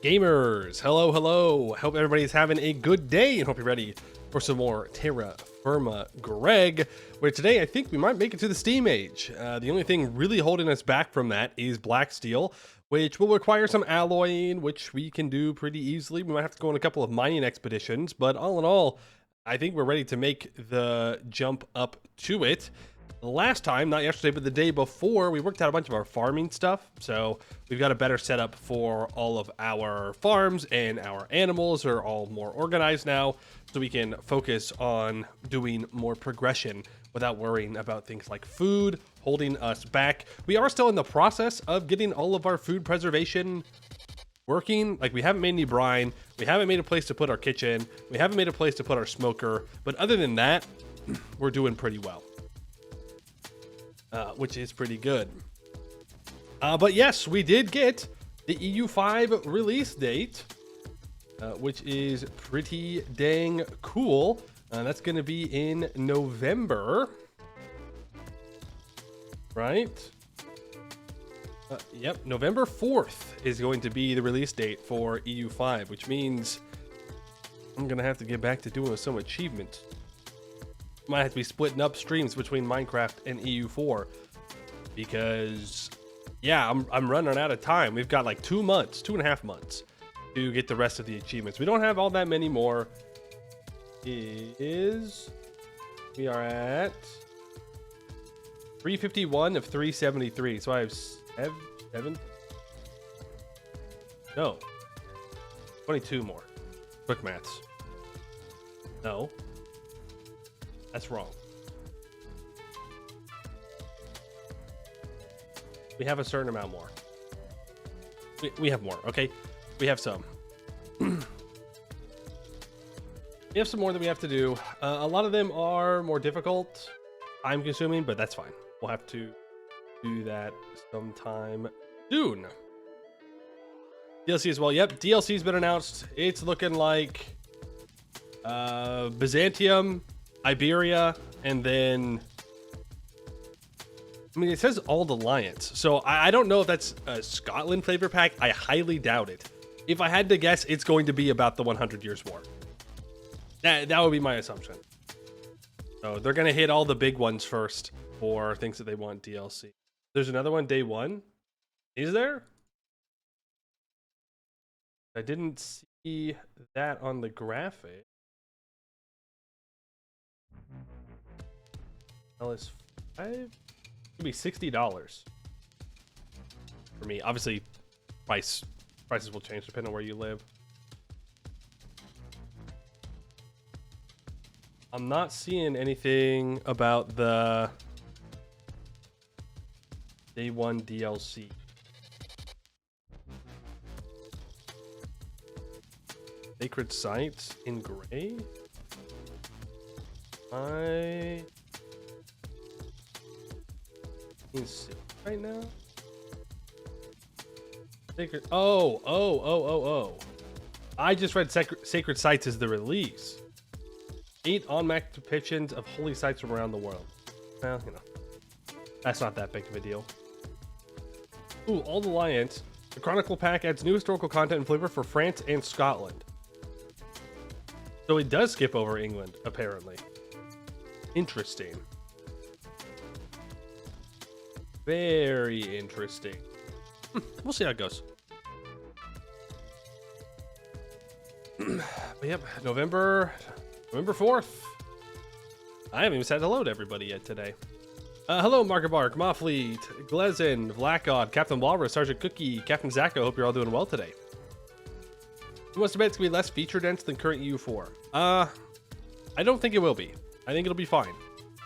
Gamers, hello. Hope everybody's having a good day and hope you're ready for some more TerraFirmaGreg, where today I think we might make it to the Steam Age. The only thing really holding us back from that is black steel, which will require some alloying, which we can do pretty easily. We might have to go on a couple of mining expeditions, but all in all, I think we're ready to make the jump up to it. Last time, not yesterday, but the day before, we worked out a bunch of our farming stuff. So we've got a better setup for all of our farms, and our animals are all more organized now. So we can focus on doing more progression without worrying about things like food holding us back. We are still in the process of getting all of our food preservation working. Like, we haven't made any brine. We haven't made a place to put our kitchen. We haven't made a place to put our smoker. But other than that, we're doing pretty well. Which is pretty good. But yes, we did get the EU5 release date, which is pretty dang cool. That's going to be in November, right? Yep, November 4th is going to be the release date for EU5, which means I'm going to have to get back to doing some achievements. Might have to be splitting up streams between Minecraft and EU4 because, yeah, I'm running out of time. We've got like 2 months, 2.5 months to get the rest of the achievements. We don't have all that many more. We are at 351 of 373. So I have 22 more. Quick maths. No. That's wrong. We have a certain amount more. We have more, okay? We have some. We have some more that we have to do. A lot of them are more difficult, time consuming, but that's fine. We'll have to do that sometime soon. DLC as well. Yep, DLC's been announced. It's looking like Byzantium, Iberia, and then, I mean, it says Old Alliance, so I don't know if that's a Scotland flavor pack. I highly doubt it. If I had to guess, it's going to be about the 100 Years War. That would be my assumption. So they're gonna hit all the big ones first for things that they want DLC. There's another one, day one. Is there? I didn't see that on the graphic. LS5 could be $60 for me. Obviously, prices will change depending on where you live. I'm not seeing anything about the day one DLC. Sacred sites in gray. I can see right now. Sacred. Oh. I just read Sacred Sites is the release. 8 on-map depictions of holy sites from around the world. Well, you know, that's not that big of a deal. Ooh, Old Alliance. The Chronicle pack adds new historical content and flavor for France and Scotland. So it does skip over England, apparently. Interesting. Very interesting. We'll see how it goes. But yep, November 4th. I haven't even said hello to everybody yet today. Hello, Marker Bark, Moffleet, Glezin, Blackod, Captain Walrus, Sergeant Cookie, Captain Zacko. Hope you're all doing well today. Who wants to bet it's going to be less feature dense than current EU4? I don't think it will be. I think it'll be fine.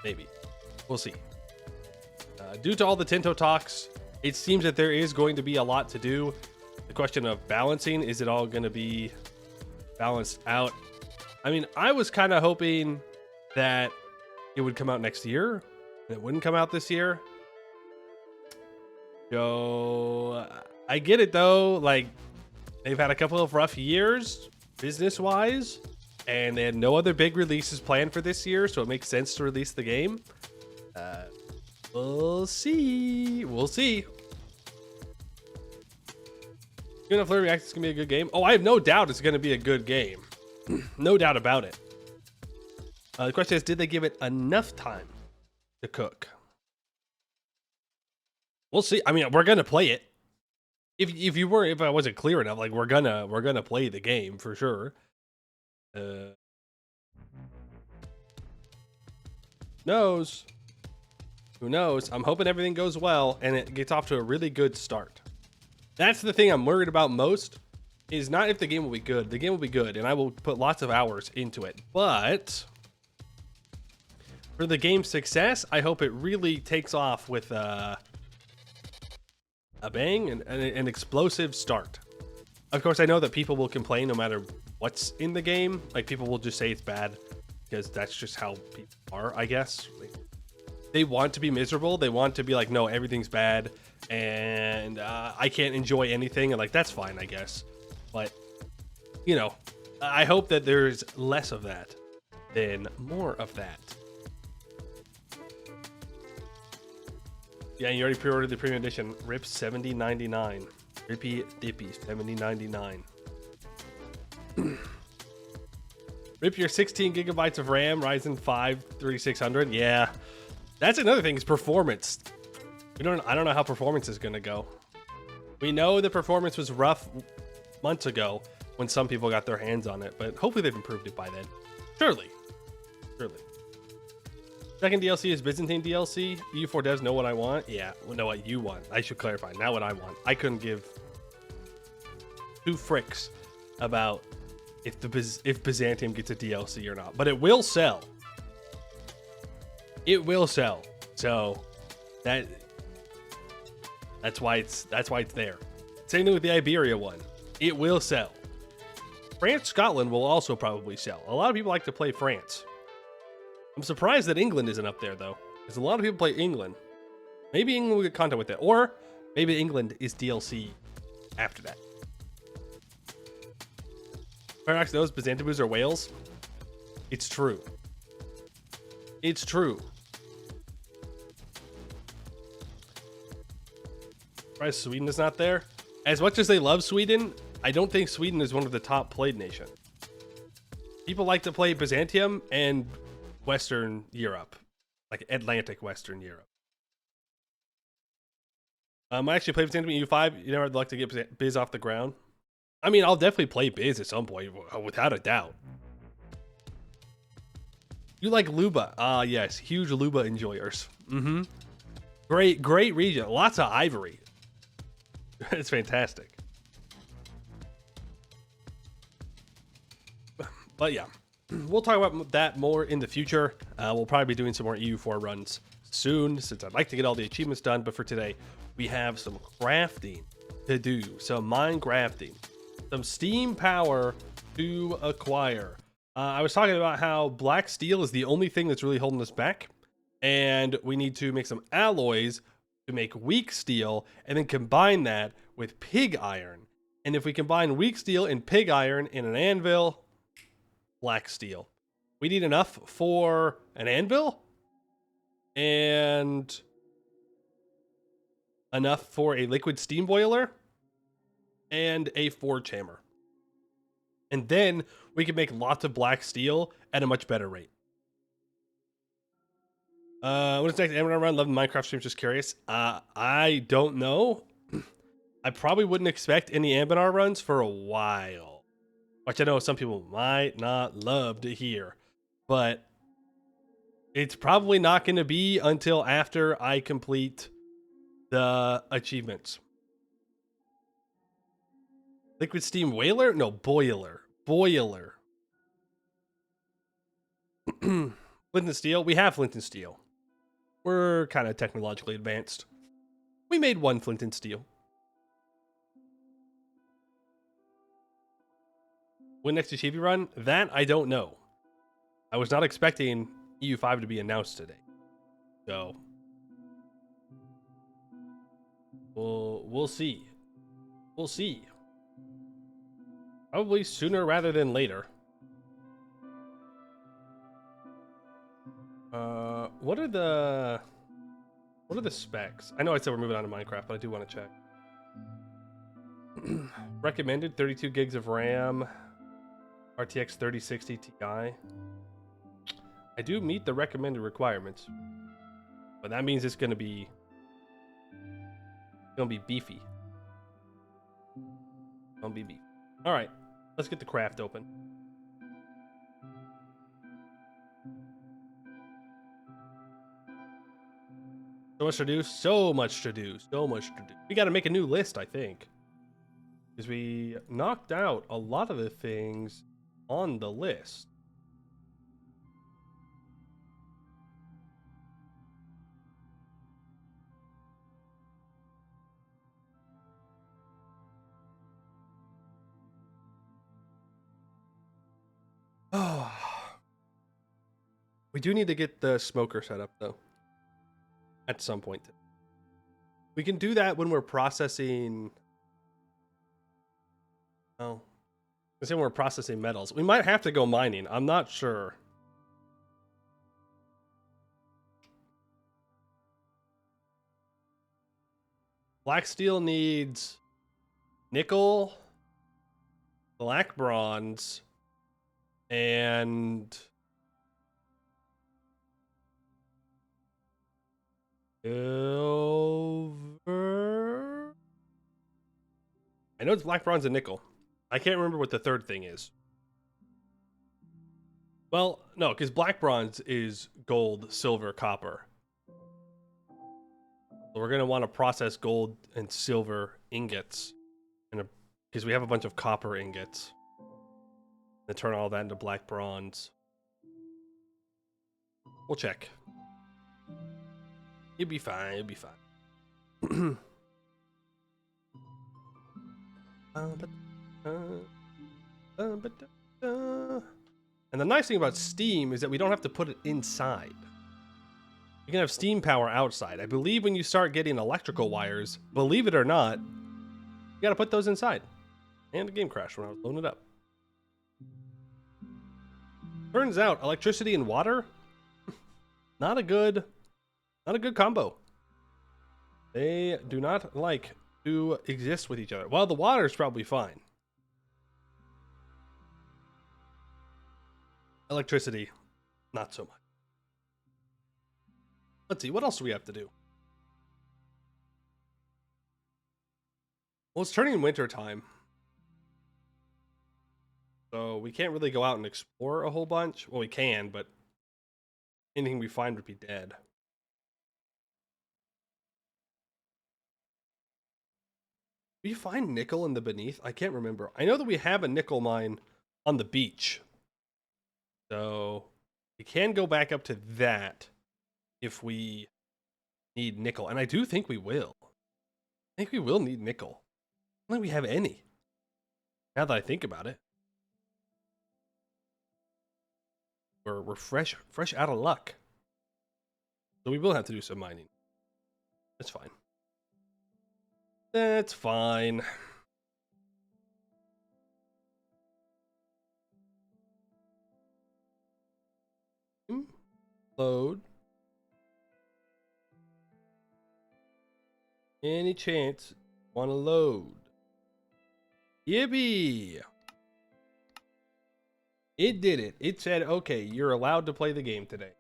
Maybe. We'll see. Due to all the Tinto talks, it seems that there is going to be a lot to do. The question of balancing, is it all going to be balanced out? I mean, I was kind of hoping that it would come out next year, and it wouldn't come out this year. So, I get it though, like, they've had a couple of rough years, business-wise, and they had no other big releases planned for this year, so it makes sense to release the game. We'll see. Even if Flurry Reacts is gonna be a good game. Oh, I have no doubt it's gonna be a good game. No doubt about it. The question is, did they give it enough time to cook? We'll see. I mean, we're gonna play it. If I wasn't clear enough, like we're gonna play the game for sure. Knows. Who knows? I'm hoping everything goes well and it gets off to a really good start. That's the thing I'm worried about most, is not if the game will be good. The game will be good and I will put lots of hours into it. But for the game's success, I hope it really takes off with a bang and an explosive start. Of course, I know that people will complain no matter what's in the game. Like, people will just say it's bad because that's just how people are, I guess. They want to be miserable. They want to be like, no, everything's bad and I can't enjoy anything. And like, that's fine, I guess. But, you know, I hope that there's less of that than more of that. Yeah, you already pre-ordered the premium edition. RIP 70.99. Rippy Dippy 70.99. Rip your 16 gigabytes of RAM, Ryzen 5 3600. Yeah, that's another thing, is performance. I don't know how performance is gonna go. We know the performance was rough months ago when some people got their hands on it, but hopefully they've improved it by then. Surely. Second DLC is Byzantine DLC. EU4 devs know what I want. Yeah, well, know what you want. I should clarify, not what I want. I couldn't give two fricks about if Byzantium gets a DLC or not, but it will sell. It will sell. So that's why it's there. Same thing with the Iberia one. It will sell. France, Scotland will also probably sell. A lot of people like to play France. I'm surprised that England isn't up there though, because a lot of people play England. Maybe England will get content with it, or maybe England is DLC after that. Paradox knows Byzantiums are whales. It's true. It's true. Surprised Sweden is not there. As much as they love Sweden, I don't think Sweden is one of the top played nations. People like to play Byzantium and Western Europe, like Atlantic Western Europe. I actually played Byzantium EU5. You never like to get Biz off the ground. I mean, I'll definitely play Biz at some point, without a doubt. You like Luba? Yes, huge Luba enjoyers. Great region. Lots of ivory. It's fantastic. But yeah, we'll talk about that more in the future. We'll probably be doing some more EU4 runs soon, since I'd like to get all the achievements done. But for today, we have some crafting to do, some mine crafting, some steam power to acquire. I was talking about how black steel is the only thing that's really holding us back, and we need to make some alloys to make weak steel, and then combine that with pig iron. And if we combine weak steel and pig iron in an anvil, black steel. We need enough for an anvil and enough for a liquid steam boiler and a forge hammer. And then we can make lots of black steel at a much better rate. What is next? Amateur run? Love the Minecraft stream. Just curious. I don't know. I probably wouldn't expect any Ambinar runs for a while, which I know some people might not love to hear, but it's probably not going to be until after I complete the achievements. Liquid steam whaler? No, boiler. Flint and steel. We have flint and steel. We're kind of technologically advanced. We made one flint and steel. When next Chibi run? That I don't know. I was not expecting EU5 to be announced today. So we'll see. We'll see. Probably sooner rather than later. What are the specs? I know I said we're moving on to Minecraft, but I do want to check. Recommended 32 gigs of RAM, RTX 3060 Ti. I do meet the recommended requirements, but that means it's gonna be beefy. Gonna be beefy. All right, let's get the craft open. So much to do, so much to do, so much to do. We got to make a new list, I think, because we knocked out a lot of the things on the list. Oh, we do need to get the smoker set up though. At some point, we can do that when we're processing. Oh, let's say when we're processing metals. We might have to go mining. I'm not sure. Black steel needs nickel, black bronze, and silver. I know it's black, bronze, and nickel. I can't remember what the third thing is. Well, no, because black bronze is gold, silver, copper. So we're going to want to process gold and silver ingots, because we have a bunch of copper ingots. And turn all that into black bronze. We'll check. You'll be fine. You'll be fine. And the nice thing about Steam is that we don't have to put it inside. You can have steam power outside. I believe when you start getting electrical wires, believe it or not, you gotta put those inside. And the game crashed when I was loading it up. Turns out electricity and water, not a good combo. They do not like to exist with each other. Well, the water is probably fine. Electricity, not so much. Let's see, what else do we have to do? Well, it's turning winter time. So we can't really go out and explore a whole bunch. Well, we can, but anything we find would be dead. Do you find nickel in the beneath? I can't remember. I know that we have a nickel mine on the beach. So we can go back up to that if we need nickel. And I do think we will. I think we will need nickel. I don't think we have any. Now that I think about it. We're fresh out of luck. So we will have to do some mining. That's fine. That's fine. Load. Any chance want to load? Yippee! It did it. It said, okay, you're allowed to play the game today.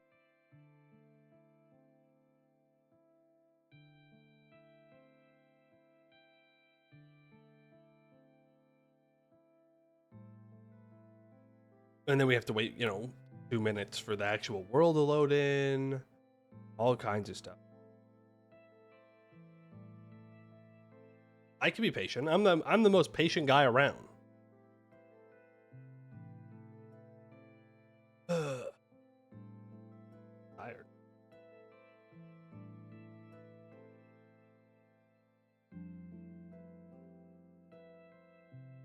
And then we have to wait, 2 minutes for the actual world to load in. All kinds of stuff. I can be patient. I'm the most patient guy around. Tired.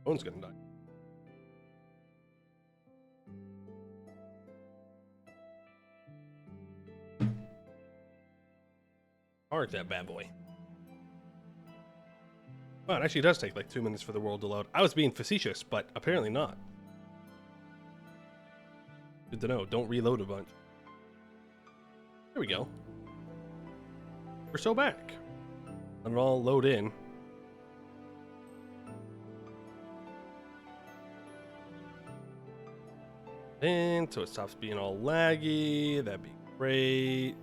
Phone's gonna die. Hard that bad boy. Well, it actually does take like 2 minutes for the world to load. I was being facetious, but apparently not. Good to know. Don't reload a bunch. There we go. We're so back. Let it all load in. in so it stops being all laggy. That'd be great.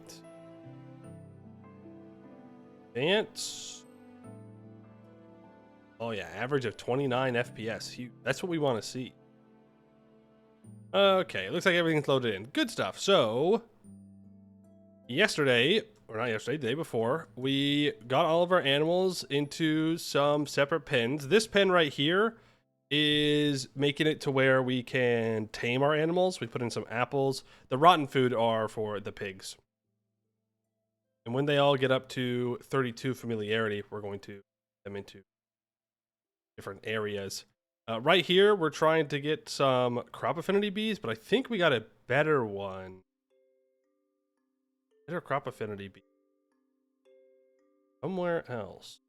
Advance. Oh yeah, average of 29 FPS. Huge. That's what we want to see. Okay, looks like everything's loaded in. Good stuff. So, yesterday, or not yesterday, the day before, we got all of our animals into some separate pens. This pen right here is making it to where we can tame our animals. We put in some apples. The rotten food are for the pigs. And when they all get up to 32 familiarity, we're going to put them into different areas. Right here, we're trying to get some crop affinity bees, but I think we got a better one. Better crop affinity bee. Somewhere else.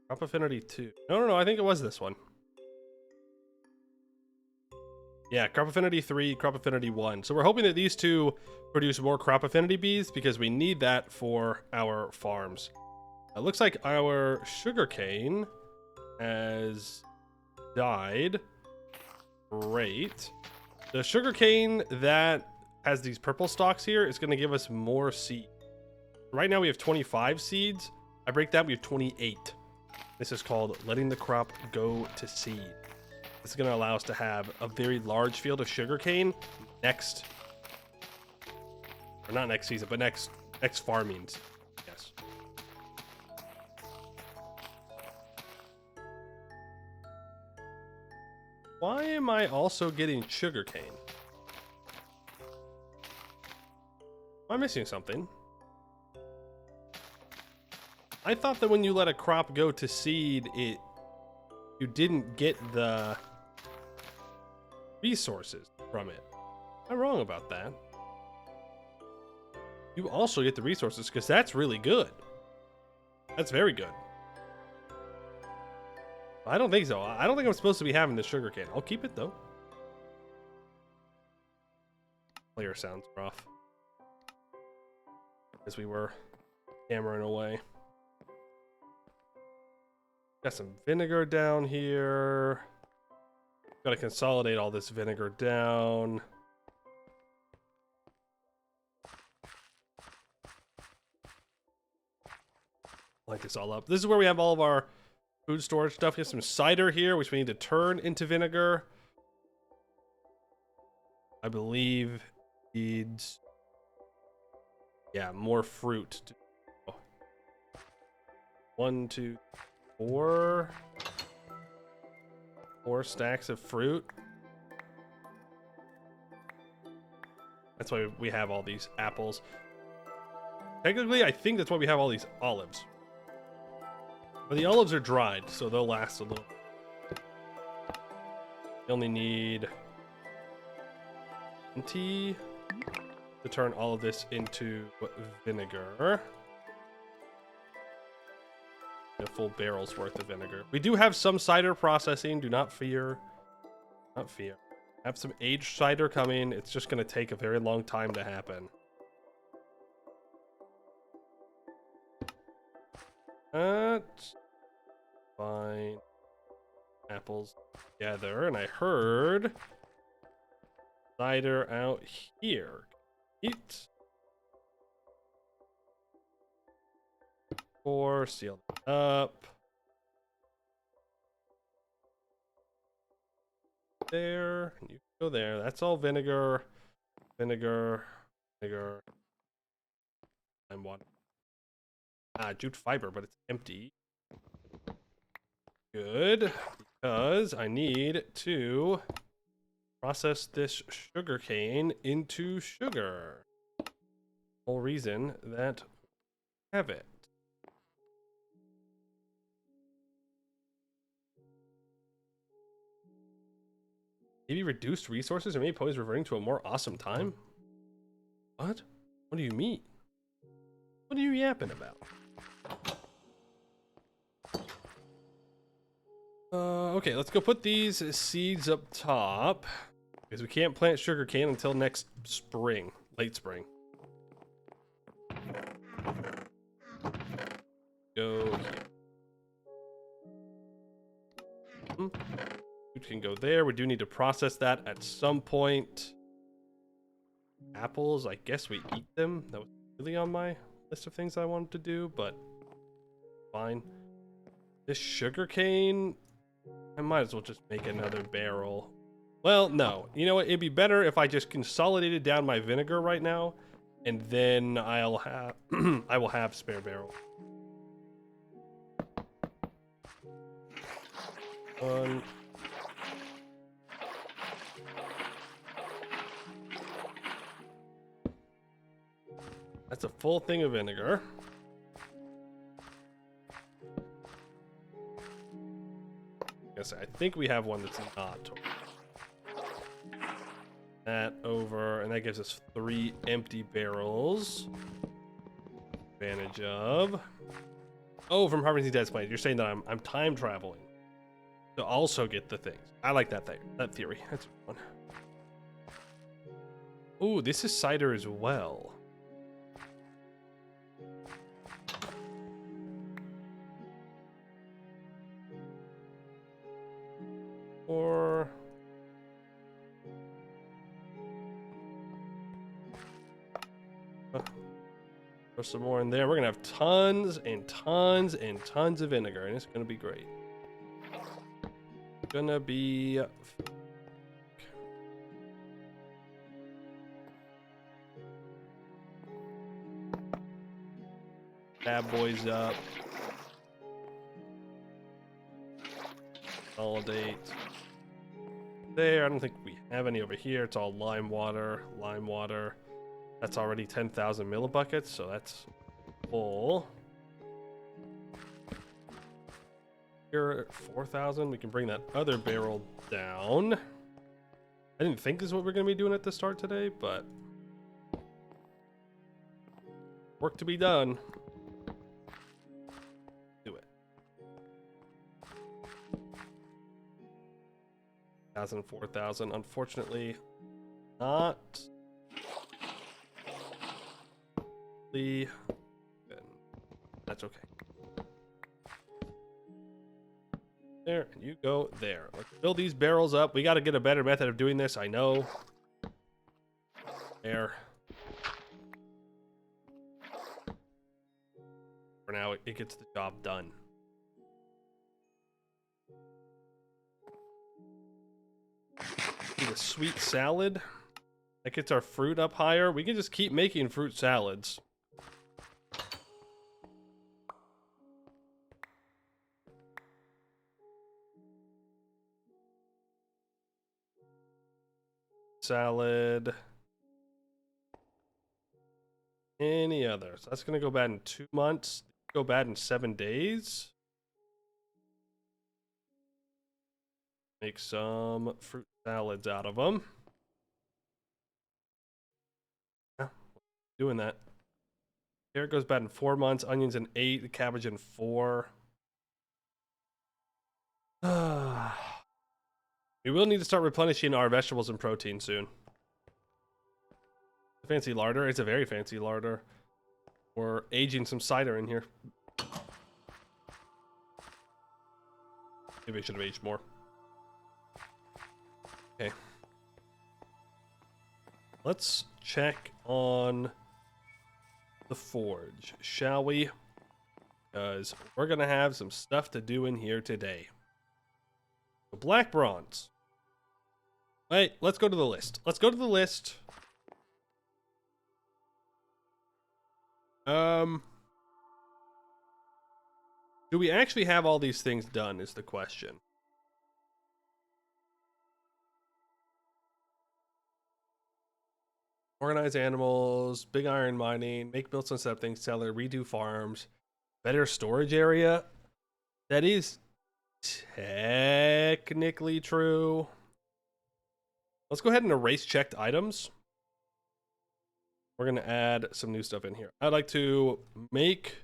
Crop affinity 2. No, I think it was this one. Yeah, crop affinity 3, crop affinity 1. So we're hoping that these two produce more crop affinity bees because we need that for our farms. It looks like our sugarcane has died. Great. The sugarcane that has these purple stalks here is going to give us more seed. Right now we have 25 seeds. I break that, we have 28. This is called letting the crop go to seed. This is going to allow us to have a very large field of sugarcane next, or not next season, but next farmings. Yes. Why am I also getting sugarcane? Am I missing something? I thought that when you let a crop go to seed, you didn't get the resources from it. Am I wrong about that? You also get the resources because that's really good. That's very good. I don't think so. I don't think I'm supposed to be having this sugarcane. I'll keep it though. Player sounds rough. As we were hammering away. Got some vinegar down here. Gotta consolidate all this vinegar down. Light this all up. This is where we have all of our food storage stuff. We have some cider here, which we need to turn into vinegar. I believe needs, yeah, more fruit. 1, 2, 4 stacks of fruit. That's why we have all these apples. Technically, I think that's why we have all these olives. But the olives are dried, so they'll last a little. You only need 20 to turn all of this into vinegar. A full barrel's worth of vinegar. We do have some cider processing. Do not fear. Not fear. Have some aged cider coming. It's just going to take a very long time to happen. Fine. Apples together, and I heard cider out here. Eat. Or seal it up. There. And you go there. That's all vinegar. Vinegar. Vinegar. And water. Jute fiber, but it's empty. Good. Because I need to process this sugar cane into sugar. Whole reason that I have it. Maybe reduced resources or maybe pose reverting to a more awesome time? What? What do you mean? What are you yapping about? Okay, let's go put these seeds up top. Because we can't plant sugarcane until next spring. Late spring. Go here. Jute grapes can go there. We do need to process that at some point. Apples, I guess we eat them. That was really on my list of things I wanted to do, but fine. This sugar cane, I might as well just make another barrel. Well, no. You know what? It'd be better if I just consolidated down my vinegar right now, and then I'll have I will have spare barrel. One. That's a full thing of vinegar. Yes, I think we have one that's not. That over, and that gives us 3 empty barrels. Advantage of. Oh, from Harvesting Dead Planet. You're saying that I'm time traveling to also get the things. I like that thing. That theory. That's fun. Ooh, this is cider as well. Or throw some more in there. We're gonna have tons and tons and tons of vinegar, and it's gonna be great. It's gonna be bad boys up. Consolidate. There, I don't think we have any over here. It's all lime water, lime water. That's already 10,000 millibuckets, so that's full. Here at 4,000, we can bring that other barrel down. I didn't think this is what we're going to be doing at the start today, but work to be done. Do it. 1,000, 4,000. Unfortunately, not. That's okay. There, and you go there. Let's fill these barrels up. We got to get a better method of doing this, I know. There. For now, it gets the job done. Need a sweet salad. That gets our fruit up higher. We can just keep making fruit salads. Salad. Any others? That's gonna go bad in 2 months. Go bad in 7 days. Make some fruit salads out of them. Yeah, doing that. Carrot goes bad in 4 months. Onions in 8. Cabbage in 4. We will need to start replenishing our vegetables and protein soon. Fancy larder. It's a very fancy larder. We're aging some cider in here. Maybe I should have aged more. Okay. Let's check on the forge, shall we? Because we're going to have some stuff to do in here today. So black bronze. Wait, let's go to the list. Let's go to the list. Do we actually have all these things done is the question. Organize animals, big iron mining, make builds on setup things, seller, redo farms, better storage area. That is technically true. Let's go ahead and erase checked items. We're going to add some new stuff in here. I'd like to make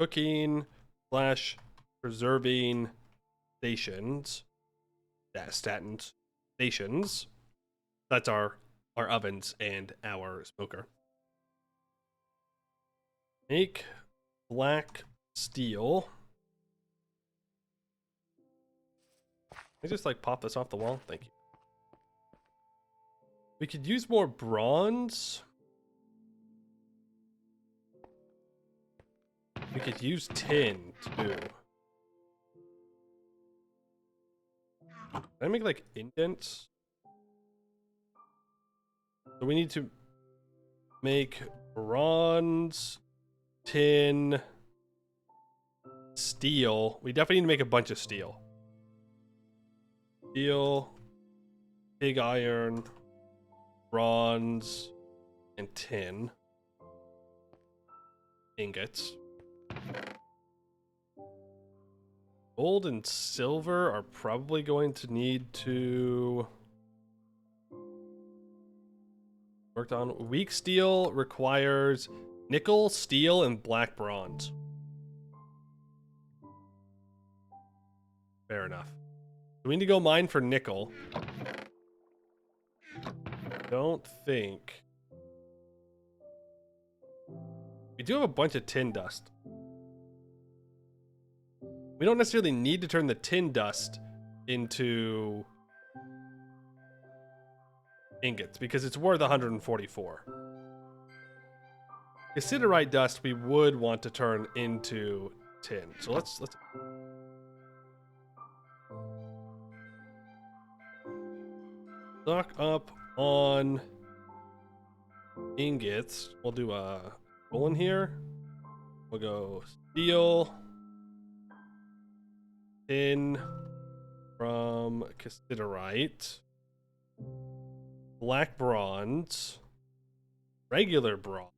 cooking / preserving stations. Statins. Stations. That's our ovens and our smoker. Make black steel. I just like pop this off the wall. Thank you. We could use more bronze. We could use tin too. Can I make like indents? So we need to make bronze, tin, steel. We definitely need to make a bunch of steel. Steel, pig iron, bronze, and tin. Ingots. Gold and silver are probably going to need to worked on. Weak steel requires nickel, steel, and black bronze. Fair enough. So we need to go mine for nickel. Don't think. We do have a bunch of tin dust. We don't necessarily need to turn the tin dust into ingots because it's worth 144. Cassiterite dust we would want to turn into tin. So let's stock up on ingots. We'll do a roll in here. We'll go steel, tin from cassiterite, black bronze, regular bronze.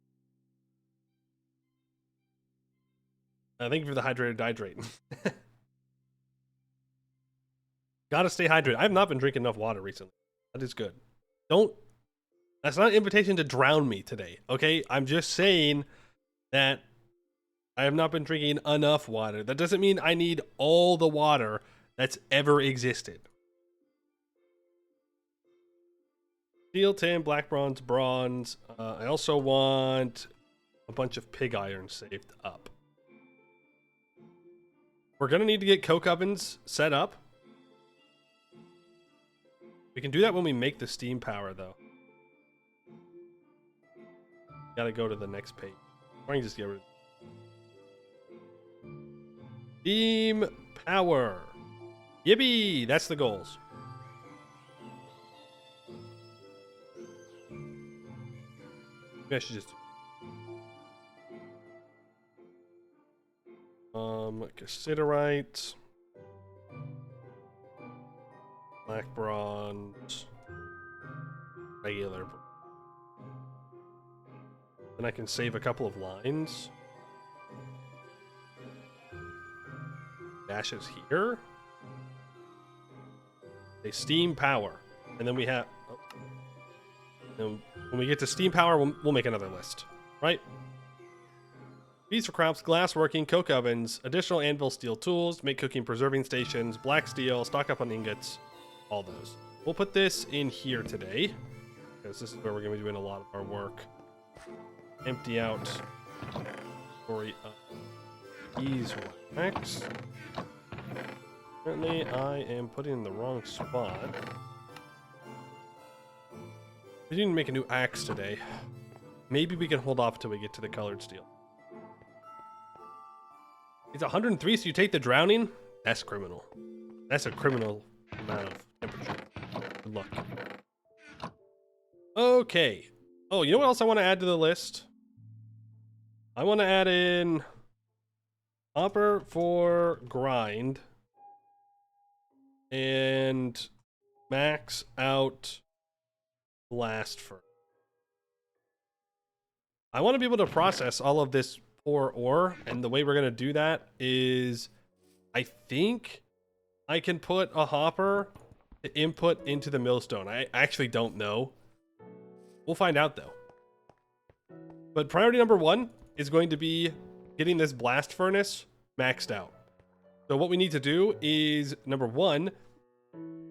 Thank you for the hydrated hydrate. Gotta stay hydrated. I have not been drinking enough water recently. That is good. That's not an invitation to drown me today, okay? I'm just saying that I have not been drinking enough water. That doesn't mean I need all the water that's ever existed. Steel, tin, black bronze, bronze. I also want a bunch of pig iron saved up. We're gonna need to get coke ovens set up. We can do that when we make the steam power, though. Gotta go to the next page. Or I can just get rid of it. Steam power. Yippee! That's the goals. Maybe I should just cassiterite, black bronze, regular. Then I can save a couple of lines. Dashes here. They steam power, and then we have. Oh. And when we get to steam power, we'll make another list, right? Feeds for crops, glassworking, coke ovens, additional anvil steel tools, make cooking preserving stations, black steel, stock up on ingots, all those. We'll put this in here today, because this is where we're going to be doing a lot of our work. Empty out story of beeswax. Currently, I am putting in the wrong spot. We didn't make a new axe today. Maybe we can hold off until we get to the colored steel. It's 103, so you take the drowning? That's criminal. That's a criminal amount of temperature. Good luck. Okay. Oh, you know what else I want to add to the list? I want to add in hopper for grind and max out blast furnace. I want to be able to process all of this poor ore, and the way we're going to do that is I think I can put a hopper to input into the millstone. I actually don't know. We'll find out though. But priority number one is going to be getting this blast furnace maxed out. So what we need to do is, number one,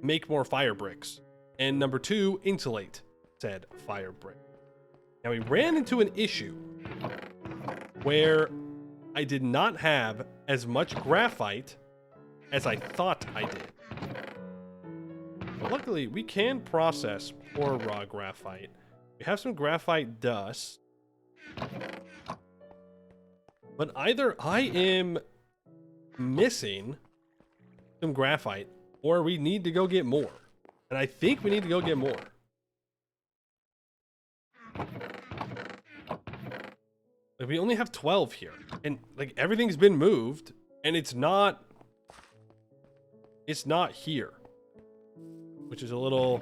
make more fire bricks. And number two, insulate said fire brick. Now we ran into an issue where I did not have as much graphite as I thought I did. But luckily, we can process poor raw graphite. We have some graphite dust. But either I am missing some graphite, or we need to go get more. And I think we need to go get more. Like, we only have 12 here. And like everything's been moved. And it's not here. Which is a little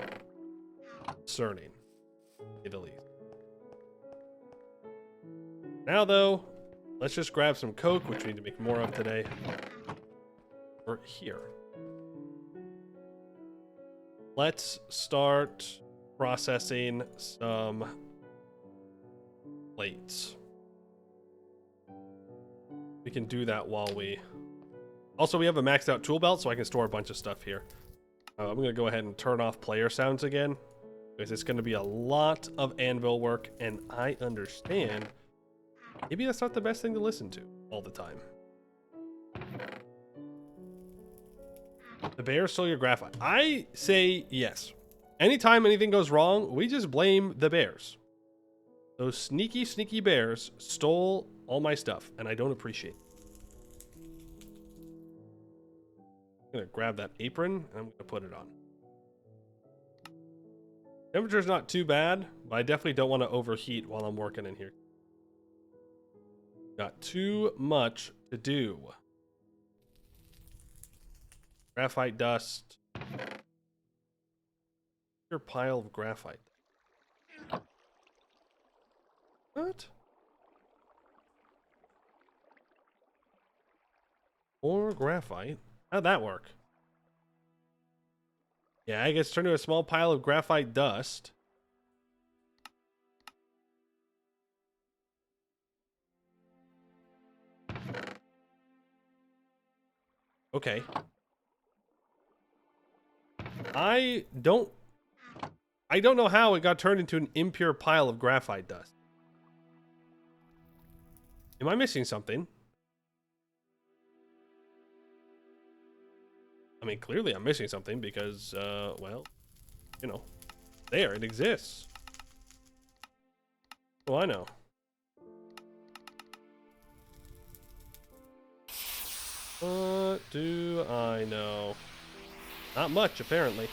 concerning, to say the least. Now though, let's just grab some coke, which we need to make more of today. Or here. Let's start processing some plates. We can do that while we... Also, we have a maxed out tool belt, so I can store a bunch of stuff here. I'm going to go ahead and turn off player sounds again, because it's going to be a lot of anvil work, and I understand maybe that's not the best thing to listen to all the time. The bears stole your graphite. I say yes. Anytime anything goes wrong, we just blame the bears. Those sneaky, sneaky bears stole all my stuff, and I don't appreciate it. I'm gonna grab that apron and I'm gonna put it on. Temperature's not too bad, but I definitely don't want to overheat while I'm working in here. Got too much to do. Graphite dust. Your pile of graphite. What? More graphite? How'd that work? Yeah, I guess turn to a small pile of graphite dust. Okay. I don't know how it got turned into an impure pile of graphite dust. Am I missing something? I mean, clearly I'm missing something because, well, you know, there, it exists. Oh, I know. What do I know? Not much, apparently.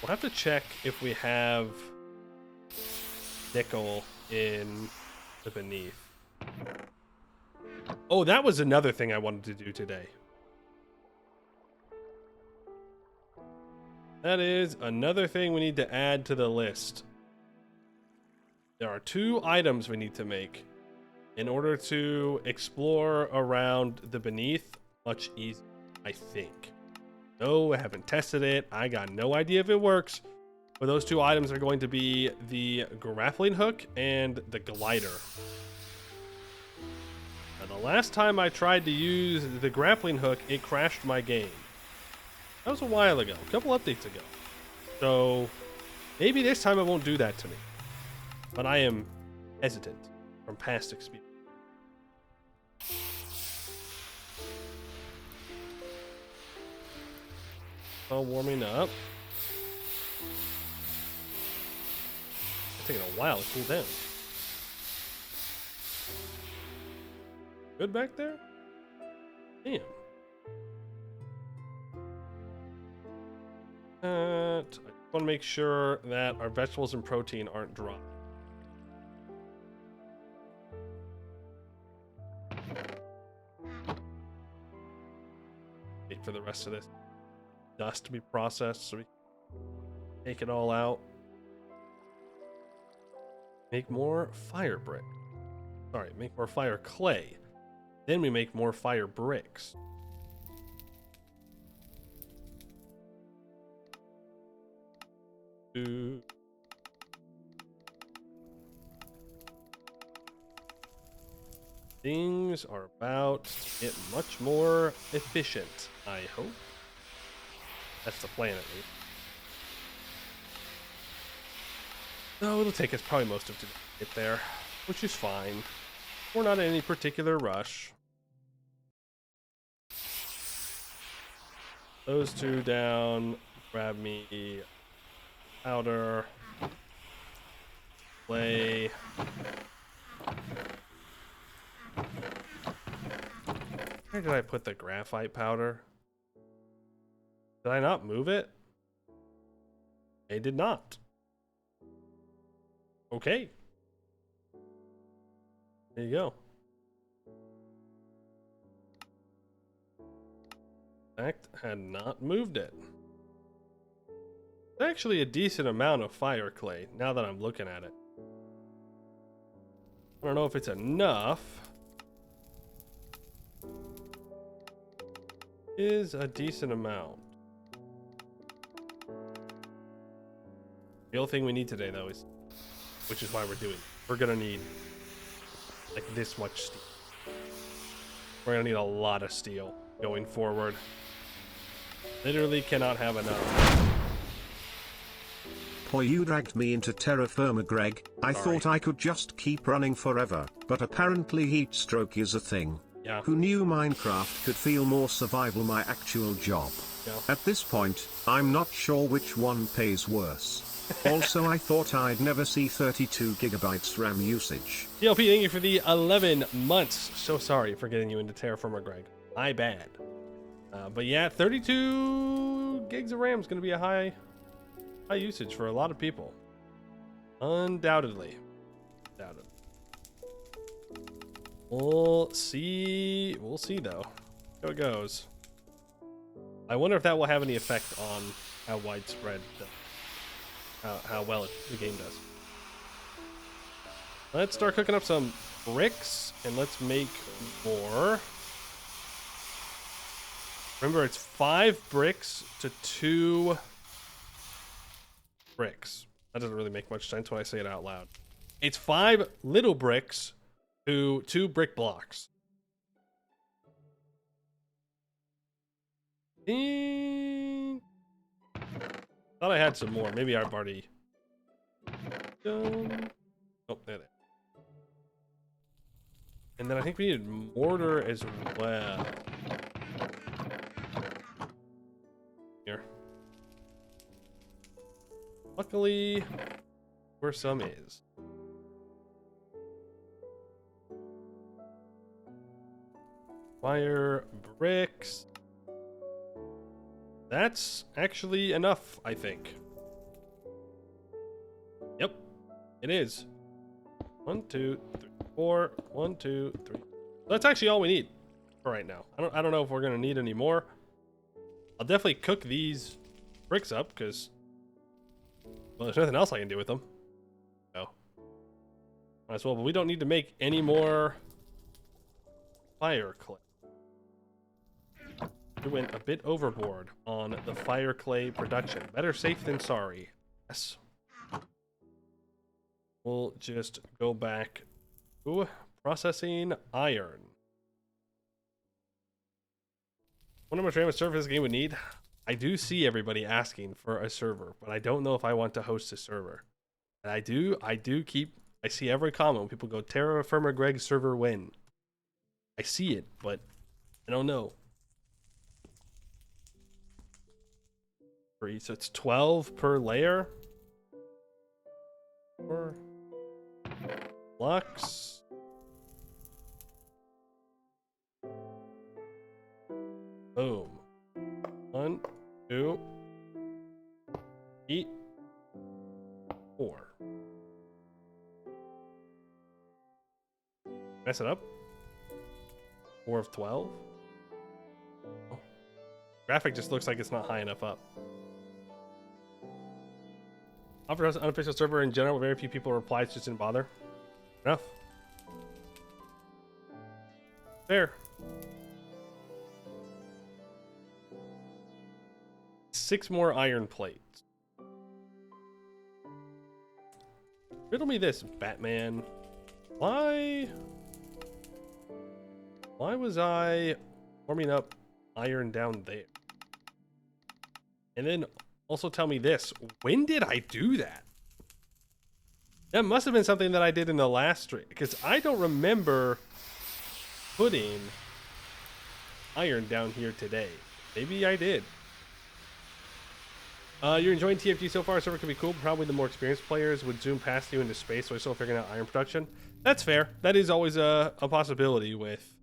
We'll have to check if we have nickel in the beneath. Oh, that was another thing I wanted to do today. That is another thing we need to add to the list. There are 2 items we need to make in order to explore around the beneath much easier, I think. No, I haven't tested it. I got no idea if it works. But those 2 items are going to be the grappling hook and the glider. Now, the last time I tried to use the grappling hook, it crashed my game. That was a while ago, a couple updates ago. So maybe this time it won't do that to me. But I am hesitant from past experience. All warming up. It's taking a while to cool down. Good back there? Damn. I just want to make sure that our vegetables and protein aren't dry. Wait for the rest of this dust to be processed so we can take it all out. Make more fire brick. Sorry, make more fire clay. Then we make more fire bricks. Things are about to get much more efficient, I hope. That's the plan, at least. No, it'll take us probably most of today to get there, which is fine. We're not in any particular rush. Those two down. Grab me powder. Play. Where did I put the graphite powder? Did I not move it? I did not. Okay. There you go. In fact, had not moved it. Actually a decent amount of fire clay now that I'm looking at it. I don't know if it's enough. Is a decent amount. The only thing we need today though is, which is why we're gonna need like this much steel. We're gonna need a lot of steel going forward. Literally cannot have enough. Boy, you dragged me into TerraFirmaGreg. I thought I could just keep running forever, but apparently heat stroke is a thing. Yeah. Who knew Minecraft could feel more survival my actual job? Yeah. At this point, I'm not sure which one pays worse. Also, I thought I'd never see 32 gigabytes RAM usage. DLP, thank you for the 11 months. So sorry for getting you into TerraFirmaGreg. My bad. But yeah, 32 gigs of RAM is going to be a high usage for a lot of people. Undoubtedly. We'll see though how it goes. I wonder if that will have any effect on how widespread, how well the game does. Let's start cooking up some bricks and let's make more. Remember, it's 5 bricks to 2 bricks. That doesn't really make much sense when I say it out loud. It's 5 little bricks to 2 brick blocks. Thought I had some more. Maybe I've already done. Oh, there. And then I think we needed mortar as well. Here. Luckily, where some is. Fire bricks. That's actually enough, I think. Yep, it is. 1, 2, 3, 4. 1, 2, 3. That's actually all we need for right now. I don't know if we're gonna need any more. I'll definitely cook these bricks up because, well, there's nothing else I can do with them. So might as well. But we don't need to make any more fire clay. We went a bit overboard on the fire clay production. Better safe than sorry. Yes. We'll just go back to processing iron. Wonder how much RAM a server this game would need. I do see everybody asking for a server, but I don't know if I want to host a server. And I see every comment when people go TerraFirmaGreg server win. I see it, but I don't know. So it's 12 per layer. 4 blocks. Boom. 1, 2, 3, 4. Mess it up. 4 of 12. Oh. Graphic just looks like it's not high enough up. Offer us an unofficial server in general, very few people replied, just didn't bother. Enough. Fair. 6 more iron plates. Riddle me this, Batman. Why was I warming up iron down there? And then also tell me this, when did I do that? That must have been something that I did in the last stream, because I don't remember putting iron down here today. Maybe I did. You're enjoying TFG so far. Server could be cool. Probably the more experienced players would zoom past you into space, so we're still figuring out iron production. That's fair. That is always a possibility with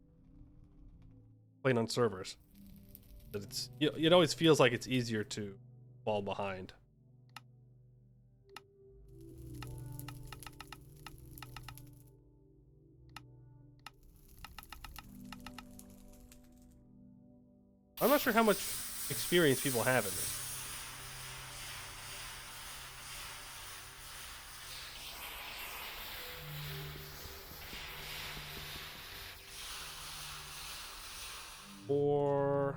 playing on servers. That it always feels like it's easier to fall behind. I'm not sure how much experience people have in this. Or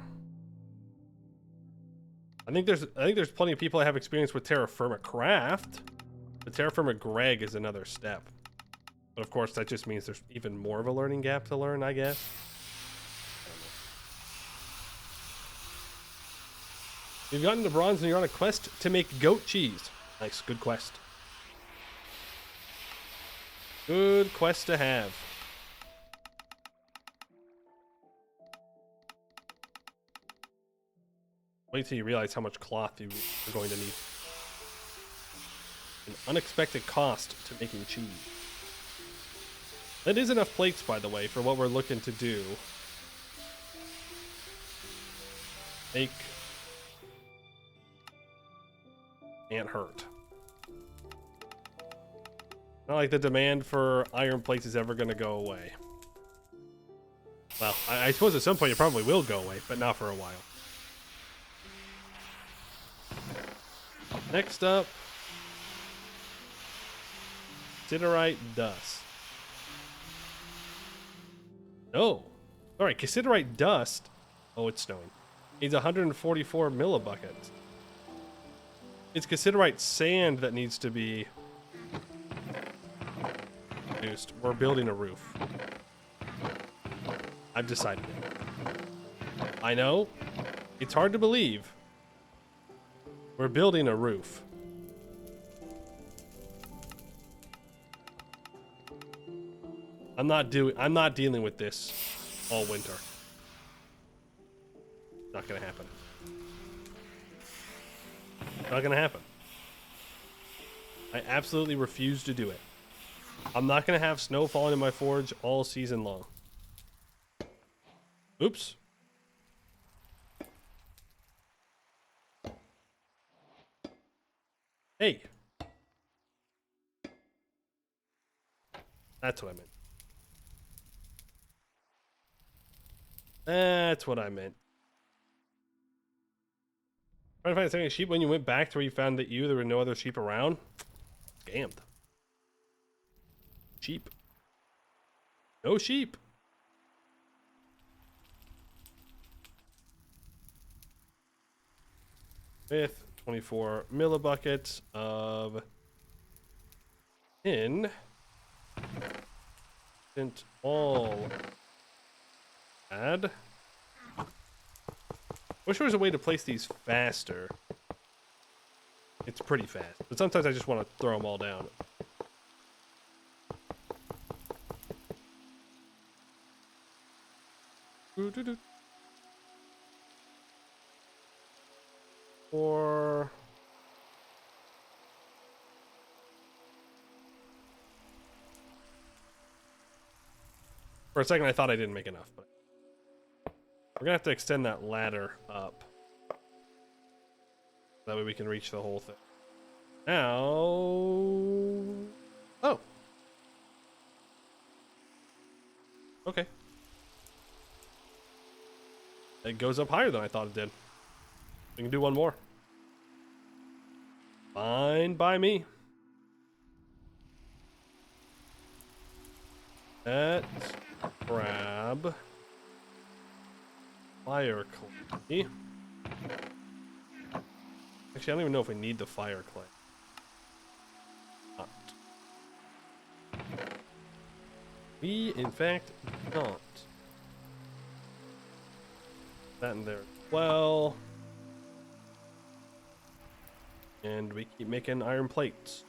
I think there's plenty of people that have experience with TerraFirmaCraft. But TerraFirmaGreg is another step. But of course, that just means there's even more of a learning gap to learn, I guess. You've gotten to bronze and you're on a quest to make goat cheese. Nice, good quest. Good quest to have. Wait till you realize how much cloth you're going to need. An unexpected cost to making cheese. That is enough plates, by the way, for what we're looking to do. Make can't hurt. Not like the demand for iron plates is ever going to go away. Well, I suppose at some point it probably will go away, but not for a while. Next up, Cassiterite dust. Oh, sorry, Cassiterite dust. Oh, it's snowing. Needs 144 millibuckets. It's Cassiterite sand that needs to be produced. We're building a roof. I've decided it. I know, it's hard to believe. We're building a roof. I'm not dealing with this all winter. Not gonna happen. Not gonna happen. I absolutely refuse to do it. I'm not gonna have snow falling in my forge all season long. Oops. Hey. That's what I meant. That's what I meant. Trying to find a second sheep when you went back to where you found that there were no other sheep around. Scammed. Sheep. No sheep. With 24 millibuckets of tin. Didn't all add. Wish there was a way to place these faster. It's pretty fast, but sometimes I just want to throw them all down. Or for a second I thought I didn't make enough, but we're gonna have to extend that ladder up. That way we can reach the whole thing. Now, oh, okay. It goes up higher than I thought it did. We can do one more. Fine by me. Let's grab fire clay. Actually, I don't even know if we need the fire clay. Not. We, in fact, don't. That in there as well. And we keep making iron plates.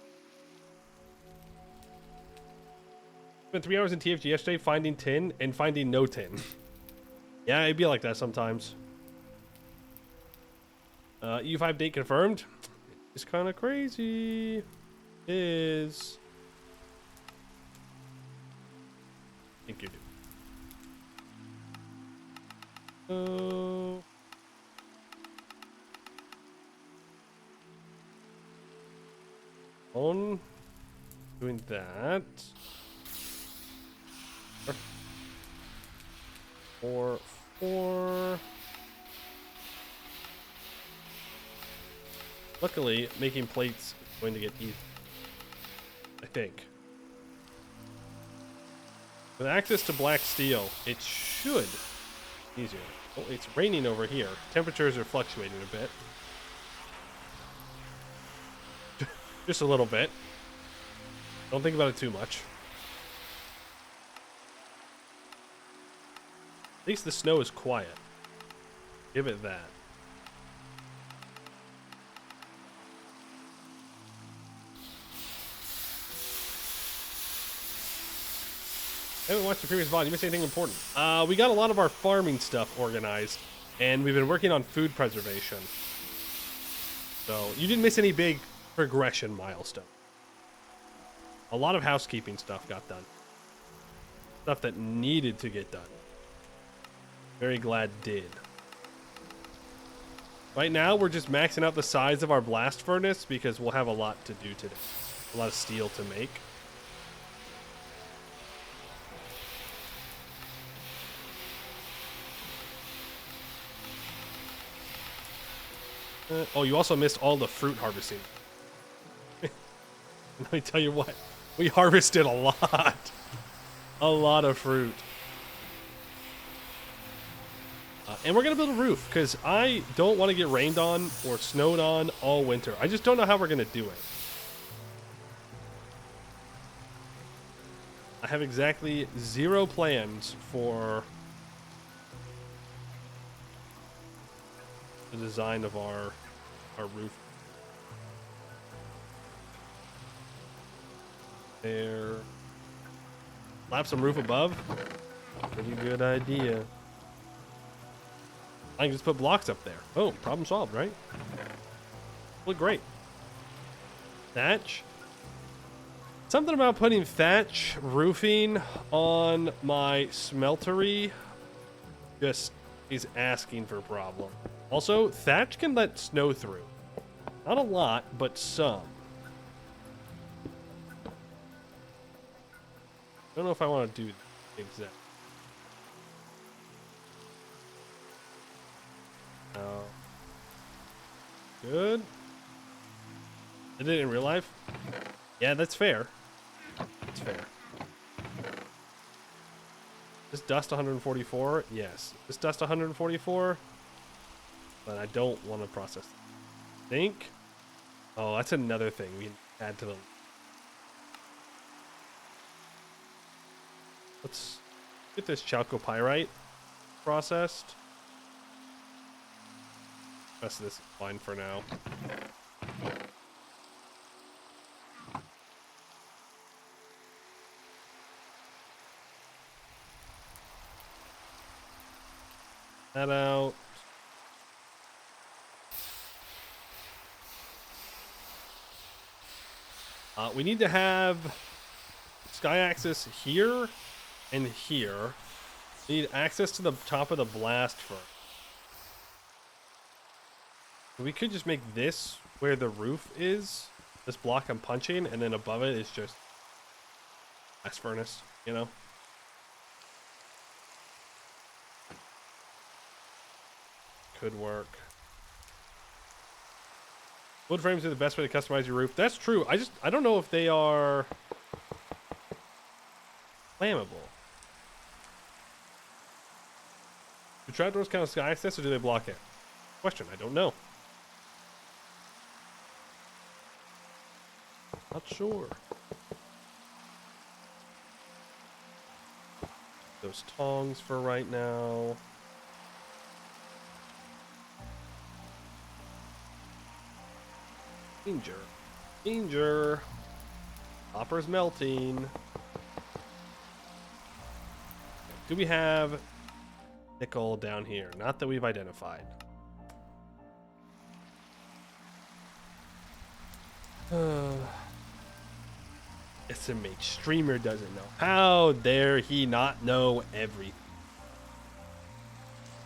Spent 3 hours in TFG yesterday finding tin and finding no tin. Yeah, it'd be like that sometimes. EU5 date confirmed. is kind of crazy is... I think you do. On doing that. 4, 4. Luckily, making plates is going to get easy. I think. With access to black steel, it should be easier. Oh, it's raining over here. Temperatures are fluctuating a bit. Just a little bit. Don't think about it too much. At least the snow is quiet. Give it that. I haven't watched the previous VOD. You missed anything important? We got a lot of our farming stuff organized, and we've been working on food preservation. So you didn't miss any big progression milestone. A lot of housekeeping stuff got done. Stuff that needed to get done. Very glad did. Right now, we're just maxing out the size of our blast furnace because we'll have a lot to do today. A lot of steel to make. Oh, you also missed all the fruit harvesting. Let me tell you what, we harvested a lot. A lot of fruit. And we're going to build a roof because I don't want to get rained on or snowed on all winter. I just don't know how we're going to do it. I have exactly 0 plans for the design of our roof. There. Slap some roof above. Pretty good idea. I can just put blocks up there. Oh, problem solved, right? Look great. Thatch. Something about putting thatch roofing on my smeltery just is asking for a problem. Also, thatch can let snow through. Not a lot, but some. I don't know if I want to do that exactly. Good. I did it in real life? Yeah, that's fair. That's fair. This dust 144? Yes. This dust 144? But I don't want to process it. Think? Oh, that's another thing we can add to the... Let's get this chalcopyrite processed. The rest of this is fine for now. That out. We need to have sky access here and here. We need access to the top of the blast furnace. We could just make this where the roof is, this block I'm punching, and then above it is just blast furnace, you know? Could work. Wood frames are the best way to customize your roof. That's true. I don't know if they are flammable. Do trapdoors count as sky access or do they block it? Question, I don't know. Not sure. Those tongs for right now. Danger. Danger. Copper's melting. Do we have nickel down here? Not that we've identified. SMH streamer doesn't know. How dare he not know everything?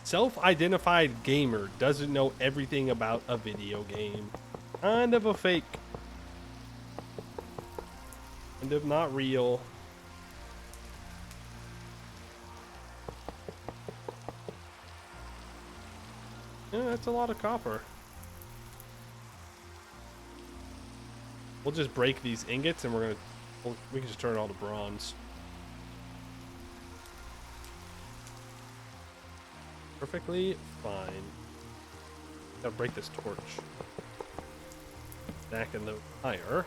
Self-identified gamer doesn't know everything about a video game. Kind of a fake. Kind of not real. Yeah, that's a lot of copper. We'll just break these ingots and we can just turn it all to bronze. Perfectly fine. Gotta break this torch. Back in the fire.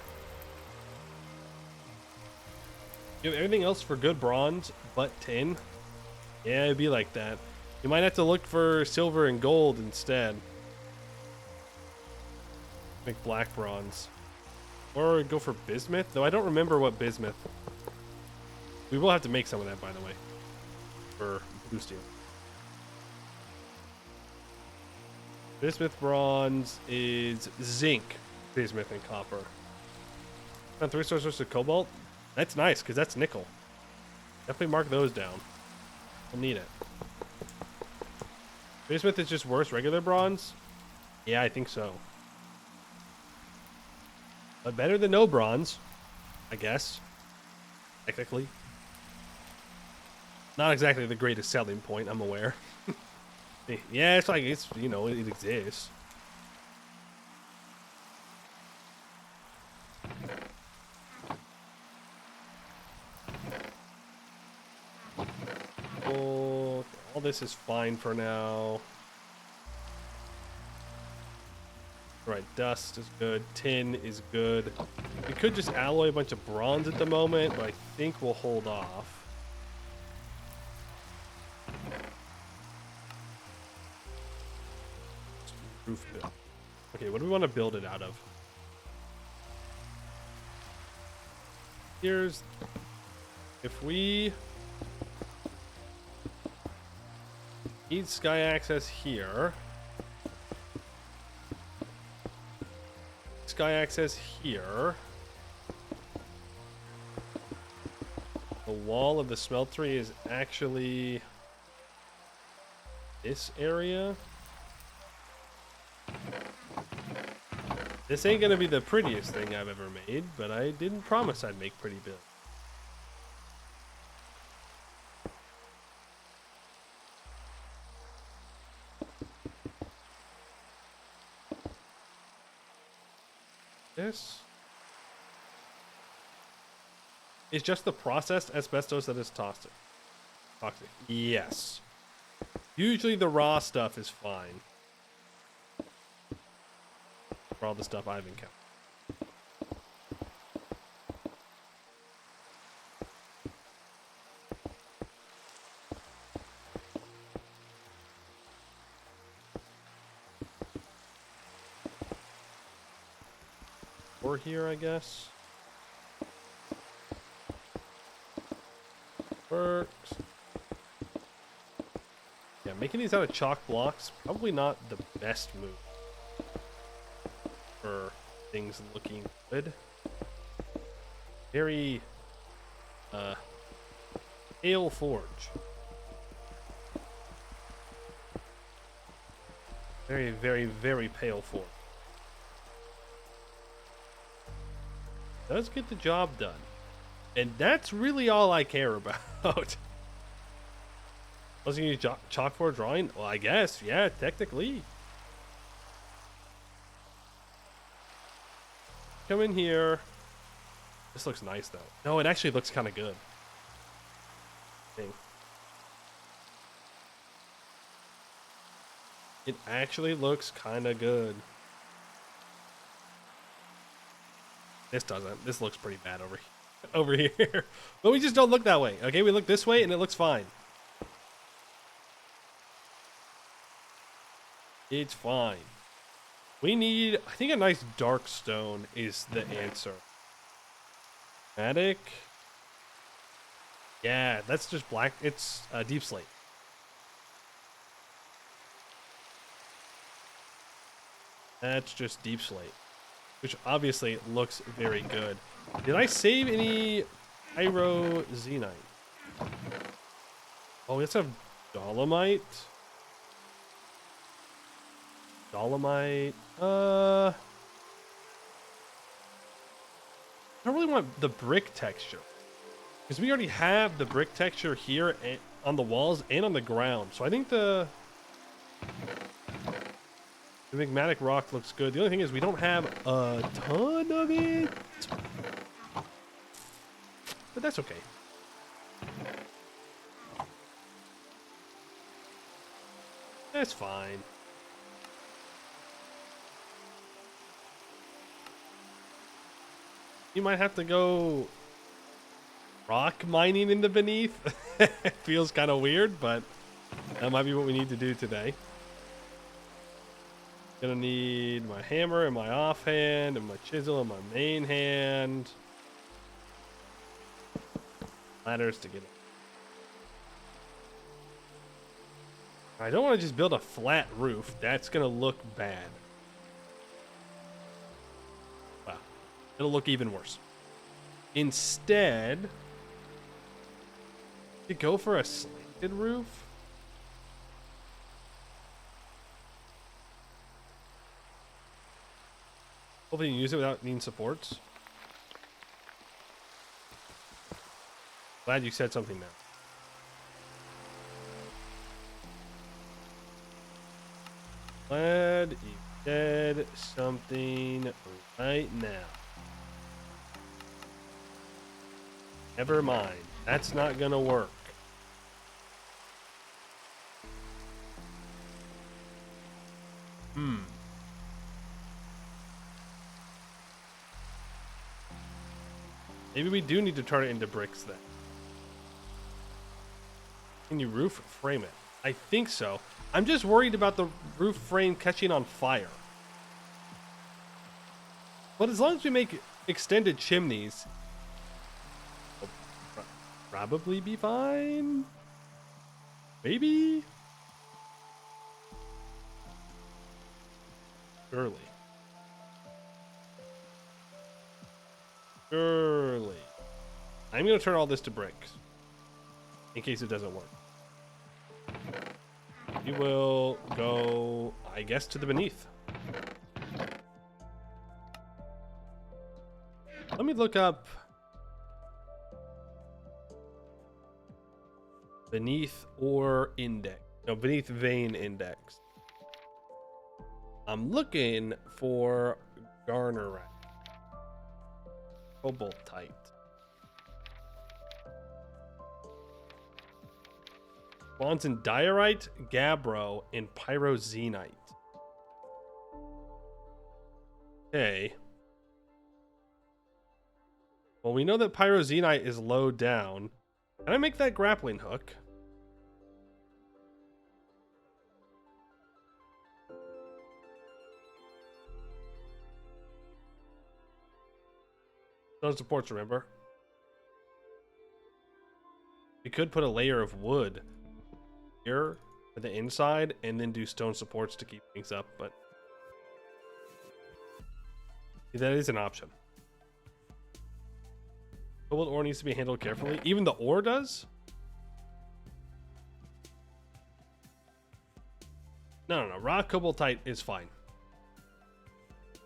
You have everything else for good bronze but tin? Yeah, it'd be like that. You might have to look for silver and gold instead. Make black bronze. Or go for bismuth? Though I don't remember what bismuth. We will have to make some of that, by the way. For blue steel. Bismuth bronze is zinc, bismuth, and copper. And 3 sources of cobalt. That's nice, because that's nickel. Definitely mark those down. We'll need it. Bismuth is just worse regular bronze? Yeah, I think so. But better than no bronze, I guess. Technically. Not exactly the greatest selling point, I'm aware. Yeah, it's like, it's, you know, it exists. Oh, all this is fine for now. Right, dust is good. Tin is good. We could just alloy a bunch of bronze at the moment, but I think we'll hold off. Roof build. Okay, what do we want to build it out of? Here's... If we... need sky access here. Sky access here. The wall of the smeltery is actually this area. This ain't gonna be the prettiest thing I've ever made, but I didn't promise I'd make pretty builds. This is just the processed asbestos that is toxic. Toxic. Yes. Usually the raw stuff is fine. For all the stuff I've encountered. Or here, I guess. Works. Yeah, making these out of chalk blocks, probably not the best move. For things looking good. Very pale forge. Very, very, very pale forge. Does get the job done. And that's really all I care about. Was you use chalk for drawing? Well, I guess, yeah, technically. Come in here. This looks nice, though. No, it actually looks kind of good. Dang. It actually looks kind of good. This doesn't. This looks pretty bad over here. But we just don't look that way. Okay, we look this way and it looks fine. It's fine. We need, I think a nice dark stone is the answer. Attic. Yeah, that's just black. It's deep slate. That's just deep slate. which obviously looks very good. Did I save any pyroxenite? Oh, let's have dolomite. Dolomite. I don't really want the brick texture because we already have the brick texture here on the walls and on the ground. So I think the magmatic rock looks good. The only thing is we don't have a ton of it, but that's okay. That's fine. You might have to go rock mining in the beneath. It feels kind of weird, but that might be what we need to do today. Gonna need my hammer and my offhand and my chisel and my main hand. Ladders to get it. I don't want to just build a flat roof. That's gonna look bad. Wow. It'll look even worse. Instead, you go for a slanted roof. Hopefully you can use it without needing supports. Glad you said something now. Glad you said something right now. Never mind. That's not gonna work. Maybe we do need to turn it into bricks then. Can you roof frame it? I think so. I'm just worried about the roof frame catching on fire. But as long as we make extended chimneys, it'll probably be fine. Maybe. Surely. Surely. I'm going to turn all this to bricks in case it doesn't work. We will go, I guess, to the beneath. Let me look up beneath ore index. No, beneath vein index. I'm looking for garnerite. Cobaltite. Spawns in diorite, gabbro, and pyroxenite. Okay. Well, we know that pyroxenite is low down. Can I make that grappling hook? Stone supports, remember? We could put a layer of wood here for the inside and then do stone supports to keep things up, but that is an option. Cobalt ore needs to be handled carefully. Even the ore does? No. Raw cobaltite is fine.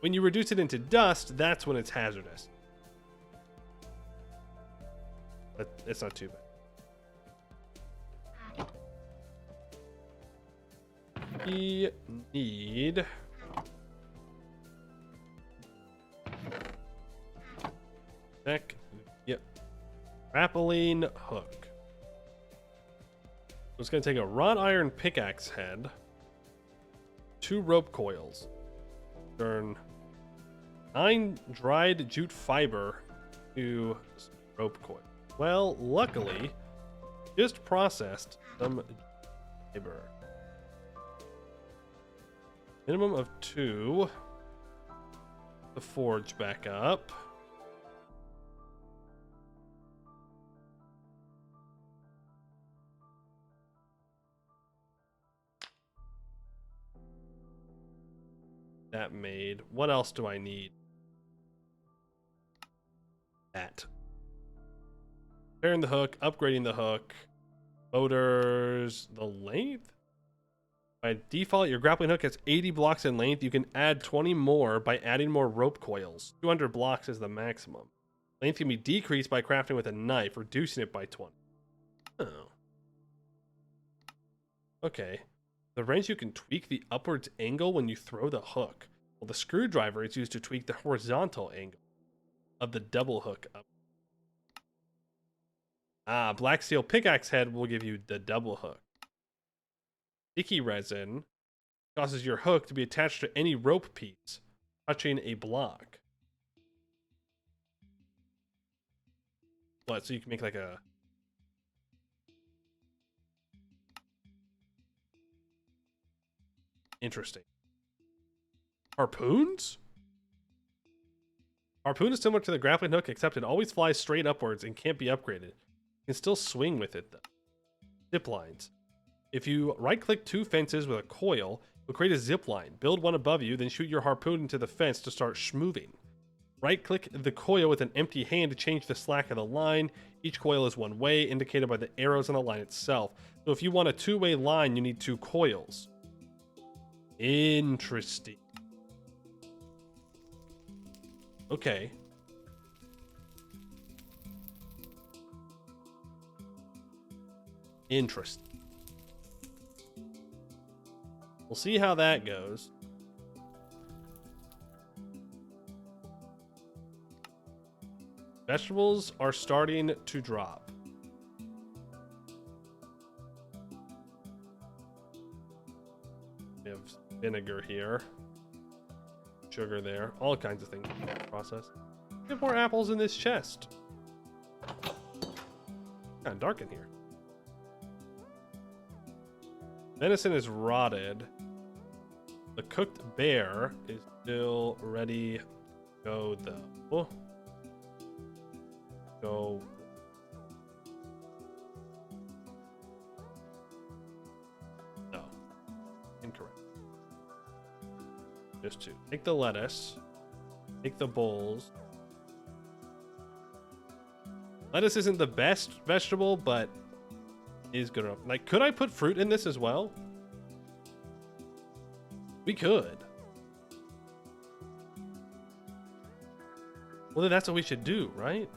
When you reduce it into dust, that's when it's hazardous. But it's not too bad. We need back. Yep. Grappling hook. So it's going to take a wrought iron pickaxe head, 2 rope coils, turn 9 dried jute fiber to rope coil. Well, luckily, just processed some fiber. Minimum of 2. The forge back up. That made. What else do I need? at. Repairing the hook, upgrading the hook, motors, the length. By default, your grappling hook has 80 blocks in length. You can add 20 more by adding more rope coils. 200 blocks is the maximum. Length can be decreased by crafting with a knife, reducing it by 20. Oh. Okay. The wrench, you can tweak the upwards angle when you throw the hook. Well, the screwdriver is used to tweak the horizontal angle of the double hook up. Ah, black steel pickaxe head will give you the double hook. Sticky resin causes your hook to be attached to any rope piece touching a block. What? So you can make like a... Interesting. Harpoons? Harpoon is similar to the grappling hook, except it always flies straight upwards and can't be upgraded. You can still swing with it, though. Zip lines. If you right-click two fences with a coil, you'll create a zip line. Build one above you, then shoot your harpoon into the fence to start schmoving. Right-click the coil with an empty hand to change the slack of the line. Each coil is one way, indicated by the arrows on the line itself. So if you want a two-way line, you need two coils. Interesting. Okay. Interesting. We'll see how that goes. Vegetables are starting to drop. We have vinegar here. Sugar there. All kinds of things in the process. We have more apples in this chest. Kind of dark in here. Venison is rotted. The cooked bear is still ready to go, though. Go. No. Incorrect. Just two. Take the lettuce. Take the bowls. Lettuce isn't the best vegetable, but is good enough. Like, could I put fruit in this as well? We could. Well, then that's what we should do, right?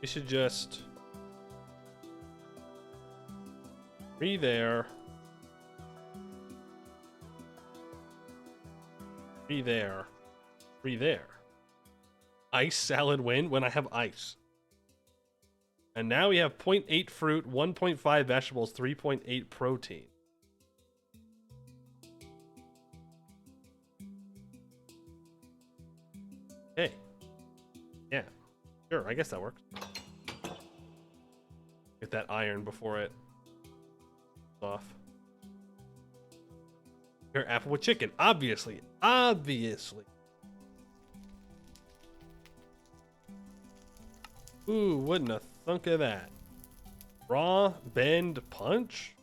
We should just... 3 there. 3 there. 3 there. Ice salad win when I have ice. And now we have 0.8 fruit, 1.5 vegetables, 3.8 protein. Hey. Yeah. Sure, I guess that works. Get that iron before it off. Here, apple with chicken. Obviously. Obviously. Ooh, wouldn't have thunk of that. Raw, bend, punch.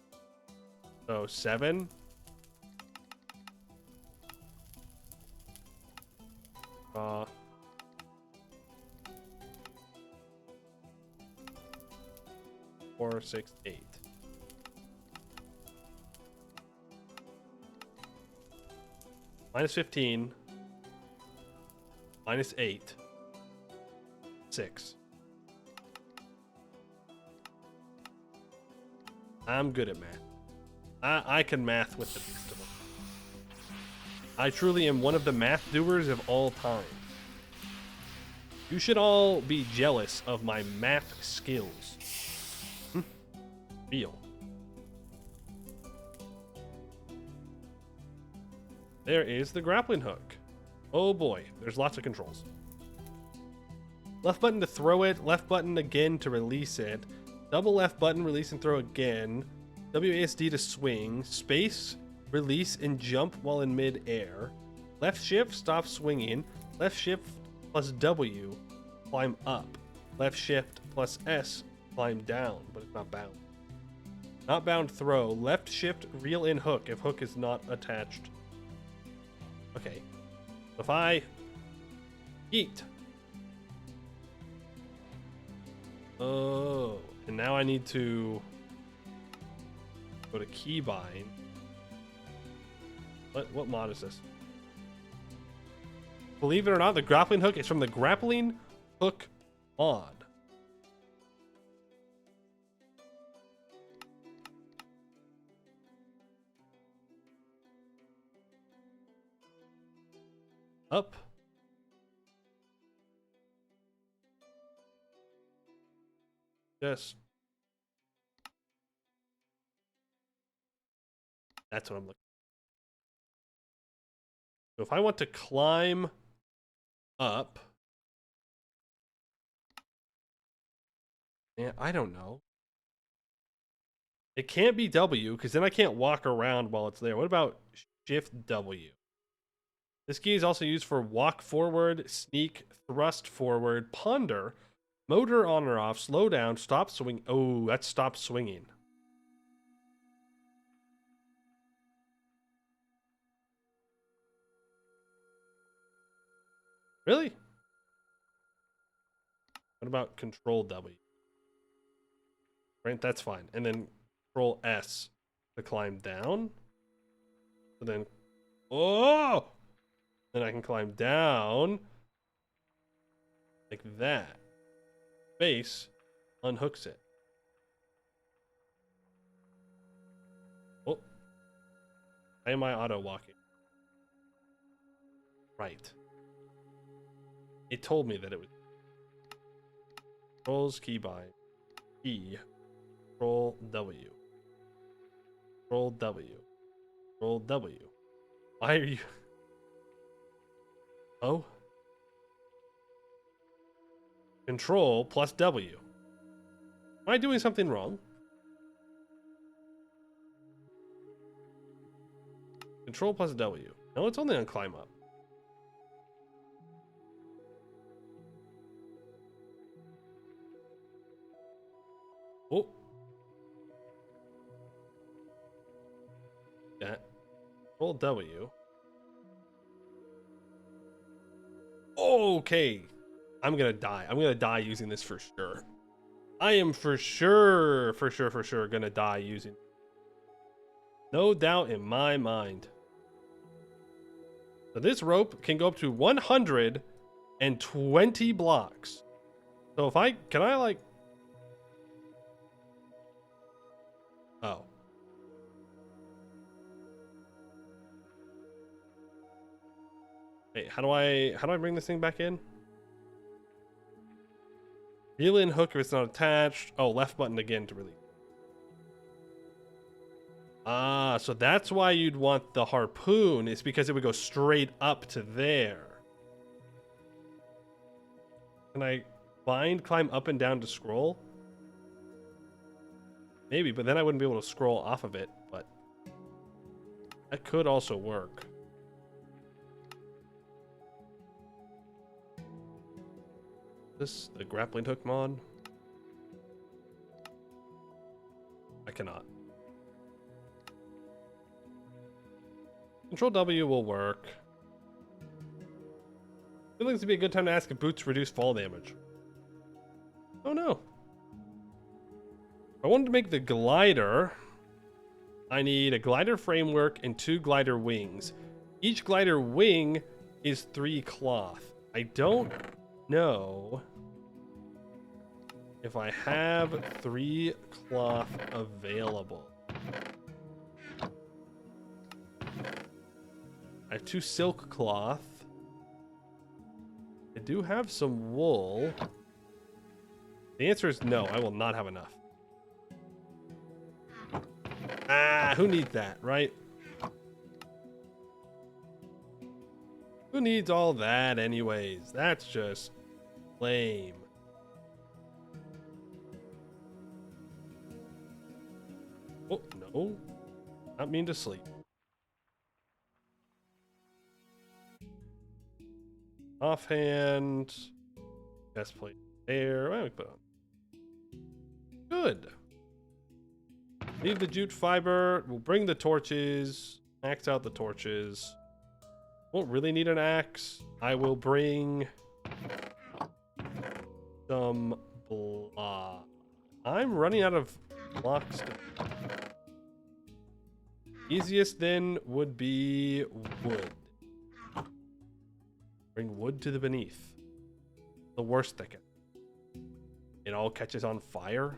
So 7. Raw. Four, 6, 8. Minus 15. Minus 8. 6. I'm good at math. I can math with the best of them. I truly am one of the math doers of all time. You should all be jealous of my math skills. Real. There is the grappling hook. Oh boy, there's lots of controls. Left button to throw it, left button again to release it. Double left button, release and throw again. WASD to swing. Space, release and jump while in mid-air. Left shift, stop swinging. Left shift plus W, climb up. Left shift plus S, climb down, but it's not bound. Not bound throw. Left shift, reel in hook if hook is not attached. Okay. If I eat. Oh, and now I need to go to keybind. What mod is this? Believe it or not, the grappling hook is from the grappling hook mod. Up. Yes. That's what I'm looking for. So if I want to climb up, yeah, I don't know. It can't be W because then I can't walk around while it's there. What about Shift W? This key is also used for walk forward, sneak, thrust forward, ponder, motor on or off, slow down, stop swing. Oh, that's stop swinging. Really? What about Control W? Right, that's fine. And then Control S to climb down. So then, oh! Then I can climb down like that. Base unhooks it. Oh, why am I auto walking? Right. It told me that it would. Controls keybind. E. Control W. Control W. Control W. Why are you? Oh. Control plus W. Am I doing something wrong? Control plus W. No, it's only on climb up. Oh. Yeah. Control W. Okay. I'm gonna die. I'm gonna die using this for sure. I am for sure gonna die using. No doubt in my mind. So this rope can go up to 120 blocks. So if can I like, oh. Hey, how do I bring this thing back in? Reel in hook if it's not attached. Oh, left button again to release. Ah, so that's why you'd want the harpoon. It's because it would go straight up to there. Can I climb up and down to scroll? Maybe, but then I wouldn't be able to scroll off of it, but that could also work. This the grappling hook mod? I cannot. Control W will work. Feels to be a good time to ask if boots reduce fall damage. Oh no. I wanted to make the glider. I need a glider framework and 2 glider wings. Each glider wing is 3 cloth. I don't know if I have 3 cloth available. I have 2 silk cloth. I do have some wool. The answer is no, I will not have enough. Ah, who needs that, right? Who needs all that anyways? That's just lame. Oh, no. Not mean to sleep. Offhand. Chest plate there. Why don't we put on? Good. Leave the jute fiber. We'll bring the torches. Max out the torches. Won't really need an axe. I will bring some block. I'm running out of blocks. Easiest then would be wood. Bring wood to the beneath. The worst thicket. It all catches on fire.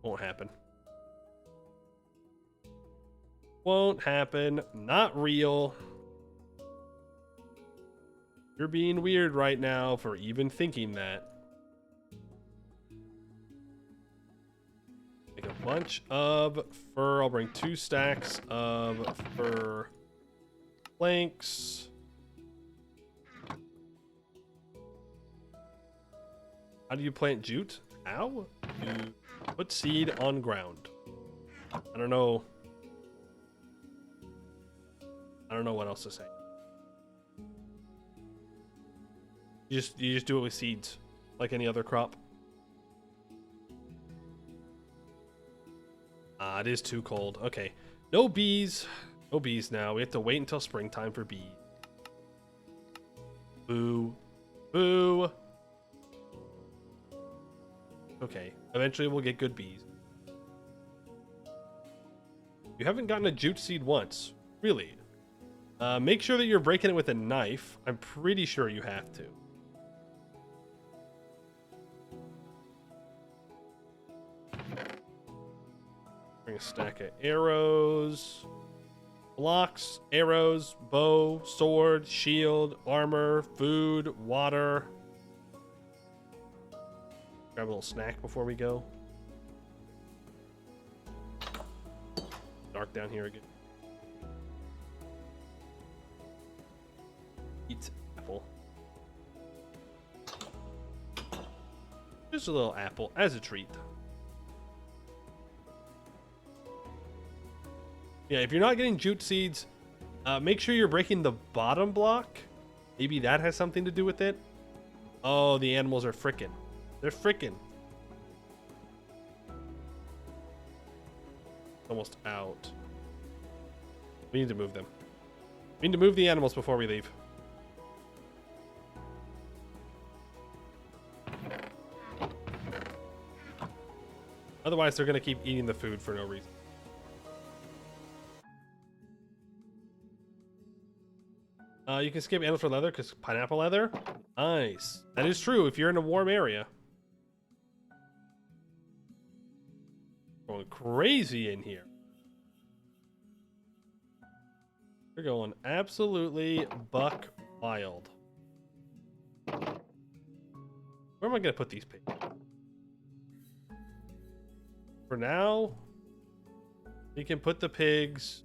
Won't happen. Won't happen. Not real. You're being weird right now for even thinking that. Make a bunch of fur. I'll bring 2 stacks of fur planks. How do you plant jute? How? You put seed on ground. I don't know. I don't know what else to say. You just do it with seeds, like any other crop. Ah, it is too cold. Okay. No bees. No bees now. We have to wait until springtime for bees. Boo. Boo. Okay. Eventually we'll get good bees. You haven't gotten a jute seed once. Really. Make sure that you're breaking it with a knife. I'm pretty sure you have to. Bring a stack of arrows, blocks, arrows, bow, sword, shield, armor, food, water. Grab a little snack before we go. Dark down here again. Eat apple. Just a little apple as a treat. Yeah, if you're not getting jute seeds, make sure you're breaking the bottom block. Maybe that has something to do with it. Oh, the animals are frickin'. They're frickin'. Almost out. We need to move them. We need to move the animals before we leave. Otherwise, they're going to keep eating the food for no reason. You can skip animals for leather because pineapple leather. Nice. That is true if you're in a warm area. Going crazy in here. We're going absolutely buck wild. Where am I going to put these pigs? For now, we can put the pigs.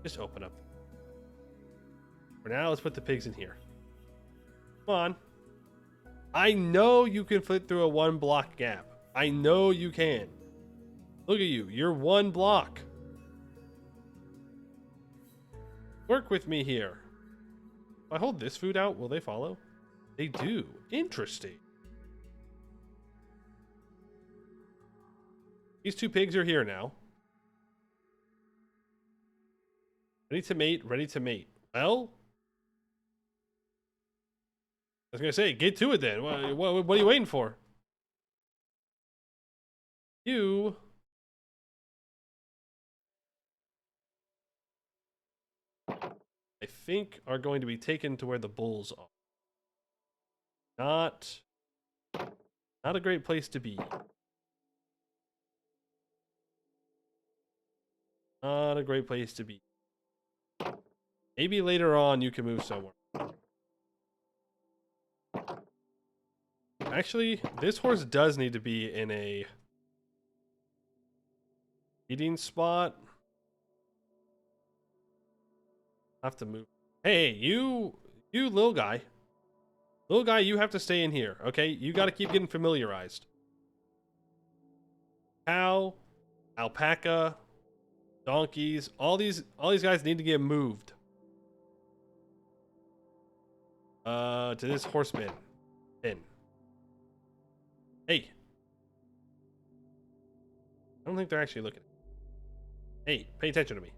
Just open up. For now, let's put the pigs in here. Come on. I know you can fit through a 1 block gap. I know you can. Look at you. You're 1 block. Work with me here. If I hold this food out, will they follow? They do. Interesting. These 2 pigs are here now. Ready to mate, ready to mate. Well, I was going to say, get to it then. What are you waiting for? You... I think are going to be taken to where the bulls are. Not a great place to be. Not a great place to be. Maybe later on you can move somewhere. Actually, this horse does need to be in a eating spot. I have to move. Hey, you little guy. Little guy, you have to stay in here, okay? You got to keep getting familiarized. Cow, alpaca, donkeys, all these guys need to get moved. To this horse bin. Hey. I don't think they're actually looking. Hey, pay attention to me.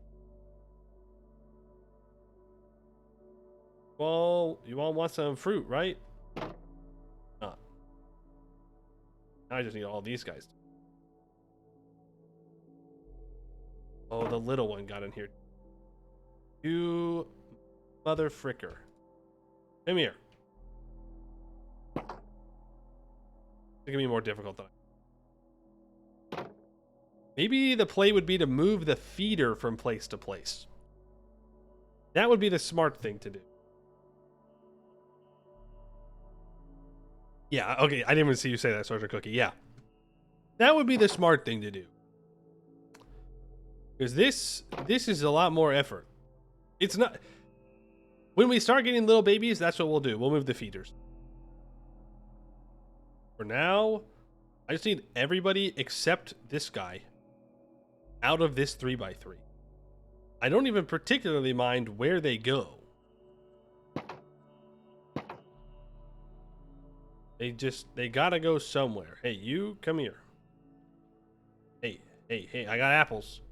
Well, you all want some fruit, right? Now I just need all these guys. Oh, the little one got in here. You mother fricker. Come here. It's gonna be more difficult than maybe the play would be to move the feeder from place to place. That would be the smart thing to do. Yeah, okay, I didn't even see you say that, Sergeant Cookie. Yeah. That would be the smart thing to do. Because this is a lot more effort. It's not... When we start getting little babies, that's what we'll do. We'll move the feeders. For now, I just need everybody except this guy out of this 3x3. I don't even particularly mind where they go. They gotta go somewhere. Hey, you, come here. Hey, I got apples.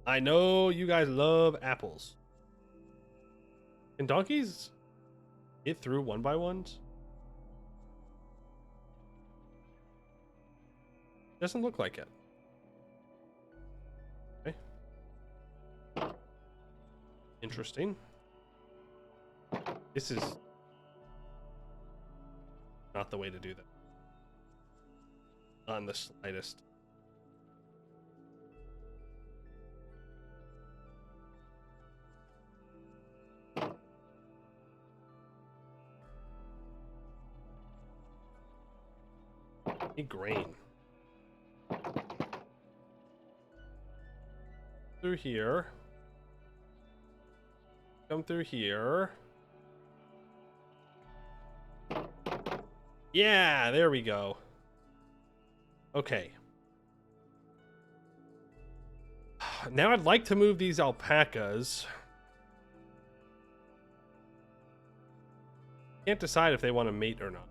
I know you guys love apples. Can donkeys get through 1x1s? Doesn't look like it. Okay. Interesting. This is not the way to do that. Not in the slightest. Need grain. Through here. Come through here. Yeah, there we go. Okay. Now I'd like to move these alpacas. Can't decide if they want to mate or not.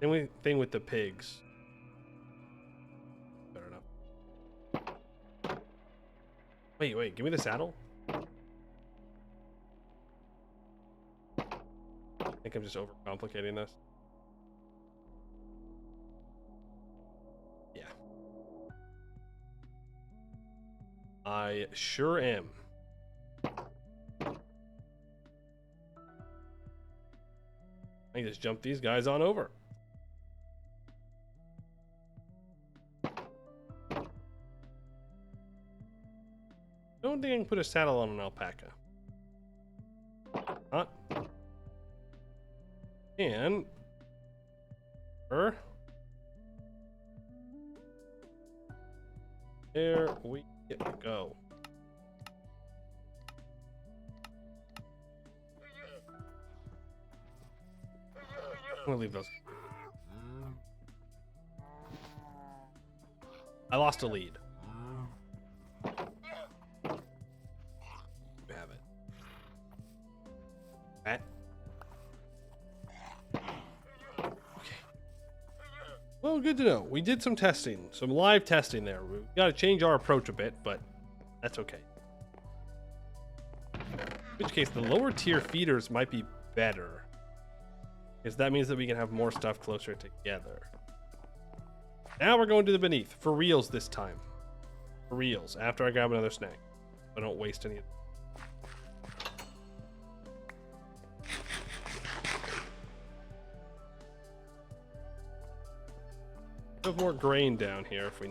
Same thing with the pigs. Fair enough. Wait, give me the saddle. I think I'm just overcomplicating this. Yeah. I sure am. I can just jump these guys on over. I don't think I can put a saddle on an alpaca. Huh? And her. There we go. I'm gonna leave those. I lost a lead. You have it. Pat. Well, good to know. We did some testing, some live testing there. We've got to change our approach a bit, but that's okay. In which case, the lower tier feeders might be better, because that means that we can have more stuff closer together. Now we're going to the beneath, for reals this time. For reals, after I grab another snack. I don't waste any of it. Have more grain down here if we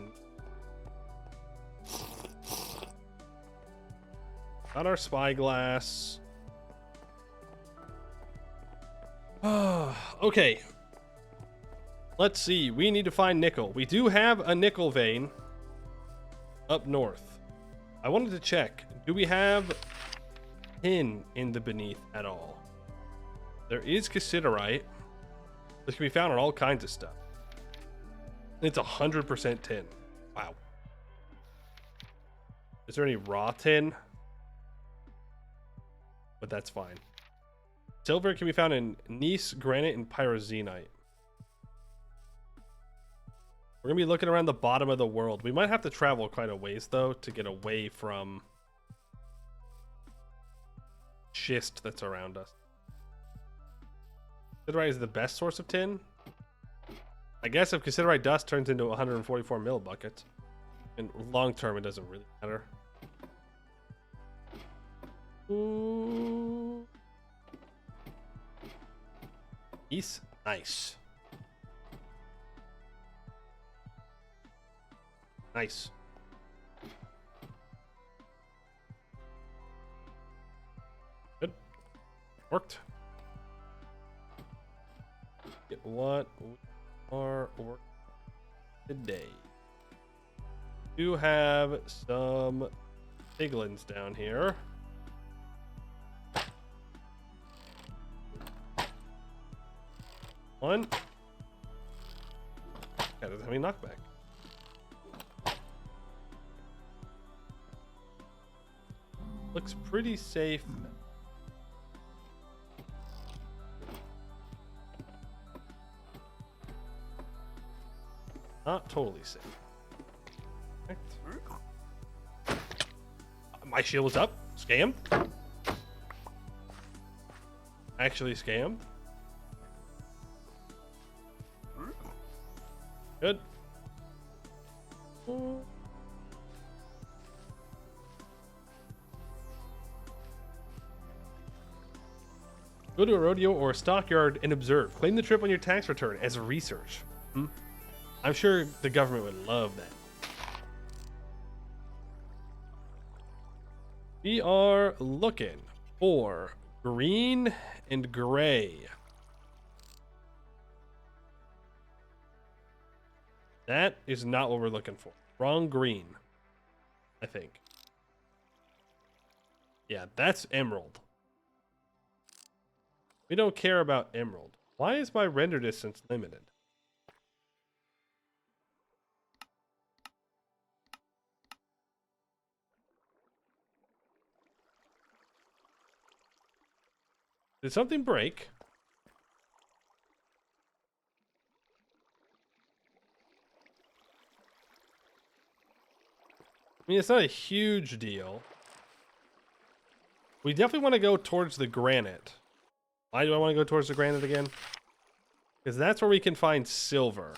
got our spyglass. Okay, let's see. We need to find nickel. We do have a nickel vein up north. I wanted to check, do we have tin in the beneath at all? There is cassiterite. This can be found on all kinds of stuff. It's 100% tin. Wow. Is there any raw tin? But that's fine. Silver can be found in gneiss, granite, and pyroxenite. We're going to be looking around the bottom of the world. We might have to travel quite a ways, though, to get away from schist that's around us. Cassiterite is the best source of tin. I guess if cassiterite dust turns into 144 mil buckets, and long term it doesn't really matter. Ooh. East, nice. Nice. Good. Worked. Get what we are working today. Do have some piglins down here. One. That doesn't have any knockback. Looks pretty safe. Not totally safe. Right. My shield was up. Scammed. Actually scammed. Good. Go to a rodeo or a stockyard and observe. Claim the trip on your tax return as a research. I'm sure the government would love that. We are looking for green and gray. That is not what we're looking for. Wrong green, I think. Yeah, that's emerald. We don't care about emerald. Why is my render distance limited? Did something break? I mean, it's not a huge deal. We definitely want to go towards the granite. Why do I want to go towards the granite again? Because that's where we can find silver.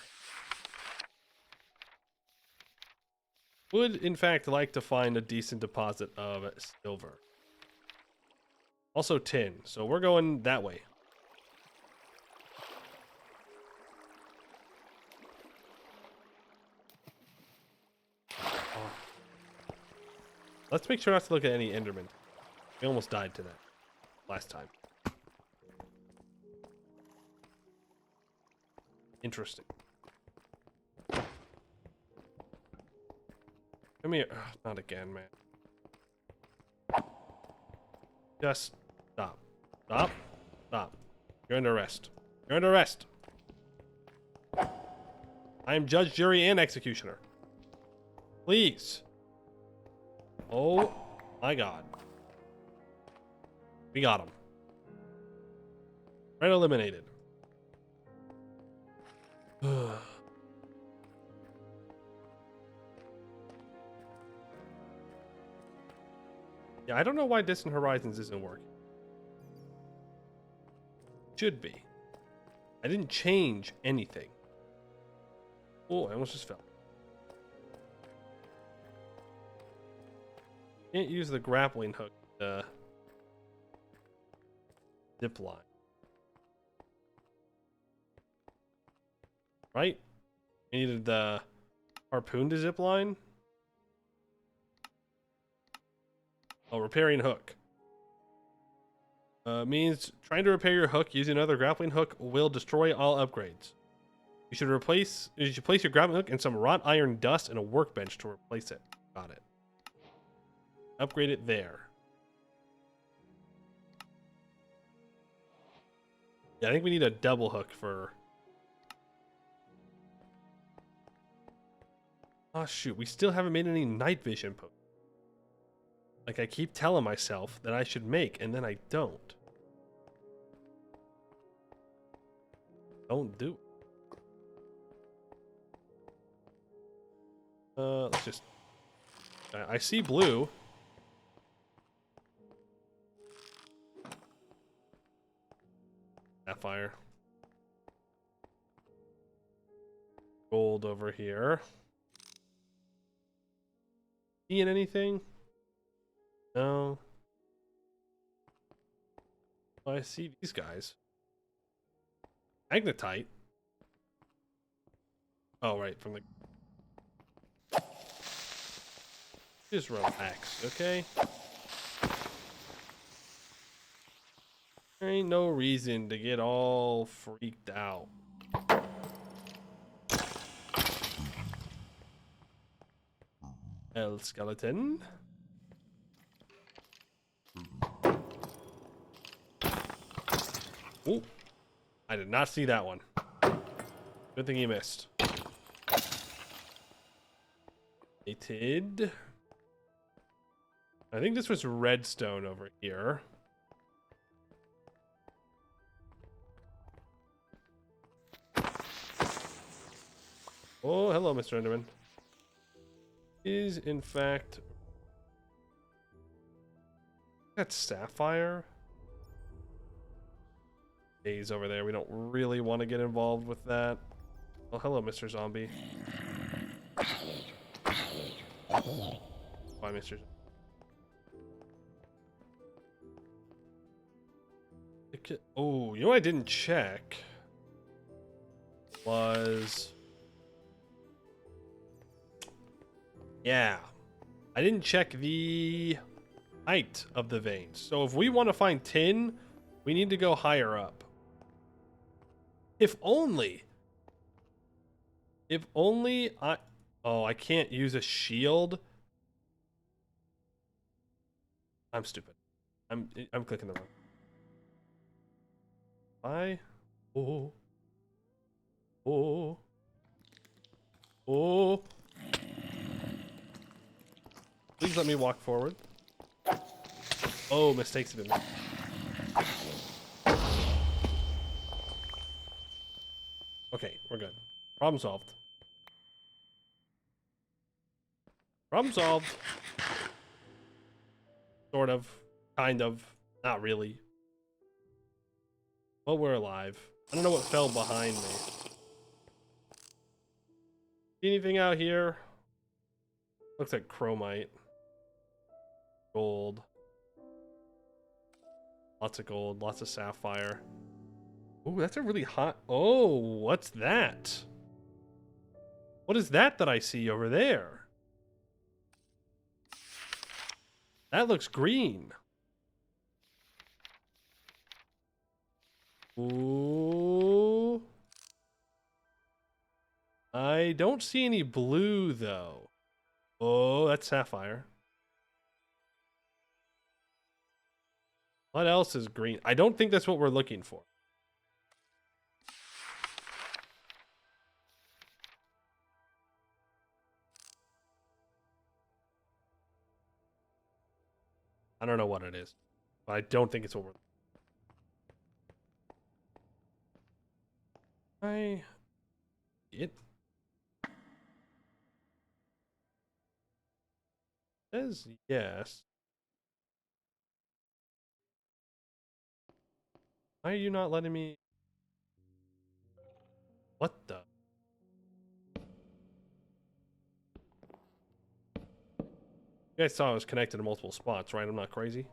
Would, in fact, like to find a decent deposit of silver. Also tin, so we're going that way. Oh. Let's make sure not to look at any Enderman. We almost died to that last time. Interesting. Come here. Ugh, not again, man. Just stop. Stop. Stop. You're under arrest. You're under arrest. I am judge, jury, and executioner. Please. Oh my god. We got him. Right, eliminated. Yeah, I don't know why Distant Horizons isn't working. Should be. I didn't change anything. Oh, I almost just fell. Can't use the grappling hook to zip line. Right? We needed the harpoon to zip line. Oh, repairing hook. Means trying to repair your hook using another grappling hook will destroy all upgrades. You should place your grappling hook in some wrought iron dust and a workbench to replace it. Got it. Upgrade it there. Yeah, I think we need a double hook for... Oh shoot, we still haven't made any night vision posts. Like I keep telling myself that I should make, and then I don't. Don't do. Let's just. I see blue. Sapphire. Gold over here. Seeing anything? No. Oh, I see these guys. Magnetite. Oh, right, from the. Just relax, okay? There ain't no reason to get all freaked out. El skeleton. Ooh, I did not see that one. Good thing you missed. Mated. I think this was redstone over here. Oh, hello, Mr. Enderman. Is in fact that's sapphire. Days over there. We don't really want to get involved with that. Oh, hello, Mr. Zombie. Bye, Mr. Oh, you know what I didn't check was. Yeah, I didn't check the height of the veins. So if we want to find tin, we need to go higher up. If only I... Oh, I can't use a shield. I'm stupid. I'm clicking the wrong. Why? Oh. Oh. Oh. Please let me walk forward. Oh, mistakes have been made. Okay, we're good. Problem solved. Problem solved. Sort of. Kind of. Not really. Well, we're alive. I don't know what fell behind me. See anything out here? Looks like chromite. Gold. Lots of gold, lots of sapphire. Ooh, that's a really hot... Oh, what's that? What is that I see over there? That looks green. Ooh. I don't see any blue, though. Oh, that's sapphire. What else is green? I don't think that's what we're looking for. I don't know what it is, but I don't think it's what we're... It says yes. Why are you not letting me... What the... You guys saw I was connected to multiple spots, right? I'm not crazy.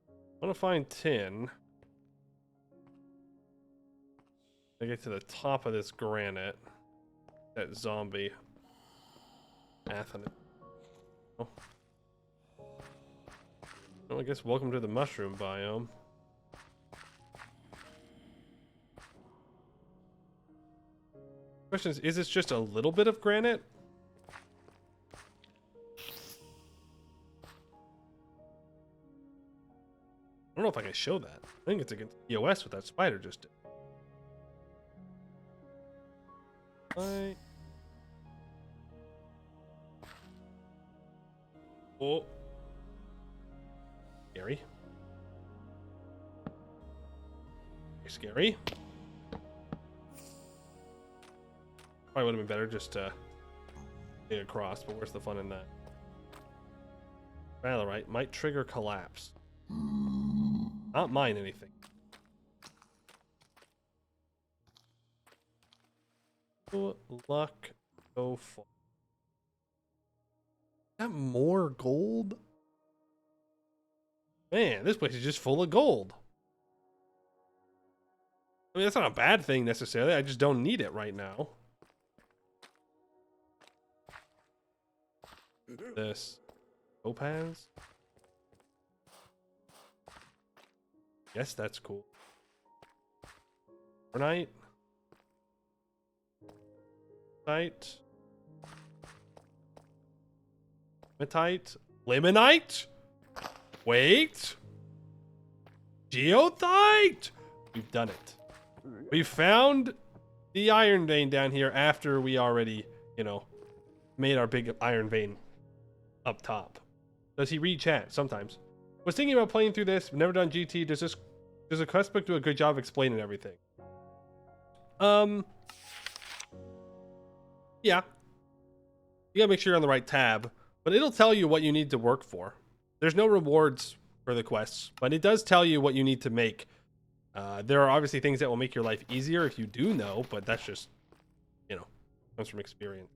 I want to find tin. I get to the top of this granite. That zombie. Athens. Oh. Well, I guess welcome to the mushroom biome. Question is this just a little bit of granite? I don't know if I can show that. I think it's against EOS what that spider just did. Oh. Scary. Scary. Probably would have been better just to get across, but where's the fun in that? Valorite might trigger collapse. Not mine anything. Luck so far. Got more gold? Man, this place is just full of gold. I mean, that's not a bad thing necessarily. I just don't need it right now. This topaz. Yes, that's cool. Overnight. Limonite. Hematite. Limonite. Wait. Geothite. We've done it. We found the iron vein down here after we already, you know, made our big iron vein up top. Does he read chat? Sometimes. Was thinking about playing through this. Never done GT. Does the quest book do a good job of explaining everything? Yeah. You gotta make sure you're on the right tab, but it'll tell you what you need to work for. There's no rewards for the quests, but it does tell you what you need to make. There are obviously things that will make your life easier if you do know, but that's just, you know, comes from experience.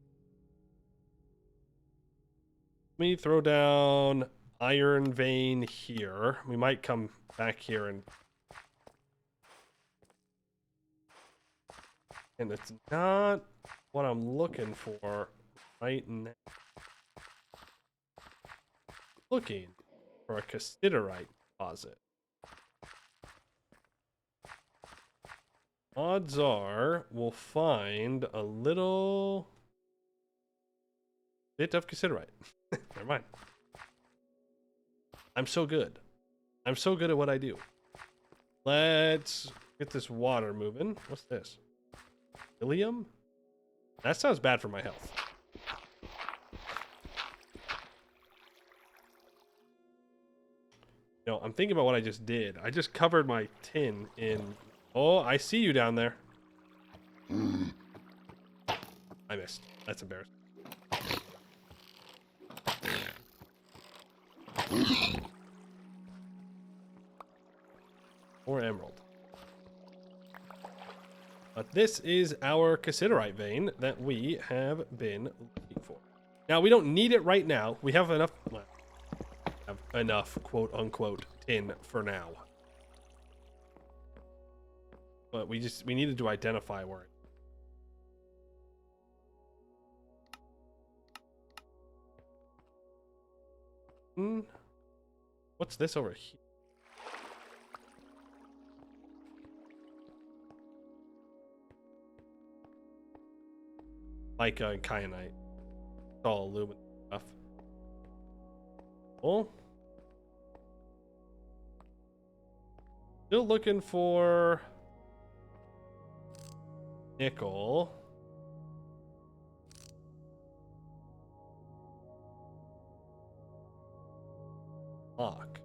Let me throw down iron vein here. We might come back here and it's not what I'm looking for right now. Looking for a cassiterite deposit. Odds are we'll find a little bit of cassiterite. Never mind. I'm so good. I'm so good at what I do. Let's get this water moving. What's this? Ilium? That sounds bad for my health. No, I'm thinking about what I just did. I just covered my tin in... Oh, I see you down there. I missed. That's embarrassing. Or emerald. But this is our cassiterite vein that we have been looking for. Now, we don't need it right now. We have enough... Well, have enough, quote-unquote, tin for now. But we needed to identify where it... What's this over here? Mica and kyanite. It's all aluminum stuff. Oh. Still looking for nickel. Lock.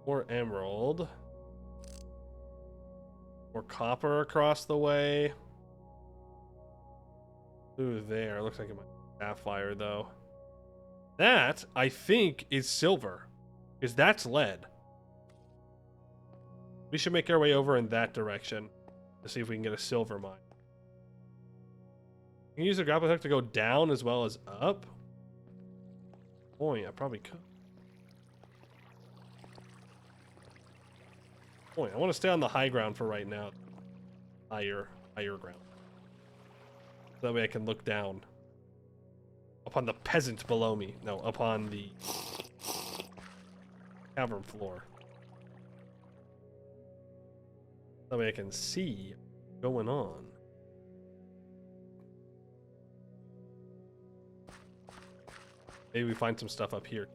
More emerald. More copper across the way. Ooh, there. Looks like it might be sapphire, though. That, I think, is silver. Because that's lead. We should make our way over in that direction to see if we can get a silver mine. You can use the grappling hook to go down as well as up. Boy, I probably could. Boy, I want to stay on the high ground for right now. Higher ground. So that way I can look down upon the peasant below me. No, upon the cavern floor. That way I can see what's going on. Maybe we find some stuff up here.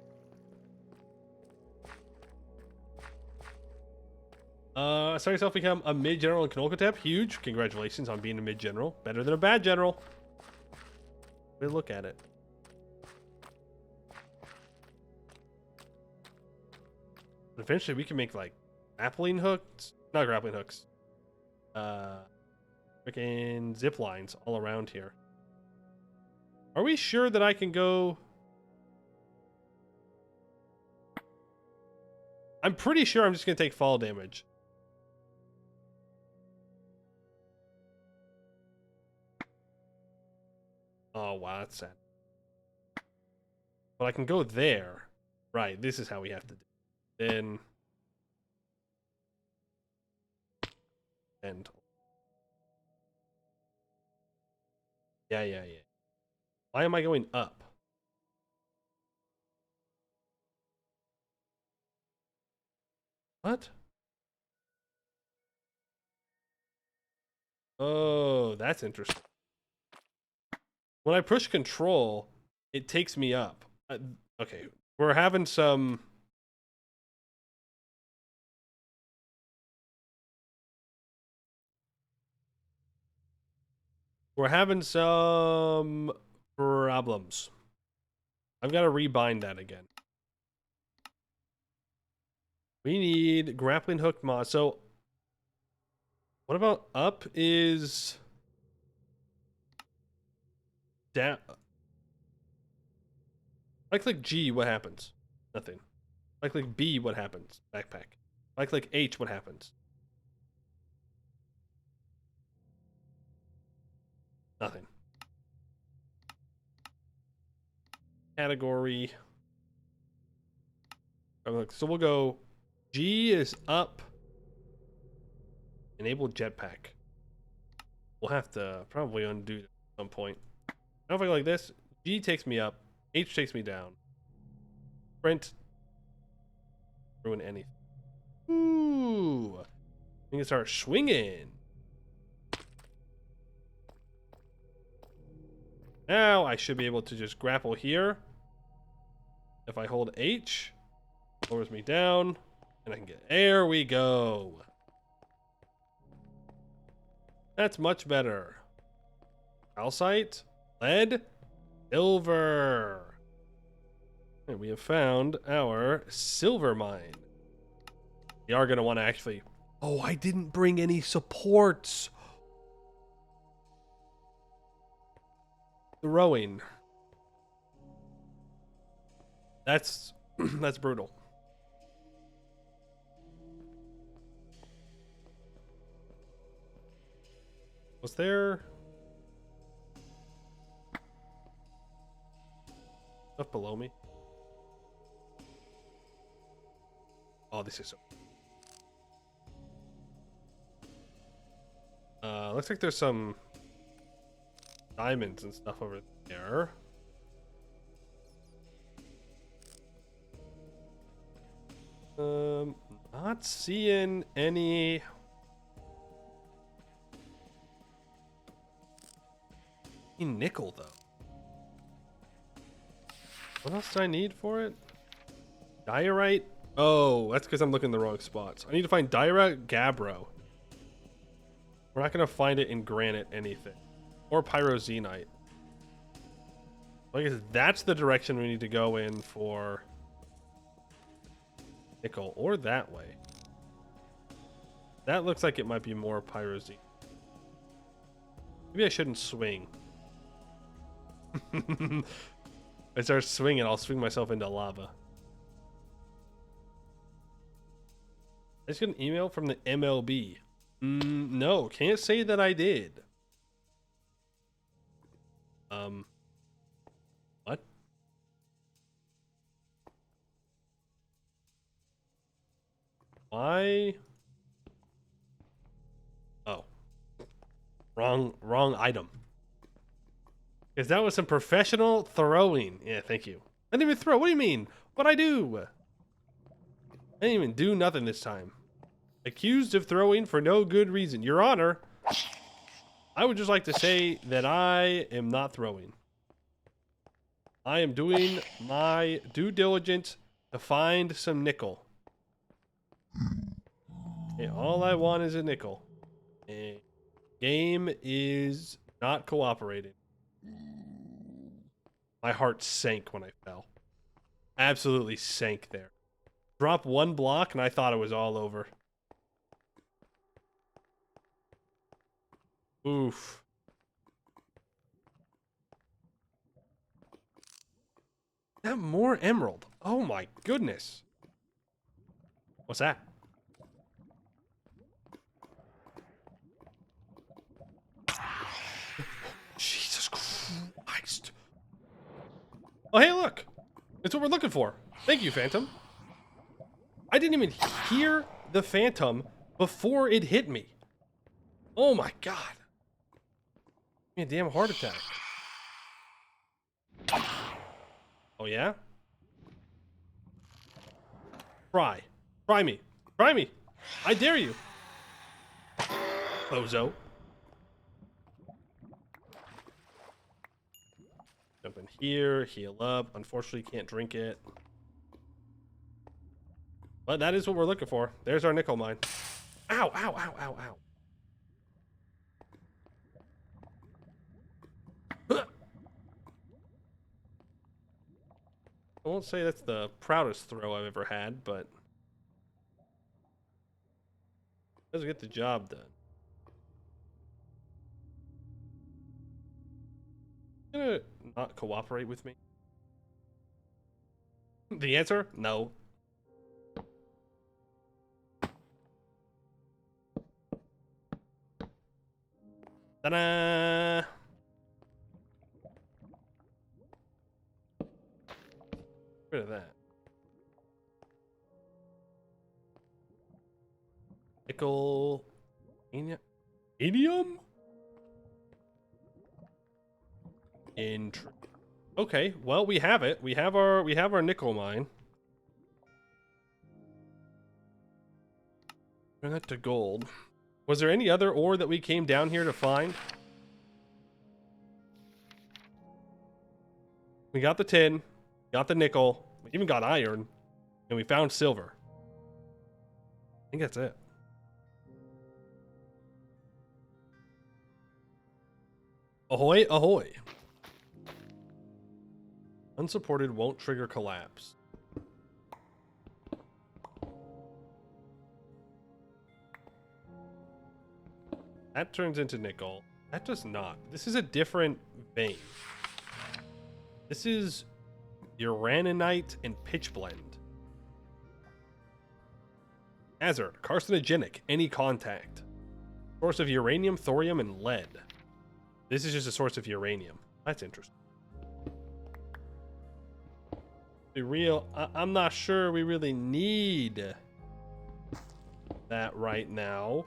Saw yourself become a mid-general in Kanolkotep. Huge. Congratulations on being a mid-general. Better than a bad general. Way to look at it. Eventually we can make like grappling hooks, not grappling hooks, freaking zip lines all around here. Are we sure that I can go? I'm pretty sure I'm just gonna take fall damage. Oh wow, that's sad. But I can go there. Right, this is how we have to do it. Then end. Yeah. Why am I going up? What? Oh, that's interesting. When I push control, it takes me up. Okay, we're having some... We're having some problems. I've got to rebind that again. We need grappling hook mod. So, what about up is down? If I click G, what happens? Nothing. If I click B, what happens? Backpack. If I click H, what happens? Nothing. Category. So we'll go G is up. Enable jetpack. We'll have to probably undo it at some point. Now if I go like this, G takes me up, H takes me down. Sprint. Ruin anything. Ooh. We can start swinging. Now I should be able to just grapple here. If I hold H, lowers me down, and I can get... There we go. That's much better. Calcite, lead, silver. And we have found our silver mine. We are going to want to actually... Oh, I didn't bring any supports. Throwing. That's that's brutal. Was there stuff below me? Oh, this is so... looks like there's some diamonds and stuff over there. Not seeing any... nickel though. What else do I need for it? Diorite? Oh, that's because I'm looking in the wrong spots. I need to find diorite gabbro. We're not going to find it in granite anything. Or pyroxenite. I guess that's the direction we need to go in for nickel. Or that way. That looks like it might be more pyroxenite. Maybe I shouldn't swing. If I start swinging, I'll swing myself into lava. I just got an email from the MLB. No, can't say that I did. What? Why? Oh. Wrong item. Because that was some professional throwing. Yeah, thank you. I didn't even throw. What do you mean? What'd I do? I didn't even do nothing this time. Accused of throwing for no good reason. Your Honor, I would just like to say that I am not throwing. I am doing my due diligence to find some nickel. Okay, all I want is a nickel. And game is not cooperating. My heart sank when I fell. Absolutely sank there. Drop one block and I thought it was all over. Oof. That more emerald. Oh my goodness. What's that? Jesus Christ. Oh, hey, look. It's what we're looking for. Thank you, Phantom. I didn't even hear the Phantom before it hit me. Oh my God. Give me a damn heart attack. Oh yeah? Try. Try me. Try me. I dare you. Bozo. Jump in here, heal up. Unfortunately, can't drink it. But that is what we're looking for. There's our nickel mine. Ow, ow, ow, ow, ow. I won't say that's the proudest throw I've ever had, but it does get the job done. You gonna not cooperate with me? The answer? No. Ta-da! Get rid of that. Nickel. Enium? Okay, well, we have it. We have our nickel mine. Turn that to gold. Was there any other ore that we came down here to find? We got the tin, got the nickel, we even got iron, and we found silver. I think that's it. Ahoy, ahoy. Unsupported won't trigger collapse. That turns into nickel. That does not. This is a different vein. This is uraninite and pitchblende. Hazard, carcinogenic, any contact. Source of uranium, thorium, and lead. This is just a source of uranium. That's interesting. I'm not sure we really need that right now.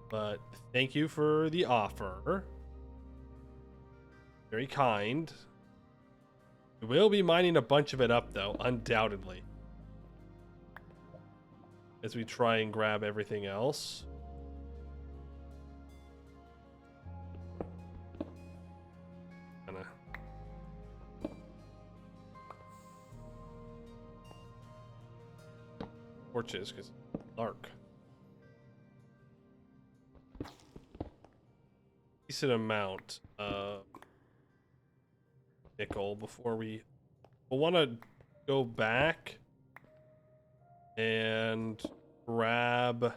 But thank you for the offer. Very kind. We will be mining a bunch of it up, though, undoubtedly. As we try and grab everything else. Kinda. Torches, because dark. Decent amount of nickel before we'll want to go back and grab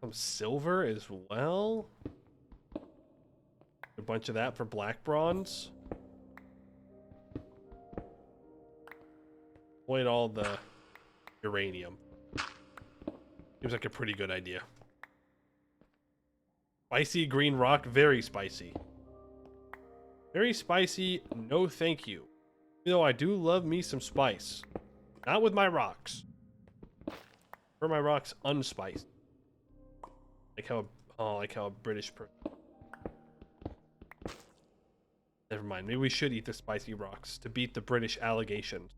some silver as well. A bunch of that for black bronze. Avoid all the uranium. Seems like a pretty good idea. Spicy green rock, very spicy. Very spicy, no thank you. Even though I do love me some spice. Not with my rocks. For my rocks unspiced. Like how a British person. Never mind, maybe we should eat the spicy rocks to beat the British allegations.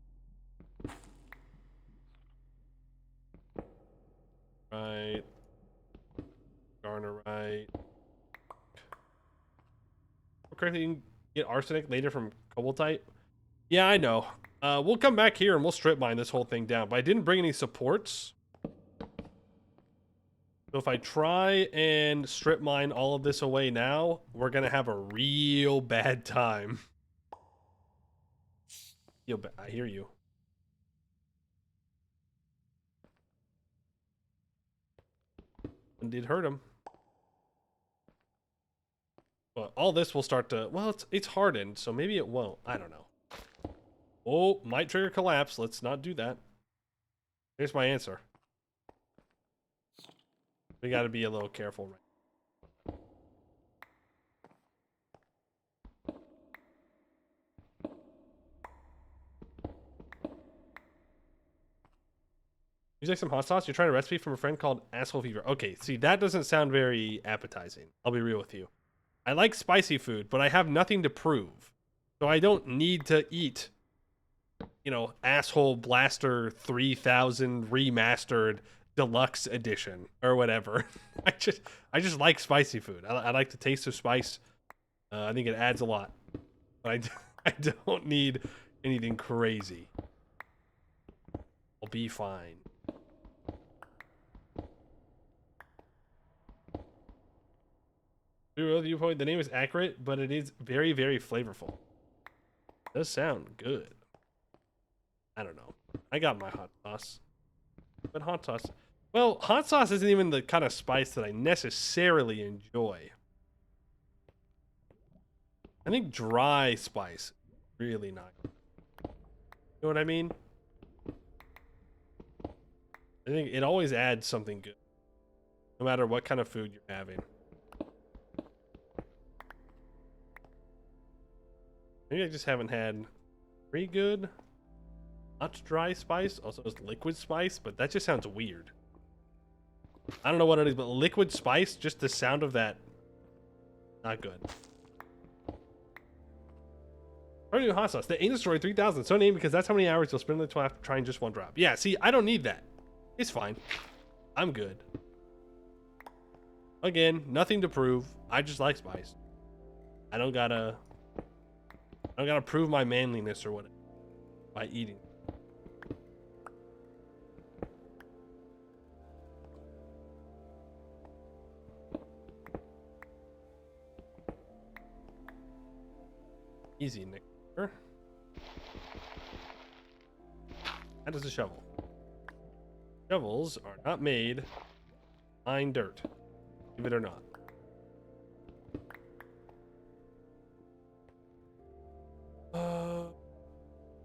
Right. Garnerite. Correctly, you can get arsenic later from cobaltite. Yeah, I know. We'll come back here and we'll strip mine this whole thing down. But I didn't bring any supports. So if I try and strip mine all of this away now, we're gonna have a real bad time. I hear you. One did hurt him. But all this will start to, well, it's hardened, so maybe it won't. I don't know. Oh, might trigger collapse. Let's not do that. Here's my answer. We got to be a little careful right. You like some hot sauce? You're trying a recipe from a friend called Asshole Fever. Okay, see, that doesn't sound very appetizing. I'll be real with you. I like spicy food, but I have nothing to prove. So I don't need to eat, you know, Asshole Blaster 3000 remastered deluxe edition or whatever. I just like spicy food. I like the taste of spice. I think it adds a lot. But I don't need anything crazy. I'll be fine. Viewpoint, the name is accurate, but it is very, very flavorful. It does sound good. I don't know. I got my hot sauce. But hot sauce... Well, hot sauce isn't even the kind of spice that I necessarily enjoy. I think dry spice is really not good. You know what I mean? I think it always adds something good. No matter what kind of food you're having. Maybe I just haven't had pretty good hot dry spice. Also, it's liquid spice, but that just sounds weird. I don't know what it is, but liquid spice, just the sound of that, not good. New hot sauce. The Anus Destroyer 3000. So named because that's how many hours you'll spend until after trying just one drop. Yeah, see, I don't need that. It's fine. I'm good. Again, nothing to prove. I just like spice. I don't gotta prove my manliness or whatever by eating. Easy, Nick. That is a shovel. Shovels are not made to mine dirt, believe it or not.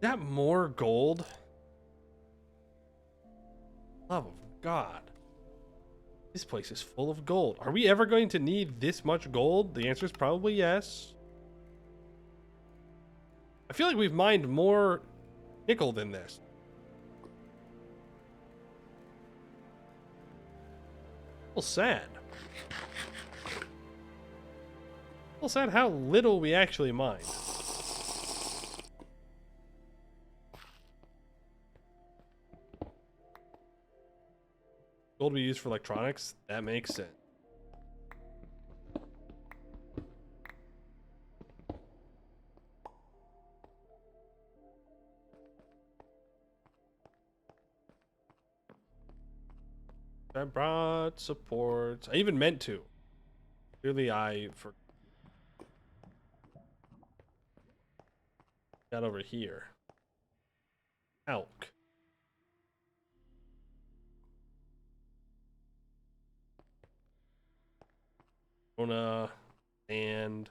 That more gold? Love of God. This place is full of gold. Are we ever going to need this much gold? The answer is probably yes. I feel like we've mined more nickel than this. A little sad. A little sad how little we actually mined. Gold we use for electronics? That makes sense. I brought supports. I even meant to. Clearly I got over here. Elk. And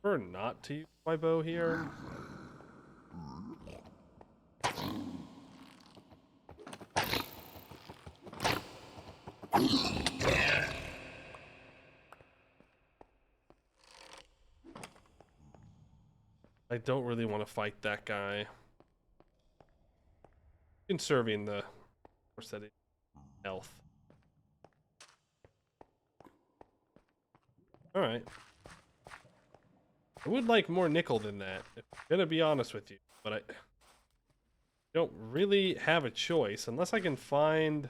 prefer not to use my bow here. I don't really want to fight that guy. Conserving the horse that is health. Alright. I would like more nickel than that, if I'm gonna be honest with you, but I don't really have a choice unless I can find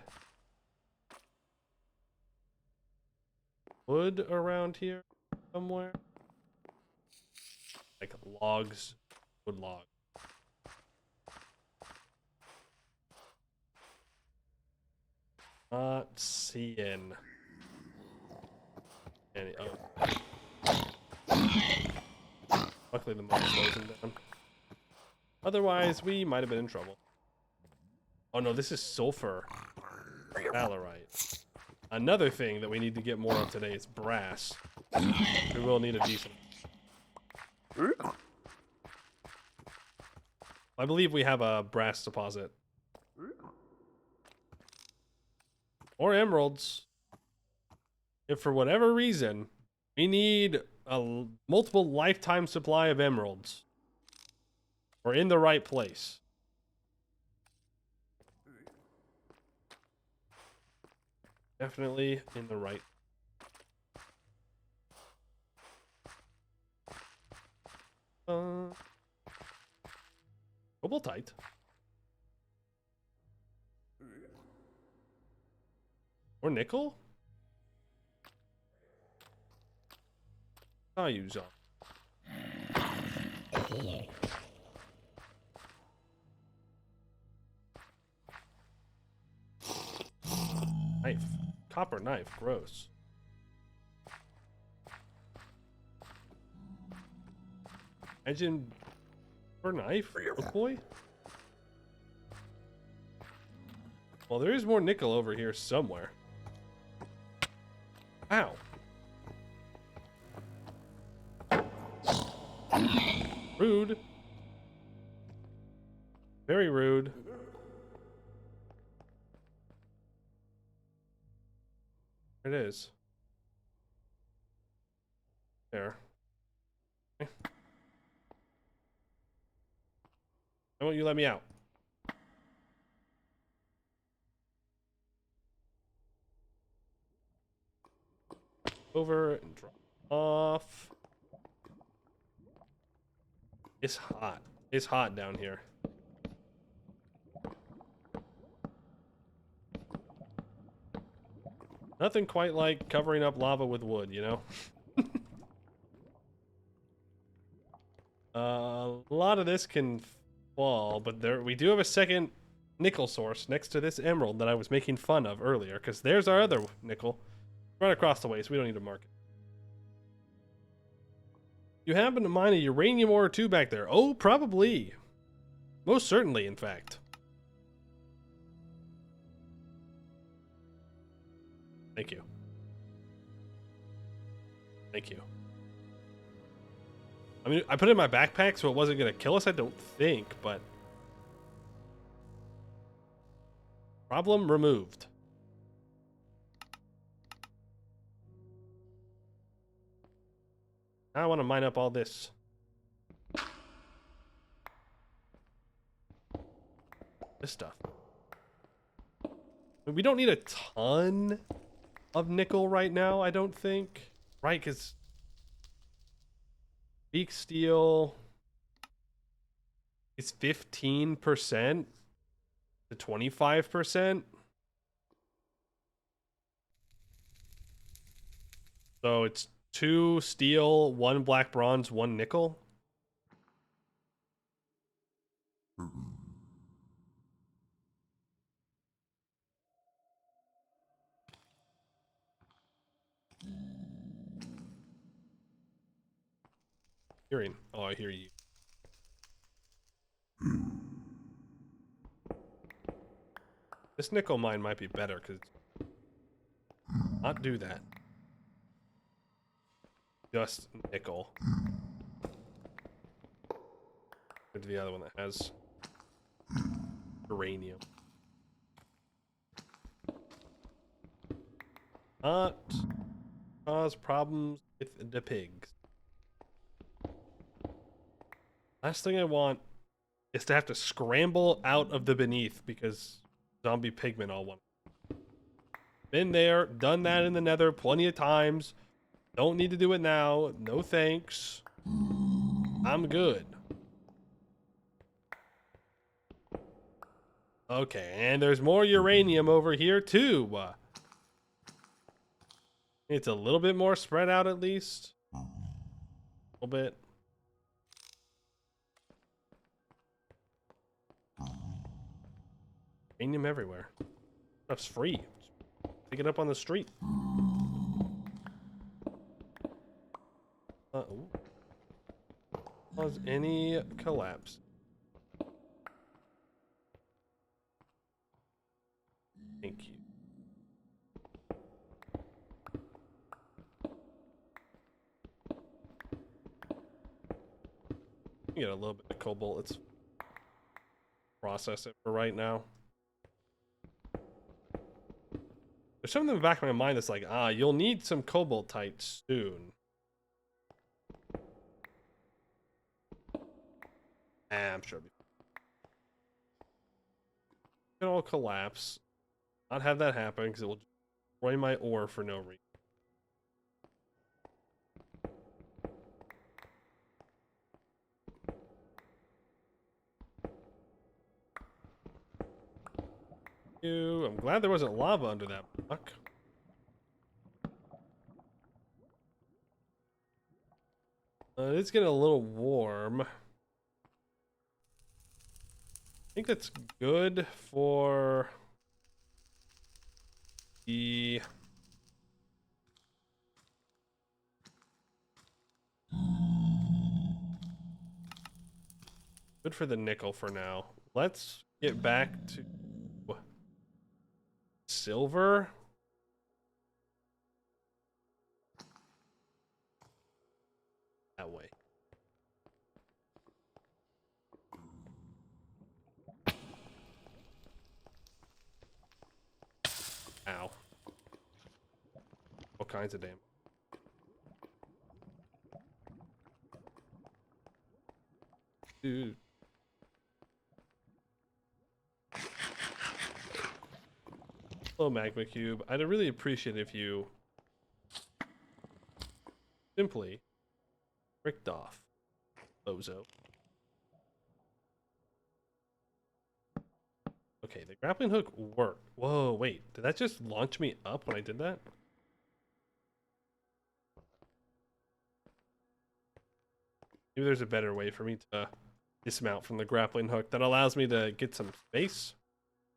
wood around here somewhere. Like logs, wood log. Not seeing any. Oh. Luckily, the mob slows him down. Otherwise, we might have been in trouble. Oh no, this is sulfur. Valerite. Another thing that we need to get more of today is brass. We will need a decent. I believe we have a brass deposit. Or emeralds. If for whatever reason we need a multiple lifetime supply of emeralds, we're in the right place. Definitely in the right. Cobaltite. Or nickel? I'll use them. Knife. Copper knife. Gross. Engine for knife? Oh boy. Well, there is more nickel over here somewhere. Ow. Rude. Very rude. There it is. There. Okay. Why won't you let me out? Over and drop off. It's hot. It's hot down here. Nothing quite like covering up lava with wood, you know? A lot of this can fall, but there we do have a second nickel source next to this emerald that I was making fun of earlier, because there's our other nickel right across the way, so we don't need to mark it. You happen to mine a uranium ore or two back there? Oh, probably. Most certainly, in fact. Thank you. Thank you. I mean, I put it in my backpack, so it wasn't going to kill us, I don't think, but... Problem removed. Now I want to mine up all this. This stuff. I mean, we don't need a ton of nickel right now, I don't think. Right, because... Beak steel is 15% to 25%. So it's 2 steel, 1 black bronze, 1 nickel. Hearing. Oh, I hear you. This nickel mine might be better because not do that. Just nickel. Go to the other one that has uranium. Not cause problems with the pigs. Last thing I want is to have to scramble out of the beneath because zombie pigmen all want. Been there, done that in the nether plenty of times. Don't need to do it now. No thanks. I'm good. Okay, and there's more uranium over here too. It's a little bit more spread out at least. A little bit. Uranium everywhere. Stuff's free. Pick it up on the street. Ooh. Cause any collapse. You get a little bit of cobalt. Let's process it for right now. There's something in the back of my mind that's like, you'll need some cobaltite soon. I'm sure. It all collapse. Not have that happen because it will destroy my ore for no reason. I'm glad there wasn't lava under that block. It's getting a little warm. I think that's good for the... Good for the nickel for now. Let's get back to silver. That way. Ow. All kinds of damage. Dude. Hello, Magma Cube. I'd really appreciate if you simply fricked off, bozo. Okay, the grappling hook worked. Whoa, wait. Did that just launch me up when I did that? Maybe there's a better way for me to dismount from the grappling hook that allows me to get some space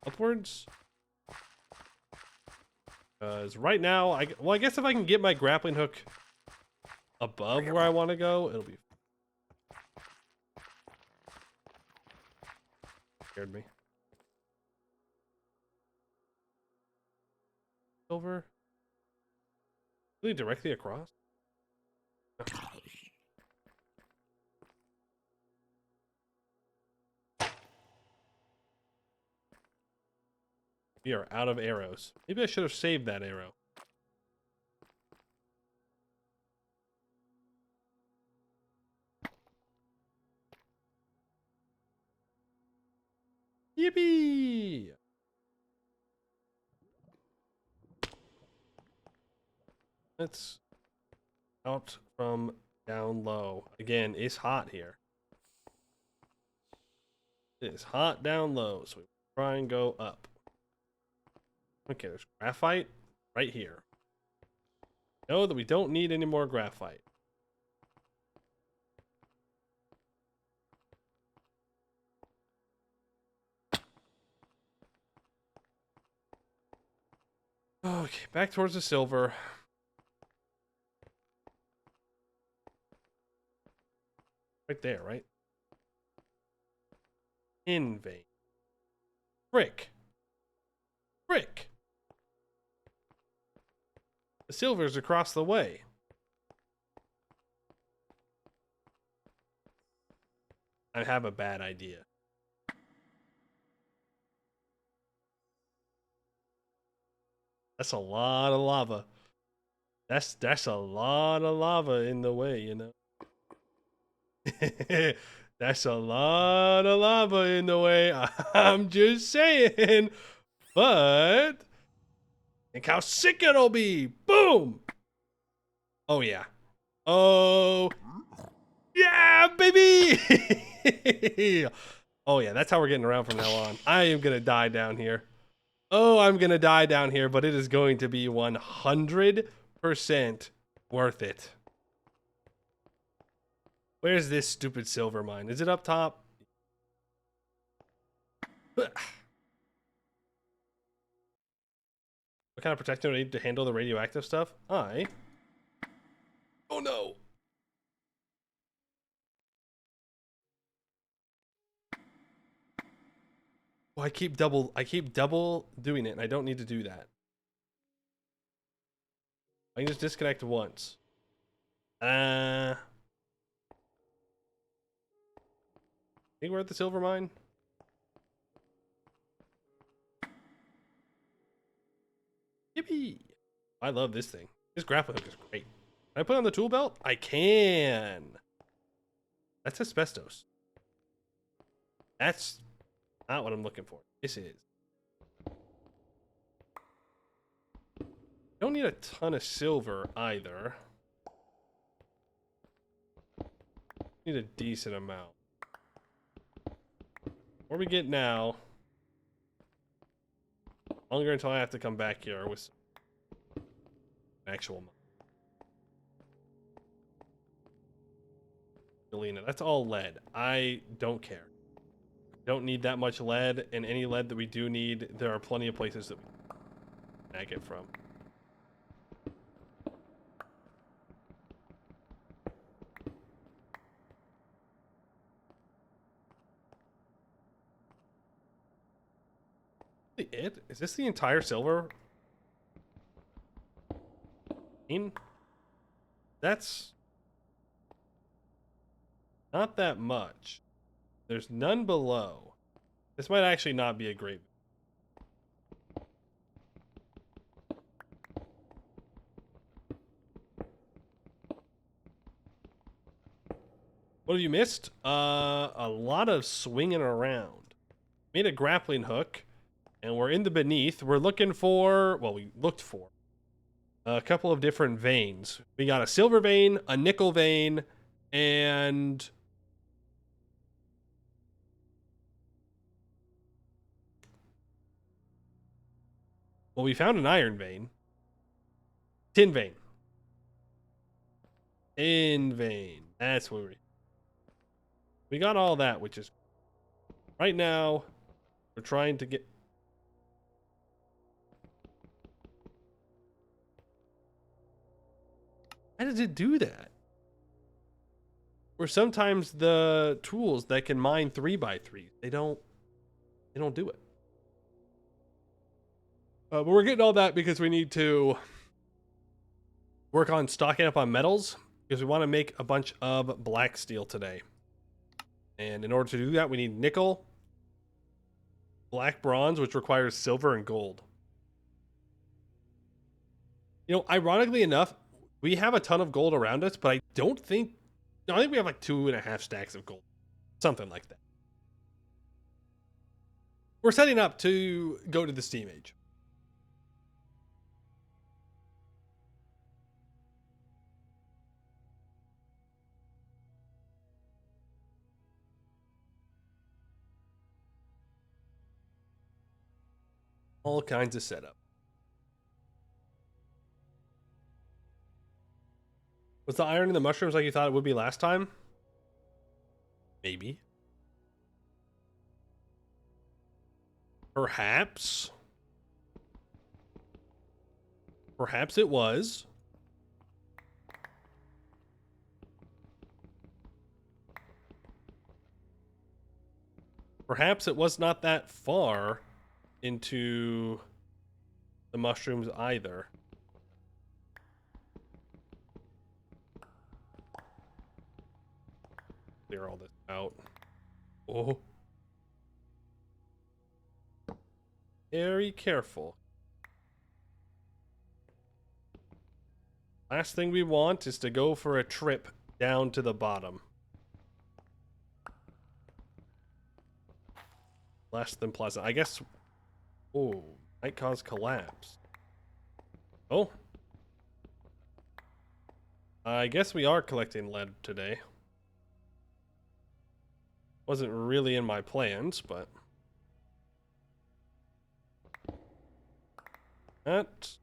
upwards. Because right now, I guess if I can get my grappling hook above where I want to go, it'll be... Scared me. Over. Really directly across? We are out of arrows. Maybe I should have saved that arrow. Yippee! Let's out from down low. Again, it's hot here. It is hot down low, so we try and go up. Okay, there's graphite right here. Know that we don't need any more graphite. Okay, back towards the silver. Right there, right? In vain. Frick. Frick. The silver's across the way. I have a bad idea. That's a lot of lava. That's a lot of lava in the way, you know. That's a lot of lava in the way. I'm just saying. But think how sick it'll be. Boom. Oh yeah. Oh yeah, baby. Oh yeah, that's how we're getting around from now on. I am gonna die down here. Oh, I'm gonna die down here, but it is going to be 100% worth it. Where's this stupid silver mine? Is it up top? What kind of protection do I need to handle the radioactive stuff? Oh no. Oh, I keep double doing it, and I don't need to do that. I can just disconnect once. think we're at the silver mine. Yippee! I love this thing. This grappling hook is great. Can I put it on the tool belt? I can. That's asbestos. That's not what I'm looking for. This is. Don't need a ton of silver either. Need a decent amount. What we get now, longer until I have to come back here with some actual money. Galena, that's all lead. I don't care. Don't need that much lead, and any lead that we do need, there are plenty of places that we can snag it from. It? Is this the entire silver? That's not that much. There's none below. This might actually not be a great. What have you missed? A lot of swinging around. Made a grappling hook. And we're in the beneath. We're looking for, well, we looked for a couple of different veins. We got a silver vein, a nickel vein, and well, we found an iron vein. Tin vein. Tin vein. That's where we got all that, which is right now we're trying to get. How does it do that? Or sometimes the tools that can mine 3x3, they don't do it. But we're getting all that because we need to work on stocking up on metals because we want to make a bunch of black steel today. And in order to do that, we need nickel, black bronze, which requires silver and gold. You know, ironically enough, we have a ton of gold around us, but I think we have like 2.5 stacks of gold. Something like that. We're setting up to go to the Steam Age. All kinds of setup. Was the iron in the mushrooms like you thought it would be last time? Maybe. Perhaps. Perhaps it was. Perhaps it was not that far into the mushrooms either. Clear all this out. Oh. Very careful. Last thing we want is to go for a trip down to the bottom. Less than pleasant. I guess. Oh, might cause collapse. Oh. I guess we are collecting lead today. Wasn't really in my plans, but that.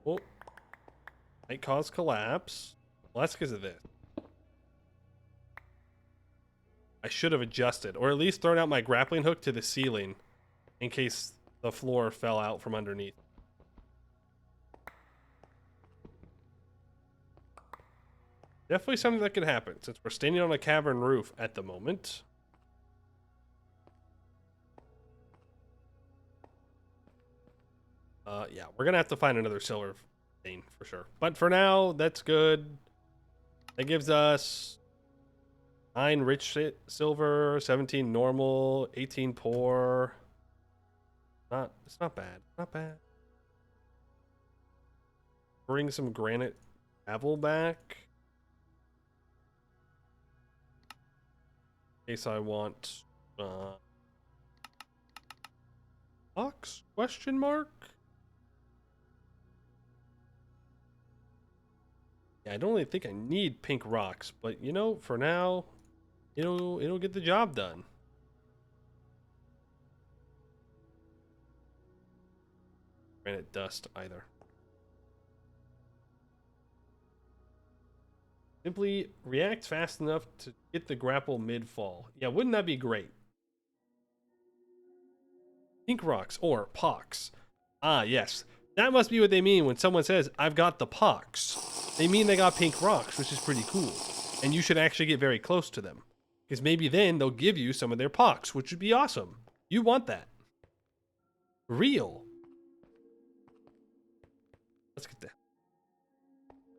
Oh, might cause collapse. Well, that's because of this. I should have adjusted, or at least thrown out my grappling hook to the ceiling in case the floor fell out from underneath. Definitely something that could happen since we're standing on a cavern roof at the moment. Yeah, we're gonna have to find another silver vein for sure. But for now, that's good. That gives us 9 rich silver, 17 normal, 18 poor. It's not bad. Not bad. Bring some granite gravel back. In case I want box question mark. Yeah, I don't really think I need pink rocks, but you know, for now, it'll get the job done. Granite dust either. Simply react fast enough to get the grapple mid-fall. Yeah, wouldn't that be great? Pink rocks or pox. Ah, yes. That must be what they mean when someone says, I've got the pox. They mean they got pink rocks, which is pretty cool. And you should actually get very close to them. Because maybe then they'll give you some of their pox, which would be awesome. You want that. Real.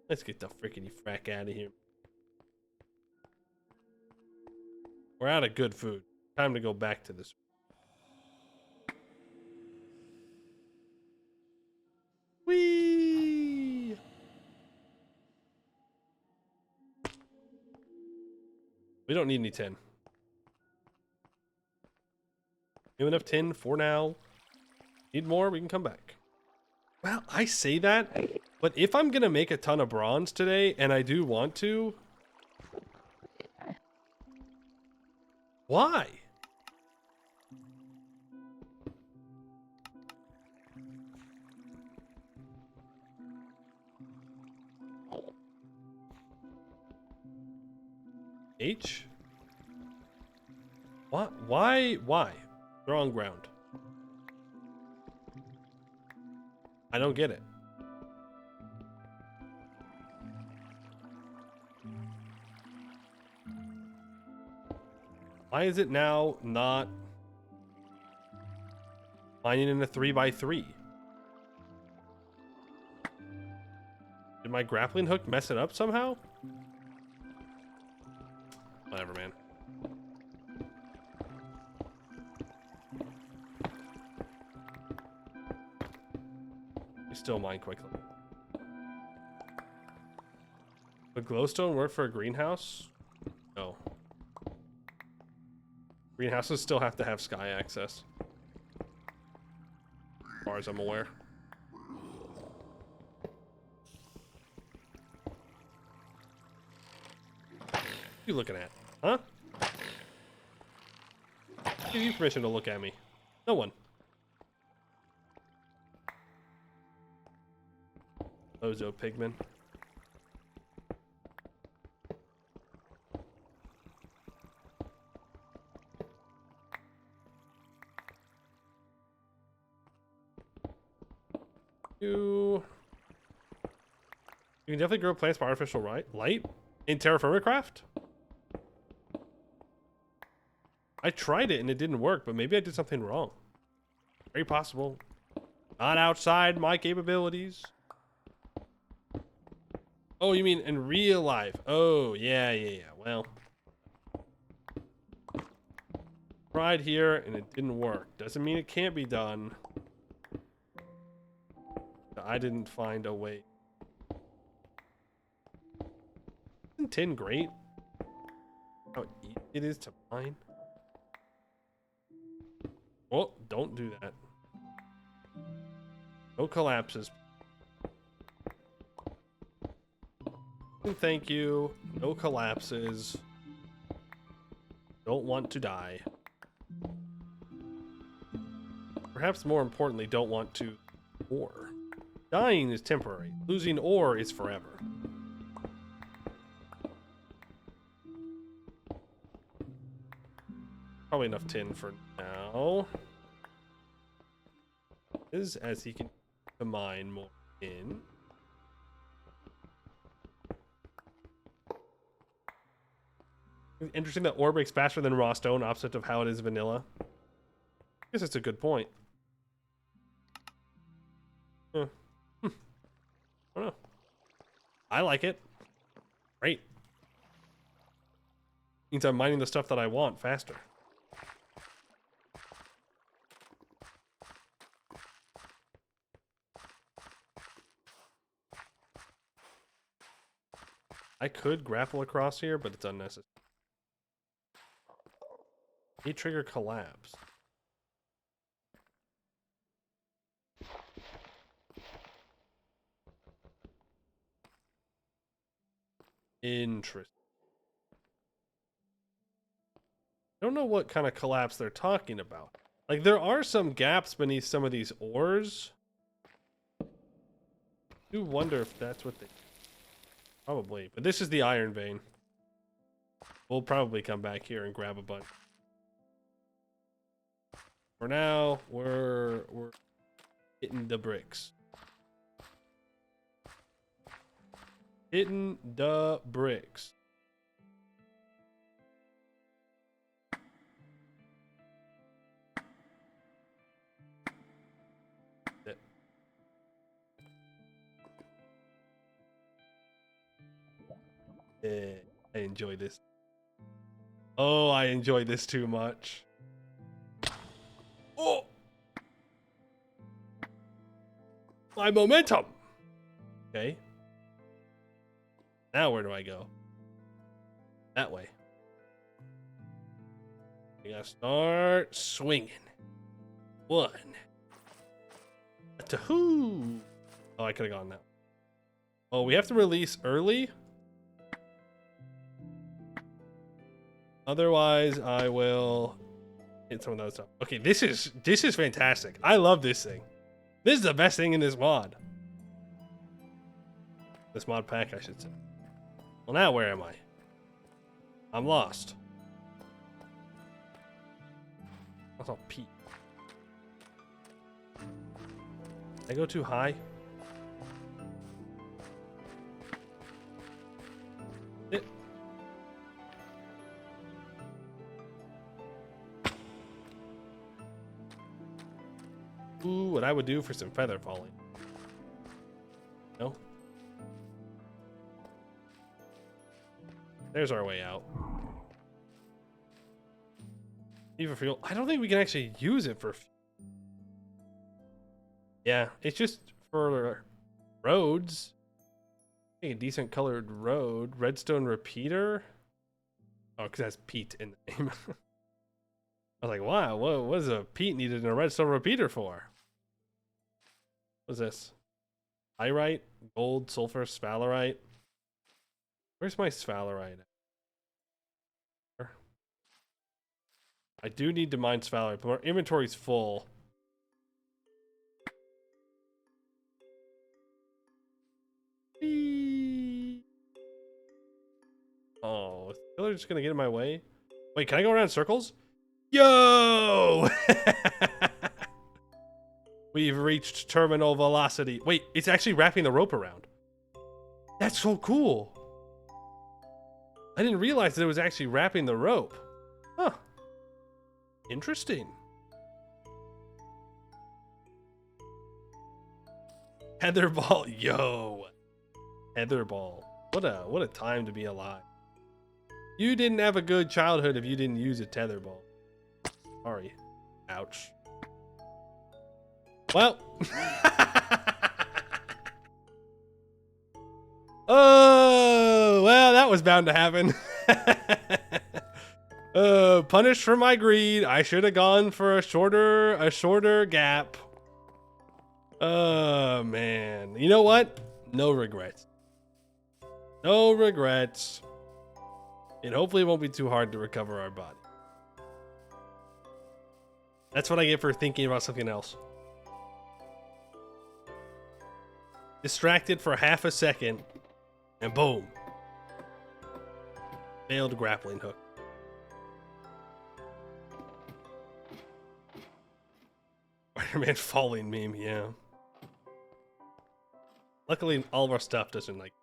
Let's get the frickety frack out of here. We're out of good food. Time to go back to this. Whee! We don't need any tin. We have enough tin for now. Need more, we can come back. Well, I say that, but if I'm gonna make a ton of bronze today, and I do want to, why? H? What? Why? Why? They're on ground. I don't get it. Why is it now not mining in a 3x3? Did my grappling hook mess it up somehow? Whatever, man. We still mine quickly. Would glowstone work for a greenhouse? No. Greenhouses still have to have sky access, as far as I'm aware. What are you looking at? Huh? Give you permission to look at me. No one. Ozo pigman. You can definitely grow plants by artificial light in TerraFirmaGreg. I tried it and it didn't work, but maybe I did something wrong. Very possible. Not outside my capabilities. Oh, you mean in real life? Oh, yeah. Well, tried here and it didn't work. Doesn't mean it can't be done. I didn't find a way. Isn't tin great? How easy it is to mine. Oh, don't do that. No collapses. Thank you. No collapses. Don't want to die. Perhaps more importantly, don't want to ore. Dying is temporary. Losing ore is forever. Probably enough tin for now. As he can mine more in. Interesting that ore breaks faster than raw stone, opposite of how it is vanilla. I guess that's a good point. I don't know. I like it. Great. Means I'm mining the stuff that I want faster. I could grapple across here, but it's unnecessary. A trigger collapse. Interesting. I don't know what kind of collapse they're talking about. Like, there are some gaps beneath some of these ores. I do wonder if that's what they... Probably. But this is the iron vein. We'll probably come back here and grab a bunch. For now, we're hitting the bricks. Hitting the bricks. I enjoy this. Oh, I enjoy this too much. Oh! My momentum! Okay. Now where do I go? That way. We gotta start swinging. 1. Tahoo! Oh, I could have gone that way. Oh, we have to release early? Otherwise, I will hit some of those stuff. Okay, this is fantastic. I love this thing. This is the best thing in this mod. This mod pack, I should say. Well, now where am I? I'm lost. That's all peat. Did I go too high? It. Ooh, what I would do for some feather falling. No? There's our way out. Even fuel. I don't think we can actually use it for. Yeah, it's just for roads. A decent colored road. Redstone repeater. Oh, because that's peat in the name. I was like, wow, what is a peat needed in a redstone repeater for? What's this? Pyrite, gold, sulfur, sphalerite. Where's my sphalerite? I do need to mine sphalerite, but our inventory's full. Whee! Oh, is the killer just gonna get in my way? Wait, can I go around in circles? Yo! We've reached terminal velocity. Wait, it's actually wrapping the rope around. That's so cool. I didn't realize that it was actually wrapping the rope. Huh. Interesting. Heatherball, yo. Heatherball. What a time to be alive. You didn't have a good childhood if you didn't use a tetherball. Sorry. Ouch. Well. Oh, well, that was bound to happen. Punished for my greed. I should have gone for a shorter gap. Oh, man. You know what? No regrets. No regrets. It hopefully won't be too hard to recover our body. That's what I get for thinking about something else. Distracted for half a second, and boom. Failed grappling hook. Spider-Man falling meme, yeah. Luckily, all of our stuff doesn't, like,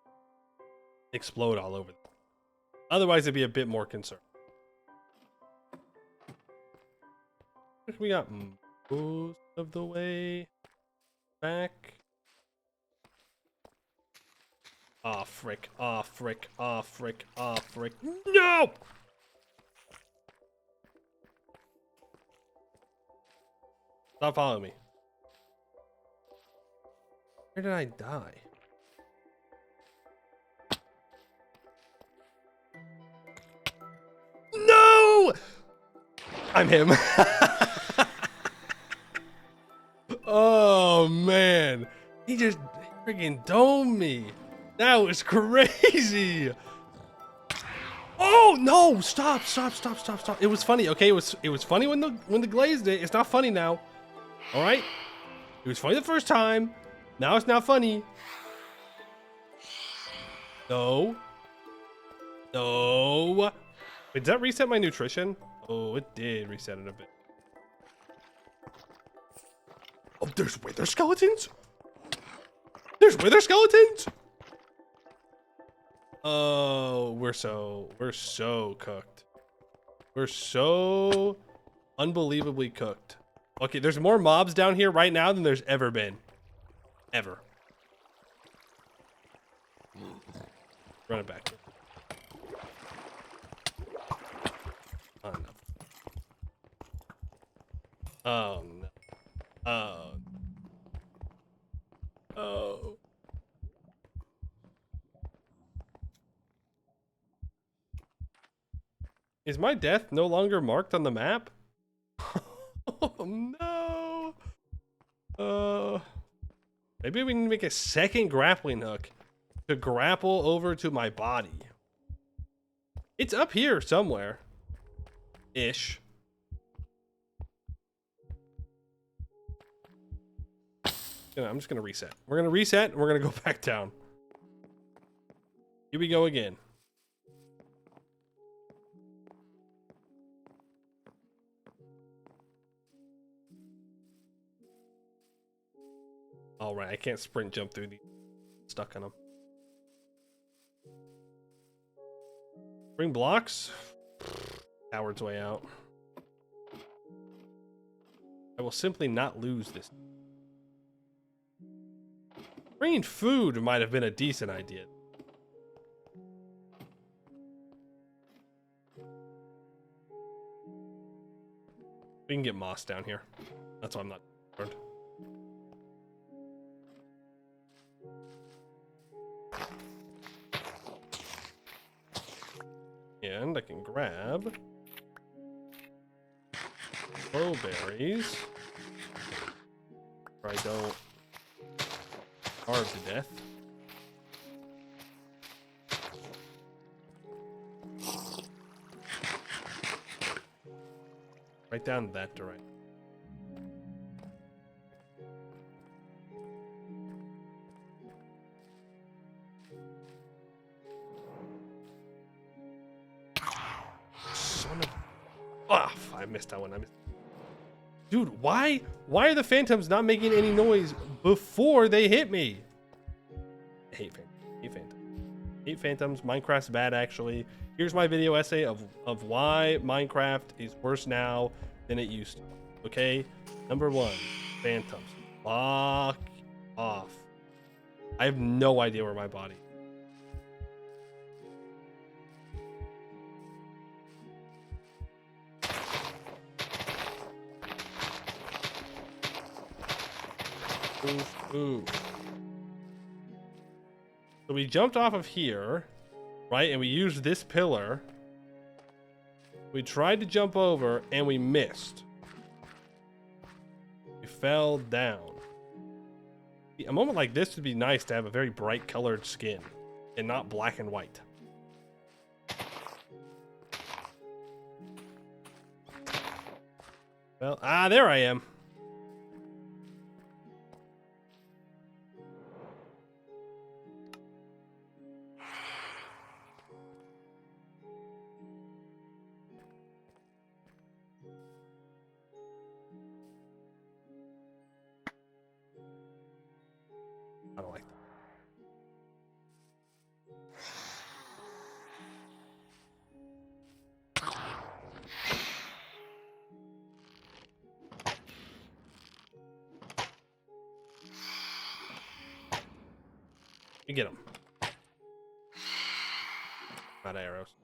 explode all over. Otherwise, it'd be a bit more concerned. We got most of the way back. Ah, frick. Ah, frick. Ah, frick. Ah, frick. No! Stop following me. Where did I die? No! I'm him. Oh, man. He just freaking domed me. That was crazy. Oh no! Stop! Stop! Stop! Stop! Stop! It was funny. Okay, it was funny when the glazed it. It's not funny now. All right. It was funny the first time. Now it's not funny. No. No. Wait, did that reset my nutrition? Oh, it did reset it a bit. Oh, there's wither skeletons? There's wither skeletons? Oh, we're so cooked. We're so unbelievably cooked. Okay, there's more mobs down here right now than there's ever been. Ever. Run it back. Oh, no. Oh, no. Oh. Oh. Is my death no longer marked on the map? Oh, no. Maybe we need to make a second grappling hook to grapple over to my body. It's up here somewhere. Ish. I'm just gonna reset. We're gonna reset and we're gonna go back down. Here we go again. All right, I can't sprint jump through these. Stuck on them. Bring blocks. Coward's way out. I will simply not lose this. Bringing food might have been a decent idea. We can get moss down here. That's why I'm not concerned. And I can grab berries. Or I don't starve to death. Right down that direction. Son of... Ah, I missed that one. Dude, why are the phantoms not making any noise before they hit me? I hate phantoms. Hate phantoms. Minecraft's bad, actually. Here's my video essay of why Minecraft is worse now than it used to. Okay? Number 1, phantoms. Fuck off. I have no idea where my body is. Ooh. So we jumped off of here, right? And we used this pillar. We tried to jump over and we missed. We fell down. A moment like this would be nice to have a very bright colored skin and not black and white. Well, there I am. I don't like that. You get him. Not arrows.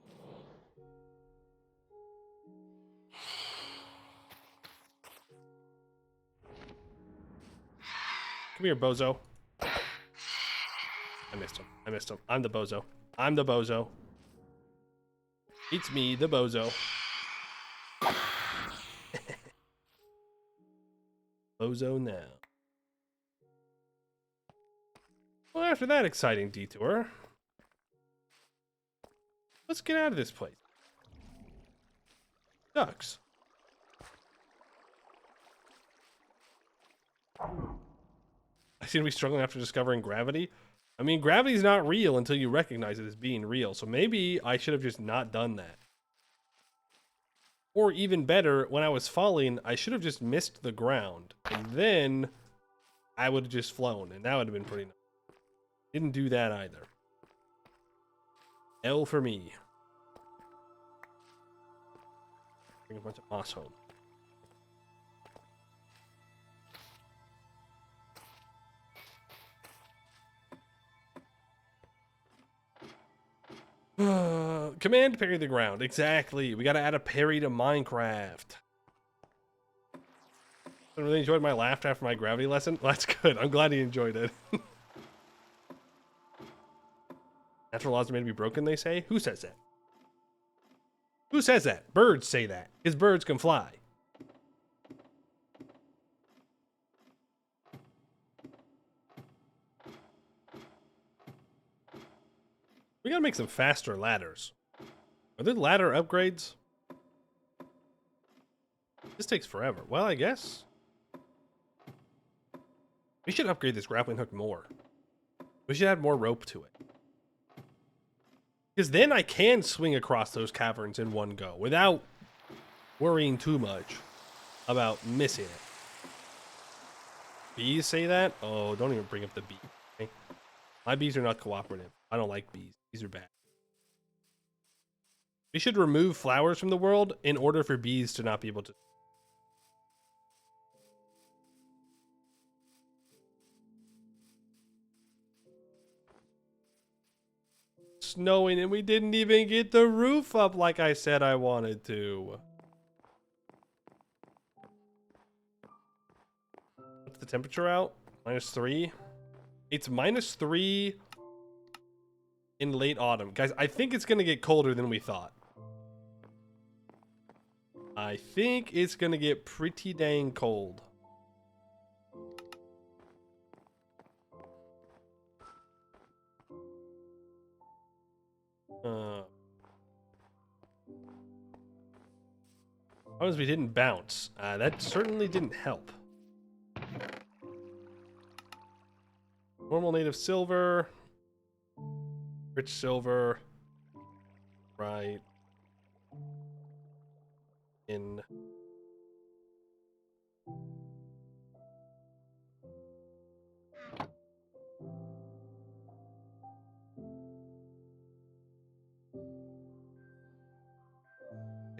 Come here, bozo. I missed him. I missed him. I'm the bozo. I'm the bozo. It's me, the bozo. Bozo now. Well, after that exciting detour, let's get out of this place. Ducks. I seem to be struggling after discovering gravity. I mean, gravity's not real until you recognize it as being real. So maybe I should have just not done that. Or even better, when I was falling, I should have just missed the ground. And then I would have just flown. And that would have been pretty nice. Didn't do that either. L for me. Bring a bunch of moss home. Command parry the ground. Exactly. We gotta add a parry to Minecraft. I really enjoyed my laugh after my gravity lesson. Well, that's good. I'm glad he enjoyed it. Natural laws are made to be broken, they say? Who says that? Who says that? Birds say that. Because birds can fly. We gotta make some faster ladders. Are there ladder upgrades? This takes forever. Well, I guess. We should upgrade this grappling hook more. We should add more rope to it. Because then I can swing across those caverns in one go without worrying too much about missing it. Bees say that? Oh, don't even bring up the bee. Okay? My bees are not cooperative. I don't like bees. Bees are bad. We should remove flowers from the world in order for bees to not be able to. Snowing and we didn't even get the roof up like I said I wanted to. What's the temperature out? -3. It's -3 in late autumn. Guys, I think it's going to get colder than we thought. I think it's going to get pretty dang cold. As we didn't bounce. That certainly didn't help. Normal native silver. Rich silver. Right. In.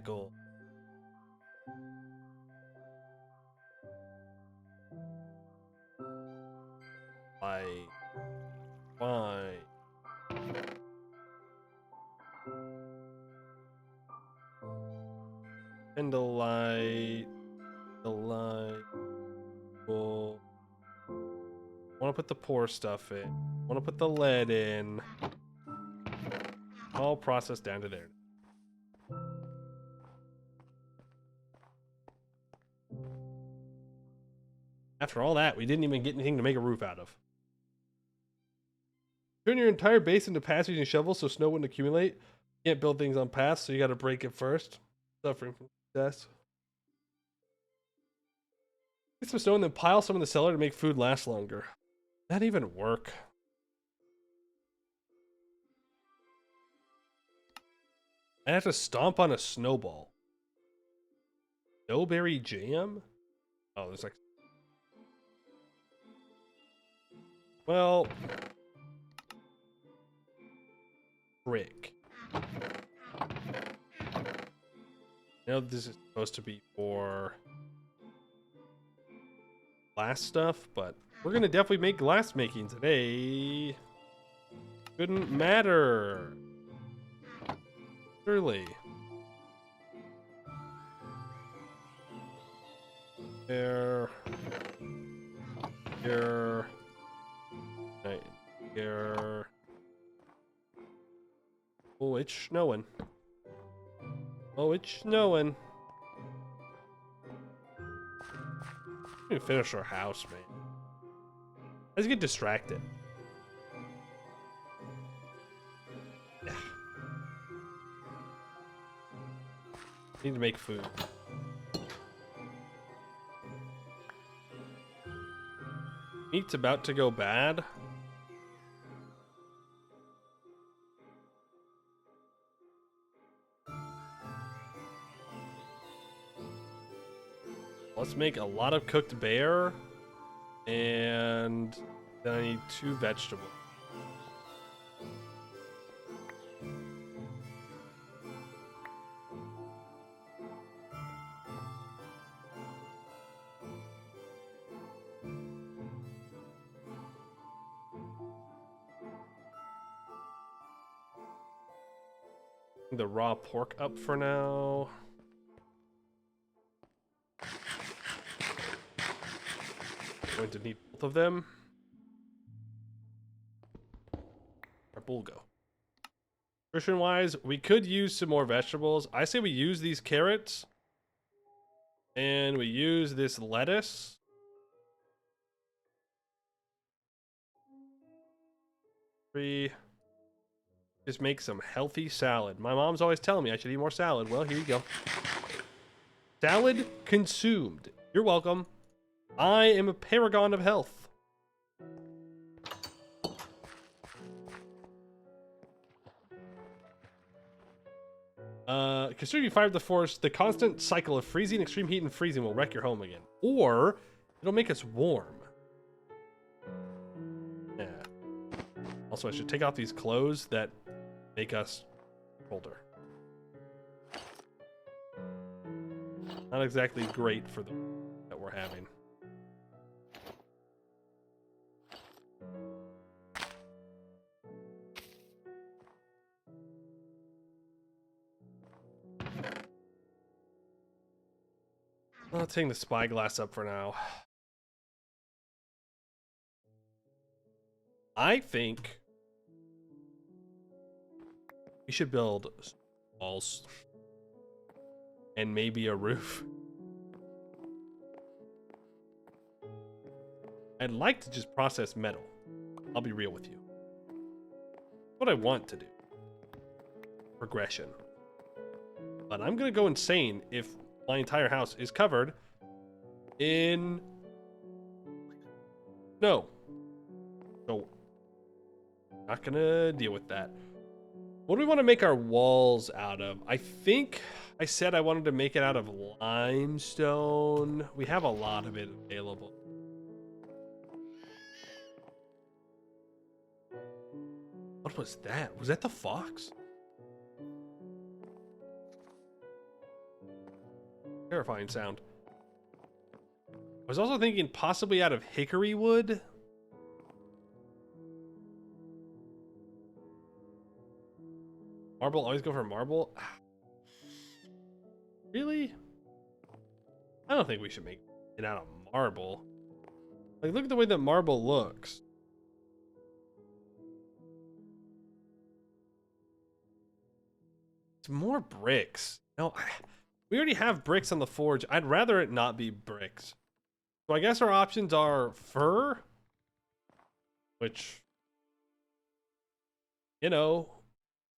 Gold. Why? And the light. Cool. Want to put the poor stuff in. Want to put the lead in. All processed down to there. After all that, we didn't even get anything to make a roof out of. Turn your entire base into paths using shovels so snow wouldn't accumulate. You can't build things on paths, so you gotta break it first. Suffering from success. Get some snow and then pile some in the cellar to make food last longer. That even work? I have to stomp on a snowball. Snowberry jam? Oh, there's like... Well... Brick. Now this is supposed to be for glass stuff, but we're gonna definitely make glass making today. Couldn't matter. Early. Here. Here. Right. Here. Oh, it's snowing. Oh, it's snowing. We can finish our house, man. Let's get distracted. Yeah. Need to make food. Meat's about to go bad. Let's make a lot of cooked bear. And then I need 2 vegetables. The raw pork up for now. Going to need both of them. Our bulgo. Nutrition wise, we could use some more vegetables. I say we use these carrots. And we use this lettuce. Just make some healthy salad. My mom's always telling me I should eat more salad. Well, here you go. Salad consumed. You're welcome. I am a paragon of health. Considering you fired the force, the constant cycle of freezing, extreme heat, and freezing will wreck your home again. Or it'll make us warm. Yeah. Also, I should take off these clothes that make us colder. Not exactly great for the that we're having. I'll take the spyglass up for now. I think we should build walls and maybe a roof. I'd like to just process metal. I'll be real with you. What I want to do. Progression. But I'm gonna go insane if my entire house is covered in snow. So, not gonna deal with that. What do we want to make our walls out of? I think I said I wanted to make it out of limestone. We have a lot of it available. What was that? Was that the fox? Terrifying sound. I was also thinking possibly out of hickory wood. Marble, always go for marble. Really? I don't think we should make it out of marble. Like, look at the way that marble looks. It's more bricks. No, we already have bricks on the forge. I'd rather it not be bricks. So I guess our options are fur, which, you know,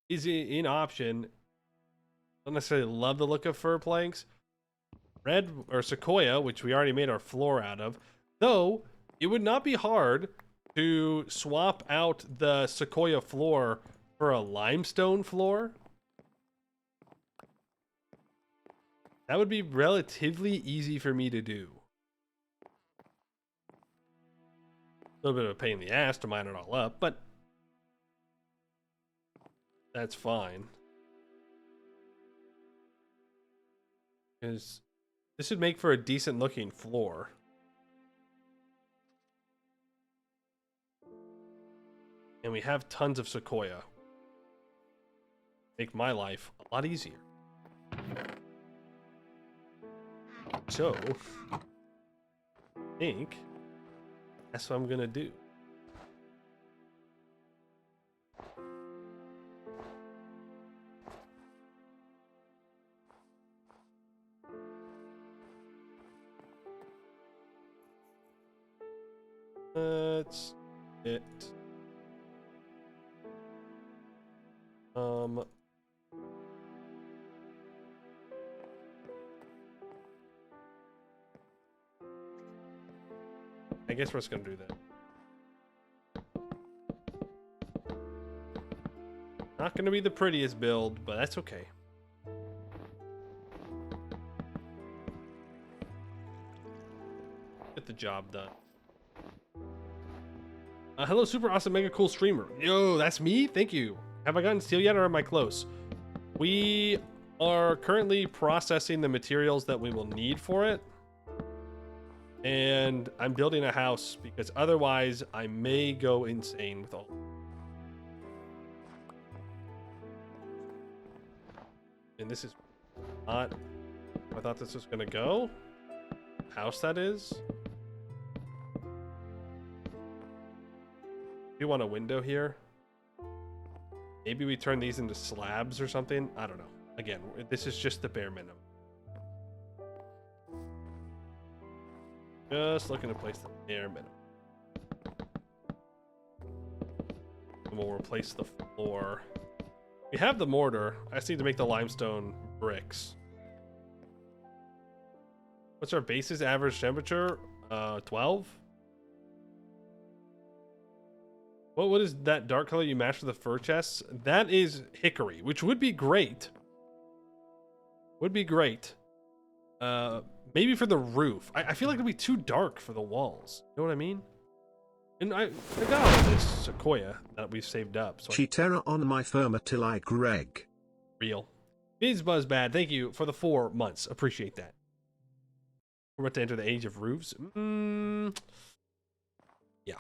is an option. Don't necessarily love the look of fir planks. Red or sequoia, which we already made our floor out of. Though it would not be hard to swap out the sequoia floor for a limestone floor. That would be relatively easy for me to do. A little bit of a pain in the ass to mine it all up, but that's fine. Because this would make for a decent looking floor. And we have tons of sequoia. Make my life a lot easier. So, I think that's what I'm gonna do. That's it. I guess we're just gonna do that. Not gonna be the prettiest build, but that's okay. Get the job done. Hello, super awesome, mega cool streamer. Yo, that's me? Thank you. Have I gotten steel yet, or am I close? We are currently processing the materials that we will need for it. And I'm building a house because otherwise I may go insane with all. And this is not, I thought this was gonna go. House, that is. We want a window here. Maybe we turn these into slabs or something. I don't know. Again, this is just the bare minimum. Just looking to place the bare minimum. And we'll replace the floor. We have the mortar. I just need to make the limestone bricks. What's our base's average temperature? 12? What is that dark color you matched with the fur chests? That is hickory, which would be great. Would be great. Maybe for the roof. I feel like it'd be too dark for the walls. You know what I mean? And I got all this sequoia that we've saved up. So Terra on my firma till I Greg. Real. BizBuzzBad, thank you for the 4 months. Appreciate that. We're about to enter the age of roofs. Yeah.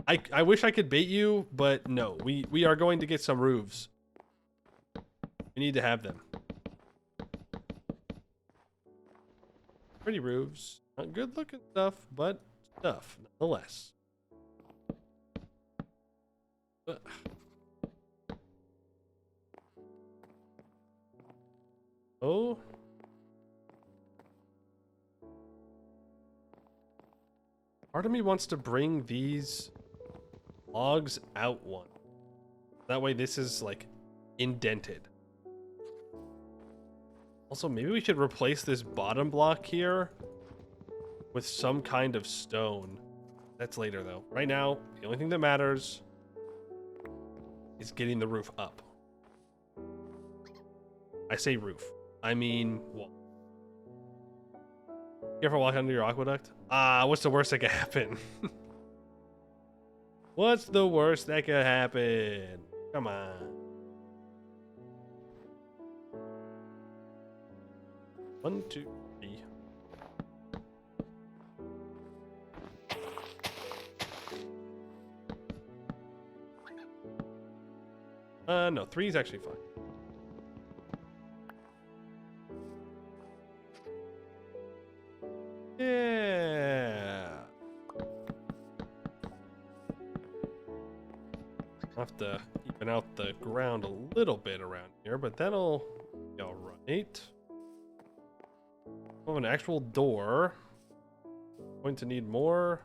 I wish I could bait you, but no. We are going to get some roofs. We need to have them. Pretty roofs. Not good looking stuff, but stuff nonetheless. Ugh. Oh. Part of me wants to bring these logs out one. That way this is like indented. Also, maybe we should replace this bottom block here with some kind of stone. That's later though. Right now, the only thing that matters is getting the roof up. I say roof. I mean wall. Careful walking under your aqueduct. What's the worst that could happen? What's the worst that could happen? Come on. One, two, three. No, 3 is actually fine. Yeah. I'll have to even out the ground a little bit around here, but that'll be all right. Oh, an actual door. Going to need more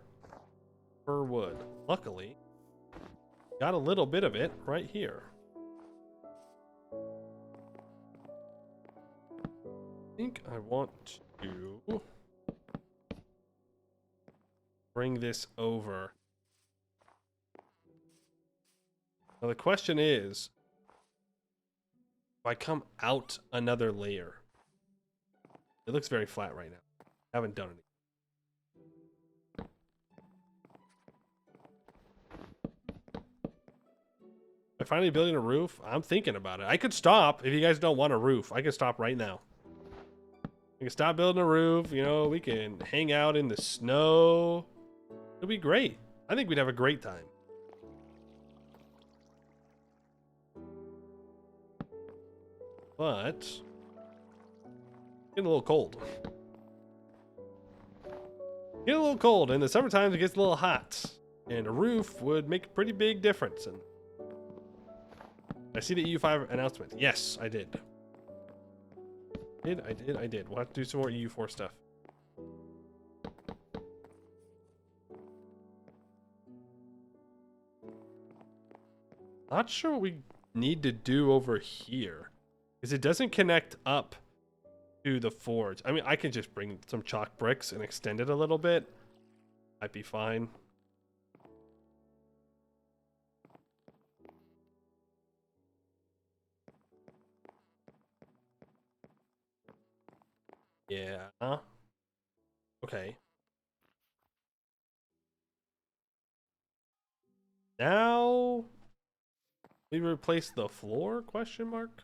fir wood. Luckily, got a little bit of it right here. I think I want to bring this over. Now the question is, if I come out another layer, it looks very flat right now. Haven't done anything. Am I finally building a roof? I'm thinking about it. I could stop if you guys don't want a roof. I could stop right now. We can stop building a roof. You know, we can hang out in the snow. It'll be great. I think we'd have a great time. but getting a little cold. Getting a little cold. In the summertime, it gets a little hot, and a roof would make a pretty big difference. And I see the EU5 announcement. Yes, I did. I did. We'll have to do some more EU4 stuff. Not sure what we need to do over here, because it doesn't connect up to the forge. I mean, I can just bring some chalk bricks and extend it a little bit. Might be fine. Yeah. Okay. Now we replace the floor? Question mark.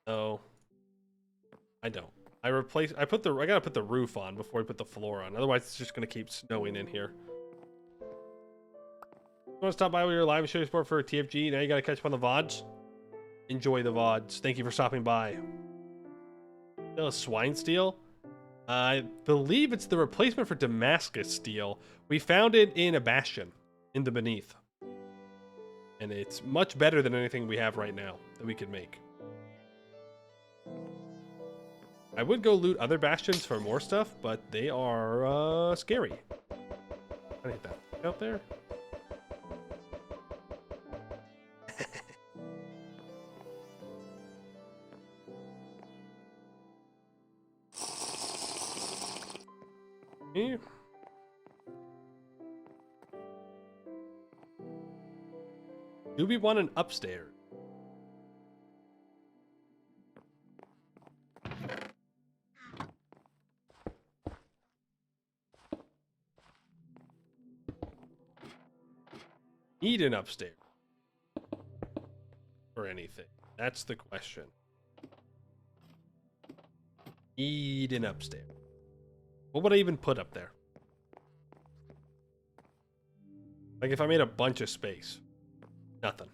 No, I don't. I gotta put the roof on before I put the floor on. Otherwise, it's just gonna keep snowing in here. You want to stop by with your live and show your support for TFG? Now you gotta catch up on the VODs. Enjoy the VODs. Thank you for stopping by. Still a swine steel? I believe it's the replacement for Damascus steel. We found it in a bastion in the beneath. And it's much better than anything we have right now that we could make. I would go loot other bastions for more stuff, but they are scary. I hit that out there. Yeah. Do we want an upstairs? Need an upstairs or anything? That's the question. Need an upstairs. What would I even put up there? Like if I made a bunch of space. Nothing.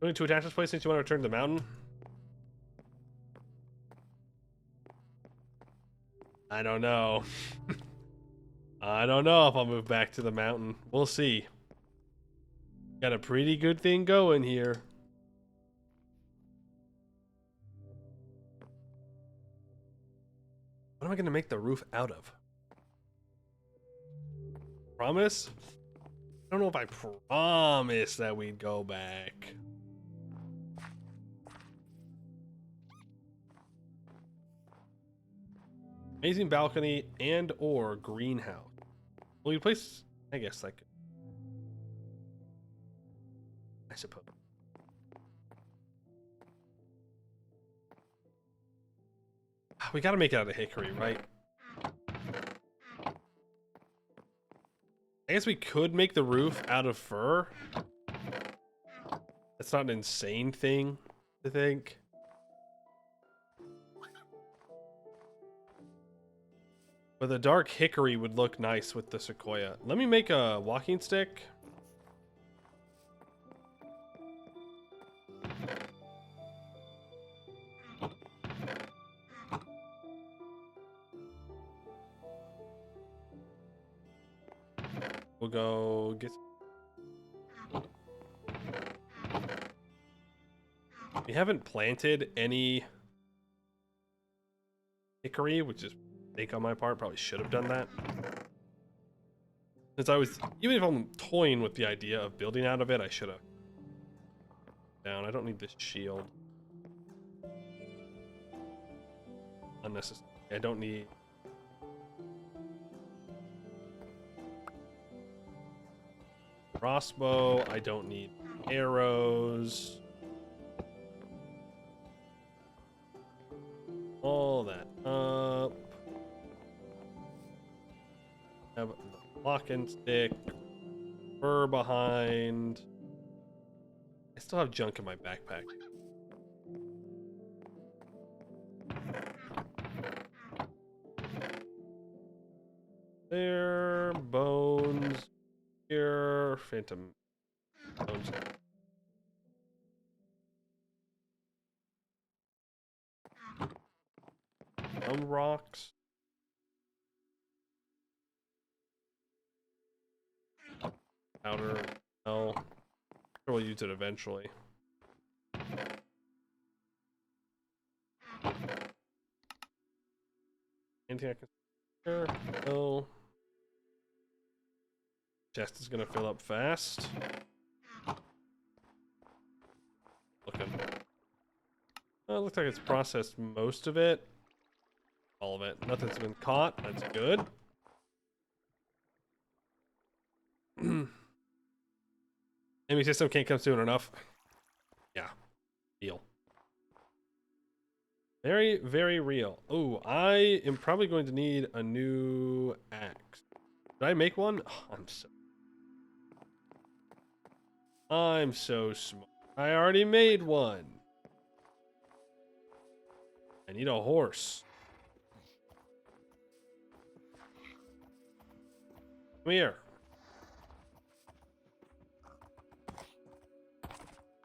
Going to attach this place since you want to return to the mountain? I don't know. I don't know if I'll move back to the mountain. We'll see. Got a pretty good thing going here. What am I going to make the roof out of? Promise? I don't know if I promise that we'd go back. Amazing balcony and or greenhouse. Will you place? I guess like. I suppose. We gotta make it out of hickory, right? I guess we could make the roof out of fir. That's not an insane thing to think. But the dark hickory would look nice with the sequoia. Let me make a walking stick. We'll go get... We haven't planted any hickory, which is a mistake on my part. Probably should have done that. Since I was... Even if I'm toying with the idea of building out of it, I should have... Down. I don't need this shield. Unnecessary. I don't need... Crossbow, I don't need arrows. All that up. Have the walking stick. Fur behind. I still have junk in my backpack. There, bones. phantom stones. Some rocks. Powder. No. We'll use it eventually. Anything I can here? No. Chest is gonna fill up fast. Looking. It looks like it's processed most of it. All of it. Nothing's been caught. That's good. Enemy system can't come soon enough. Yeah. Deal. Very, very real. Oh, I am probably going to need a new axe. Did I make one? Oh, I'm so smart. I already made one. I need a horse. Come here.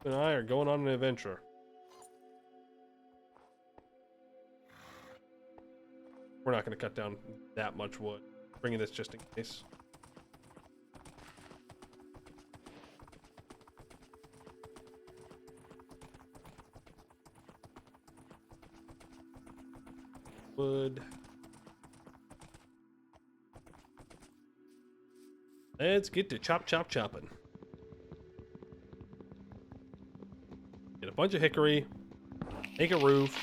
You and I are going on an adventure. We're not going to cut down that much wood. Bringing this just in case. Wood. Let's get to chopping. Get a bunch of hickory. Make a roof.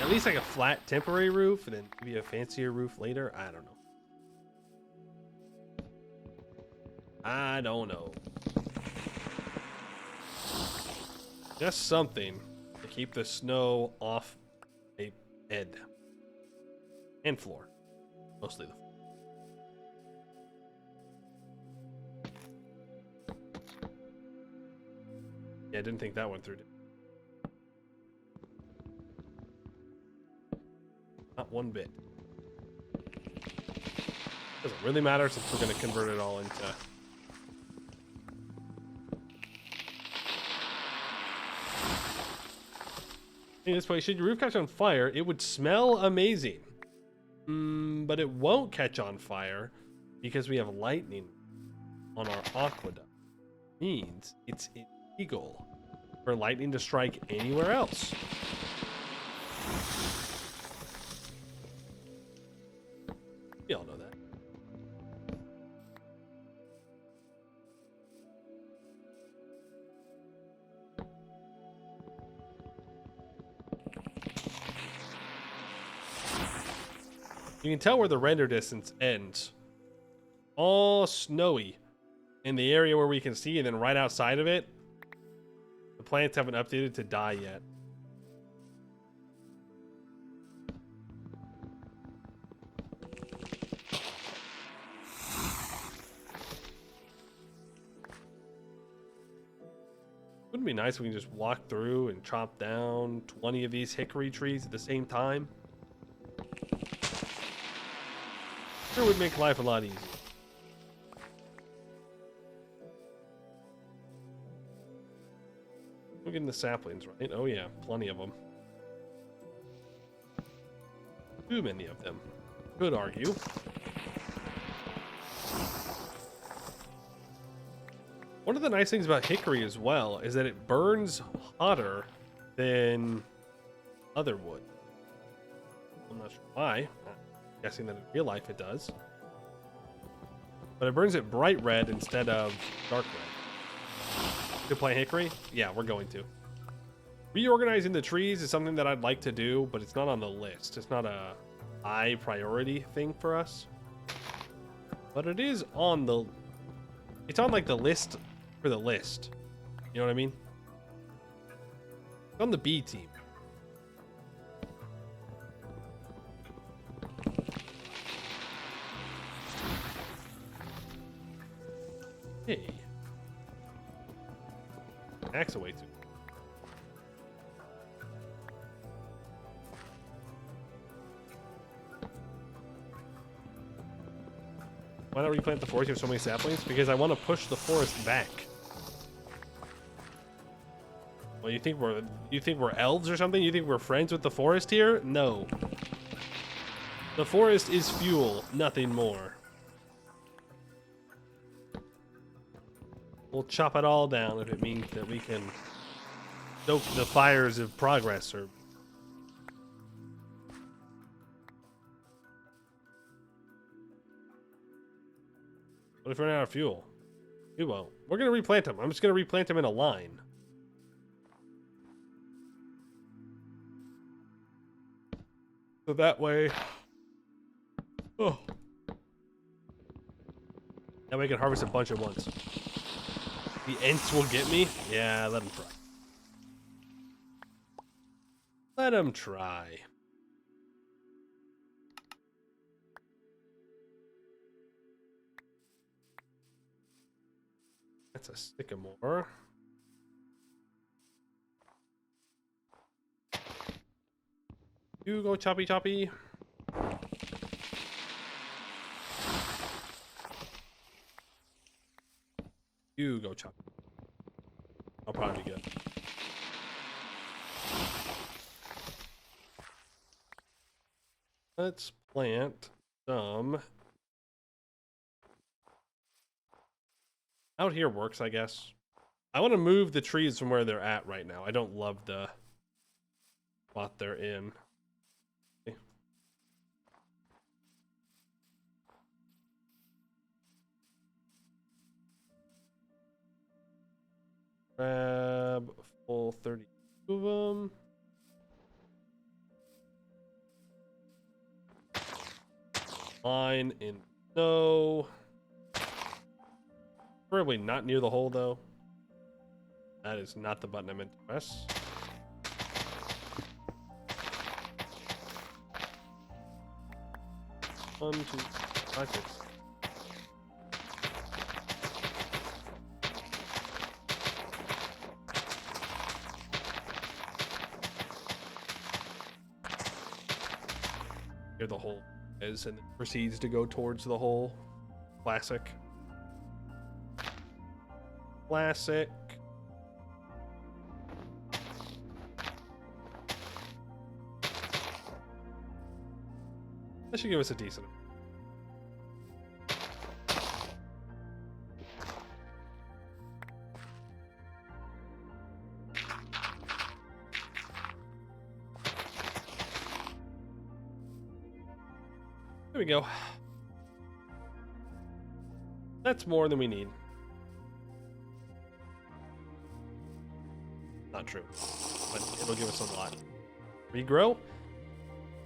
At least like a flat temporary roof, and then maybe a fancier roof later. I don't know. Just something to keep the snow off a bed and floor. Mostly the floor. Yeah, I didn't think that went through. Not one bit. Doesn't really matter since we're going to convert it all into... In this way, should your roof catch on fire, it would smell amazing. But it won't catch on fire because we have lightning on our aqueduct. Means it's illegal for lightning to strike anywhere else. We all know that. You can tell where the render distance ends. All snowy in the area where we can see, and then right outside of it, the plants haven't updated to die yet. Wouldn't it be nice if we can just walk through and chop down 20 of these hickory trees at the same time? Sure would make life a lot easier. We're getting the saplings, right? Oh yeah, plenty of them. Too many of them. Could argue. One of the nice things about hickory as well is that it burns hotter than other wood. I'm not sure why. I'm guessing that in real life it does. But it burns it bright red instead of dark red. To play hickory? Yeah, we're going to. Reorganizing the trees is something that I'd like to do, but it's not on the list. It's not a high priority thing for us. But it is on the... It's on like the list for the list. You know what I mean? It's on the B team. Hey. Axe away too. Why not replant the forest? You have so many saplings? Because I want to push the forest back. Well, you think we're elves or something? You think we're friends with the forest here? No. The forest is fuel, nothing more. We'll chop it all down if it means that we can stoke the fires of progress. Or what if we're out of fuel? We won't. We're gonna replant them. I'm just gonna replant them in a line. So that way, oh, that way I can harvest a bunch at once. The Ents will get me? Yeah, let them try. Let them try. That's a sycamore. You go choppy choppy. You go choppy. I'll probably be good. Let's plant some. Out here works, I guess. I want to move the trees from where they're at right now. I don't love the spot they're in. Okay. Grab a full 32 of them. Line in snow. Probably not near the hole though. That is not the button I meant to press. One, two, 5, 6. Here the hole is, and it proceeds to go towards the hole. Classic. Classic. That should give us a decent. There we go. That's more than we need. Not true, but it'll give us a lot. Regrow.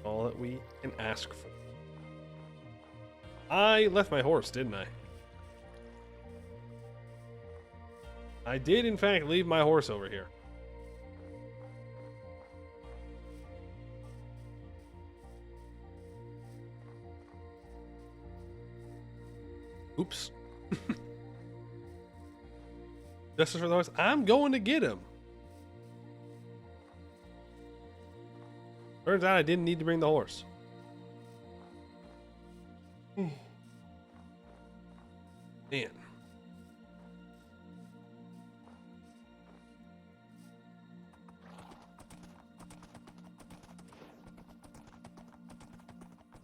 All that we can ask for. I left my horse, didn't I? I did, in fact, leave my horse over here. Oops. Justice for the horse. I'm going to get him. Turns out I didn't need to bring the horse. Man.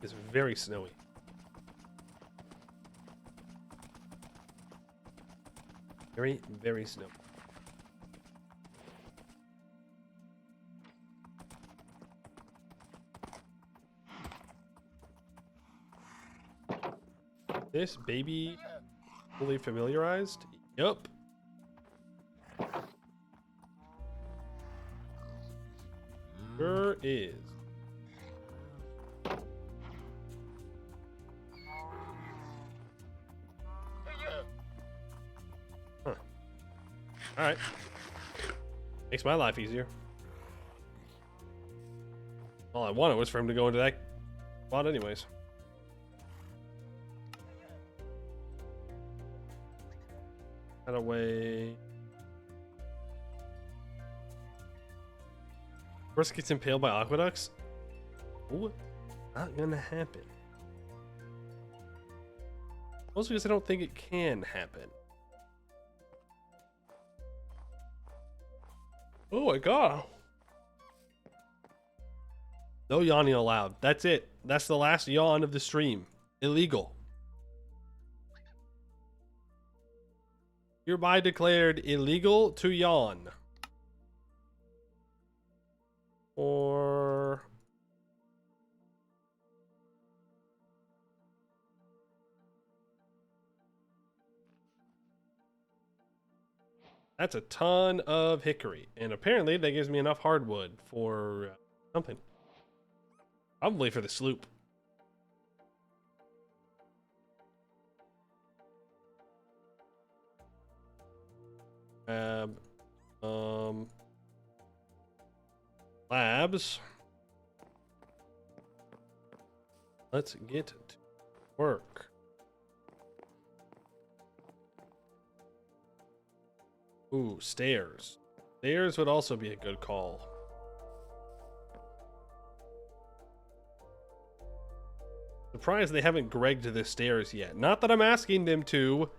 It's very snowy. Very, very snowy. This baby fully familiarized? Yup. Sure is. Huh. Alright. Makes my life easier. All I wanted was for him to go into that spot anyways. Got away. Horse gets impaled by aqueducts? Ooh, not gonna happen. Mostly because I don't think it can happen. Oh my god. No yawning allowed. That's it. That's the last yawn of the stream. Illegal. Hereby declared illegal to yawn. Or... That's a ton of hickory. And apparently that gives me enough hardwood for something. Probably for the sloop. Labs. Let's get to work. Ooh, stairs. Stairs would also be a good call. Surprised they haven't Gregged the stairs yet. Not that I'm asking them to.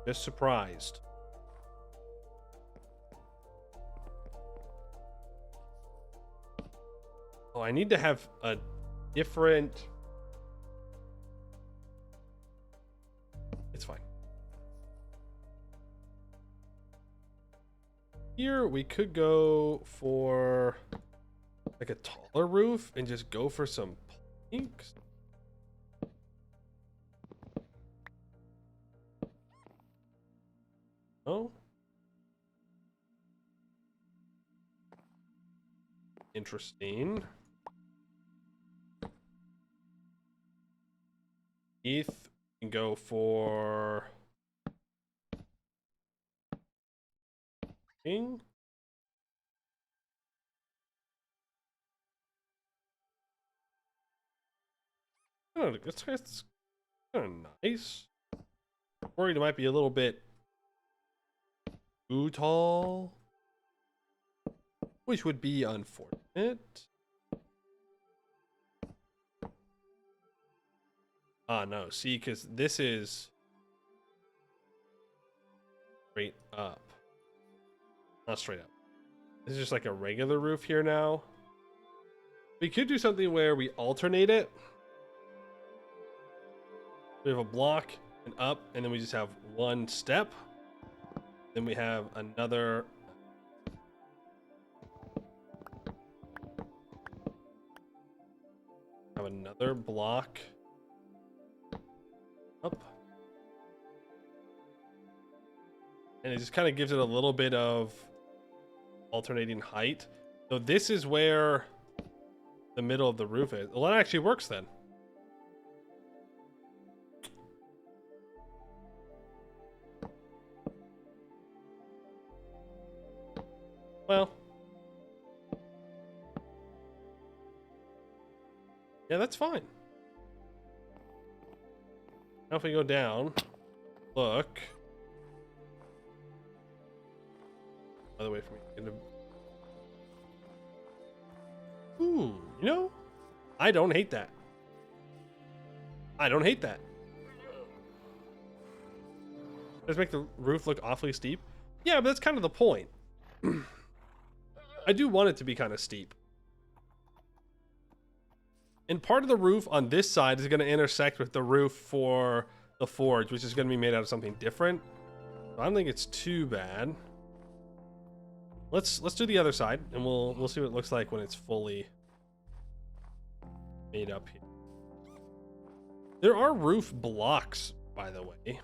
Just surprised. Oh, I need to have a different... It's fine. Here we could go for like a taller roof and just go for some planks. Oh. Interesting. Heath can go for king. Oh, it's kind of nice. Worried it might be a little bit too tall, which would be unfortunate. Ah, no, see, because this is straight up. Not straight up. This is just like a regular roof here now. We could do something where we alternate it. We have a block and up, and then we just have one step. Then we have another. Have another block up. And it just kind of gives it a little bit of alternating height. So this is where the middle of the roof is. Well, that actually works then. Well. Yeah, that's fine. Now if we go down, look. Other way from me. Ooh, you know, I don't hate that. I don't hate that. Does make the roof look awfully steep? Yeah, but that's kind of the point. I do want it to be kind of steep. And part of the roof on this side is going to intersect with the roof for the forge, which is going to be made out of something different. So I don't think it's too bad. Let's do the other side, and we'll see what it looks like when it's fully made up here. There are roof blocks, by the way.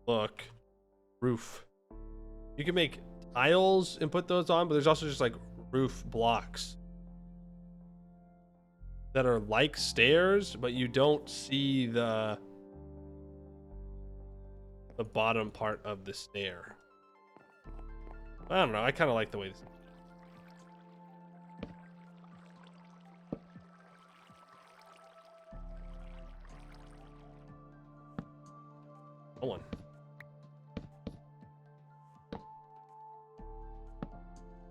Look, roof. You can make tiles and put those on, but there's also just like roof blocks that are like stairs, but you don't see the bottom part of the stair. I don't know. I kind of like the way this. Hold on.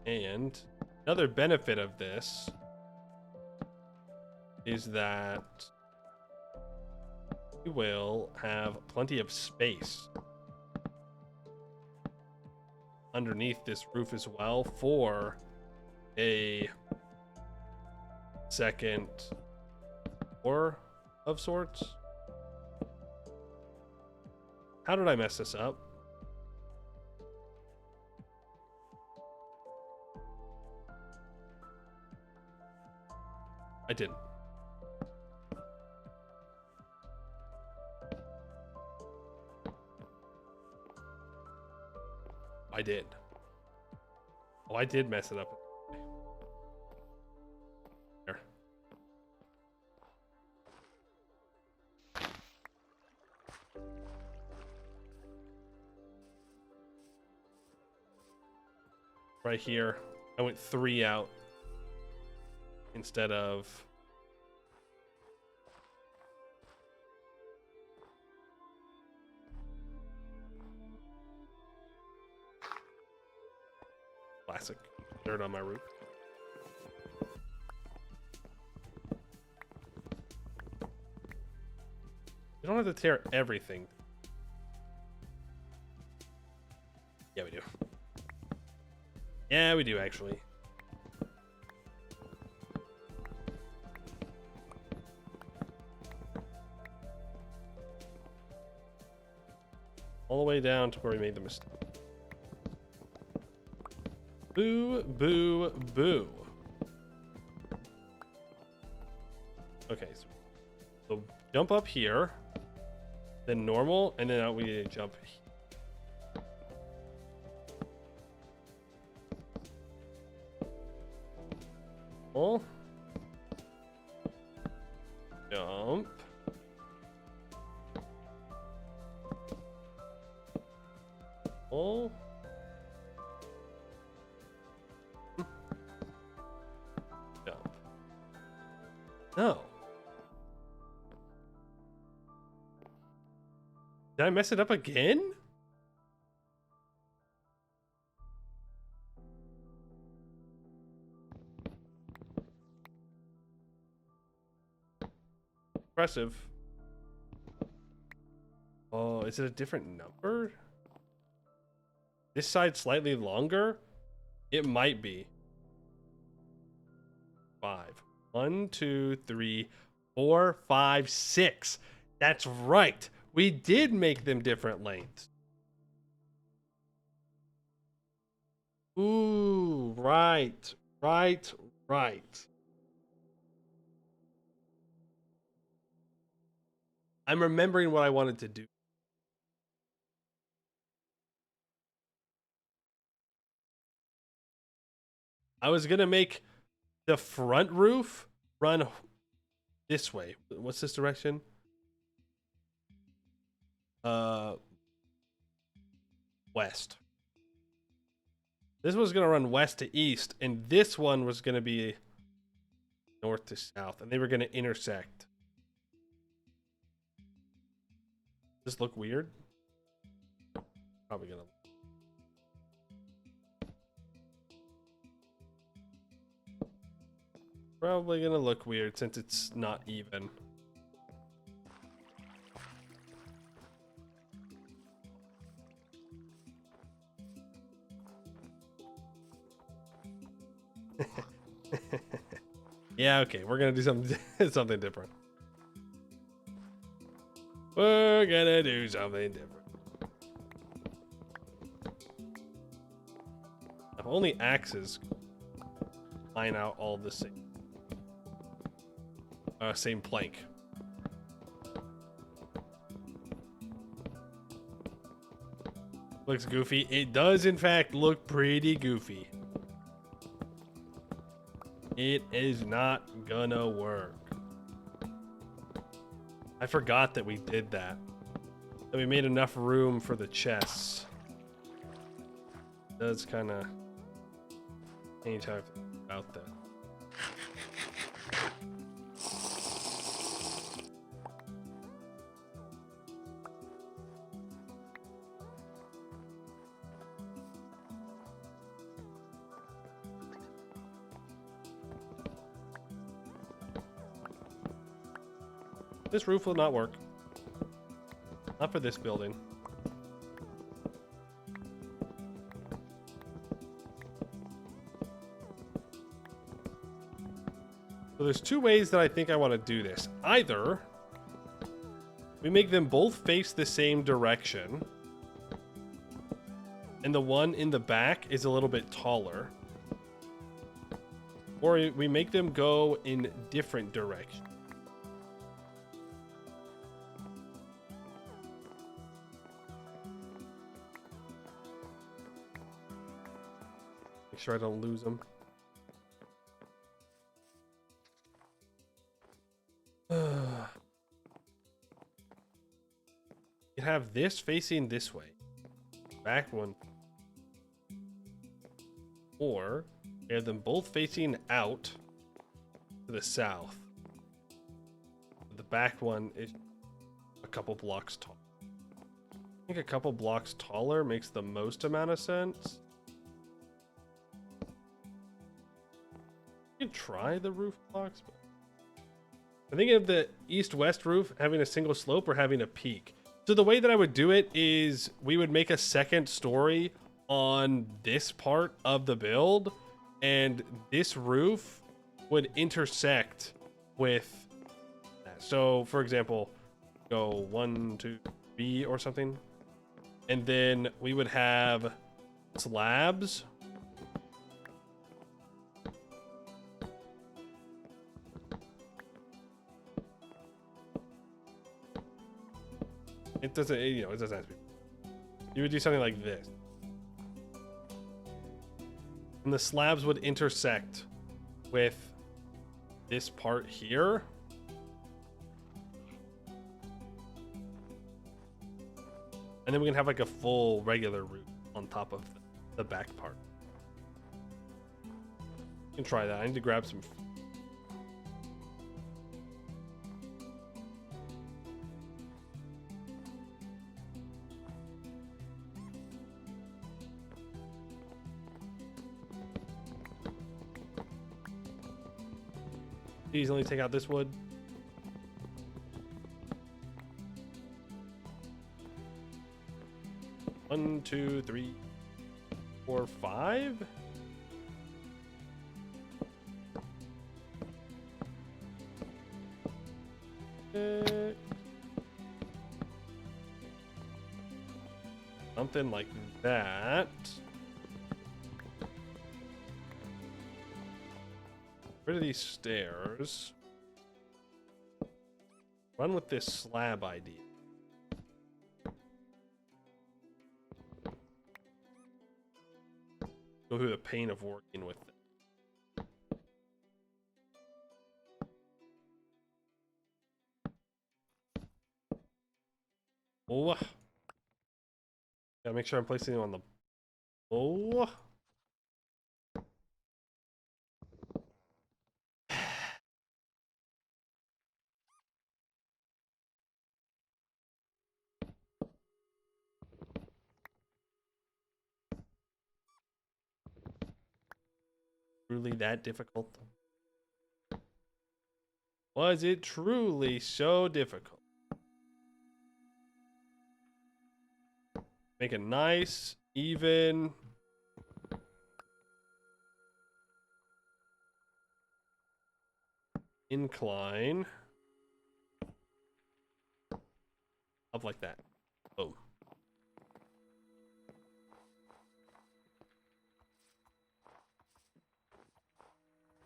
And another benefit of this is that we will have plenty of space underneath this roof as well for a second floor of sorts. How did I mess this up? I didn't. I did. Oh, I did mess it up. There. Right here, I went 3 out instead of classic dirt on my roof. You don't have to tear everything. Yeah, we do. Yeah, we do actually. All the way down to where we made the mistake. Boo, boo, boo. Okay, so jump up here, then normal, and then out we jump here. Oh. Jump. Oh. Jump. No. Did I mess it up again? Impressive. Oh, is it a different number? This side's slightly longer? It might be. 5. 1, 2, 3, 4, 5, 6. That's right. We did make them different lengths. Ooh, right. Right. I'm remembering what I wanted to do. I was going to make the front roof run this way. What's this direction? West. This was going to run west to east, and this one was going to be north to south, and they were going to intersect. Does this look weird? Probably going to. Probably going to look weird since it's not even. Yeah, okay, we're gonna do something different. We're gonna do something different. If only axes line out all the same plank. Looks goofy. It does in fact look pretty goofy. It is not gonna work. I forgot that we did that. That we made enough room for the chests. It does kind of change how I think about that. This roof will not work. Not for this building. So there's two ways that I think I want to do this. Either we make them both face the same direction, and the one in the back is a little bit taller. Or we make them go in different directions. Make sure I don't lose them. You have this facing this way. Back one. Or we have them both facing out to the south. The back one is a couple blocks tall. I think a couple blocks taller makes the most amount of sense. You can try the roof blocks, but I think of the east-west roof having a single slope or having a peak. So the way that I would do it is we would make a second story on this part of the build, and this roof would intersect with that. So for example, go 1, 2, 3 or something, and then we would have slabs it doesn't, you know, it doesn't have to be. You would do something like this. And the slabs would intersect with this part here. And then we can have like a full regular roof on top of the back part. You can try that. I need to grab some. Easily take out this wood. One, two, three, 4, 5. Something like that. Rid of these stairs. Run with this slab idea. Go through the pain of working with it. Oh. Gotta make sure I'm placing them on the. Oh. Truly that difficult? Was it truly so difficult? Make a nice, even incline up like that. Boom.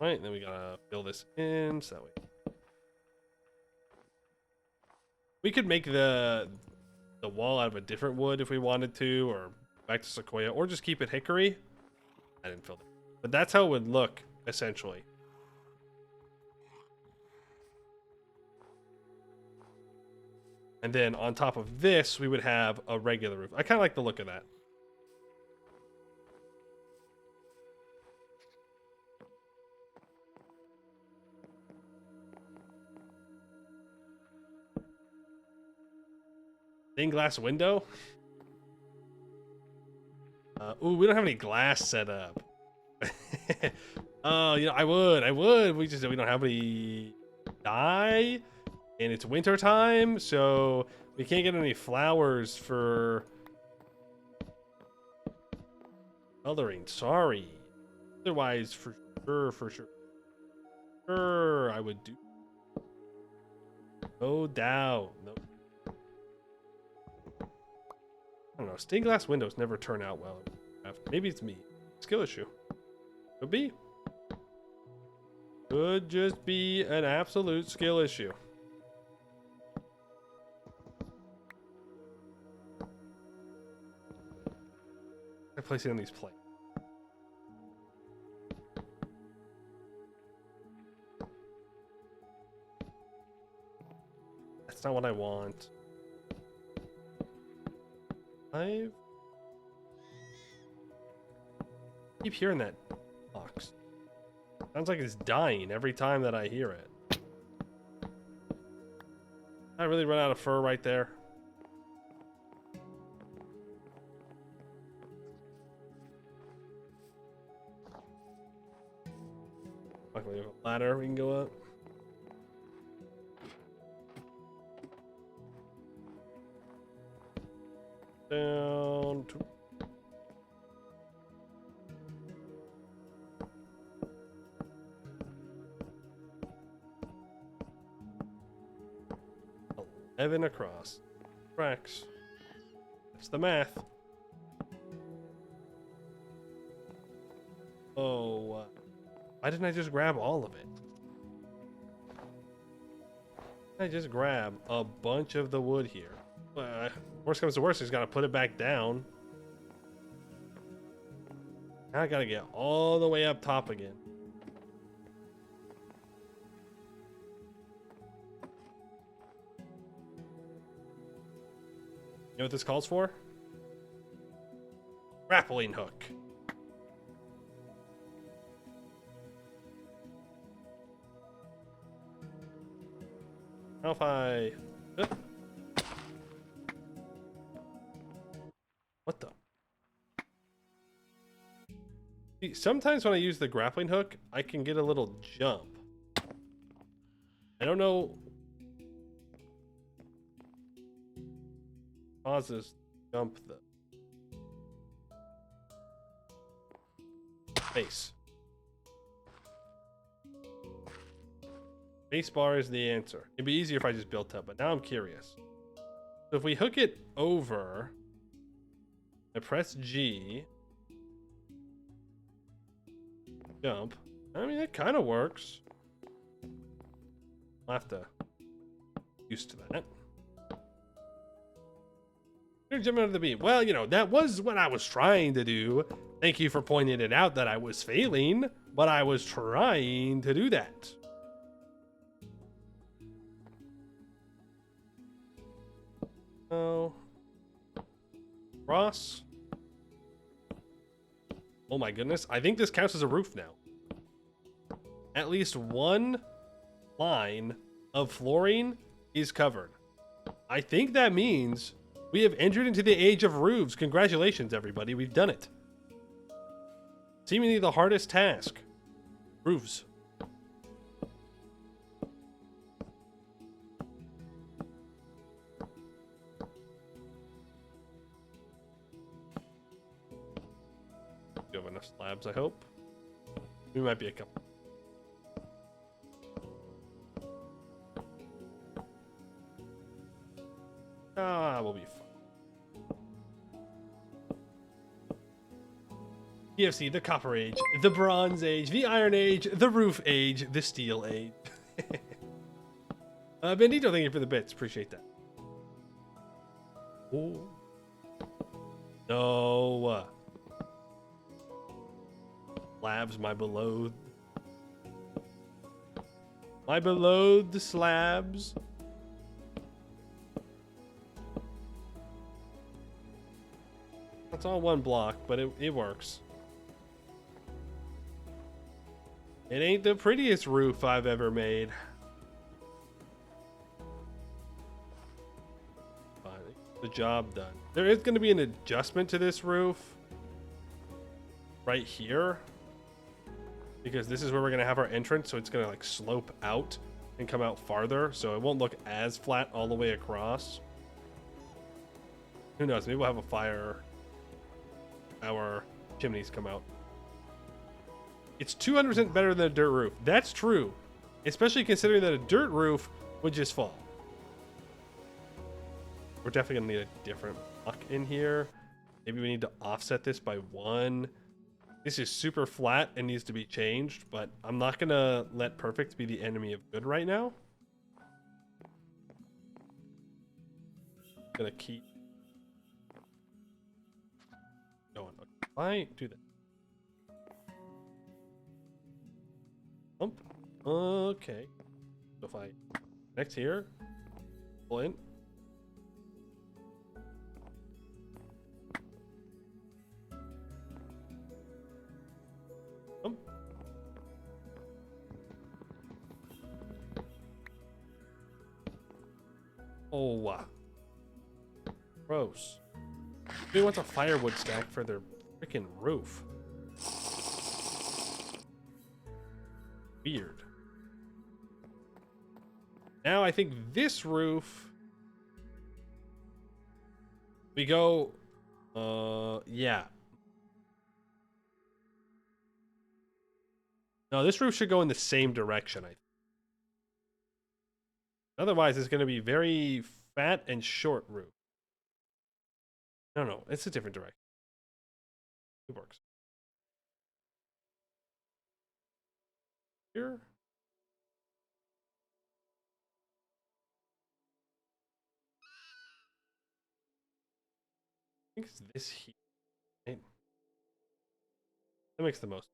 Right, then we gotta fill this in so that way. We could make the wall out of a different wood if we wanted to, or back to sequoia, or just keep it hickory. I didn't fill it, but that's how it would look essentially. And then on top of this, we would have a regular roof. I kind of like the look of that. Stained glass window? Ooh, we don't have any glass set up. Oh, you know, I would. We don't have any dye, and it's winter time, so We can't get any flowers for coloring. Sorry. Otherwise, for sure, I would do. No doubt. No. I don't know. Stained glass windows never turn out well. Maybe it's me. Skill issue. Could be. Could just be an absolute skill issue. I'm placing on these plates. That's not what I want. I keep hearing that box. Sounds like it's dying every time that I hear it. I really run out of fur right there. Luckily, we have a ladder we can go up. Down to... $11 across. Tracks. That's the math. Oh, why didn't I just grab all of it? I just grab a bunch of the wood here. Worst comes to worst, he's got to put it back down. Now I got to get all the way up top again. You know what this calls for? Grappling hook. How if I... What the? See, sometimes when I use the grappling hook, I can get a little jump. I don't know. Causes jump the base. Base bar is the answer. It'd be easier if I just built up, but now I'm curious. So if we hook it over, I press G, jump. I mean, it kind of works. I'll have to get used to that. You're jumping under the beam. Well, you know, that was what I was trying to do. Thank you for pointing it out that I was failing, but I was trying to do that. Oh. Cross. Oh my goodness. I think this counts as a roof now. At least one line of flooring is covered. I think that means we have entered into the age of roofs. Congratulations, everybody. We've done it. Seemingly the hardest task. Roofs. You have enough slabs, I hope. We might be a couple. We'll be fine. PFC, the Copper Age, the Bronze Age, the Iron Age, the Roof Age, the Steel Age. Bendito, thank you for the bits. Appreciate that. Ooh. No. Slabs, my beloved. My beloved slabs. It's all one block, but it works. It ain't the prettiest roof I've ever made. Fine, the job done. There is going to be an adjustment to this roof right here, because this is where we're going to have our entrance, so it's going to like slope out and come out farther, so it won't look as flat all the way across. Who knows? Maybe we'll have a fire. Our chimneys come out. It's 200% better than a dirt roof. That's true. Especially considering that a dirt roof would just fall. We're definitely going to need a different block in here. Maybe we need to offset this by 1. This is super flat and needs to be changed, but I'm not going to let perfect be the enemy of good right now. I'm going to keep going. If I do that. Bump. Okay. So if I connect here, pull in. Bump. Oh, wow. Gross. Who wants a firewood stack for their freaking roof? Weird. Now I think this roof we go yeah. No, this roof should go in the same direction, I think. Otherwise it's going to be very fat and short roof. No, it's a different direction. It works. Here. I think it's this here. Right? That makes the most.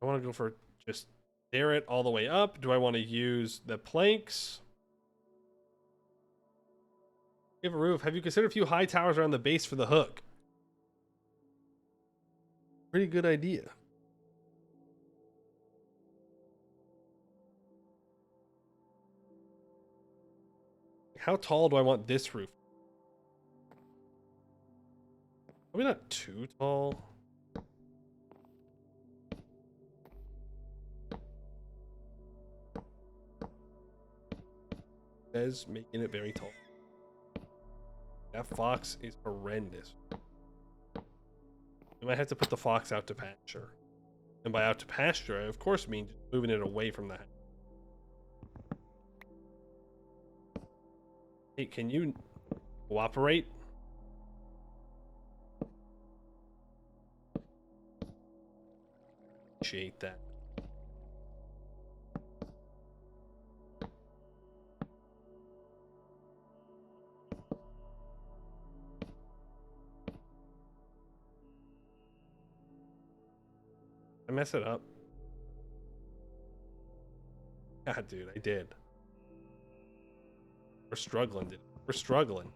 I want to go for just stair it all the way up. Do I want to use the planks? You have a roof. Have you considered a few high towers around the base for the hook? Pretty good idea. How tall do I want this roof? Probably not too tall. Says making it very tall. That fox is horrendous. We might have to put the fox out to pasture. And by out to pasture, I of course mean moving it away from the house. Hey, can you cooperate? Appreciate that. I mess it up. God, dude, I did. We're struggling, dude. We're struggling.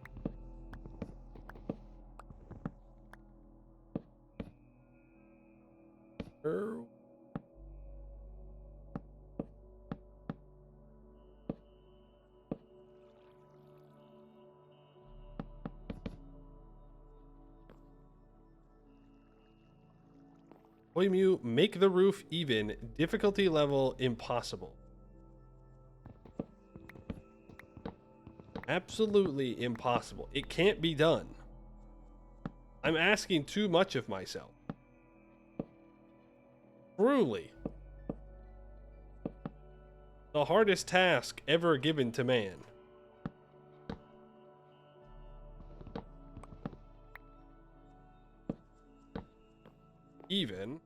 Mew, make the roof even. Difficulty level impossible. Absolutely impossible. It can't be done. I'm asking too much of myself. Truly. The hardest task ever given to man. Even.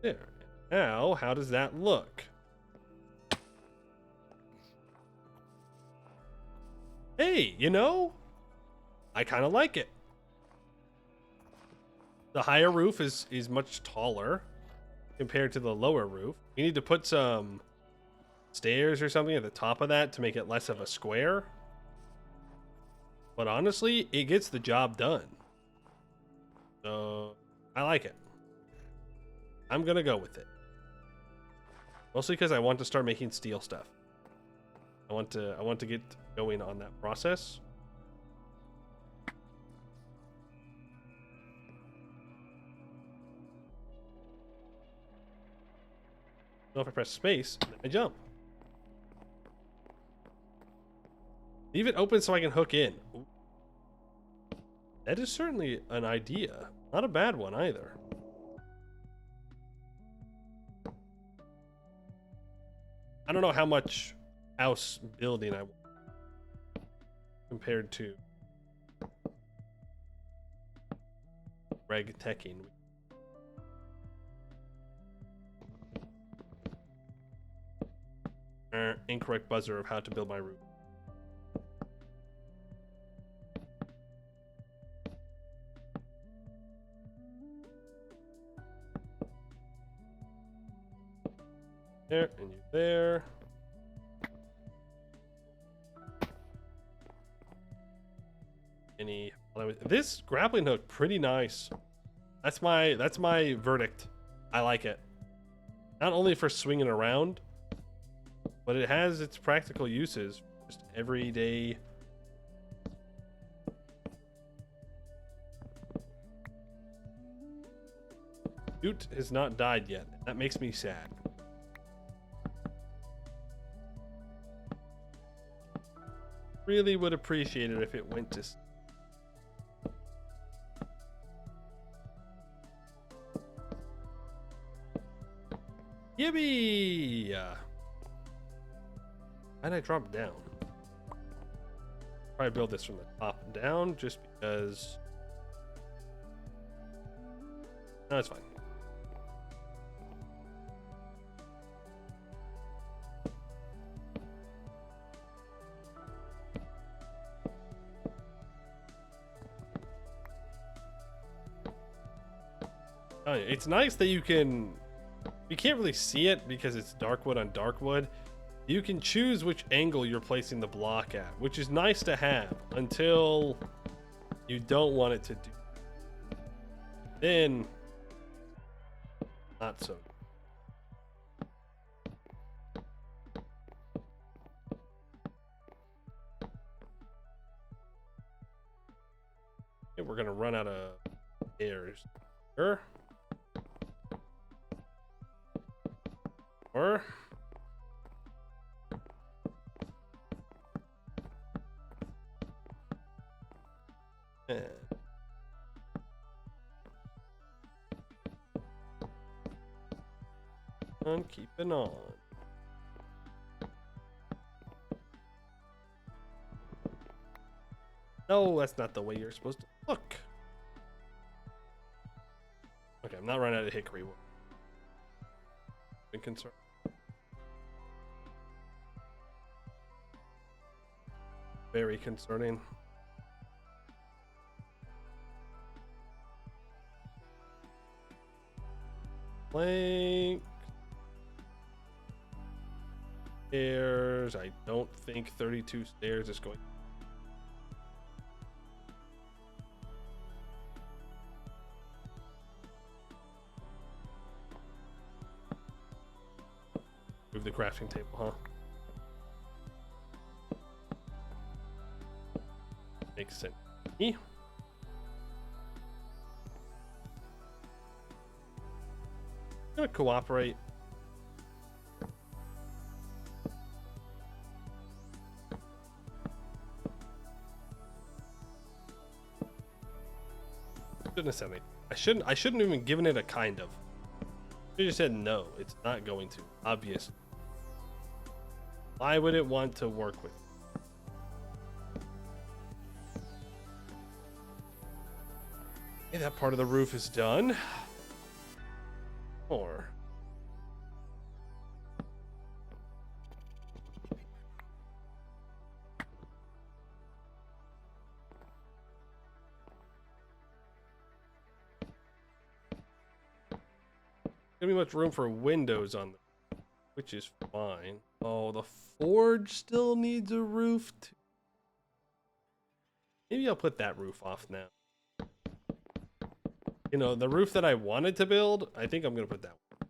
There. Now, how does that look? Hey, you know, I kind of like it. The higher roof is much taller compared to the lower roof. You need to put some stairs or something at the top of that to make it less of a square. But honestly, it gets the job done. So, I like it. I'm gonna go with it. Mostly because I want to start making steel stuff. I want to get going on that process. So if I press space, then I jump. Leave it open so I can hook in. Ooh. That is certainly an idea. Not a bad one either. I don't know how much house building I want compared to reg teching. Incorrect buzzer of how to build my roof. There, and you there. This grappling hook, pretty nice. That's my verdict. I like it. Not only for swinging around, but it has its practical uses. Just everyday. Dude has not died yet. That makes me sad. Really would appreciate it if it went to. Yippee! Why'd I drop down? Probably build this from the top down just because. No, it's fine. Oh, yeah. It's nice that you can't really see it because it's dark wood on dark wood. You can choose which angle you're placing the block at, which is nice to have until you don't want it to do. Then, not so. Okay, we're gonna run out of airs. Or on keeping on. No, that's not the way you're supposed to look. Okay, I'm not running out of hickory wood. Been concerned. Very concerning. Plank. Stairs. I don't think 32 stairs is going. Move the crafting table, huh? Makes sense. I'm gonna cooperate. Shouldn't have said anything. I shouldn't have even given it a kind of. I just said no, it's not going to. Obviously. Why would it want to work with? Okay, that part of the roof is done. Or gonna be much room for windows on them, which is fine. Oh, the forge still needs a roof too. Maybe I'll put that roof off now. You know, the roof that I wanted to build, I think I'm gonna put that one.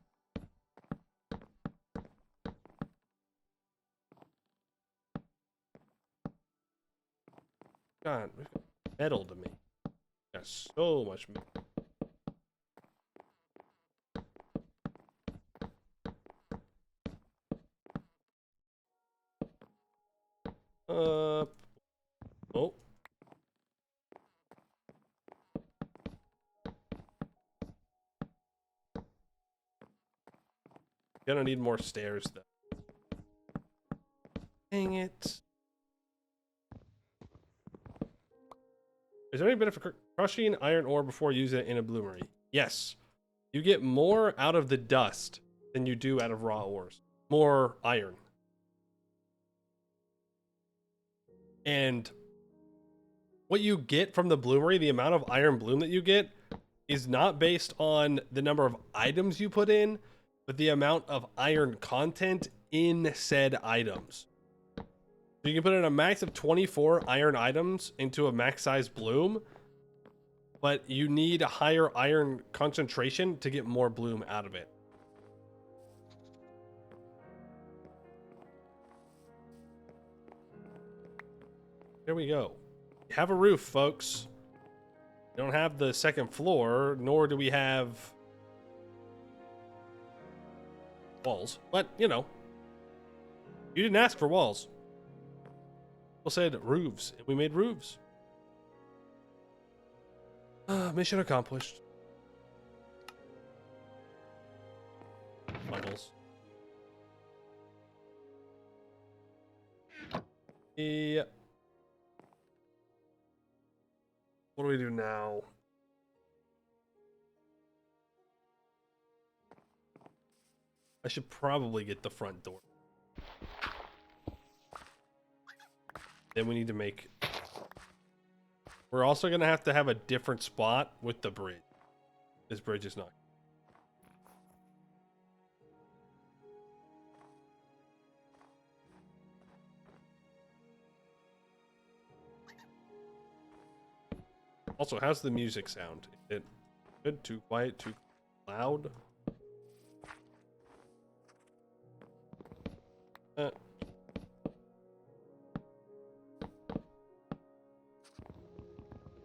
God, we've got metal to make. Got so much metal. Oh. Gonna need more stairs, though. Dang it. Is there any benefit for crushing iron ore before using it in a bloomery? Yes. You get more out of the dust than you do out of raw ores. More iron. And what you get from the bloomery, the amount of iron bloom that you get, is not based on the number of items you put in, but the amount of iron content in said items. So you can put in a max of 24 iron items into a max size bloom, but you need a higher iron concentration to get more bloom out of it. There we go. We have a roof, folks. We don't have the second floor, nor do we have walls. But, you know, you didn't ask for walls. People said roofs, and we made roofs. Mission accomplished. Bundles. Yeah. What do we do now? I should probably get the front door. Then we need to make... We're also going to have a different spot with the bridge. This bridge is not. Also, how's the music sound? Is it good? Too quiet? Too loud?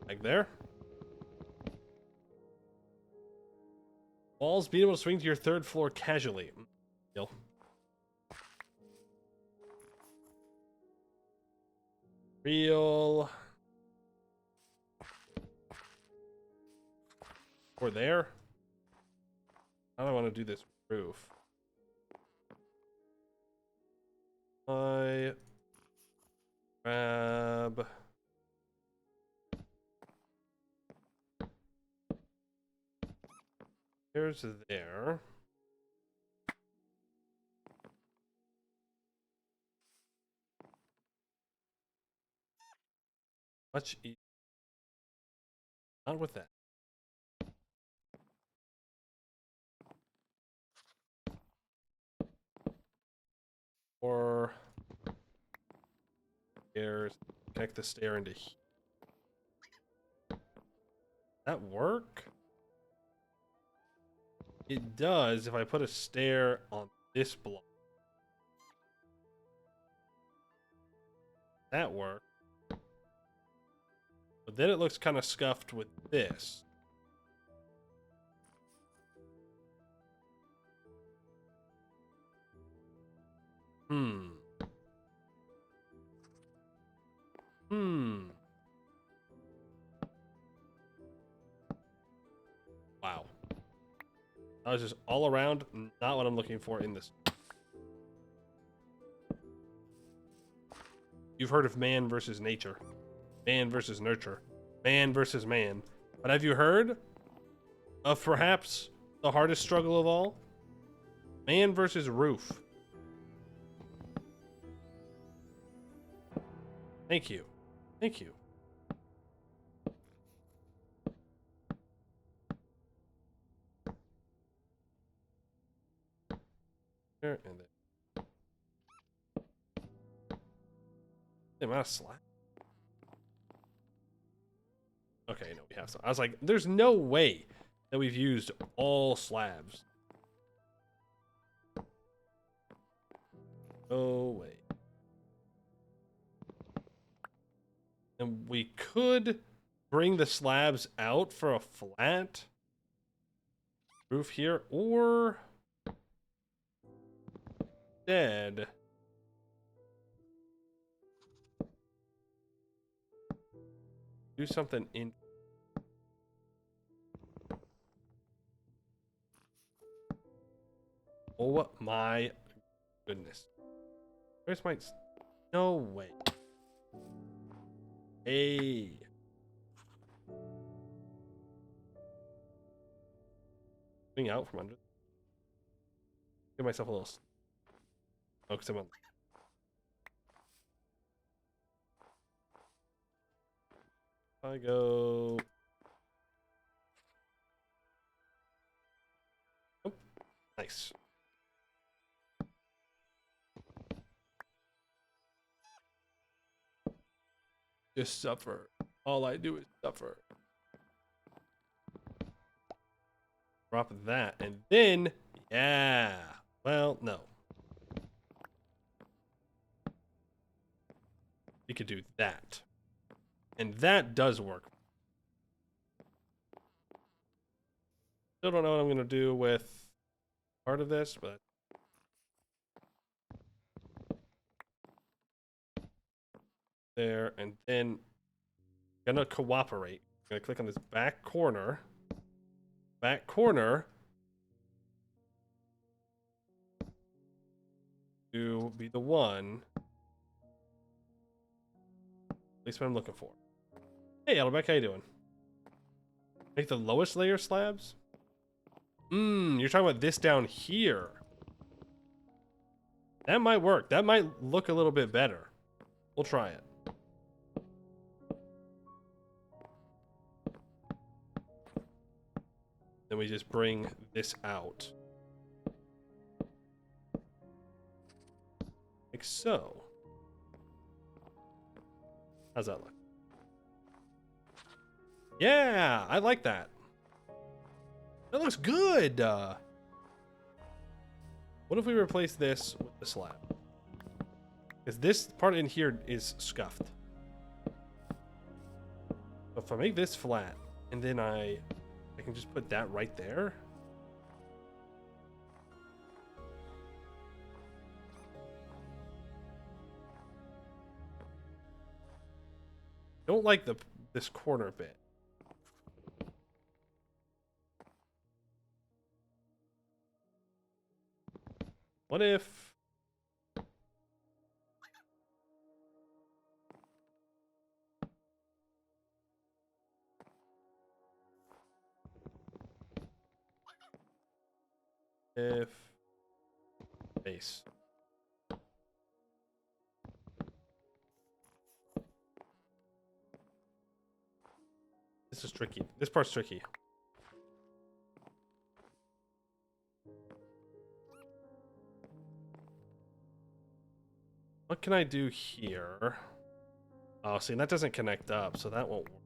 Like there? Walls, be able to swing to your third floor casually. Deal. Real. Or there. How do I want to do this roof? I grab. There's there. Much easier. Not with that. Or stairs. Connect the stair into here. That work? It does if I put a stair on this block. That works. But then it looks kind of scuffed with this. Wow. That was just all around not what I'm looking for in this. You've heard of man versus nature, man versus nurture, man versus man. But have you heard of perhaps the hardest struggle of all? Man versus roof. Thank you. Thank you. There and there. The amount of slab. Okay, no, we have some. I was like, there's no way that we've used all slabs. No way. And we could bring the slabs out for a flat roof here, or instead do something in. Oh my goodness. Where's my... No way. Hey. Coming out from under. Give myself a little... Oh, because I'm on... I go... Oh, nice. Just suffer. All I do is suffer. Drop that, and then... Yeah. Well, no. We could do that. And that does work. Still don't know what I'm going to do with part of this, but... There, and then... I'm going to cooperate. I'm going to click on this back corner. Back corner. To be the one. At least what I'm looking for. Hey, Elderbeck, how you doing? Make the lowest layer slabs? You're talking about this down here. That might work. That might look a little bit better. We'll try it. Then we just bring this out. Like so. How's that look? Yeah, I like that. That looks good. What if we replace this with the slab? Because this part in here is scuffed. So if I make this flat, and then I can just put that right there. Don't like this corner bit. What if... If... Base. This is tricky. This part's tricky. What can I do here? Oh, see, that doesn't connect up, so that won't work.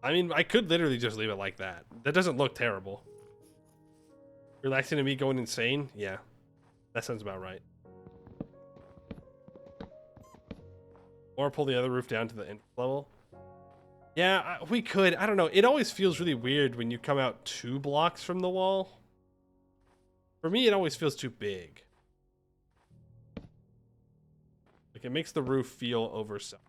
I mean, I could literally just leave it like that. That doesn't look terrible. Relaxing to me going insane? Yeah, that sounds about right. Or pull the other roof down to the end level. Yeah, we could. I don't know. It always feels really weird when you come out 2 blocks from the wall. For me, it always feels too big. Like, it makes the roof feel oversized.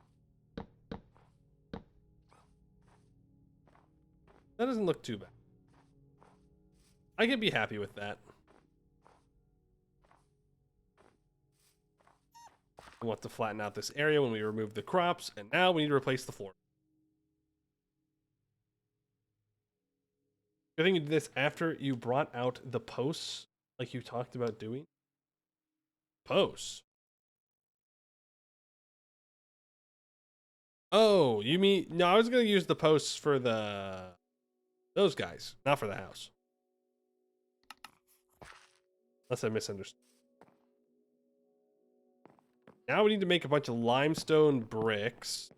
That doesn't look too bad. I can be happy with that. We want to flatten out this area when we remove the crops, and now we need to replace the floor. I think you did this after you brought out the posts, like you talked about doing. Posts? Oh, you mean... No, I was going to use the posts for those guys, not for the house. Unless I misunderstood. Now we need to make a bunch of limestone bricks.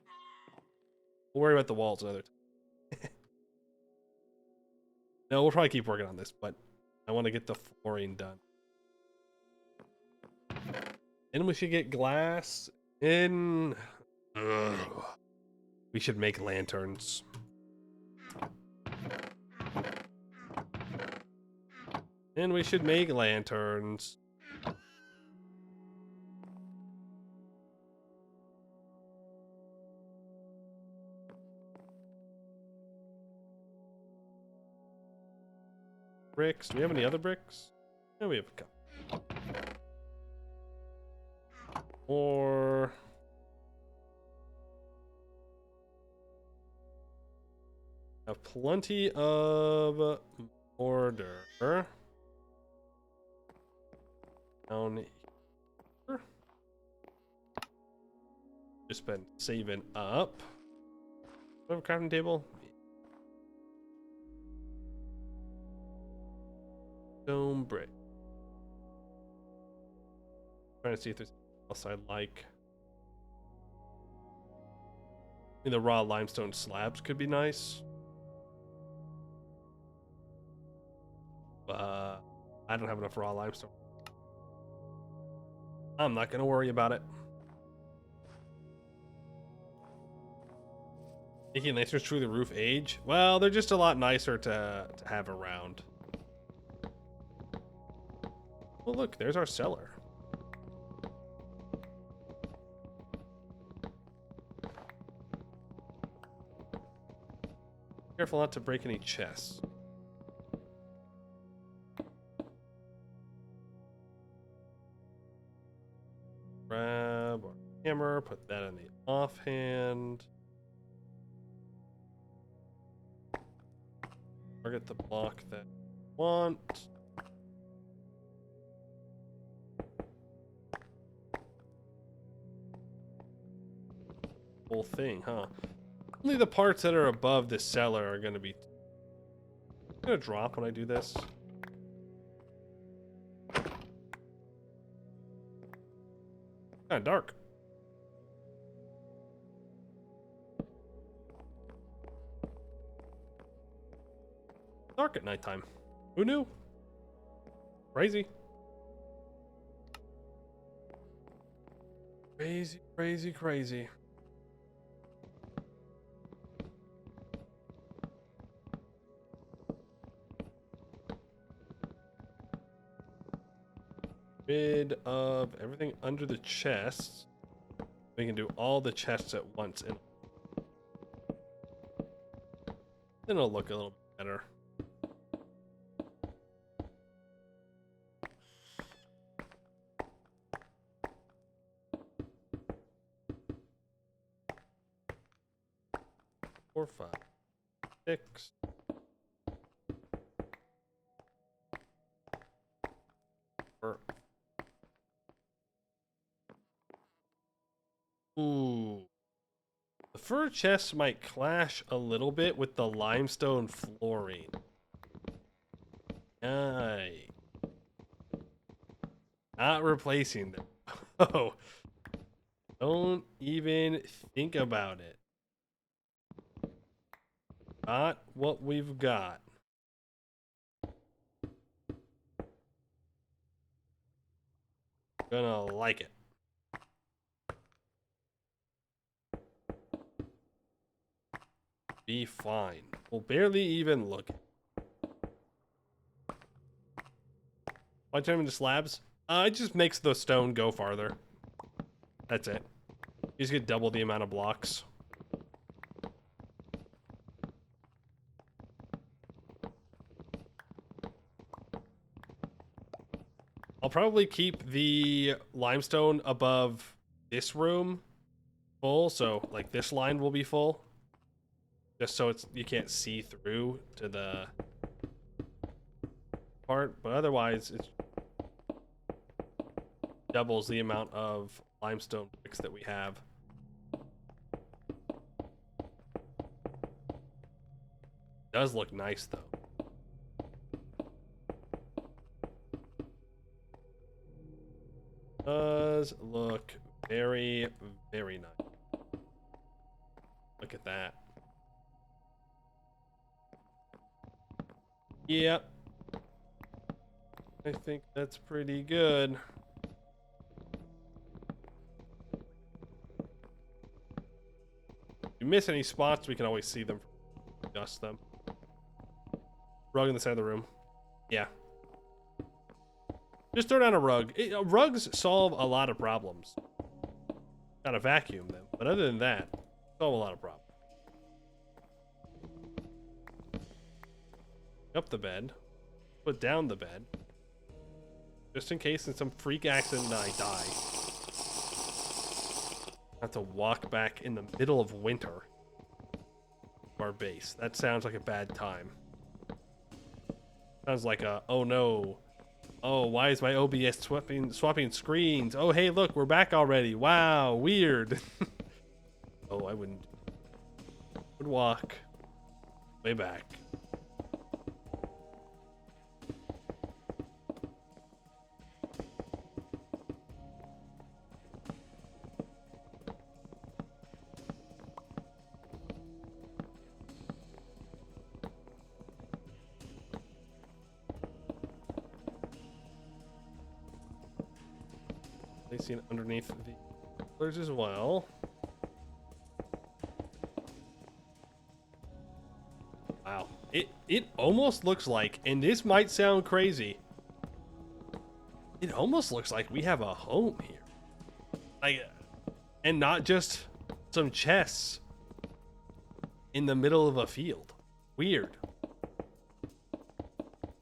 We'll worry about the walls another time. No, we'll probably keep working on this, but I want to get the flooring done. And we should get glass in. Ugh. We should make lanterns. And we should make lanterns. And we should make lanterns. bricks. Do we have any other bricks? Yeah, we have a couple. Or have plenty of mortar down here. Just been saving up. Do I have a crafting table? Stone brick. Trying to see if there's anything else I like. I mean, the raw limestone slabs could be nice. But I don't have enough raw limestone. I'm not going to worry about it. Making nicer through the roof age? Well, they're just a lot nicer to have around. Well, look, there's our cellar. Careful not to break any chests. Grab our hammer, put that in the offhand. Target the block that we want. Whole thing, huh? Only the parts that are above the cellar are gonna be gonna drop when I do this. Kinda dark. Dark at nighttime. Who knew? Crazy. Crazy, crazy, crazy. Rid of everything under the chests. We can do all the chests at once, and then it'll look a little bit better. Four, 5, 6. Ooh. The fur chests might clash a little bit with the limestone flooring. Aye. Not replacing them. Oh. Don't even think about it. Not what we've got. Gonna like it. Be fine. We'll barely even look. Why turn them into slabs? It just makes the stone go farther. That's it. You just get double the amount of blocks. I'll probably keep the limestone above this room full, so like this line will be full. Just so it's you can't see through to the part, but otherwise it doubles the amount of limestone bricks that we have. Does look nice though. Does look very, very nice. Look at that. Yep. I think that's pretty good. If you miss any spots, we can always see them. Adjust them. Rug on the side of the room. Yeah. Just throw down a rug. Rugs solve a lot of problems. Gotta vacuum them. But other than that, solve a lot of problems. Up the bed. put down the bed. Just in case in some freak accident I die. I have to walk back in the middle of winter to our base. That sounds like a bad time. Sounds like a, oh no. Oh, why is my OBS swapping screens? Oh, hey, look, we're back already. Wow, weird. Oh, I wouldn't. Would walk way back. Placing it underneath the pillars as well. Wow, it almost looks like, and this might sound crazy, it almost looks like we have a home here, like, and not just some chests in the middle of a field. Weird.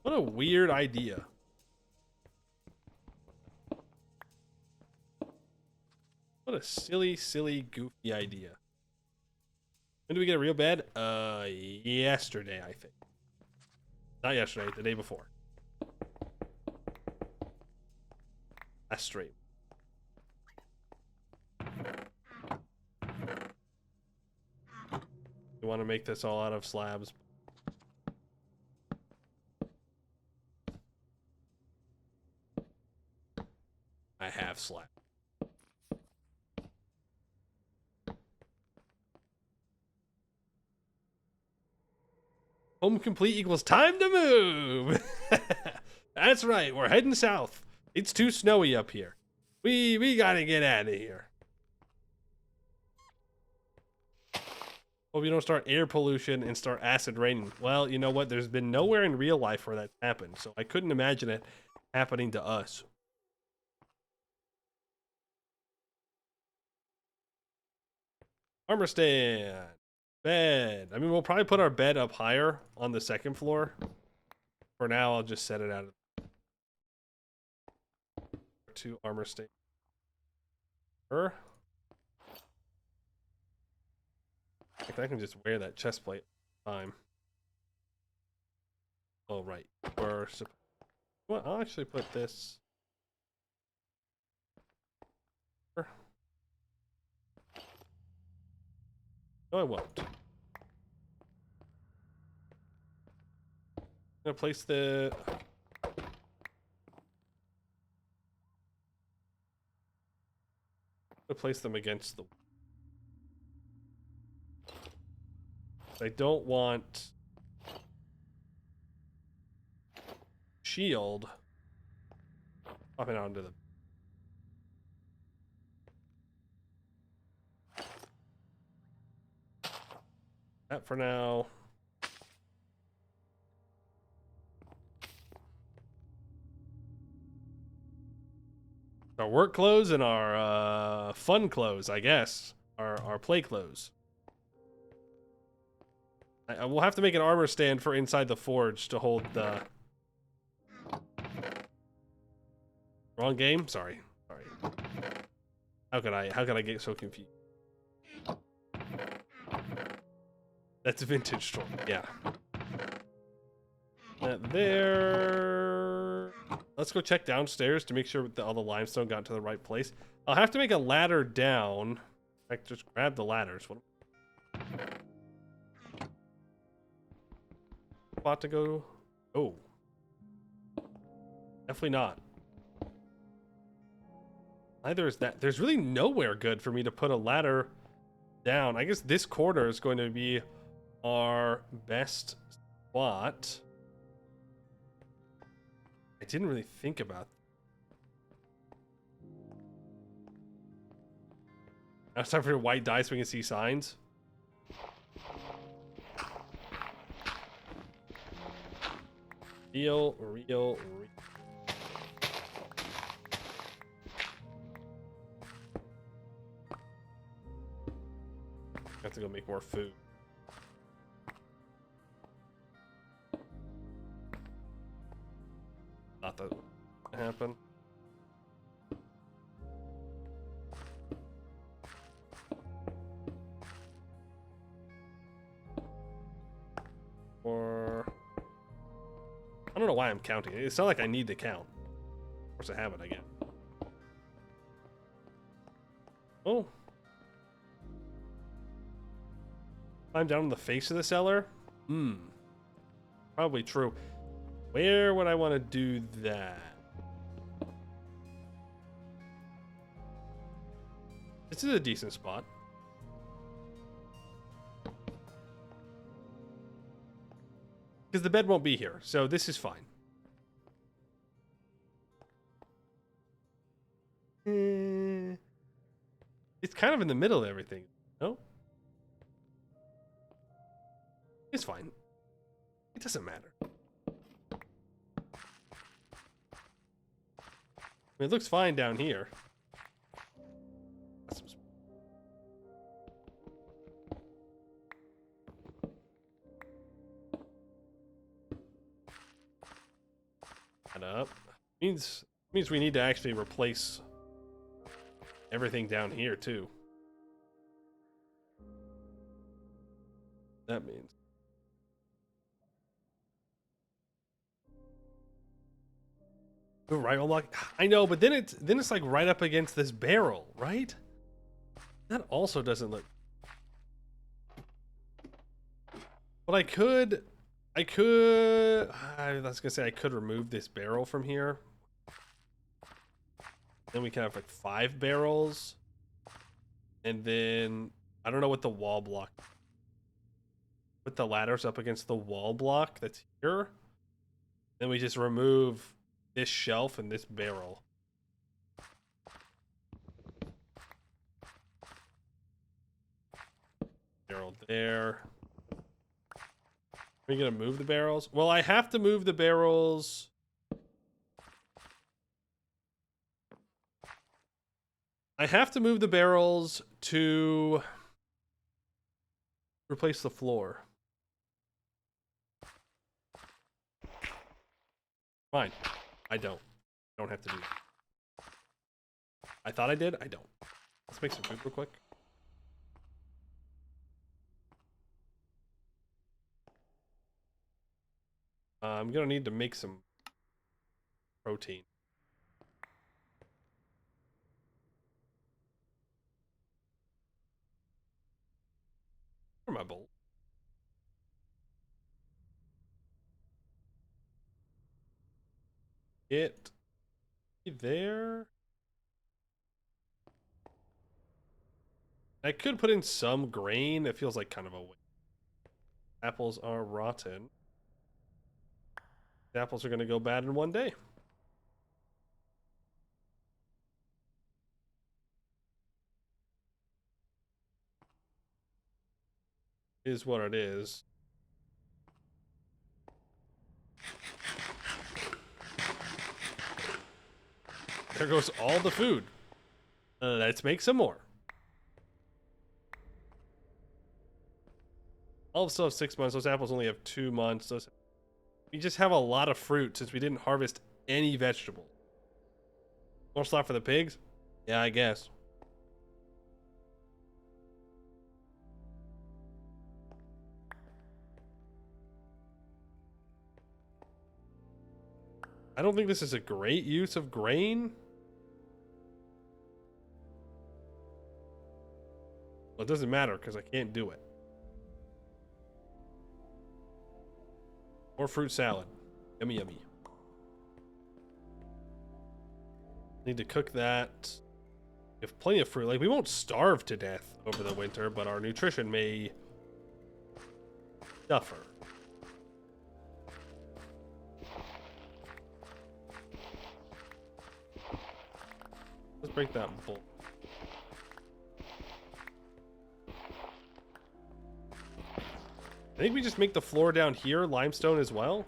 What a weird idea. What a silly, goofy idea. When do we get a real bed? Yesterday, I think. Not yesterday, the day before. Last stream. You want to make this all out of slabs? I have slabs. Home complete equals time to move. That's right, we're heading south. It's too snowy up here. We gotta get out of here. Hope you don't start air pollution and start acid raining. Well, you know what? There's been nowhere in real life where that's happened, so I couldn't imagine it happening to us. Armor stand. Bed. I mean, we'll probably put our bed up higher on the second floor. For now, I'll just set it out of 2 armor stand. I can just wear that chest plate all the time. Oh, right. Well, I'll actually put this. No, I won't. I'm gonna place the. Place them against the. I don't want shield popping out into the. That for now. Our work clothes and our fun clothes, I guess. Our play clothes. We'll have to make an armor stand for inside the forge to hold the. Wrong game? Sorry. How could I get so confused? That's a vintage store. Yeah. That there. Let's go check downstairs to make sure that all the limestone got to the right place. I'll have to make a ladder down. I can just grab the ladders. What? Spot to go. Oh. Definitely not. Neither is that. There's really nowhere good for me to put a ladder down. I guess this corner is going to be our best spot. I didn't really think about that. Now it's time for white dice so we can see signs. Real. I have to go make more food. that happen. Or I don't know why I'm counting. It's not like I need to count. Of course I have it again. Oh. Climb down on the face of the cellar? Probably true. Where would I want to do that? This is a decent spot. Because the bed won't be here, so this is fine. It's kind of in the middle of everything. No? It's fine. It doesn't matter. I mean, it looks fine down here. That up. Means we need to actually replace everything down here too. That means right unlock. I know, but then it's like right up against this barrel, right? That also doesn't look. But I was gonna say I could remove this barrel from here. Then we can have like 5 barrels. And then I don't know what the wall block. Put the ladders up against the wall block that's here. Then we just remove this shelf and this barrel. Barrel there. Are you gonna move the barrels? Well, I have to move the barrels. I have to move the barrels to replace the floor. Fine. I don't have to do that. I thought I did. I don't. Let's make some food real quick. I'm gonna need to make some protein. Where's my bowl? It there. I could put in some grain. It feels like kind of a waste. Apples are rotten. The apples are gonna go bad in one day. Is what it is. There goes all the food. Let's make some more. All still have 6 months. Those apples only have 2 months. We just have a lot of fruit since we didn't harvest any vegetables. More slot for the pigs? Yeah, I guess. I don't think this is a great use of grain. Well, it doesn't matter because I can't do it. More fruit salad. Yummy, yummy. Need to cook that. We have plenty of fruit. Like, we won't starve to death over the winter, but our nutrition may suffer. Let's break that bowl. I think we just make the floor down here limestone as well.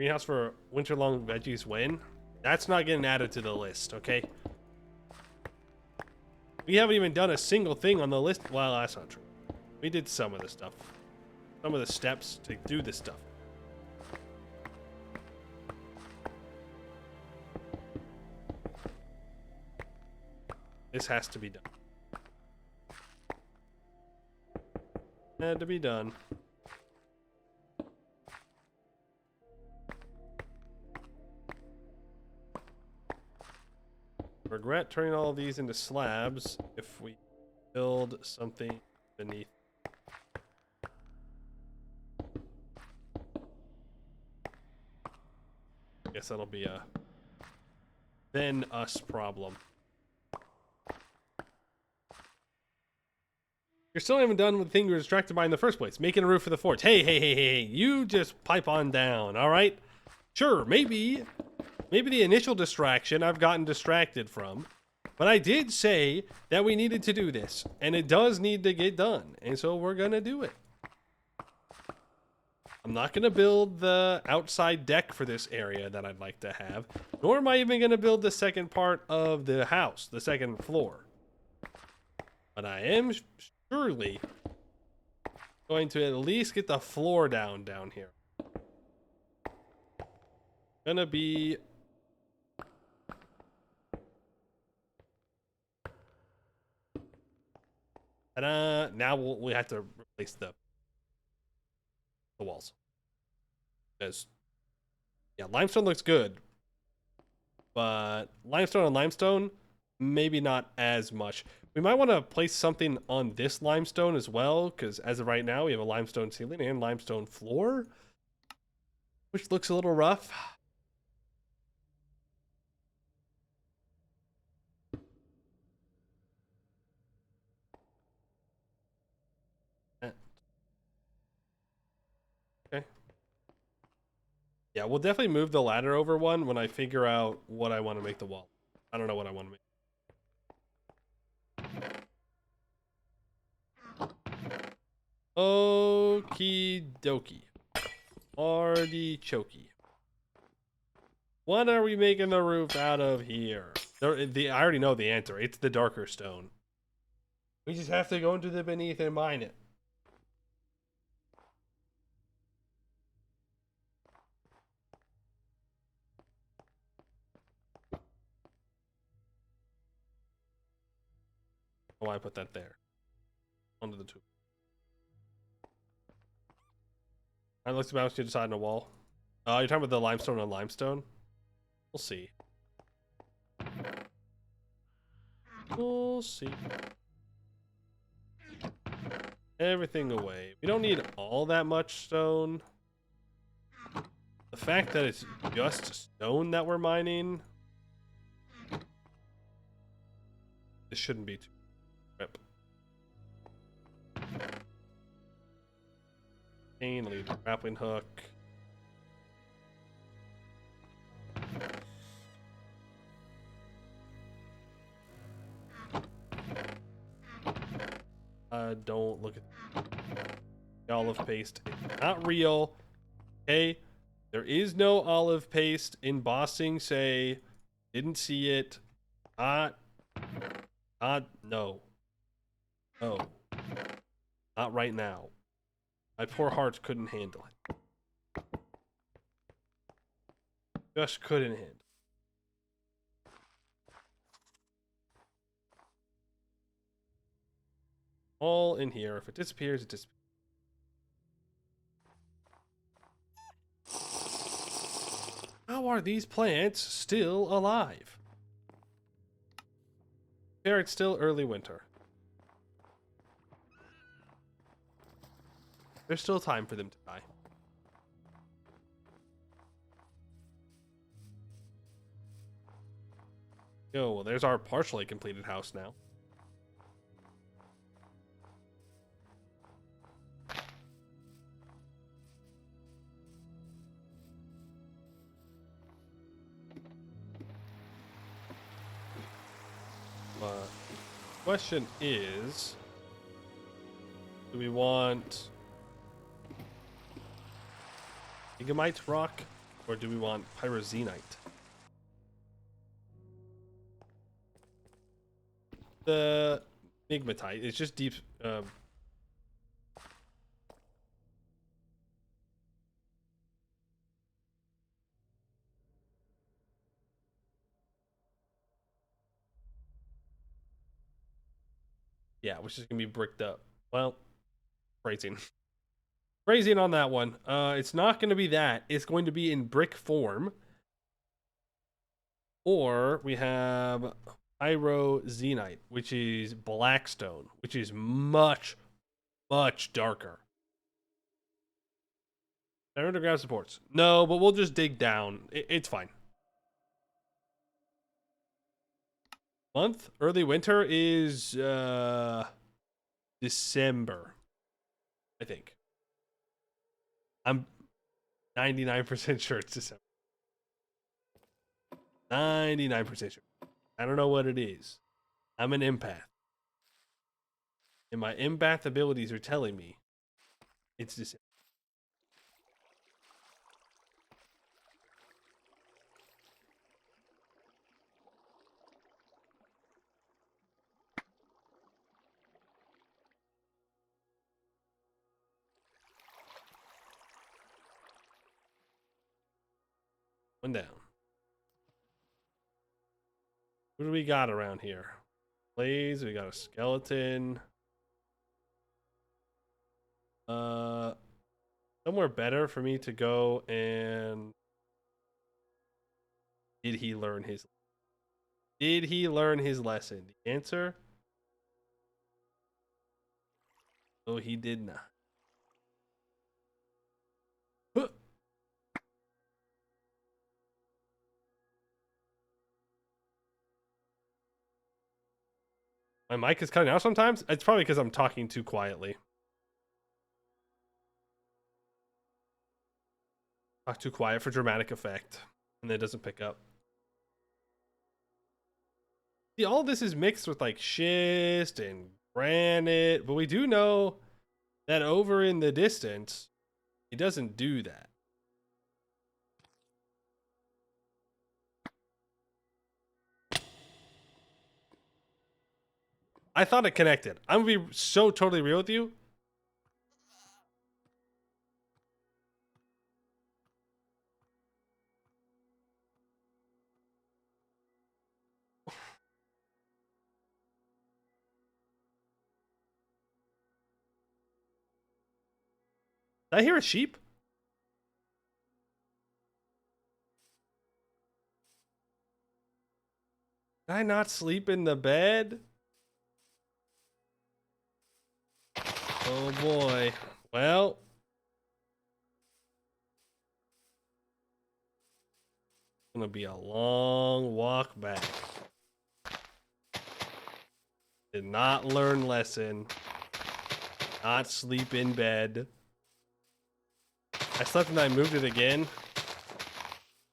Greenhouse for winter-long veggies when? That's not getting added to the list, okay? We haven't even done a single thing on the list. Well, that's not true. We did some of the stuff. Some of the steps to do this stuff. This has to be done. Had to be done. Regret turning all of these into slabs if we build something beneath. Guess that'll be a then us problem. You're still haven't done with the thing you were distracted by in the first place, making a roof for the fort. Hey, you just pipe on down, all right? Sure, maybe the initial distraction I've gotten distracted from, but I did say that we needed to do this, and it does need to get done, and so we're gonna do it. I'm not gonna build the outside deck for this area that I'd like to have, nor am I even gonna build the second part of the house, the second floor. But I am surely going to at least get the floor down here. Gonna be now we have to replace the walls. Because yeah, limestone looks good, but limestone on limestone, maybe not as much. We might want to place something on this limestone as well, because as of right now, we have a limestone ceiling and limestone floor, which looks a little rough. Okay. Yeah, we'll definitely move the ladder over one when I figure out what I want to make the wall. I don't know what I want to make. Okie dokie. Artichokey. What are we making the roof out of here? I already know the answer. It's the darker stone. We just have to go into the beneath and mine it. Why I put that there? Onto the tube. I looked about to decide on a wall. You're talking about the limestone on limestone? We'll see. We'll see. Everything away. We don't need all that much stone. The fact that it's just stone that we're mining, this shouldn't be too rip. Chain, leave the grappling hook. Don't look at the olive paste. It's not real. Okay, there is no olive paste. Embossing say didn't see it. No, not right now. My poor heart couldn't handle it. Just couldn't handle it. All in here. If it disappears, it disappears. How are these plants still alive? Here it's still early winter. There's still time for them to die. Oh, well, there's our partially completed house now. Question is, do we want Gigamite rock Or do we want pyroxenite? The Nigmatite. It's just deep. Yeah, which is gonna be bricked up. Well, phrasing. Phrasing on that one. It's not gonna be that. It's going to be in brick form. Or we have pyroxenite, which is blackstone, which is much, much darker. Underground supports. No, but we'll just dig down. It's fine. Month? Early winter is December, I think. I'm 99% sure it's December. 99% sure. I don't know what it is. I'm an empath. And my empath abilities are telling me it's December. One down. What do we got around here? Blaze, we got a skeleton. Somewhere better for me to go and did he learn his lesson? The answer? Oh, he did not. Huh. My mic is cutting out sometimes. It's probably because I'm talking too quietly. Talk too quiet for dramatic effect, and it doesn't pick up. See, all this is mixed with like schist and granite, but we do know that over in the distance, it doesn't do that. I thought it connected. I'm gonna be so totally real with you. Did I hear a sheep? Did I not sleep in the bed? Oh boy. Well, it's gonna be a long walk back. Did not learn lesson. Not sleep in bed. I slept and I moved it again.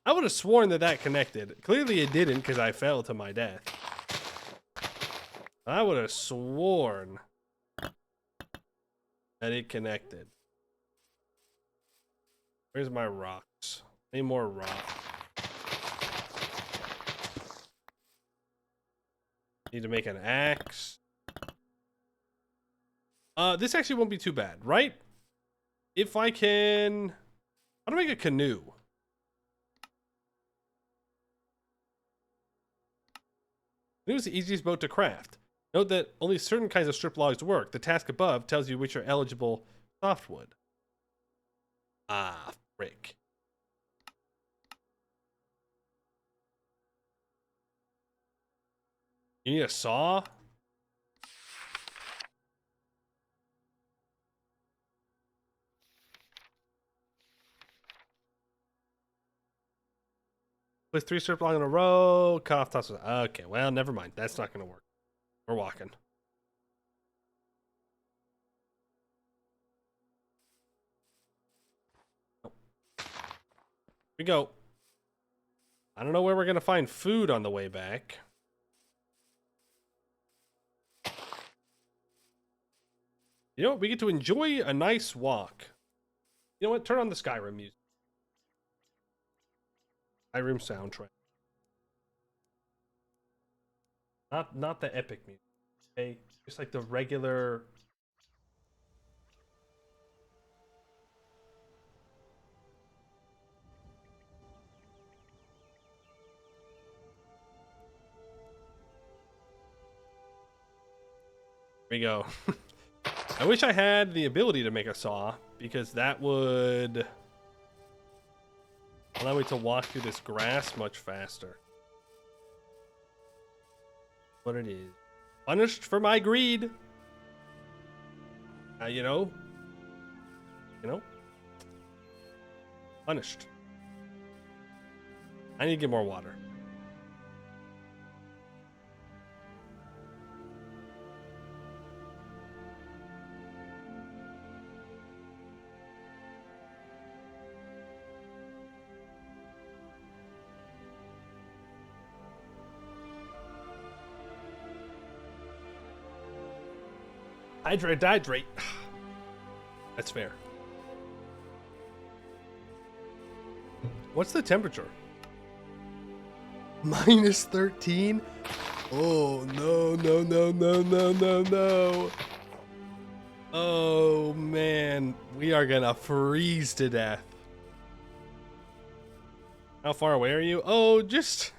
I would have sworn that that connected. Clearly it didn't because I fell to my death. I would have sworn that it connected. Where's my rocks? Any more rocks? Need to make an axe. This actually won't be too bad, right? If I can... How to make a canoe? Canoe is the easiest boat to craft. Note that only certain kinds of strip logs work. The task above tells you which are eligible softwood. Ah, frick. You need a saw? With 3 strip logs in a row, cough toss. Okay, well, never mind. That's not going to work. We're walking. Oh. Here we go. I don't know where we're going to find food on the way back. You know what? We get to enjoy a nice walk. You know what? Turn on the Skyrim music. Skyrim soundtrack. Not the epic music. Okay, just like the regular. Here we go. I wish I had the ability to make a saw, because that would allow me to walk through this grass much faster. What it is. Punished for my greed. You know. Punished. I need to get more water. Hydrate. That's fair. What's the temperature? Minus 13? Oh, no. Oh, man. We are gonna freeze to death. How far away are you? Oh, just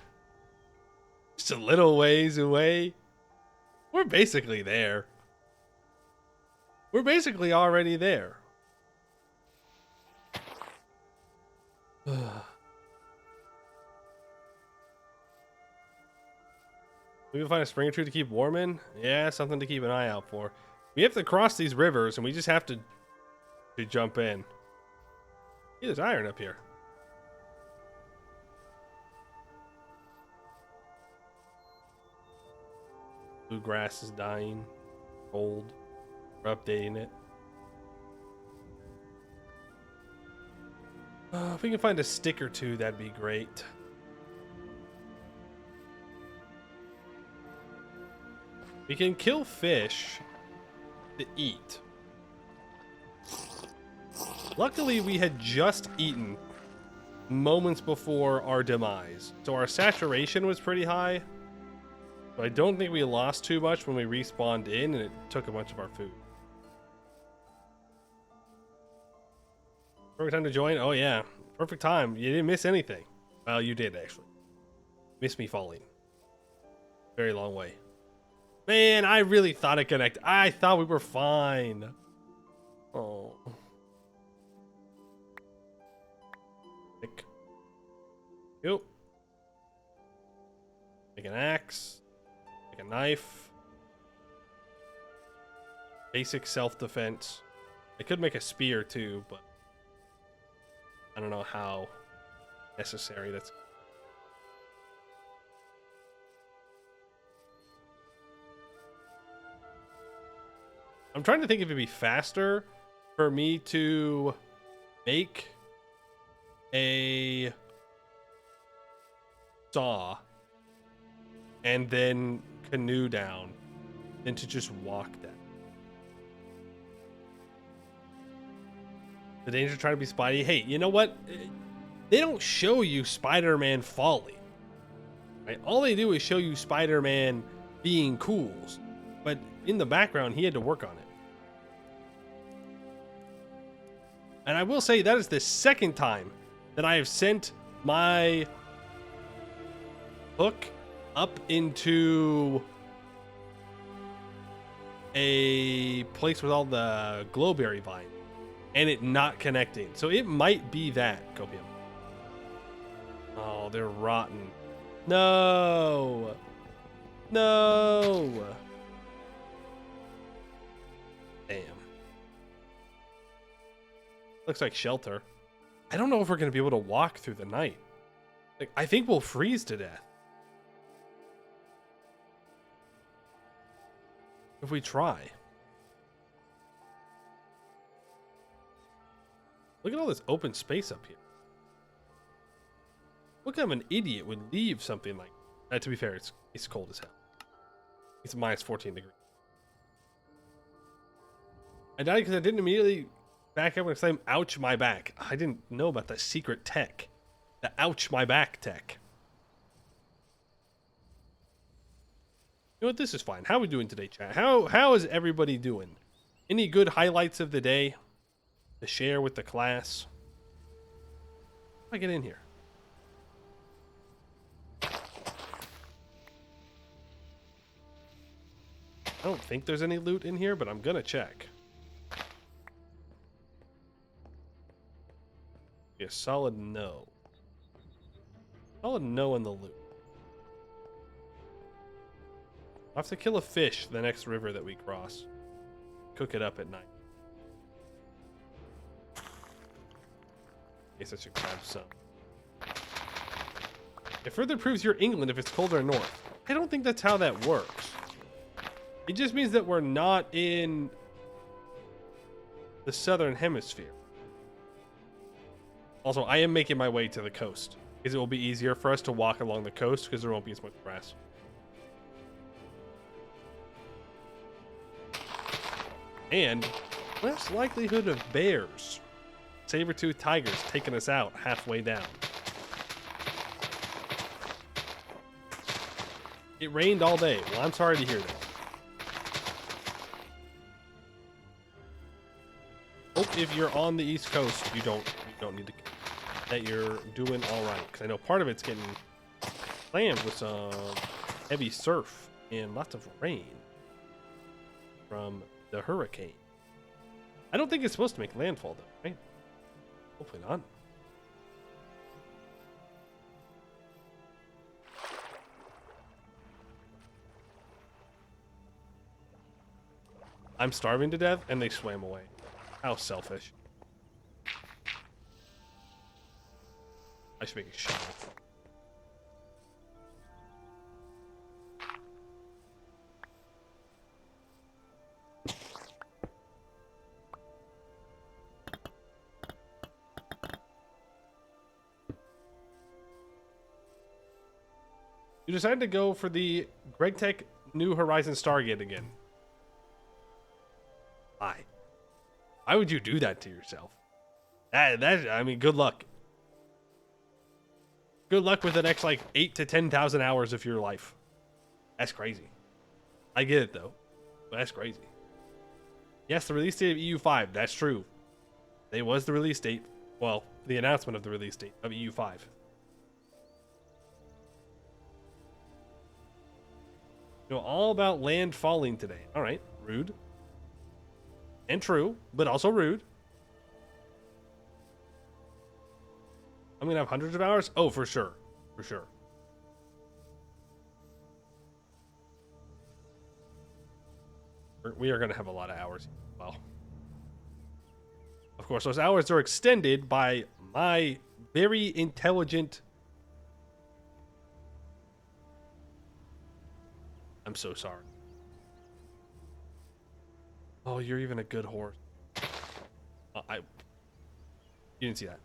a little ways away. We're basically there. We're basically already there. We can find a spring or two to keep warm in? Yeah, something to keep an eye out for. We have to cross these rivers, and we just have to jump in. Yeah, there's iron up here. Blue grass is dying. Cold. We're updating it. If we can find a stick or two, that'd be great. We can kill fish to eat. Luckily, we had just eaten moments before our demise, so our saturation was pretty high. So I don't think we lost too much when we respawned in, and it took a bunch of our food. Perfect time to join? Oh yeah, perfect time. You didn't miss anything. Well, you did actually. Missed me falling. Very long way. Man, I really thought it connected. I thought we were fine. Oh. Pick. Yo. Make an axe. Make a knife. Basic self-defense. I could make a spear too, but I don't know how necessary that's. I'm trying to think if it'd be faster for me to make a saw and then canoe down than to just walk that. The danger trying to be Spidey. Hey, you know what? They don't show you Spider-Man falling. Right? All they do is show you Spider-Man being cool. But in the background, he had to work on it. And I will say that is the second time that I have sent my hook up into a place with all the glowberry vine and it not connecting. So it might be that, Copium. Oh, they're rotten. No. No. Damn. Looks like shelter. I don't know if we're going to be able to walk through the night. Like, I think we'll freeze to death. If we try. Look at all this open space up here. What kind of an idiot would leave something like that? To be fair, it's cold as hell. It's minus 14 degrees. I died because I didn't immediately back up and exclaim, ouch, my back. I didn't know about that secret tech. The ouch my back tech. You know what? This is fine. How are we doing today, chat? How is everybody doing? Any good highlights of the day to share with the class? How do I get in here? I don't think there's any loot in here, but I'm gonna check. Be a solid no. Solid no on the loot. I'll have to kill a fish the next river that we cross. Cook it up at night. Guess I should grab some. It further proves you're England if it's colder north. I don't think that's how that works. It just means that we're not in the southern hemisphere. Also, I am making my way to the coast, because it will be easier for us to walk along the coast because there won't be as much grass. And less likelihood of bears. Saber-toothed tigers taking us out halfway down. It rained all day. Well, I'm sorry to hear that. Hope if you're on the East Coast, you don't need to. That you're doing all right. Because I know part of it's getting slammed with some heavy surf and lots of rain from the hurricane. I don't think it's supposed to make landfall though, right? Hopefully not. I'm starving to death and they swam away. How selfish. I should make a shovel. You decided to go for the Greg Tech New Horizon Stargate again. Why? Why would you do that to yourself? I mean, good luck. Good luck with the next like 8,000 to 10,000 hours of your life. That's crazy. I get it though, but that's crazy. Yes, the release date of EU5. That's true. It was the release date. Well, the announcement of the release date of EU5. You know all about land falling today. All right, rude. And true, but also rude. I'm gonna have hundreds of hours? Oh, for sure. For sure. We are gonna have a lot of hours. Well, of course, those hours are extended by my very intelligent... I'm so sorry. Oh, you're even a good horse. You didn't see that.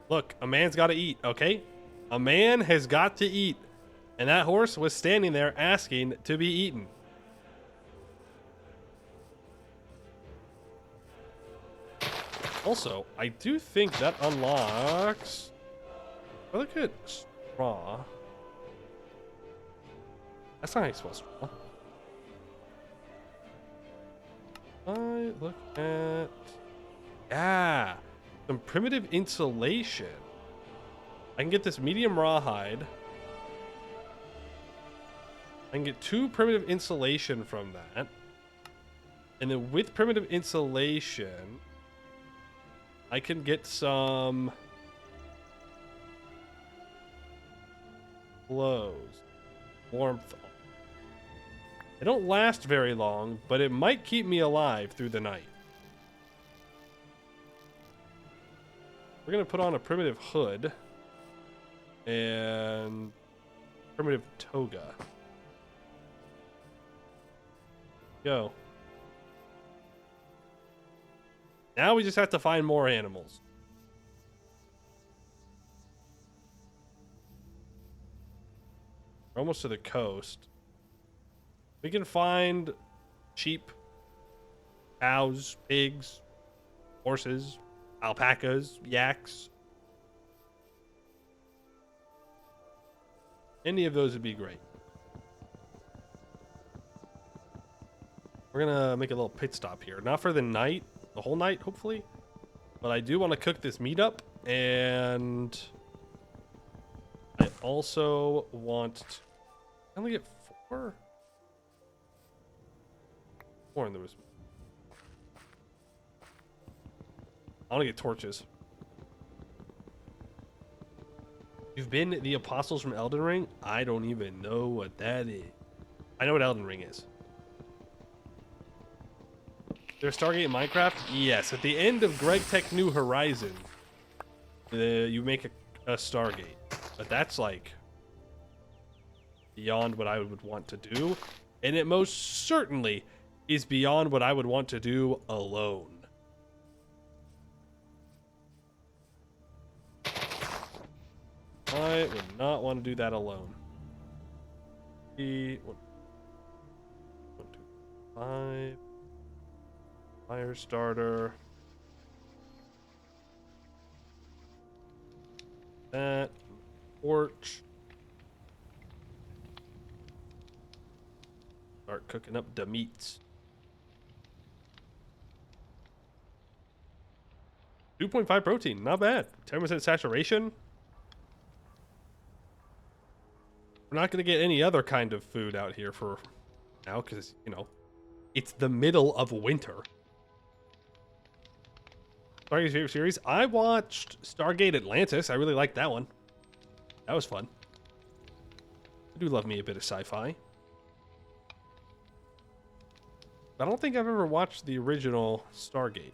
Look, a man's got to eat, okay? A man has got to eat. And that horse was standing there asking to be eaten. Also, I do think that unlocks... Oh, look at straw. That's not how you spell straw. I look at... Yeah! Some primitive insulation. I can get this medium rawhide. I can get 2 primitive insulation from that. And then with primitive insulation, I can get some clothes. Warmth. They don't last very long, but it might keep me alive through the night. We're going to put on a primitive hood and primitive toga. Go. Now we just have to find more animals. We're almost to the coast. We can find sheep, cows, pigs, horses, alpacas, yaks. Any of those would be great. We're gonna make a little pit stop here. Not for the night, the whole night, hopefully. But I do want to cook this meat up, and I also want to... I only get 4? 4, and there was... I want to get torches. You've been the apostles from Elden Ring? I don't even know what that is. I know what Elden Ring is. There's Stargate in Minecraft? Yes. At the end of Greg Tech New Horizon, you make a Stargate. But that's like beyond what I would want to do. And it most certainly is beyond what I would want to do alone. I would not want to do that alone. 1, 2, 5. Fire starter. That. Torch. Start cooking up the meats. 2.5 protein, not bad. 10% saturation. We're not going to get any other kind of food out here for now because, you know, it's the middle of winter. Stargate's favorite series? I watched Stargate Atlantis. I really liked that one. That was fun. I do love me a bit of sci-fi. I don't think I've ever watched the original Stargate.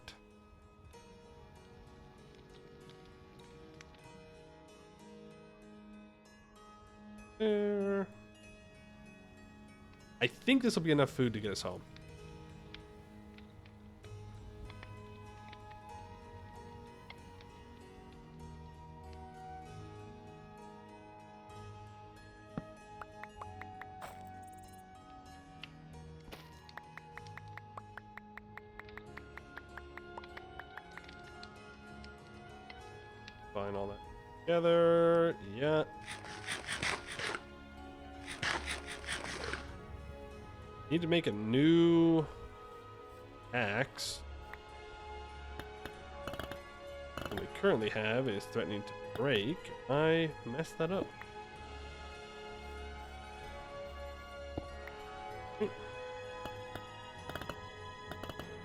I think this will be enough food to get us home. Find all that together. Yeah. Need to make a new axe. What we currently have is threatening to break. I messed that up.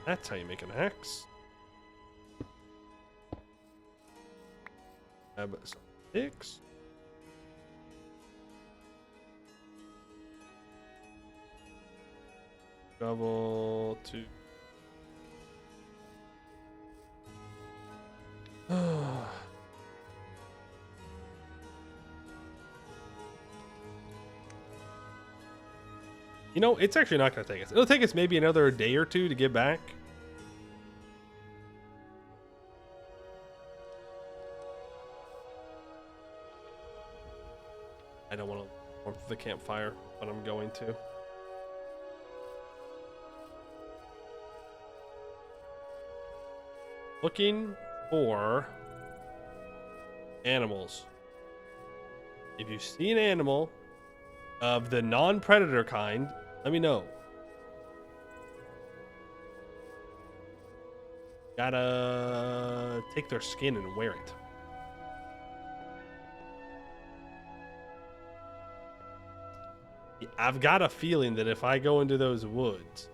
That's how you make an axe. Grab some sticks. Shovel to. You know, it's actually not going to take us. It'll take us maybe another day or two to get back. I don't want to warm the campfire, but I'm going to. Looking for animals. If you see an animal of the non-predator kind, let me know. Gotta take their skin and wear it. I've got a feeling that if I go into those woods,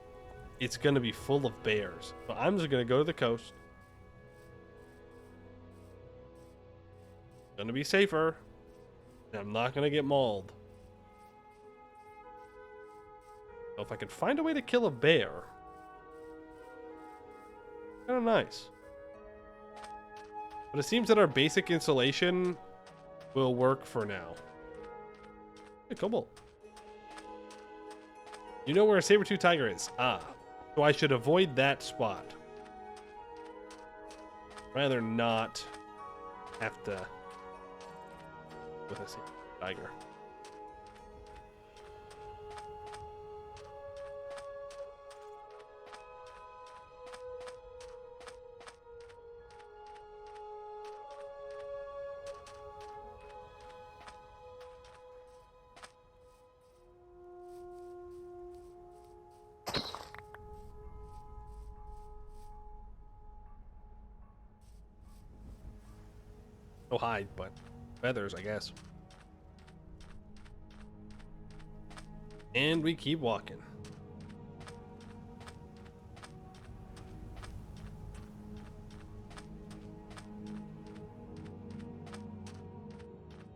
it's gonna be full of bears. So I'm just gonna go to the coast. Gonna be safer, and I'm not gonna get mauled. So if I can find a way to kill a bear, kind of nice. But it seems that our basic insulation will work for now. Hey, cobalt. You know where a saber-tooth tiger is? Ah, so I should avoid that spot. Rather not have to with a saber-tooth tiger. No hide, but feathers, I guess. And we keep walking.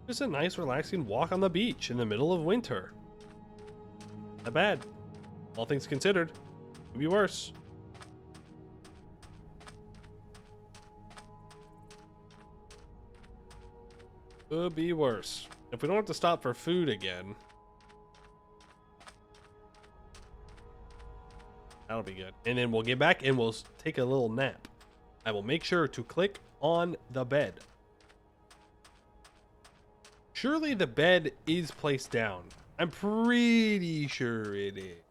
Just a nice relaxing walk on the beach in the middle of winter. Not bad. All things considered, could be worse. Could be worse. If we don't have to stop for food again, that'll be good. And then we'll get back and we'll take a little nap. I will make sure to click on the bed. Surely the bed is placed down. I'm pretty sure it is.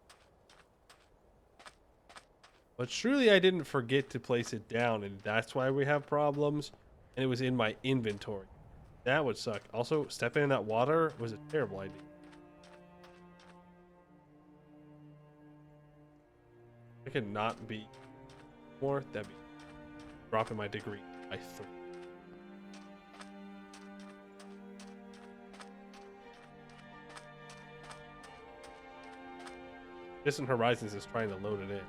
But surely I didn't forget to place it down, and that's why we have problems. And it was in my inventory. That would suck. Also, stepping in that water was a terrible idea. I could not be more. That'd be dropping my degree by 3. Distant Horizons is trying to load it in.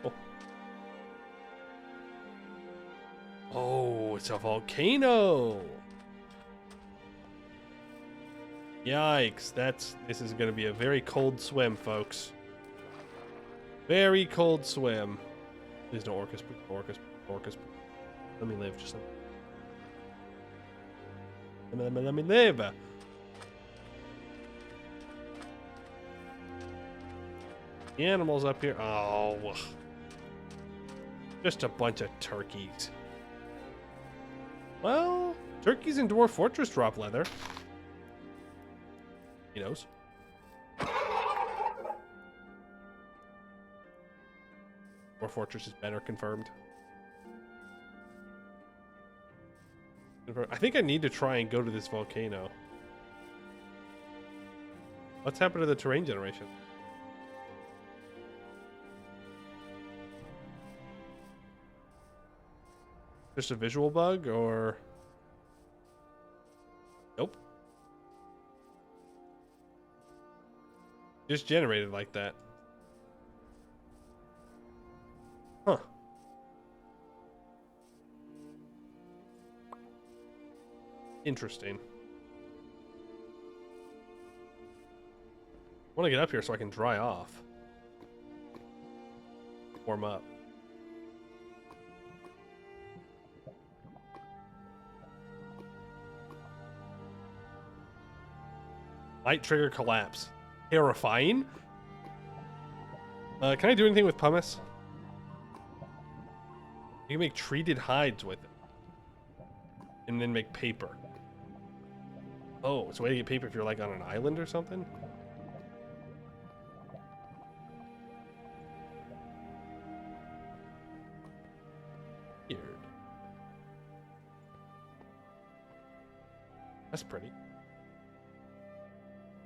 Oh. Oh, it's a volcano. Yikes, this is going to be a very cold swim, folks. Very cold swim. Please no orcas, orcas, orcas. Let me live, just let me live. The animals up here. Oh, just a bunch of turkeys. Well, turkeys in Dwarf Fortress drop leather. He knows. Dwarf Fortress is better, confirmed. I think I need to try and go to this volcano. What's happened to the terrain generation? Just a visual bug, or nope, just generated like that. Huh. Interesting. I want to get up here so I can dry off, warm up. Light trigger collapse. Terrifying. Can I do anything with pumice? You can make treated hides with it. And then make paper. Oh, it's a way to get paper if you're like on an island or something? Weird. That's pretty.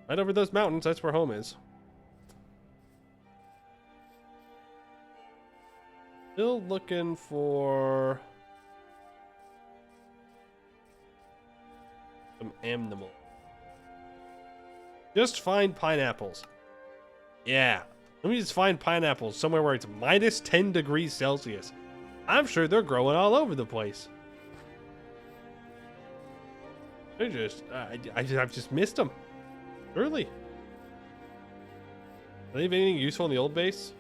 Right over those mountains, that's where home is. Still looking for some animal. Just find pineapples. Yeah. Let me just find pineapples somewhere where it's minus 10 degrees Celsius. I'm sure they're growing all over the place. They're just, I've just missed them. Early. Do they have anything useful in the old base?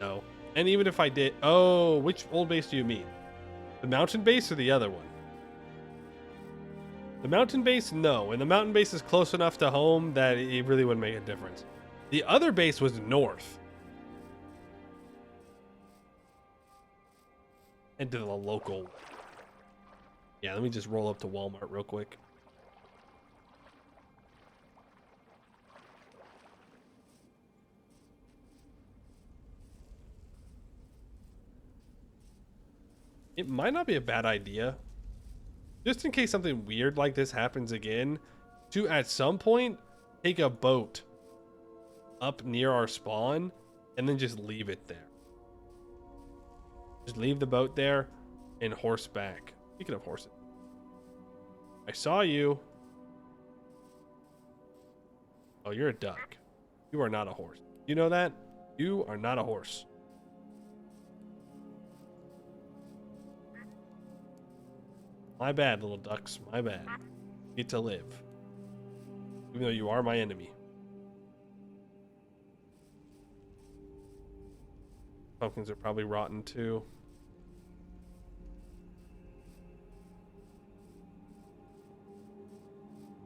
No. And even if I did... Oh, which old base do you mean? The mountain base or the other one? The mountain base, no. And the mountain base is close enough to home that it really wouldn't make a difference. The other base was north. And to the local... Yeah, let me just roll up to Walmart real quick. It might not be a bad idea, just in case something weird like this happens again, to at some point take a boat up near our spawn and then just leave it there. Just leave the boat there and horseback. Speaking of horses, I saw you. Oh, you're a duck. You are not a horse. You know that? You are not a horse. My bad, little ducks. My bad. Get to live. Even though you are my enemy. Pumpkins are probably rotten too.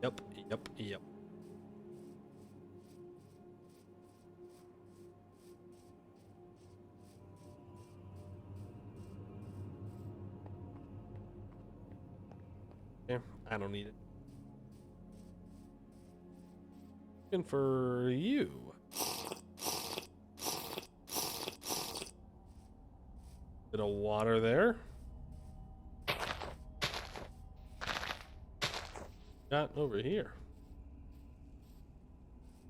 Yep, yep, yep. Okay, I don't need it. Looking for you. Bit of water there. Got over here.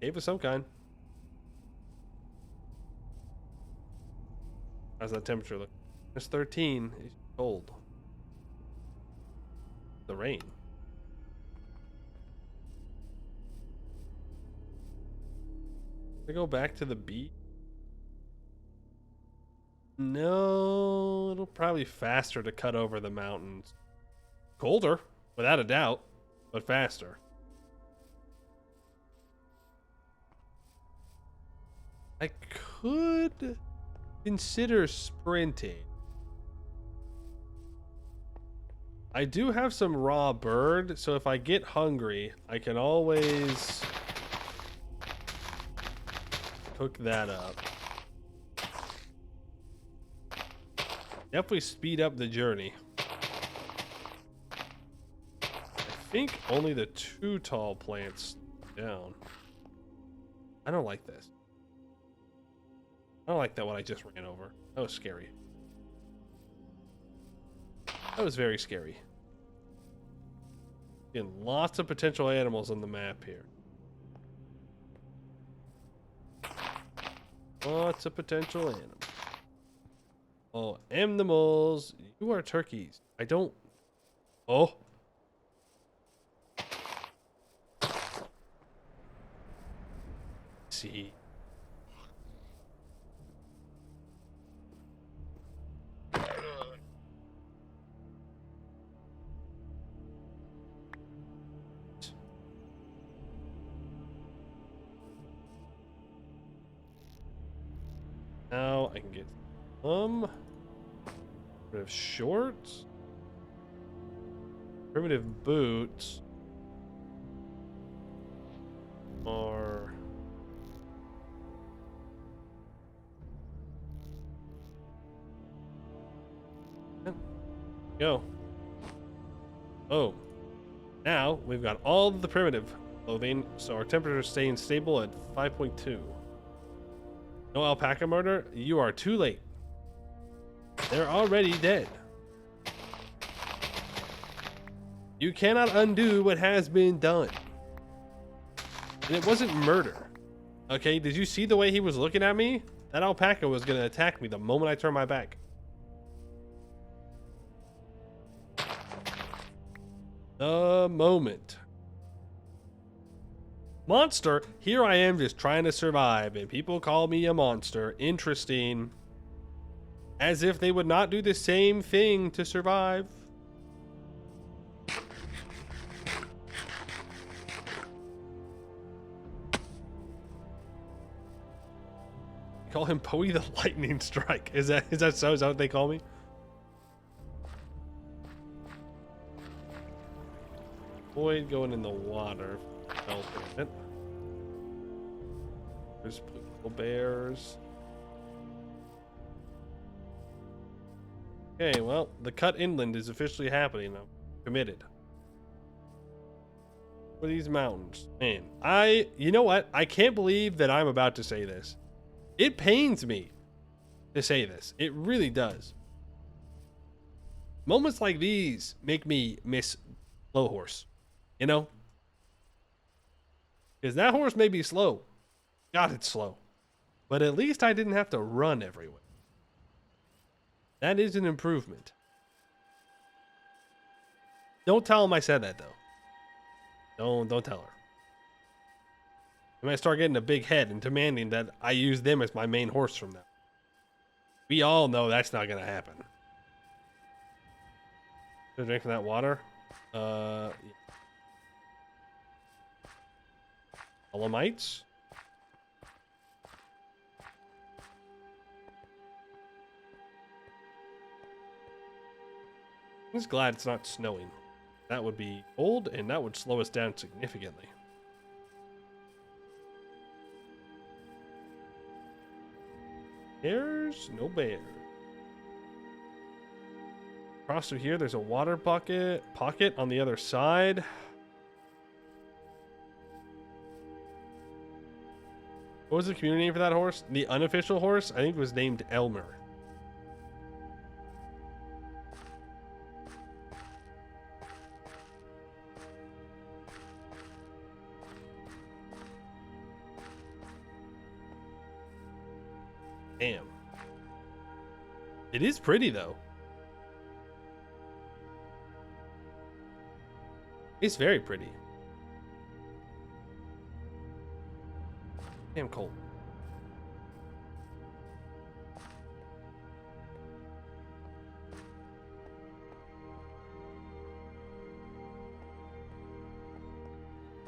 Cave of some kind. How's that temperature look? It's 13. It's cold. The rain. I go back to the beach. No, it'll probably be faster to cut over the mountains. Colder, without a doubt, but faster. I could consider sprinting. I do have some raw bird, so if I get hungry, I can always cook that up. Definitely speed up the journey. I think only the 2 tall plants down. I don't like this. I don't like that one I just ran over. That was scary. That was very scary. Getting lots of potential animals on the map here. Lots of potential animals. Oh, animals. You are turkeys. I don't... Oh. See. Now I can get primitive shorts, primitive boots, or go. Oh, now we've got all the primitive clothing, so our temperature is staying stable at 5.2. No alpaca murder? You are too late. They're already dead. You cannot undo what has been done. And it wasn't murder. Okay, did you see the way he was looking at me? That alpaca was going to attack me the moment I turned my back. The moment. Monster, here I am just trying to survive, and people call me a monster. Interesting. As if they would not do the same thing to survive. Call him Poey the Lightning Strike. Is that so? Is that what they call me? Avoid going in the water. There's little bears. Okay, well, the cut inland is officially happening. I'm committed. For these mountains, man, you know what? I can't believe that I'm about to say this. It pains me to say this. It really does. Moments like these make me miss Slow Horse. You know? Because that horse may be slow. God, it's slow. But at least I didn't have to run everywhere. That is an improvement. Don't tell him I said that, though. Don't tell her. I might start getting a big head and demanding that I use them as my main horse from now. We all know that's not gonna happen. Should I drink from that water? Yeah. Alamites? I'm just glad it's not snowing. That would be cold, and that would slow us down significantly. Bears? No bear. Across through here, there's a water pocket on the other side. What was the community name for that horse? The unofficial horse, I think, was named Elmer. Damn. It is pretty, though. It's very pretty. Damn cold.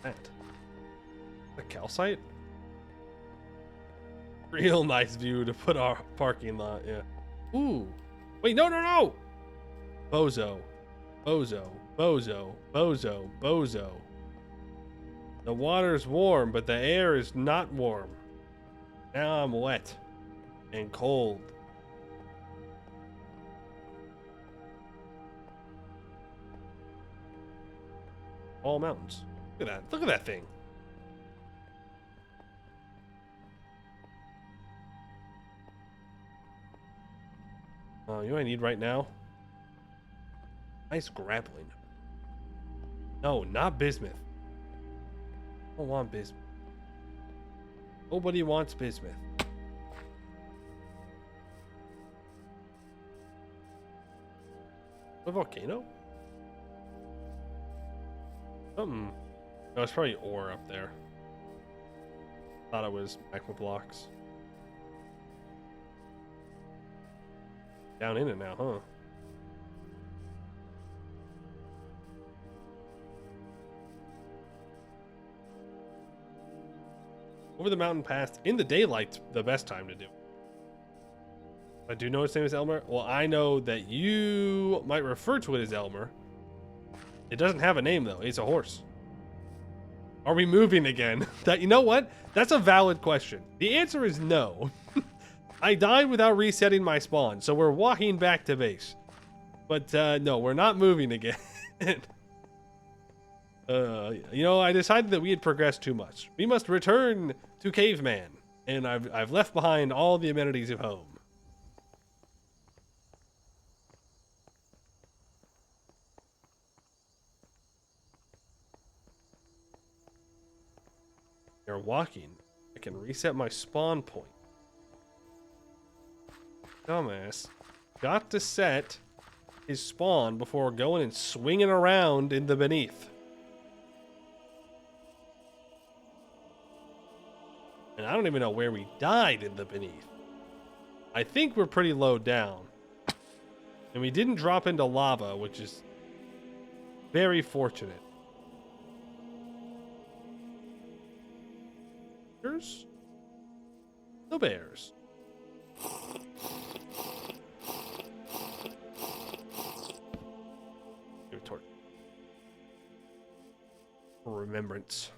That. The calcite? Real nice view to put our parking lot, yeah. Ooh. Wait, no! Bozo. The water's warm, but the air is not warm. Now I'm wet and cold. All mountains. Look at that. Look at that thing. Oh, you know what I need right now? Nice grappling. No, not bismuth. I don't want bismuth. Nobody wants bismuth. A volcano? Something. No, it's probably ore up there. Thought it was magma blocks. Down in it now, huh? Over the mountain pass in the daylight's the best time to do. I do know his name is Elmer. Well, I know that you might refer to it as Elmer. It doesn't have a name though. It's a horse. Are we moving again? That, you know what? That's a valid question. The answer is no. I died without resetting my spawn, so we're walking back to base. But no, we're not moving again. You know, I decided that we had progressed too much. We must return to caveman, and I've left behind all the amenities of home. You're walking. I can reset my spawn point. Dumbass. Got to set his spawn before going and swinging around in the beneath. And I don't even know where we died in the beneath. I think we're pretty low down. And we didn't drop into lava, which is very fortunate. Bears? No bears. Give it torch. For remembrance.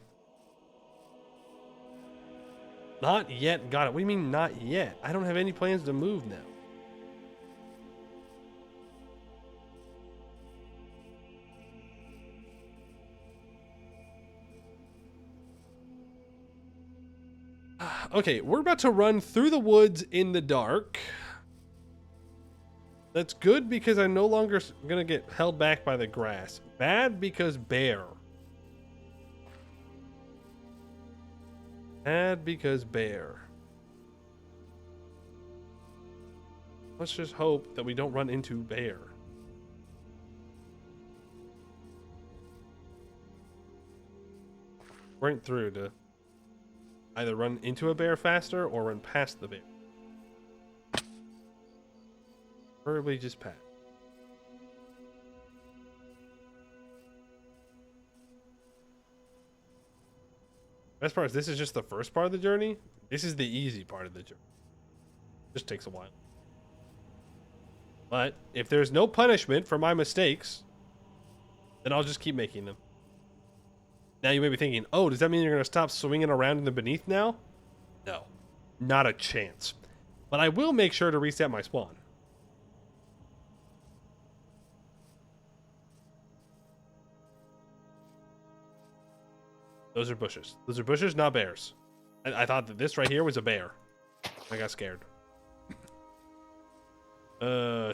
Not yet. Got it. What do you mean not yet? I don't have any plans to move now. Okay, we're about to run through the woods in the dark. That's good because I'm no longer going to get held back by the grass. Bad because bear. Bad because bear. Let's just hope that we don't run into bear. sprint through to either run into a bear faster or run past the bear. Preferably just past. Best part is this is just the first part of the journey. This is the easy part of the journey. Just takes a while. But if there's no punishment for my mistakes, then I'll just keep making them. Now you may be thinking, oh, does that mean you're going to stop swinging around in the beneath now? No, not a chance. But I will make sure to reset my spawn. Those are bushes. Those are bushes, not bears. I thought that this right here was a bear. I got scared.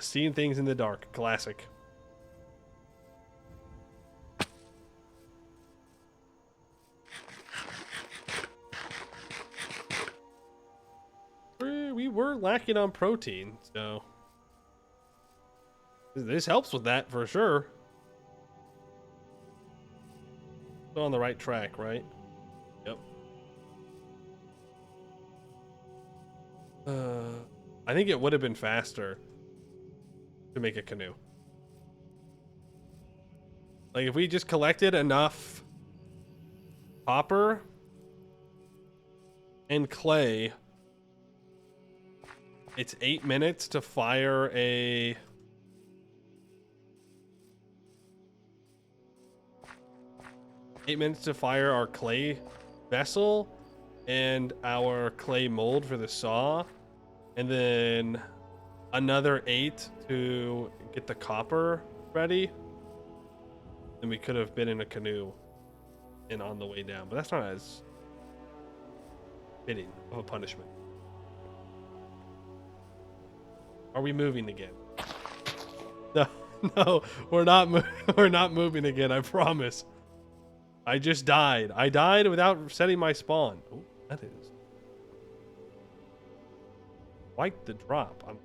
Seeing things in the dark. Classic. We were lacking on protein, so this helps with that for sure. Still on the right track, right? Yep. I think it would have been faster to make a canoe. Like if we just collected enough copper and clay, it's 8 minutes to fire a 8 minutes to fire our clay vessel and our clay mold for the saw, and then another 8 to get the copper ready. Then we could have been in a canoe and on the way down, but that's not as fitting of a punishment. Are we moving again? No, no, we're not. We're not moving again. I promise. I just died. I died without setting my spawn. Oh, that is quite the drop. I'm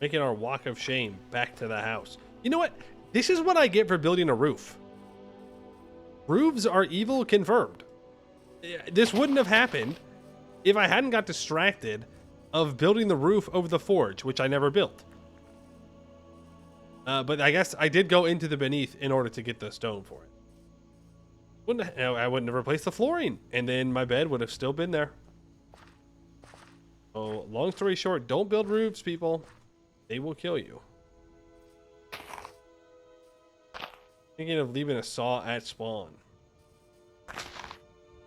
making our walk of shame back to the house. You know what? This is what I get for building a roof. Roofs are evil confirmed. This wouldn't have happened if I hadn't got distracted of building the roof over the forge, which I never built. But I guess I did go into the beneath in order to get the stone for it. I wouldn't have replaced the flooring, and then my bed would have still been there. So, long story short, don't build roofs, people. They will kill you. Thinking of leaving a saw at spawn.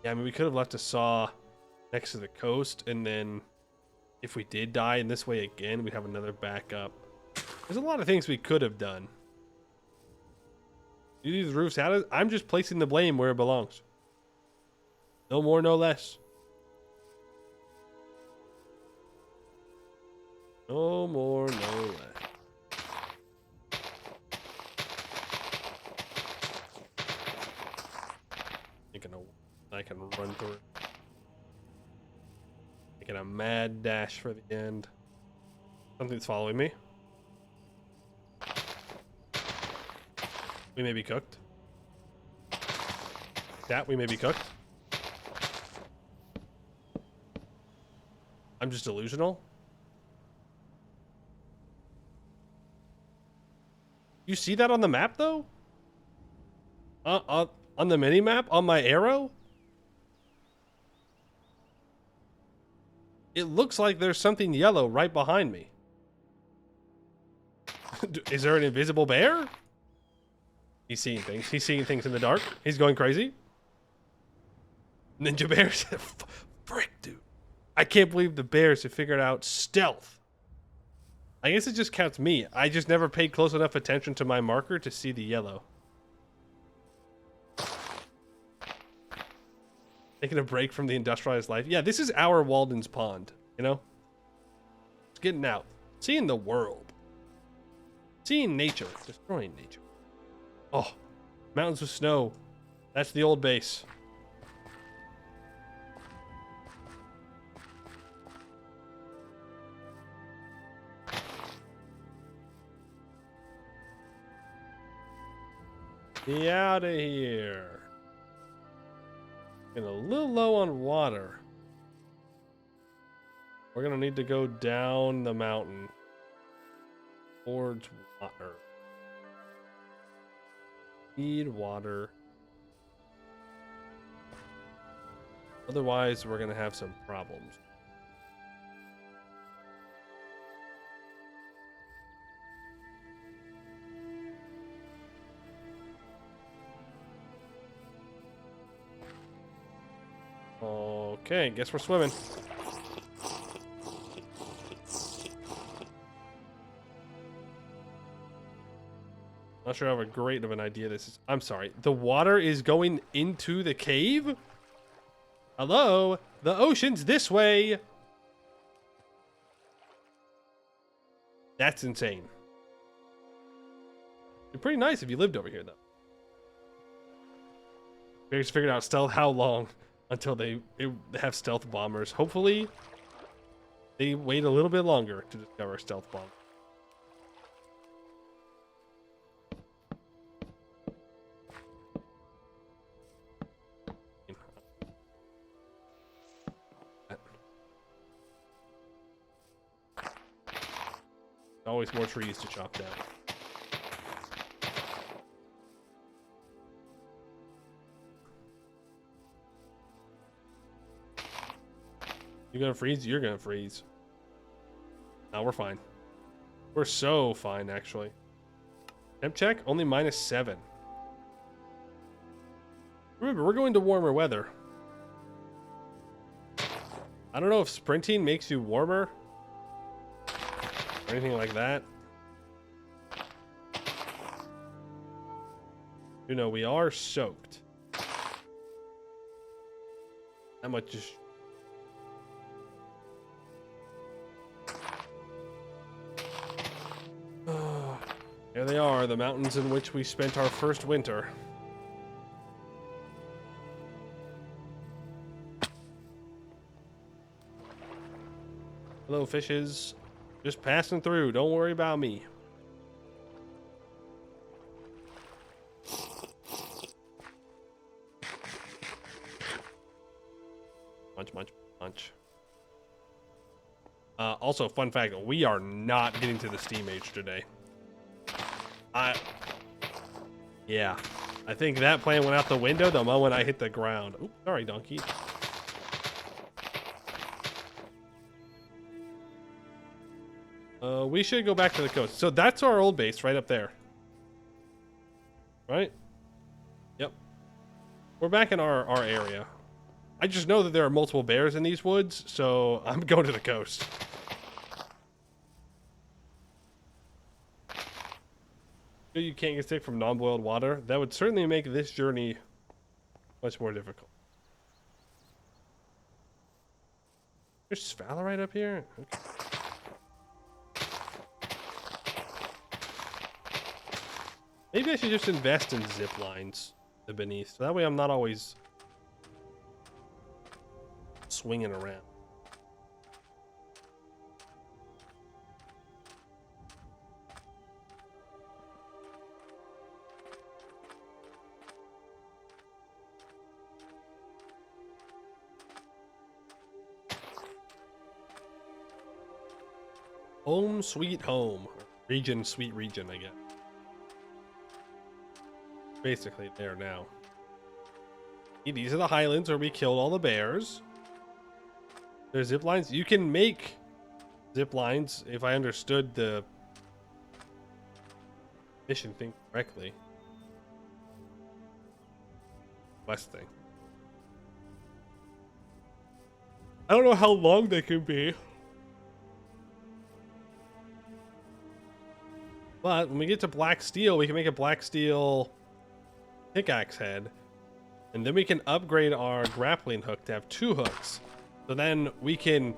Yeah, I mean, we could have left a saw next to the coast, and then if we did die in this way again, we'd have another backup. There's a lot of things we could have done. Do these roofs out? I'm just placing the blame where it belongs. No more, no less. No more, no less. I can run through it. Making a mad dash for the end. Something's following me. We may be cooked. That we may be cooked. I'm just delusional. You see that on the map though? On the mini map on my arrow? It looks like there's something yellow right behind me. Is there an invisible bear? He's seeing things. He's seeing things in the dark. He's going crazy. Ninja bears. Frick, dude. I can't believe the bears have figured out stealth. I guess it just counts me. I just never paid close enough attention to my marker to see the yellow. Taking a break from the industrialized life. Yeah, this is our Walden's Pond, you know? It's getting out. Seeing the world. Seeing nature. Destroying nature. Oh, mountains with snow. That's the old base. Get out of here. Getting a little low on water. We're gonna need to go down the mountain towards water. Need water. Otherwise, we're gonna have some problems. Okay, guess we're swimming. Not sure how great of an idea this is. I'm sorry. The water is going into the cave? Hello? The ocean's this way. That's insane. It'd be pretty nice if you lived over here, though. We just figured out stealth how long until they have stealth bombers. Hopefully, they wait a little bit longer to discover stealth bomb. Always more trees to chop down. You're gonna freeze? You're gonna freeze. No, we're fine. We're so fine, actually. Temp check? Only -7. Remember, we're going to warmer weather. I don't know if sprinting makes you warmer or anything like that. You know, we are soaked. That much is... There they are, the mountains in which we spent our first winter. Hello, fishes. Just passing through. Don't worry about me. Munch, munch, munch. Also, fun fact, we are not getting to the steam age today. Yeah, I think that plan went out the window the moment I hit the ground. Oops, sorry, donkey. We should go back to the coast. So that's our old base right up there. Right? Yep. We're back in our area. I just know that there are multiple bears in these woods, so I'm going to the coast. You can't get sick from non-boiled water. That would certainly make this journey much more difficult. There's sphalerite up here? Okay. Maybe I should just invest in zip lines beneath. So that way I'm not always swinging around. Home sweet home. Region, sweet region, I guess. Basically there now. These are the highlands where we killed all the bears. There's zip lines. You can make zip lines if I understood the mission thing correctly. West thing. I don't know how long they can be. But when we get to black steel, we can make a black steel pickaxe head. And then we can upgrade our grappling hook to have 2 hooks. So then we can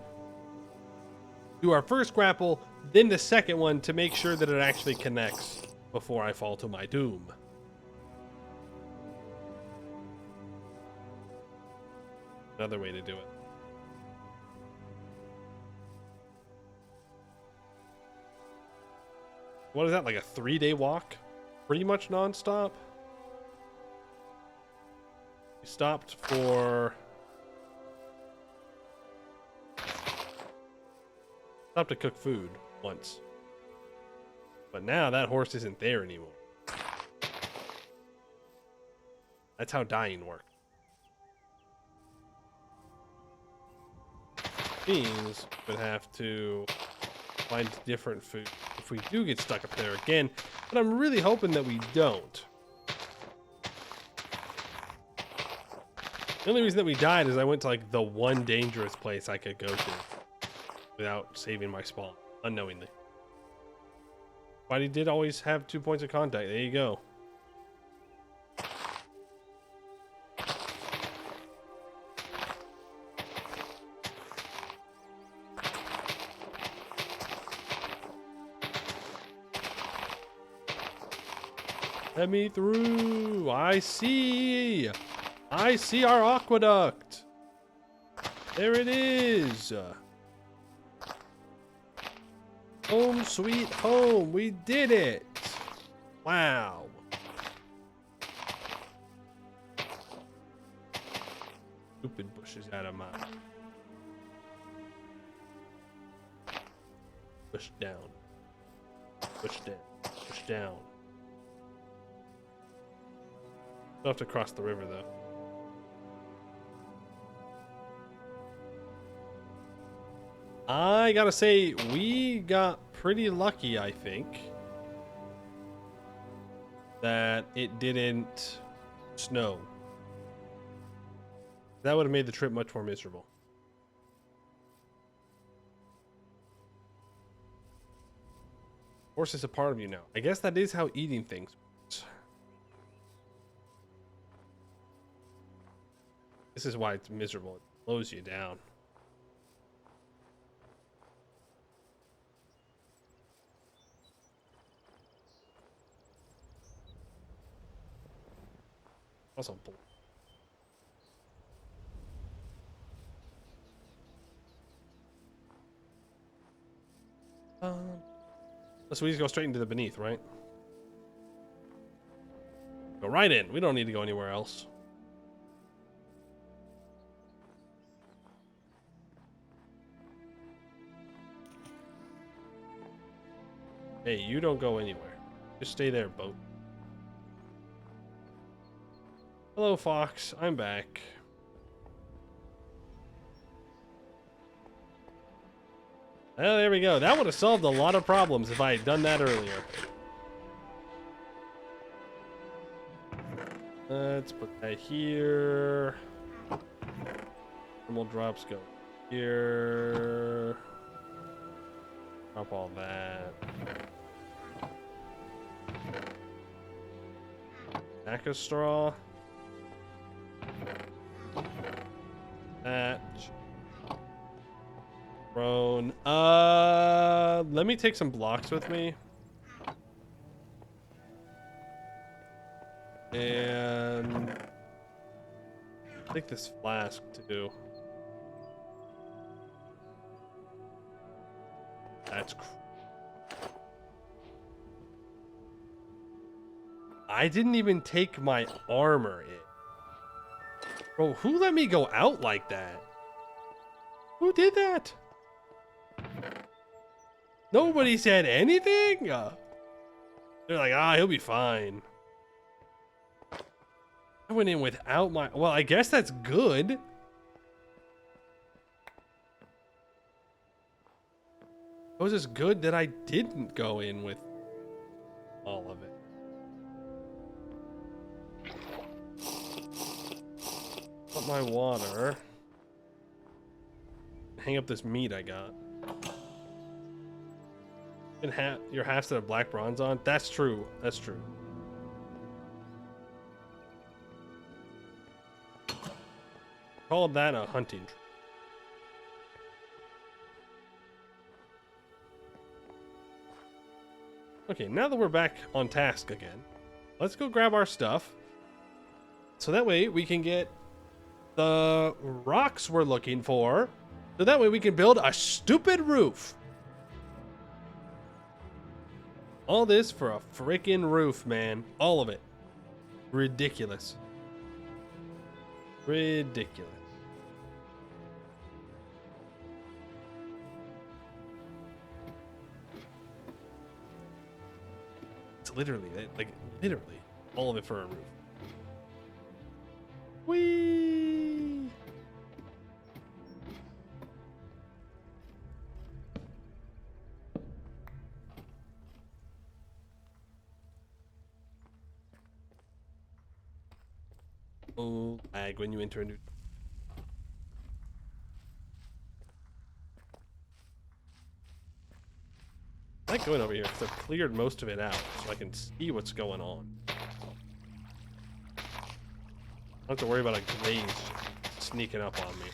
do our first grapple, then the second one to make sure that it actually connects before I fall to my doom. Another way to do it. What is that, like a 3-day walk? Pretty much non-stop? Stopped for... Stopped to cook food once. But now that horse isn't there anymore. That's how dying works. Means we would have to find different food if we do get stuck up there again. But I'm really hoping that we don't. The only reason that we died is I went to like the one dangerous place I could go to without saving my spawn, unknowingly. But he did always have 2 points of contact. There you go. Let me through. I see our aqueduct. There it is. Home sweet home. We did it. Wow. Stupid bushes out of my... Push down. Push down. Push down. We'll have to cross the river, though. I gotta say, we got pretty lucky, I think, that it didn't snow. That would have made the trip much more miserable. Horse is a part of you now. I guess that is how eating things works. This is why it's miserable. It slows you down. Also, so we just go straight into the beneath, right? Go right in. We don't need to go anywhere else. Hey, you don't go anywhere. Just stay there, boat. Hello, Fox. I'm back. Well, there we go. That would have solved a lot of problems if I had done that earlier. Let's put that here. Normal drops go here. Drop all that. Pack of straw. Thatch. Prone. Let me take some blocks with me. And take this flask too. That's I didn't even take my armor in. Bro, who let me go out like that? Who did that? Nobody said anything? They're like, ah, he'll be fine. I went in without my... Well, I guess that's good. It was just good that I didn't go in with all of it. Put my water. Hang up this meat I got. And your hats that have black bronze on? That's true. That's true. Call that a hunting trip. Okay, now that we're back on task again, let's go grab our stuff. So that way we can get the rocks we're looking for. So that way we can build a stupid roof. All this for a freaking roof, man. All of it. Ridiculous. Ridiculous. It's literally, like, literally all of it for a roof. Whee! Oh, lag when you enter a new. I like going over here because I've cleared most of it out so I can see what's going on. I don't have to worry about a glaze sneaking up on me.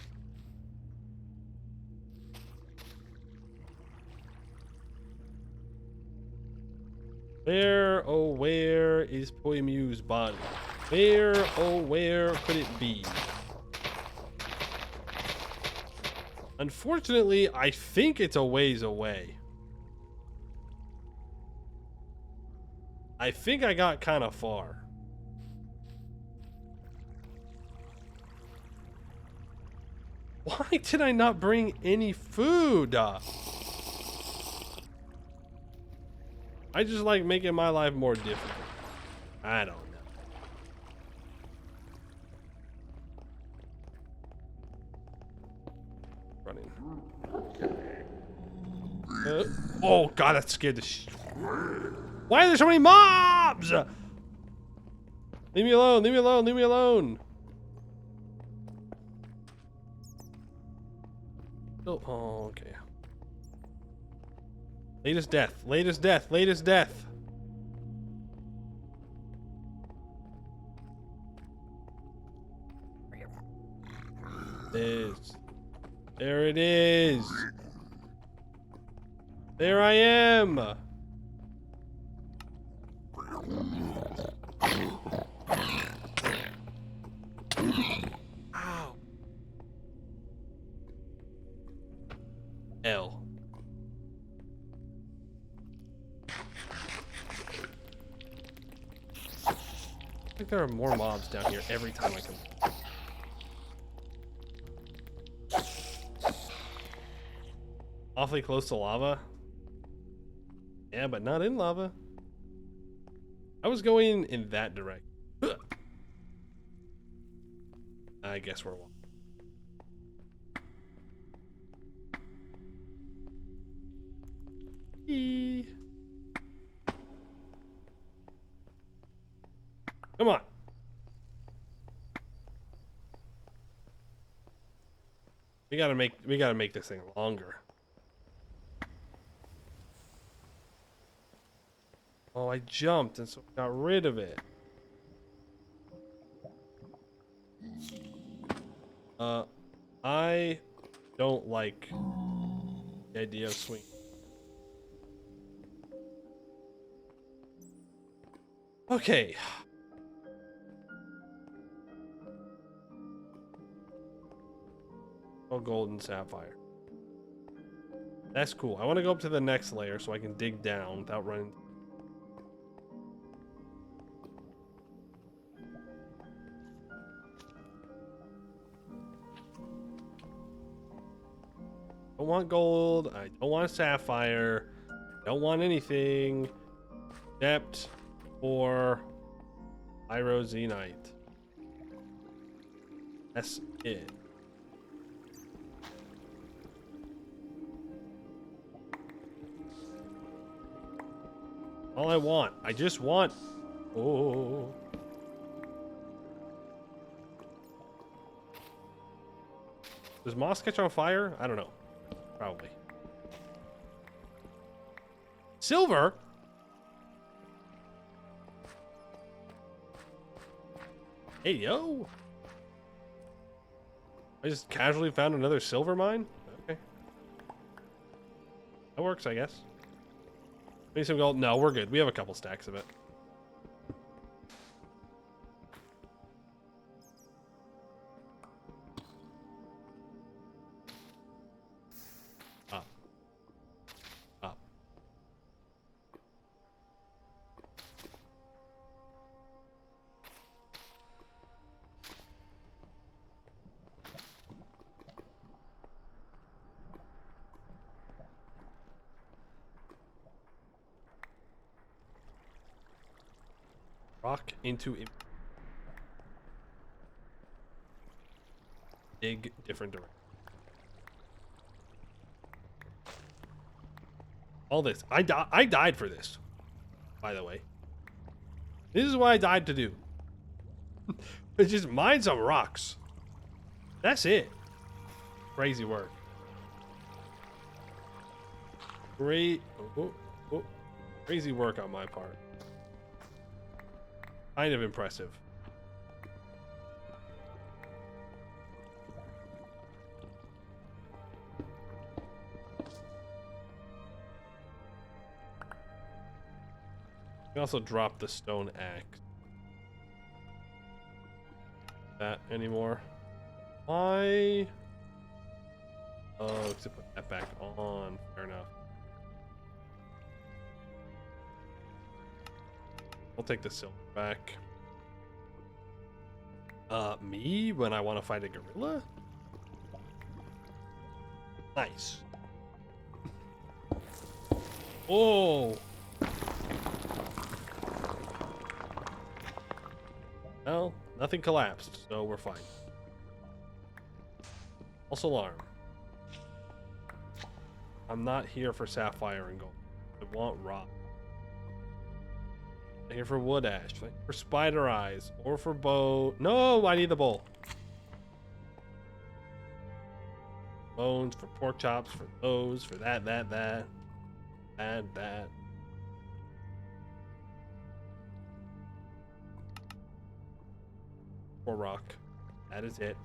Where, oh, where is Poimu's body? Where, oh, where could it be? Unfortunately, I think it's a ways away. I think I got kind of far. Why did I not bring any food? I just like making my life more difficult. I don't know. Running. Oh god, that scared the shit. Why are there so many mobs? Leave me alone, leave me alone, leave me alone. Oh, okay. Latest death, latest death, latest death. There it is. There I am. Ow. L. I think there are more mobs down here every time I come. Awfully close to lava. Yeah, but not in lava. I was going in that direction. I guess we're one. Come on. We gotta make this thing longer. Oh, I jumped and so I got rid of it. I don't like the idea of swinging. Okay. Oh, gold and sapphire. That's cool. I want to go up to the next layer so I can dig down without running. I don't want gold. I don't want sapphire. I don't want anything except for pyroxenite. That's it. All I want. I just want. Oh. Does moss catch on fire? I don't know. Probably. Silver? Hey, yo. I just casually found another silver mine? Okay. That works, I guess. Need some gold? No, we're good. We have a couple stacks of it. Up. Up. Rock into a big different direction. All this. I died for this, by the way. This is what I died to do. It's just mine some rocks. That's it. Crazy work. Great. Crazy work on my part. Kind of impressive. We also dropped the stone axe. That anymore? Why? Oh, to put that back on. Fair enough. I'll take the silver back. Me when I want to fight a gorilla? Nice. Oh. Well, nothing collapsed, so we're fine. False alarm. I'm not here for sapphire and gold. I want rock. I'm here for wood ash, for spider eyes, or for bow. No, I need the bowl. Bones for pork chops, for those, for that. For rock. That is it.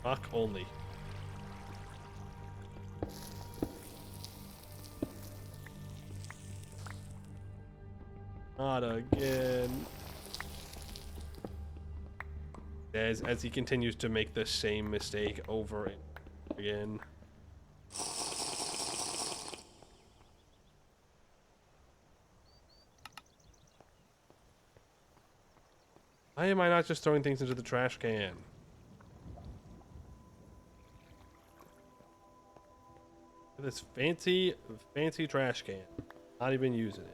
Rock only. Not again. As he continues to make the same mistake over and over again. Why am I not just throwing things into the trash can? This fancy trash can. Not even using it.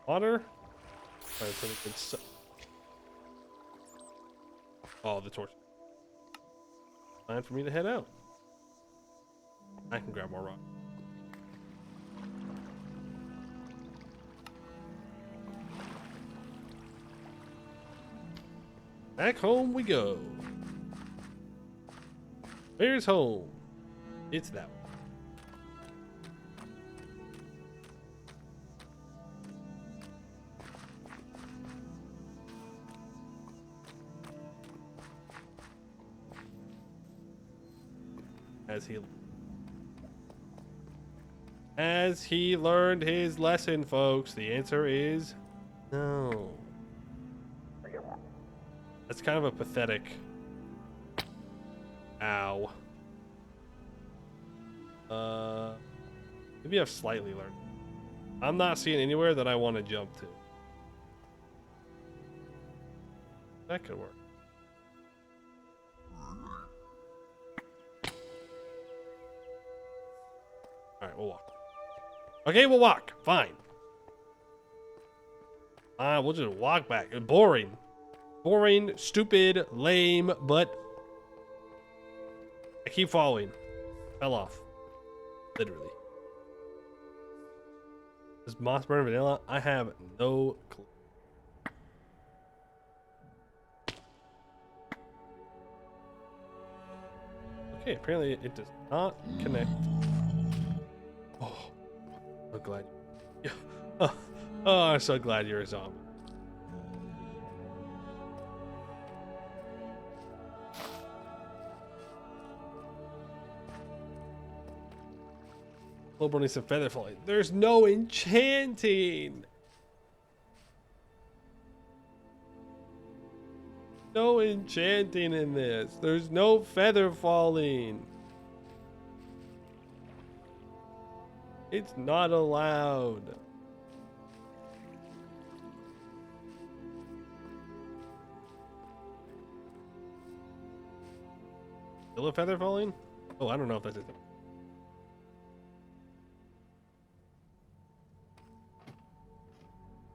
Water? Probably pretty good stuff. Oh, the torch. Time for me to head out. I can grab more rock. Back home we go. Where's home? It's that one. As he learned his lesson, folks, the answer is no. That's kind of a pathetic. Ow. Maybe I've slightly learned. I'm not seeing anywhere that I want to jump to. That could work. Alright, we'll walk. Okay, we'll walk. Fine. We'll just walk back. Boring. Boring, stupid, lame, but I keep falling. Fell off. Literally. Does moss burn vanilla? I have no clue. Okay, apparently it does not connect. Oh, I'm glad. Yeah. Oh, I'm so glad you're a zombie. Lobo needs some feather falling. There's no enchanting. No enchanting in this. There's no feather falling. It's not allowed. Still a feather falling? Oh, I don't know if that's it.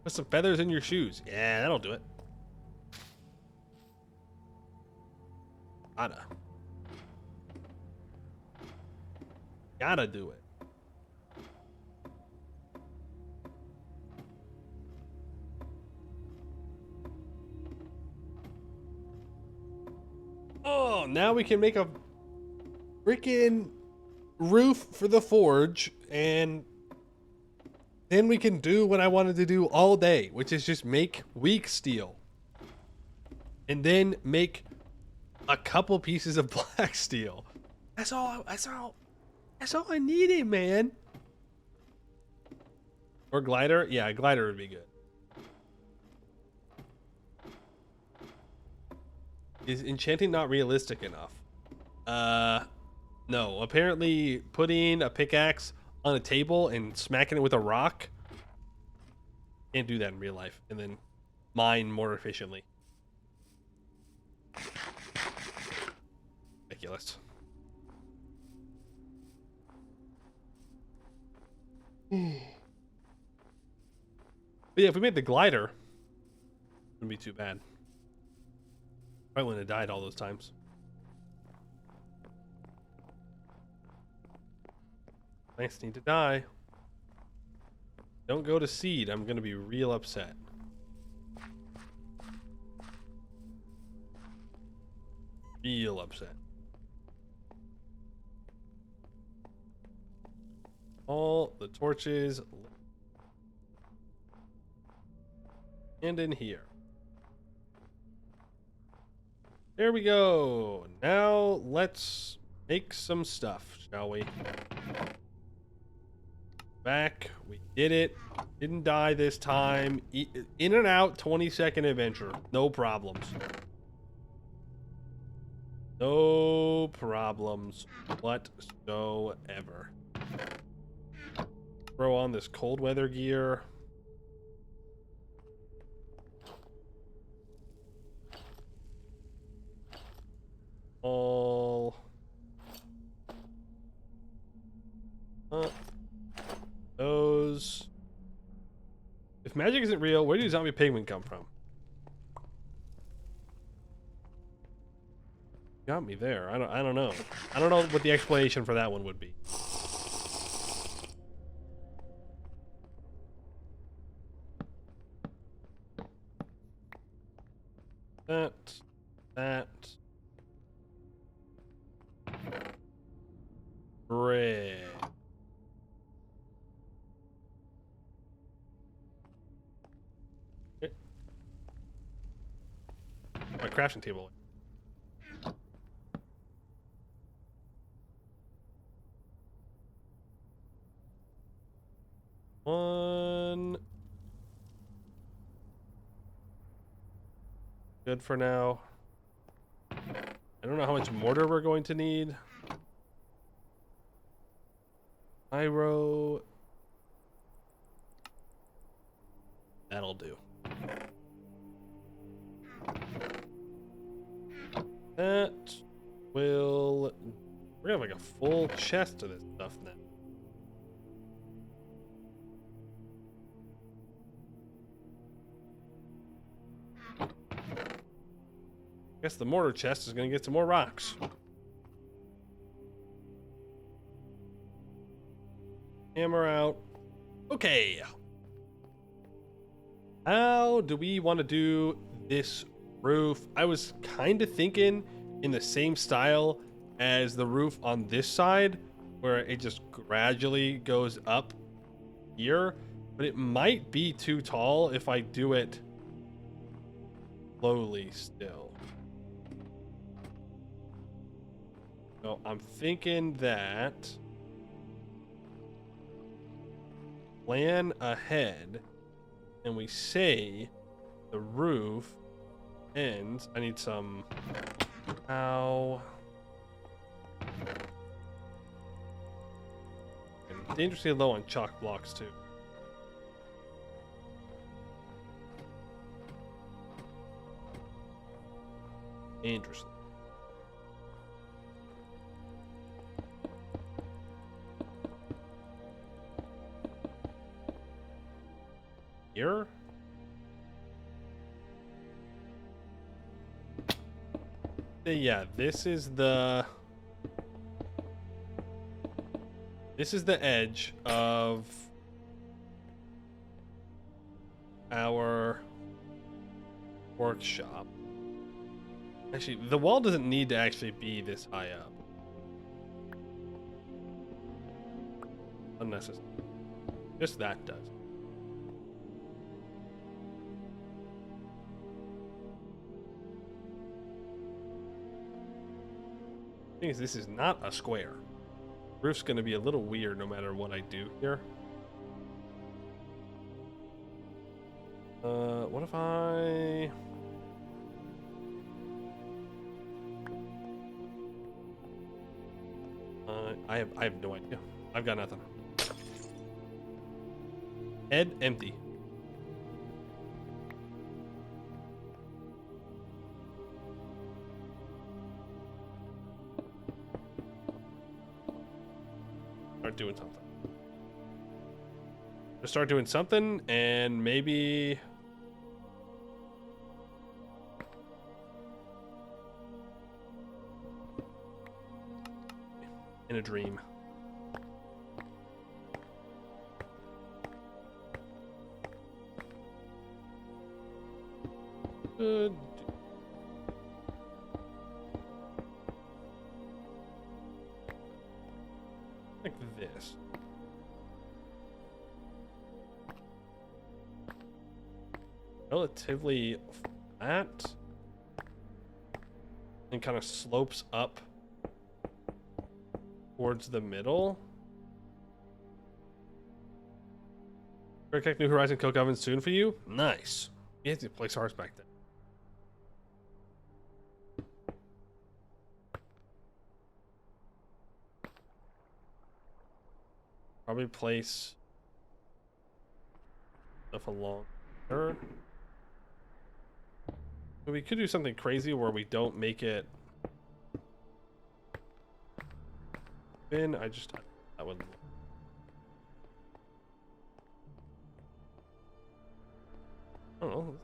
Put some feathers in your shoes. Yeah, that'll do it. Gotta do it. Oh, now we can make a freaking roof for the forge, and then we can do what I wanted to do all day, which is just make weak steel. And then make a couple pieces of black steel. That's all I needed, man. Or glider? Yeah, a glider would be good. Is enchanting not realistic enough? No. Apparently putting a pickaxe on a table and smacking it with a rock, can't do that in real life, and then mine more efficiently. Ridiculous. But yeah, if we made the glider, it wouldn't be too bad. Probably wouldn't have died all those times. Plants need to die. Don't go to seed. I'm gonna be real upset. Real upset. All the torches. And in here. There we go. Now let's make some stuff, shall we? Back. We did it. Didn't die this time. In and out, 20-second adventure. No problems. No problems whatsoever. Throw on this cold weather gear. All those. If magic isn't real, where do zombie pigmen come from? Got me there. I don't know. I don't know what the explanation for that one would be. That. Bread. Okay. My crafting table. One. Good for now. I don't know how much mortar we're going to need. Pyro. That'll do. That will... We're gonna have like a full chest of this stuff now. Guess the mortar chest is gonna get some more rocks. Hammer out. Okay. How do we want to do this roof? I was kind of thinking in the same style as the roof on this side, where it just gradually goes up here, but it might be too tall if I do it slowly still. So I'm thinking that plan ahead and we say the roof ends. I need some. Ow. I'm dangerously low on chalk blocks too. Dangerously. here. Yeah, this is the edge of our workshop. Actually, the wall doesn't need to actually be this high up. Unnecessary. Just that does. Thing is, this is not a square. Roof's going to be a little weird no matter what I do here. What if I have no idea. I've got nothing. Head empty. Start doing something. Just start doing something, and maybe in a dream. Good. Like this. Relatively flat. And kind of slopes up towards the middle. Architect New Horizon Coke Oven soon for you? Nice. We had to place ours back then. Probably place stuff along there. We could do something crazy where we don't make it thin. That would. I don't know.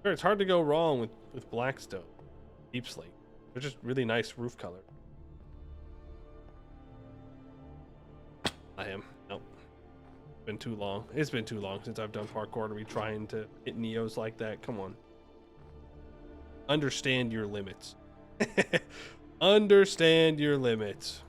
Sure, it's hard to go wrong with Blackstone, Deep Slate. They're just really nice roof color. I am. Nope. Been too long. It's been too long since I've done parkour to be trying to hit Neos like that. Come on. Understand your limits. Understand your limits.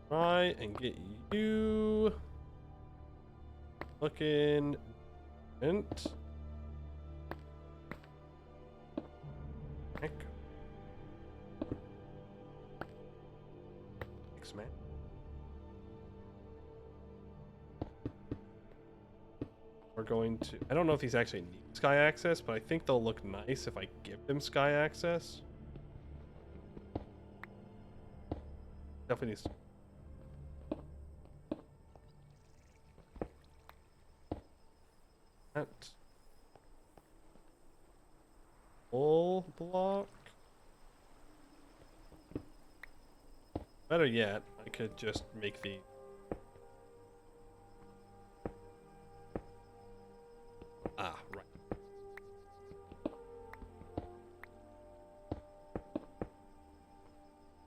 Try and get you looking decent. Heck. Thanks, man. We're going to. I don't know if these actually need sky access, but I think they'll look nice if I give them sky access. Definitely needs. That. Full block. Better yet, I could just make the. Ah, right.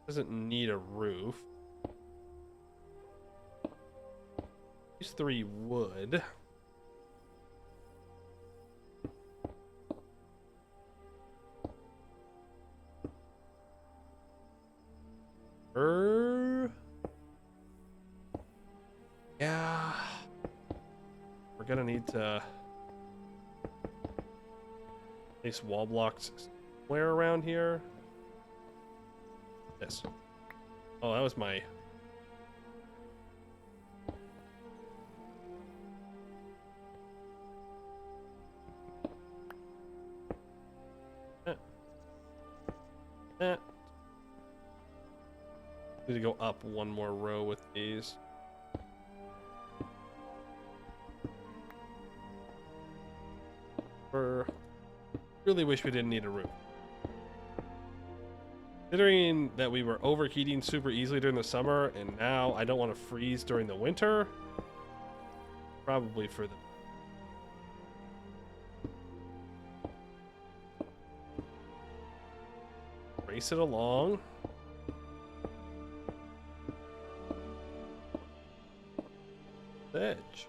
Doesn't need a roof. These three would. Yeah. We're gonna need to place wall blocks somewhere around here. Yes. Oh, that was my. Need to go up one more row with these. Really wish we didn't need a roof. Considering that we were overheating super easily during the summer, and now I don't want to freeze during the winter, probably for the... Race it along. Edge.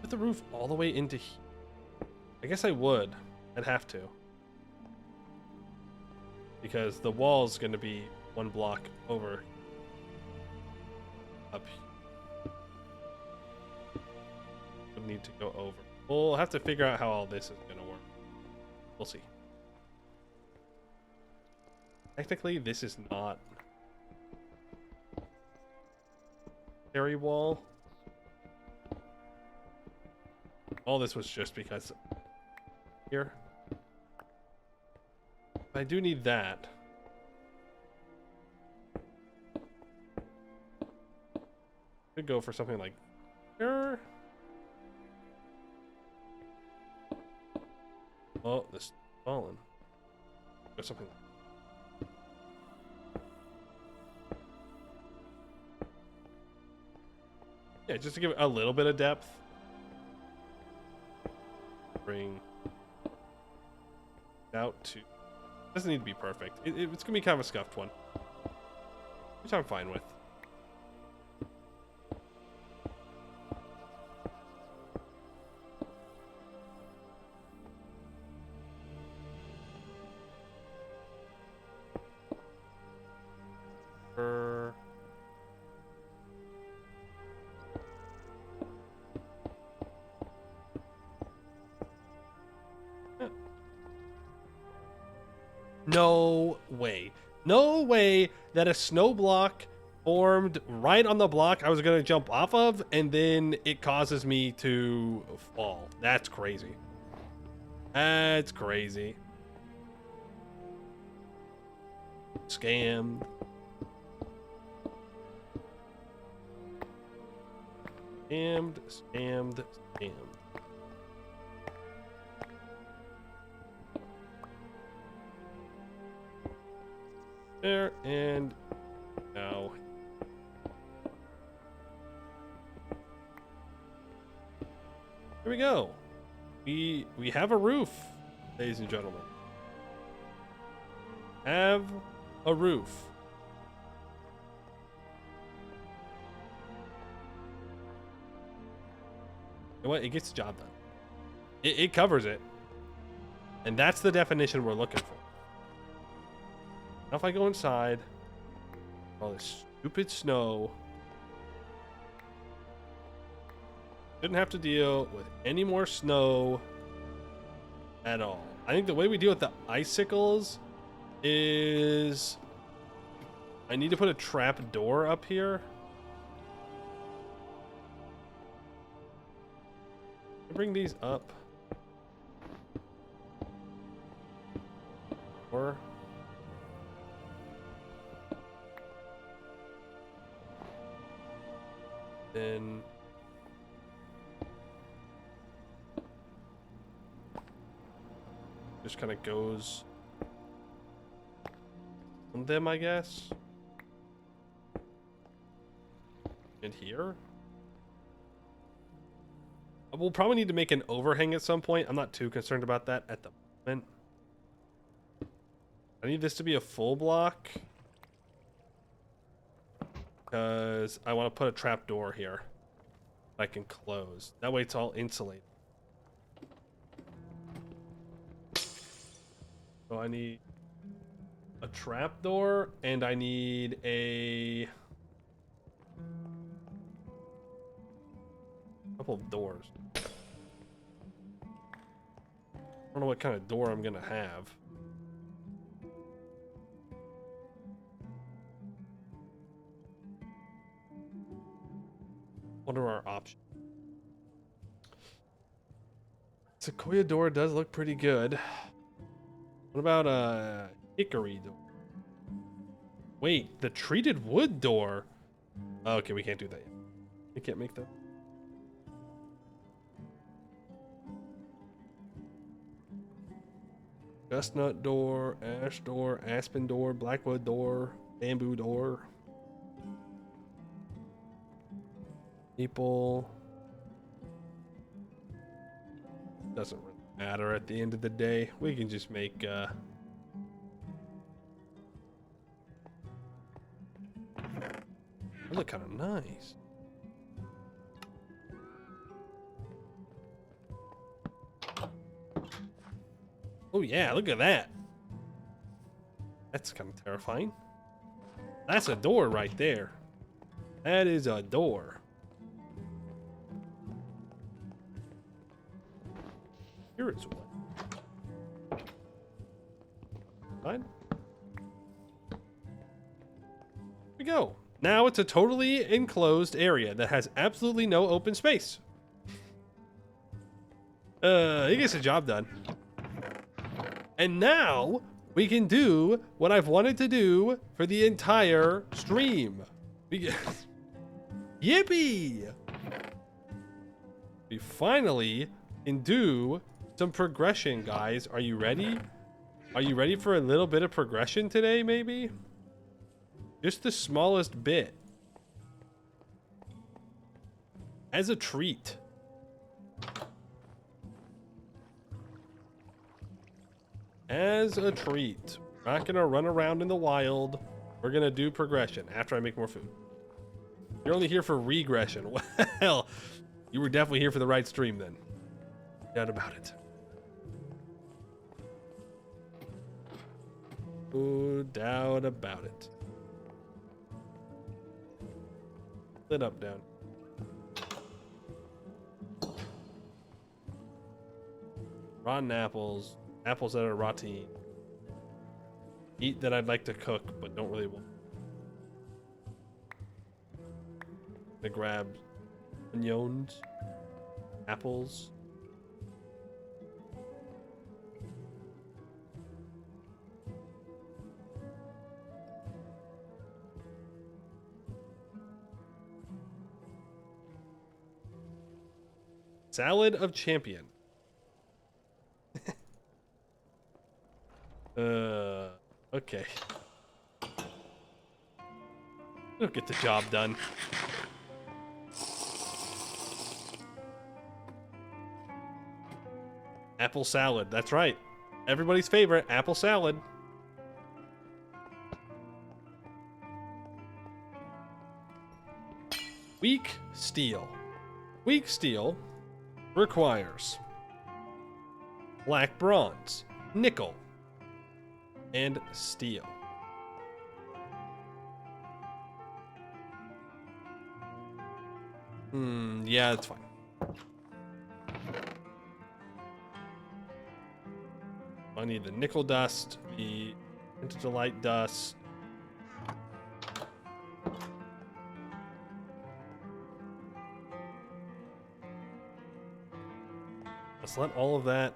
Put the roof all the way into here. I guess I would. I'd have to. Because the wall's going to be one block over. Up here. Would need to go over. We'll have to figure out how all this is going to work. We'll see. Technically, this is not area wall. All this was just because here. I do need that. Could go for something like here. Oh, this is fallen. Or something like yeah, just to give it a little bit of depth. Bring out to... Doesn't need to be perfect. It's gonna be kind of a scuffed one, which I'm fine with. No way. No way that a snow block formed right on the block I was going to jump off of, and then it causes me to fall. That's crazy. That's crazy. Scammed. Scammed, scammed, scammed. There, and now here we go. We have a roof, ladies and gentlemen. Have a roof. You know what? It gets the job done. It covers it, and that's the definition we're looking for. Now if I go inside, all this stupid snow, shouldn't have to deal with any more snow at all. I think the way we deal with the icicles is I need to put a trap door up here. Bring these up. Or then just kind of goes on them, I guess. And here we'll probably need to make an overhang at some point. I'm not too concerned about that at the moment. I need this to be a full block because I want to put a trap door here that I can close. That way it's all insulated. So I need a trap door and I need a couple of doors. I don't know what kind of door I'm gonna have. What are our options? Sequoia door does look pretty good. What about a hickory door? Wait, the treated wood door. Oh, okay, we can't do that yet. We can't make that. Chestnut door, ash door, aspen door, blackwood door, bamboo door. Maple. Doesn't really matter at the end of the day. We can just make they look kind of nice. Oh yeah, look at that. That's kind of terrifying. That's a door right there. That is a door. Here is one. Fine. Here we go. Now it's a totally enclosed area that has absolutely no open space. It gets the job done. And now we can do what I've wanted to do for the entire stream. Yippee! We finally can do some progression, guys. Are you ready? Are you ready for a little bit of progression today, maybe? Just the smallest bit. As a treat. As a treat. We're not gonna run around in the wild. We're gonna do progression after I make more food. You're only here for regression. Well, you were definitely here for the right stream then. No doubt about it. No doubt about it. Lit up down. Rotten apples. Apples that are rotting. Meat that I'd like to cook, but don't really want. To grab onions, apples. Salad of champion. Okay. We'll get the job done. Apple salad, that's right. Everybody's favorite, apple salad. Weak steel. Weak steel requires black bronze, nickel, and steel. Yeah, that's fine. I need the nickel dust, the pentadolite dust. Let's let all of that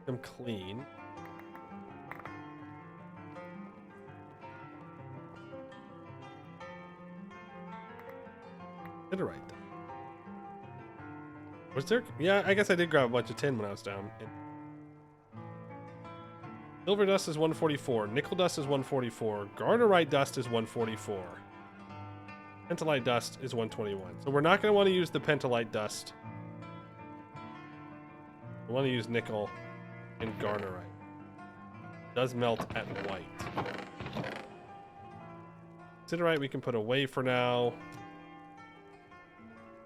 come clean. Did it right then. Was there? Yeah, I guess I did grab a bunch of tin when I was down. Silver dust is 144. Nickel dust is 144. Garnerite dust is 144. Pentolite dust is 121. So we're not going to want to use the pentolite dust. We want to use nickel and garnerite. It does melt at white. Siderite we can put away for now.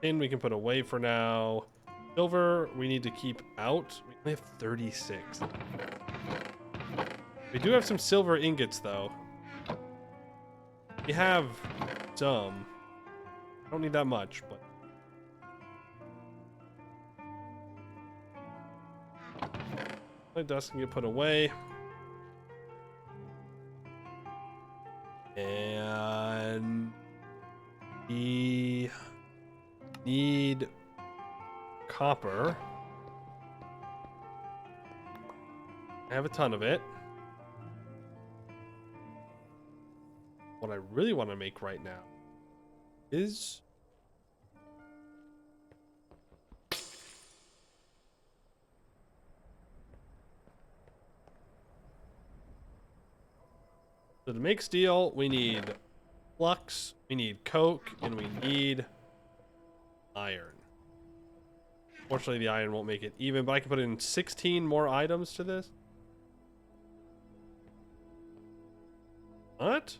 Tin we can put away for now. Silver we need to keep out. We only have 36. We do have some silver ingots though. We have some. I don't need that much, but light dust can get put away. And we need copper. I have a ton of it. What I really want to make right now is So to make steel, we need flux, we need coke, and we need iron. Fortunately, the iron won't make it even, but I can put in 16 more items to this. What?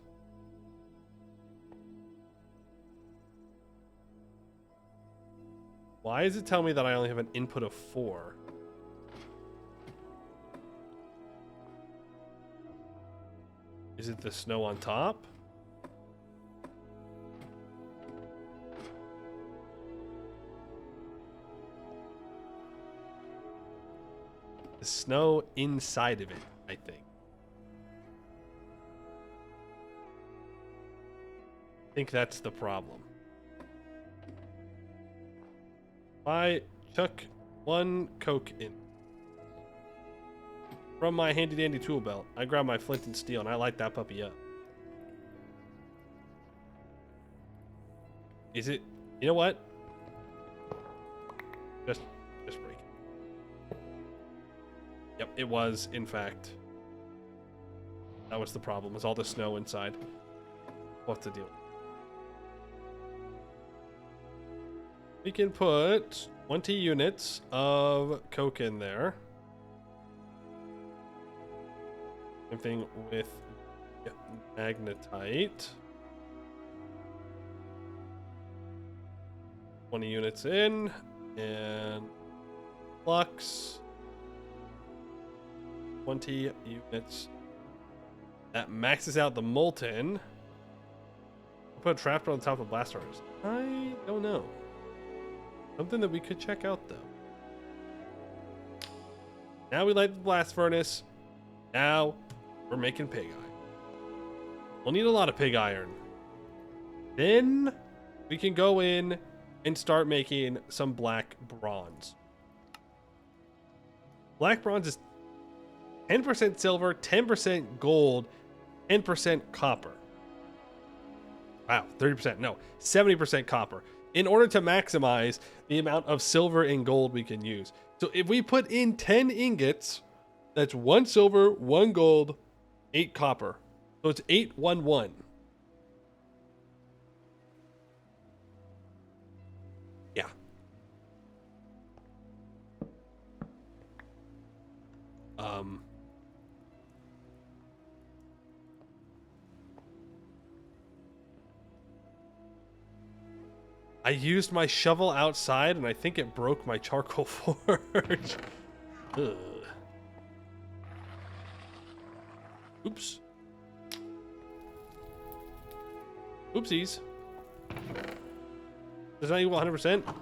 Why does it tell me that I only have an input of 4? Is it the snow on top? The snow inside of it, I think. I think that's the problem. I chuck 1 coke in from my handy dandy tool belt. I grab my flint and steel and I light that puppy up. Is it? You know what? Just break it. Yep, it was, in fact. That was the problem, was all the snow inside. What's the deal? We can put 20 units of coke in there. Same thing with magnetite. 20 units in, and flux. 20 units. That maxes out the molten. I'll put a trapdoor on top of blast furnace. I don't know. Something that we could check out though. Now we light the blast furnace. Now we're making pig iron. We'll need a lot of pig iron. Then we can go in and start making some black bronze. Black bronze is 10% silver, 10% gold, 10% copper. Wow, 30%. No, 70% copper. In order to maximize the amount of silver and gold we can use. So if we put in 10 ingots, that's 1 silver, 1 gold, 8 copper. So it's 811. Yeah. I used my shovel outside and I think it broke my charcoal forge. Ugh. Oops. Oopsies. Does that equal 100%? What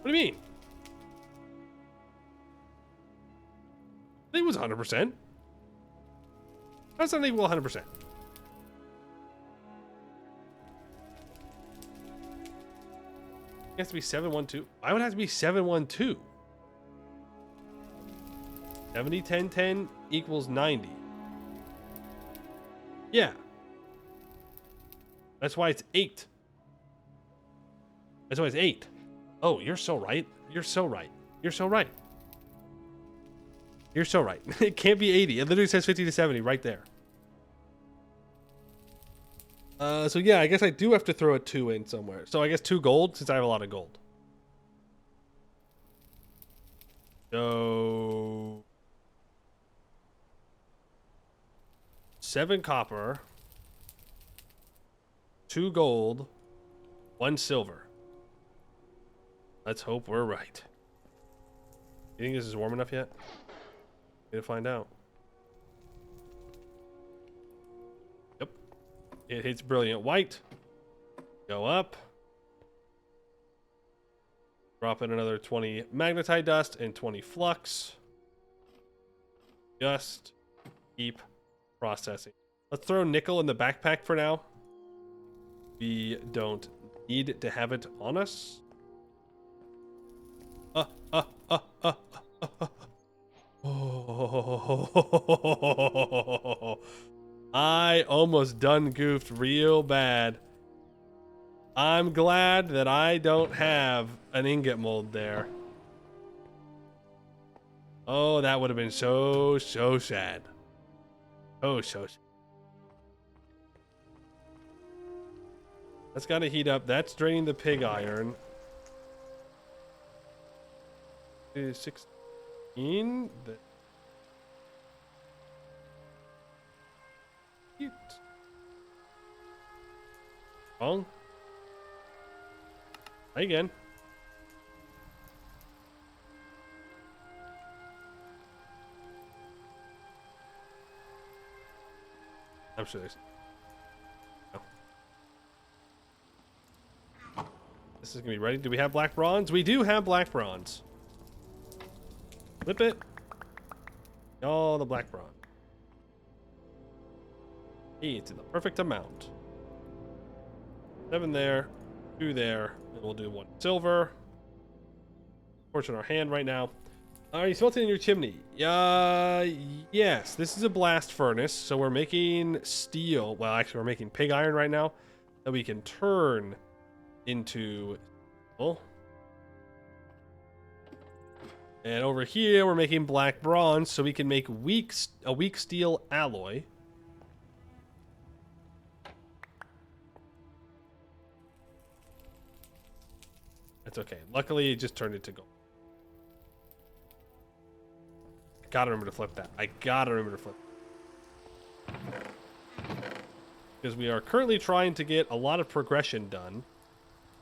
do you mean? I think it was 100%. That's not equal 100%. It has to be 712. Why would it have to be 712? 70, 10, 10 equals 90. Yeah. That's why it's 8. That's why it's 8. Oh, you're so right. You're so right. You're so right. You're so right. It can't be 80. It literally says 50 to 70 right there. So yeah, I guess I do have to throw a 2 in somewhere. So I guess 2 gold since I have a lot of gold. So 7 copper, 2 gold, 1 silver. Let's hope we're right. You think this is warm enough yet? Need to find out. Yep. It hits brilliant white. Go up. Drop in another 20 magnetite dust and 20 flux. Just keep processing. Let's throw nickel in the backpack for now. We don't need to have it on us. Oh, I almost done goofed real bad. I'm glad that I don't have an ingot mold there. Oh, that would have been so sad. Oh, shush. That's got to heat up. That's draining the pig iron. 16. Cute. Wrong. Try again. I'm sure there's. No. This is gonna be ready. Do we have black bronze? We do have black bronze. Flip it. Oh, the black bronze. Hey, it's in the perfect amount. 7 there, 2 there, and we'll do 1 silver. Torch in our hand right now. Are you smelting in your chimney? Yes, this is a blast furnace, so we're making steel. Well, actually, we're making pig iron right now that we can turn into steel. And over here, we're making black bronze, so we can make a weak steel alloy. That's okay. Luckily, it just turned into gold. Gotta remember to flip that. I gotta remember to flip. Because we are currently trying to get a lot of progression done.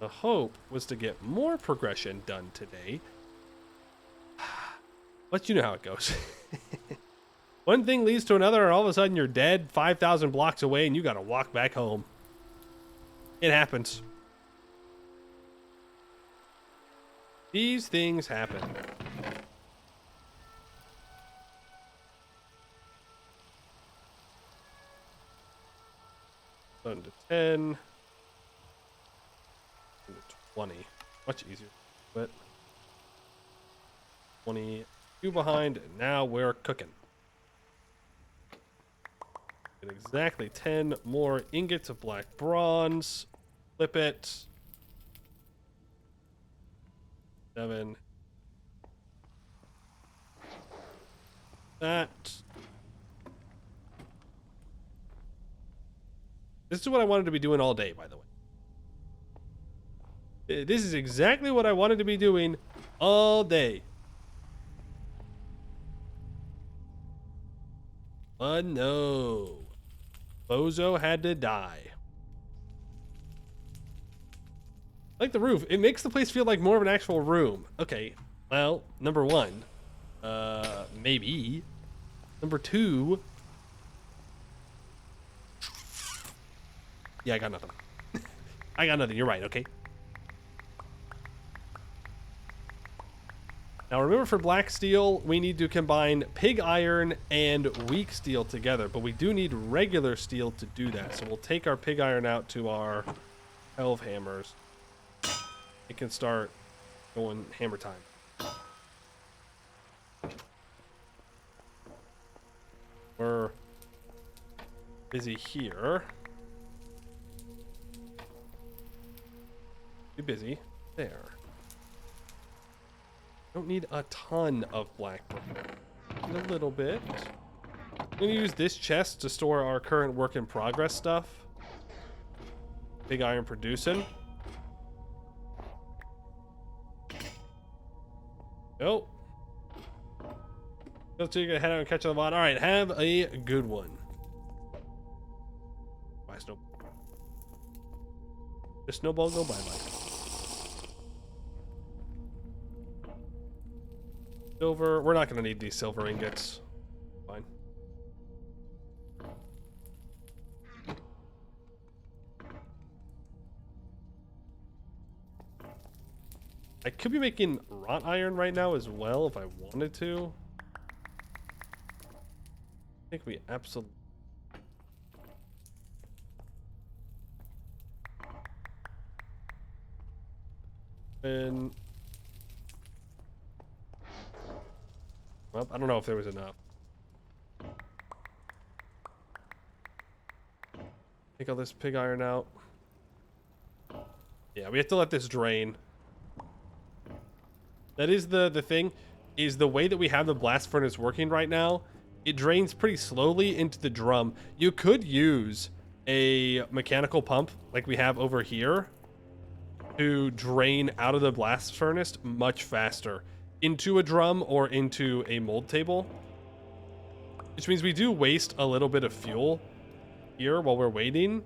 The hope was to get more progression done today. But you know how it goes. One thing leads to another, and all of a sudden you're dead 5,000 blocks away and you gotta walk back home. It happens. These things happen. Down to 10. To 20. Much easier. But 22 behind, and now we're cooking. Get exactly 10 more ingots of black bronze. Flip it. 7. That. This is what I wanted to be doing all day, by the way. This is exactly what I wanted to be doing all day. But no. Bozo had to die. I like the roof. It makes the place feel like more of an actual room. Okay. Well, number 1. Maybe. Number 2. Yeah, I got nothing. I got nothing. You're right, okay? Now remember, for black steel, we need to combine pig iron and weak steel together, but we do need regular steel to do that. So we'll take our pig iron out to our 12 hammers. It can start going hammer time. We're busy here. Be busy there. Don't need a ton of black brick. A little bit. I'm gonna use this chest to store our current work in progress stuff. Pig iron producing. Nope. So you're gonna head out and catch the bot. All right, have a good one. Bye, snowball. The snowball go bye-bye. Silver. We're not gonna need these silver ingots. Fine. I could be making wrought iron right now as well if I wanted to. I think we absolutely. And well, I don't know if there was enough. Take all this pig iron out. Yeah, we have to let this drain. That is the thing, is the way that we have the blast furnace working right now it drains pretty slowly into the drum. You could use a mechanical pump like we have over here to drain out of the blast furnace much faster into a drum or into a mold table. Which means we do waste a little bit of fuel here while we're waiting.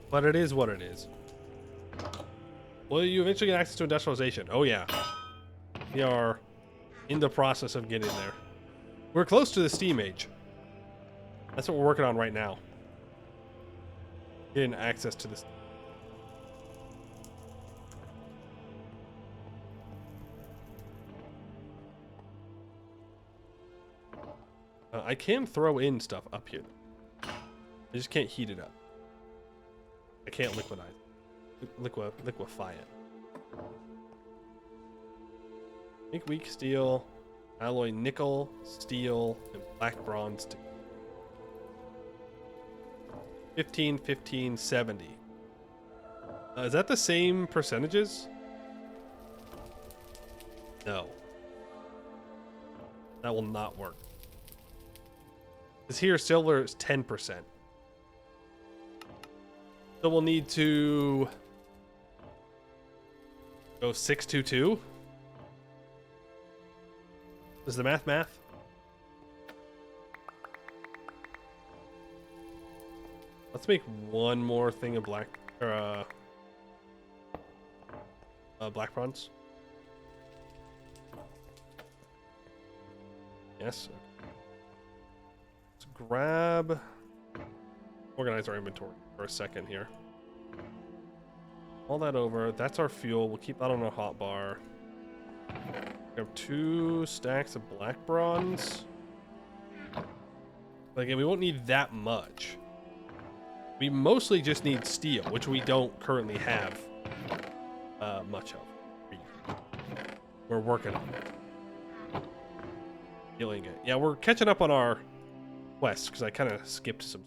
But it is what it is. Will you eventually get access to industrialization? Oh yeah. We are in the process of getting there. We're close to the steam age. That's what we're working on right now. Getting access to this. I can throw in stuff up here. I just can't heat it up. I can't liquefy it. Make weak steel, alloy nickel, steel, and black bronze to 15, 15, 70. Is that the same percentages? No. That will not work. Because here silver is 10%. So we'll need to go 622. Is the math? Let's make one more thing of black bronze. Yes. Let's grab, organize our inventory for a second here. All that over. That's our fuel. We'll keep that on our hotbar. We have 2 stacks of black bronze. But again, we won't need that much. We mostly just need steel, which we don't currently have much of. We're working on it. Healing it. Yeah, we're catching up on our quests because I kind of skipped some.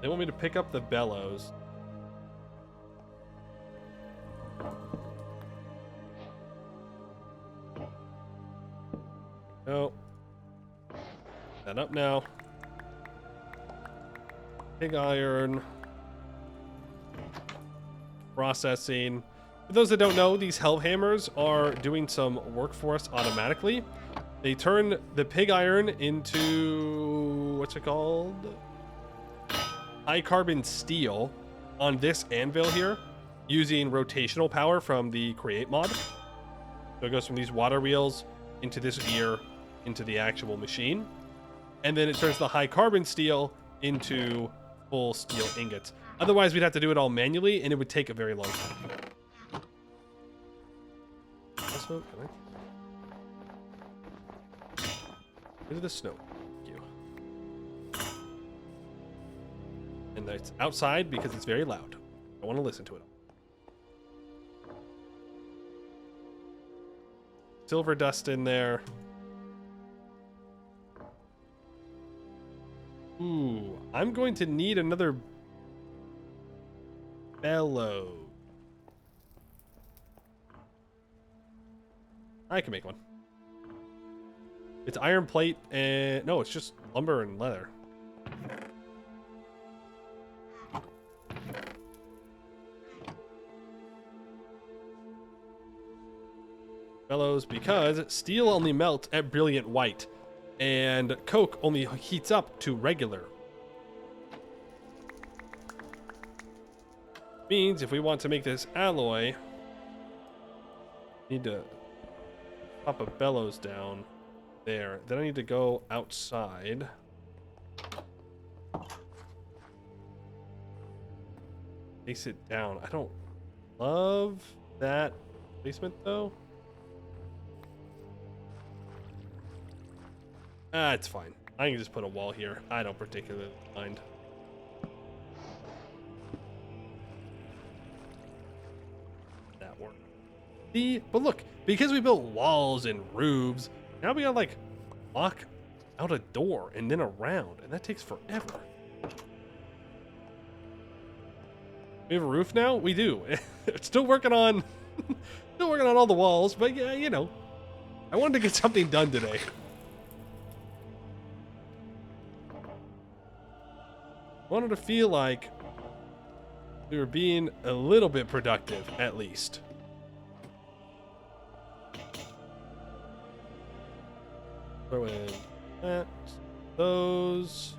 They want me to pick up the bellows. No. That up now. Pig iron. Processing. For those that don't know, these hell hammers are doing some work for us automatically. They turn the pig iron into, what's it called? High carbon steel on this anvil here using rotational power from the create mod. So it goes from these water wheels into this gear into the actual machine. And then it turns the high carbon steel into full steel ingots. Otherwise, we'd have to do it all manually and it would take a very long time. Also, can I? Into the snow. Thank you. And it's outside because it's very loud. I want to listen to it. Silver dust in there. Ooh, I'm going to need another bellow. I can make one. It's iron plate and no, it's just lumber and leather. Bellows because steel only melts at brilliant white and coke only heats up to regular. Means if we want to make this alloy, need to pop a bellows down there. Then I need to go outside. Place it down. I don't love that placement though. It's fine. I can just put a wall here. I don't particularly mind. That worked. See, but look, because we built walls and roofs, now we gotta like lock out a door and then around, and that takes forever. We have a roof now? We do. It's still working on Still working on all the walls, but yeah, you know, I wanted to get something done today. Wanted to feel like we were being a little bit productive, at least. Throw in that, those,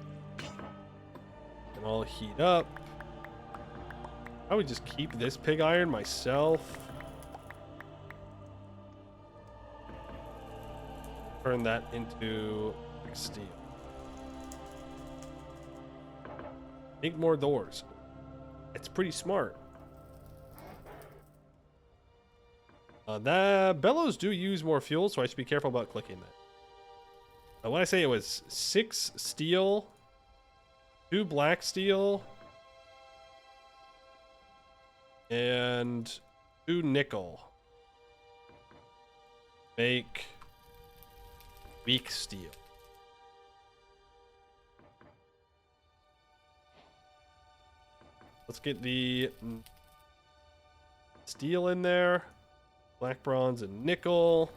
and all heat up. I would just keep this pig iron myself. Turn that into steel. Make more doors. It's pretty smart. The bellows do use more fuel, so I should be careful about clicking that. When I say it was 6 steel, 2 black steel, and 2 nickel. Make weak steel. Let's get the steel in there. Black, bronze, and nickel.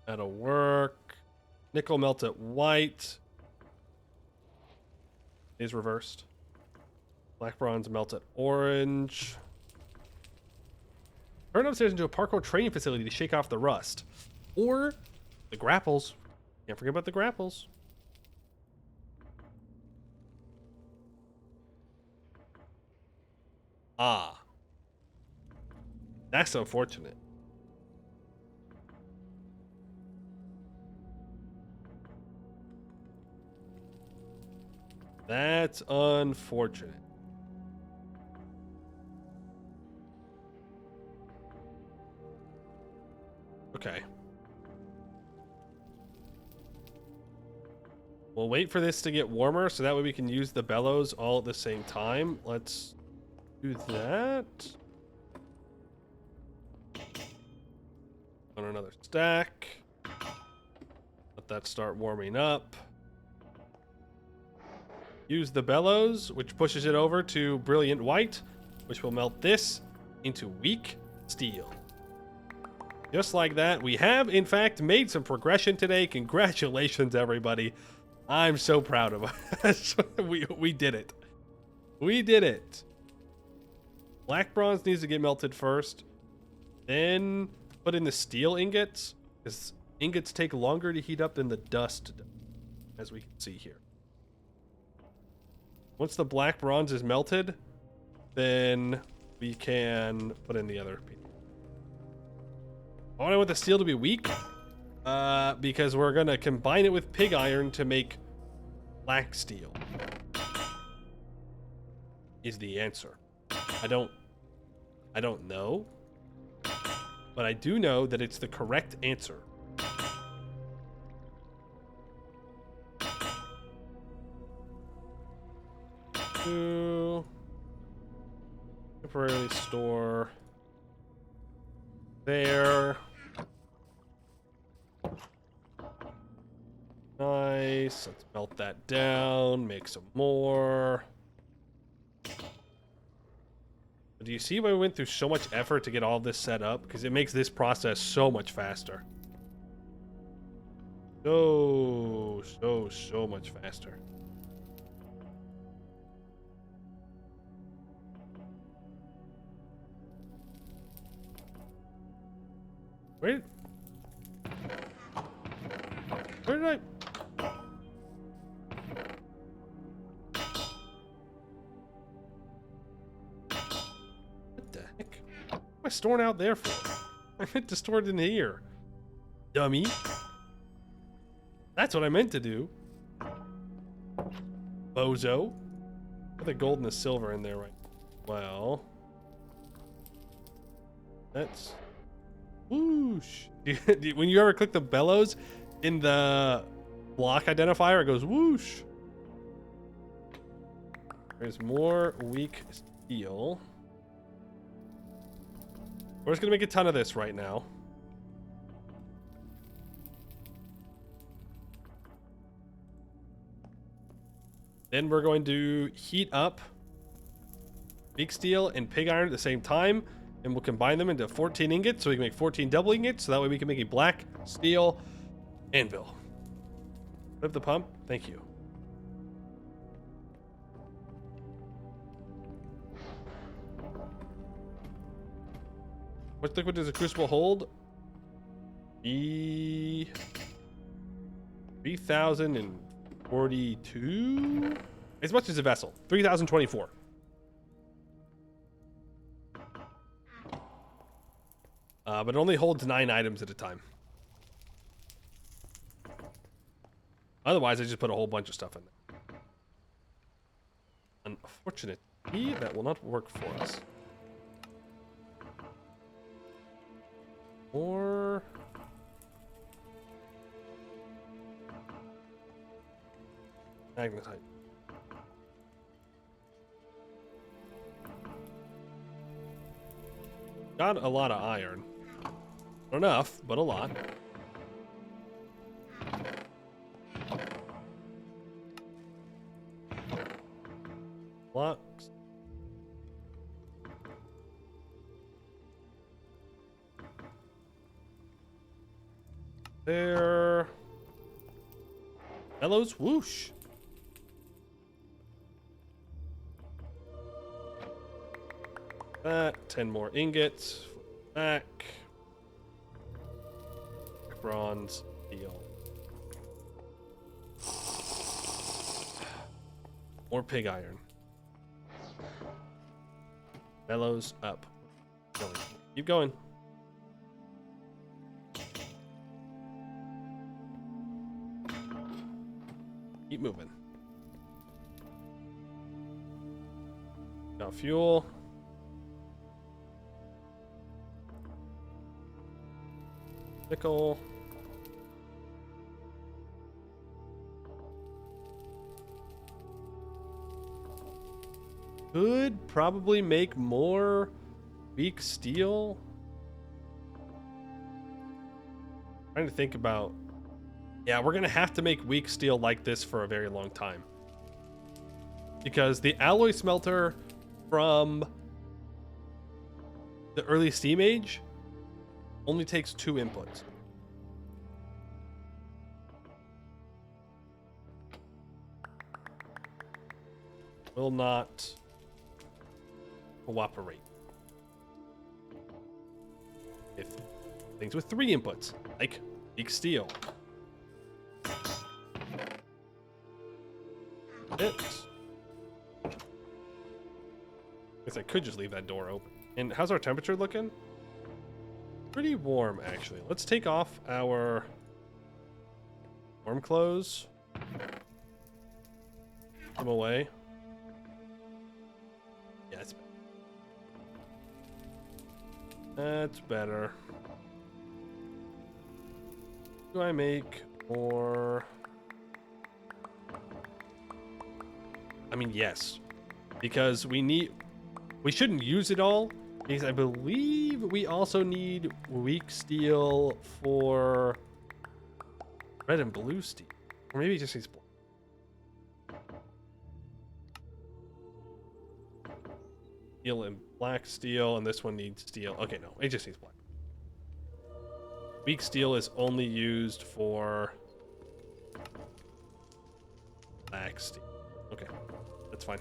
That'll work. Nickel melt at white. Is reversed. Black, bronze melt at orange. Turn upstairs into a parkour training facility to shake off the rust. Or the grapples. Can't forget about the grapples. Ah. That's unfortunate. That's unfortunate. Okay. We'll wait for this to get warmer so that way we can use the bellows all at the same time. Let's do that. On another stack. Let that start warming up. Use the bellows, which pushes it over to brilliant white, which will melt this into weak steel. Just like that, we have, in fact, made some progression today. Congratulations, everybody. I'm so proud of us. we did it. We did it. Black bronze needs to get melted first. Then put in the steel ingots, because ingots take longer to heat up than the dust, as we can see here. Once the black bronze is melted, then we can put in the other piece. I want the steel to be weak, because we're going to combine it with pig iron to make black steel. Is the answer. I don't know, but I do know that it's the correct answer. To temporarily store there. Nice. Let's melt that down. Make some more. Do you see why we went through so much effort to get all this set up? Because it makes this process so much faster. So much faster. Where did I... What the heck? What am I storing out there for? I meant to store it in here. Dummy. That's what I meant to do. Bozo. Put the gold and the silver in there, right? Well. That's... Whoosh. When you ever click the bellows in the block identifier, it goes whoosh. There's more weak steel. We're just gonna make a ton of this right now. Then we're going to heat up weak steel and pig iron at the same time, and we'll combine them into 14 ingots so we can make 14 double ingots, so that way we can make a black steel anvil. Flip the pump. Thank you. What liquid does a crucible hold? 3,042? As much as a vessel. 3,024. But it only holds 9 items at a time. Otherwise, I just put a whole bunch of stuff in there. Unfortunately, that will not work for us. Or... magnetite. Got a lot of iron. Not enough, but a lot. Blocks. There. Bellows, whoosh. That 10 more ingots. Back. Bronze, steel. More pig iron. Bellows up. Keep going. Keep moving. Got fuel. Nickel. Could probably make more weak steel. Trying to think about. Yeah, we're gonna have to make weak steel like this for a very long time. Because the alloy smelter from the early Steam Age only takes 2 inputs. Will not cooperate with things with 3 inputs, like weak steel. Guess I could just leave that door open. And how's our temperature looking? Pretty warm, actually. Let's take off our warm clothes. Put them away. Yeah, that's better. That's better. Do I make more? I mean, yes. Because we shouldn't use it all. Because I believe we also need weak steel for red and blue steel. Or maybe it just needs black. Steel and black steel, and this one needs steel. Okay, no, it just needs black. Weak steel is only used for black steel. Okay, that's fine.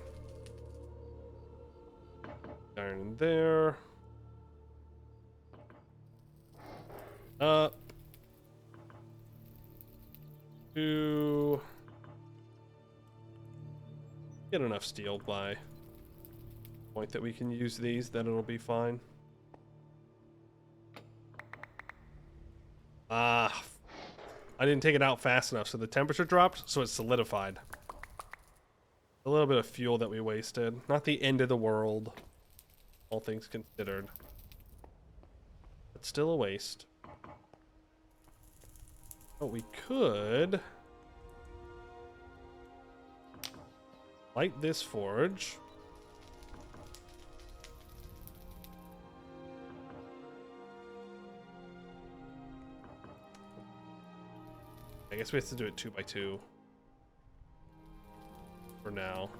Iron in there. Up. To get enough steel by point that we can use these, then it'll be fine. I didn't take it out fast enough, so the temperature dropped, so it's solidified. A little bit of fuel that we wasted. Not the end of the world, all things considered. But still a waste. But we could light this forge. I guess we have to do it 2 by 2 for now.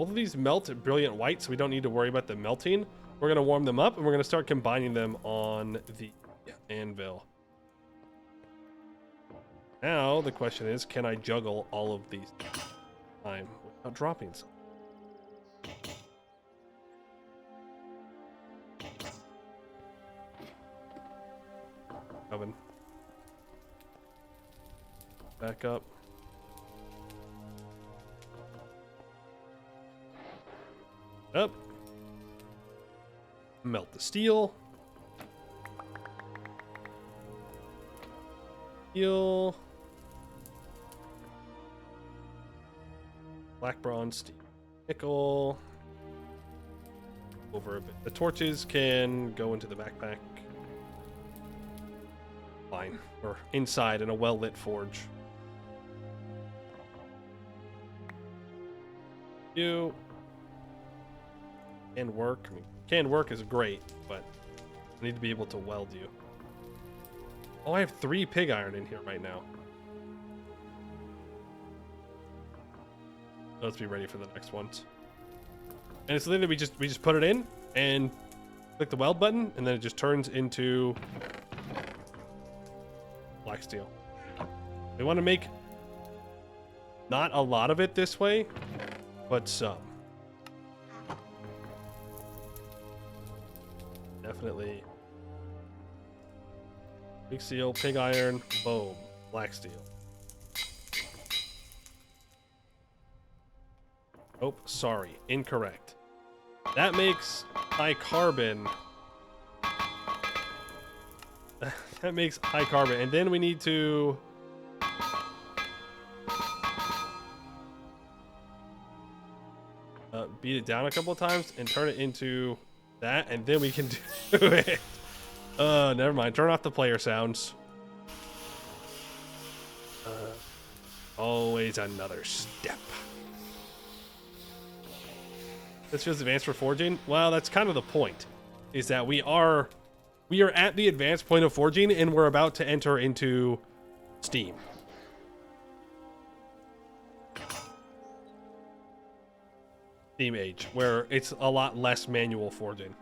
Both of these melt at brilliant white, so we don't need to worry about the melting. We're going to warm them up, and we're going to start combining them on the anvil. Now, the question is, can I juggle all of these time without dropping some? Oven. Back up. Up. Melt the steel. Steel. Black bronze, steel, nickel. Over a bit. The torches can go into the backpack. Fine. Or inside in a well-lit forge. You can work. I mean, can work is great, but I need to be able to weld you. Oh, I have 3 pig iron in here right now. Let's be ready for the next ones. And it's literally we just put it in and click the weld button, and then it just turns into black steel. We want to make not a lot of it this way, but some. Definitely. Big steel, pig iron, boom, black steel. Oh, sorry, incorrect. That makes high carbon. That makes high carbon, and then we need to beat it down a couple of times and turn it into that, and then we can do it. Never mind. Turn off the player sounds. Always another step. This feels advanced for forging. Well, that's kind of the point, is that we are at the advanced point of forging, and we're about to enter into Steam. Steam age, where it's a lot less manual forging.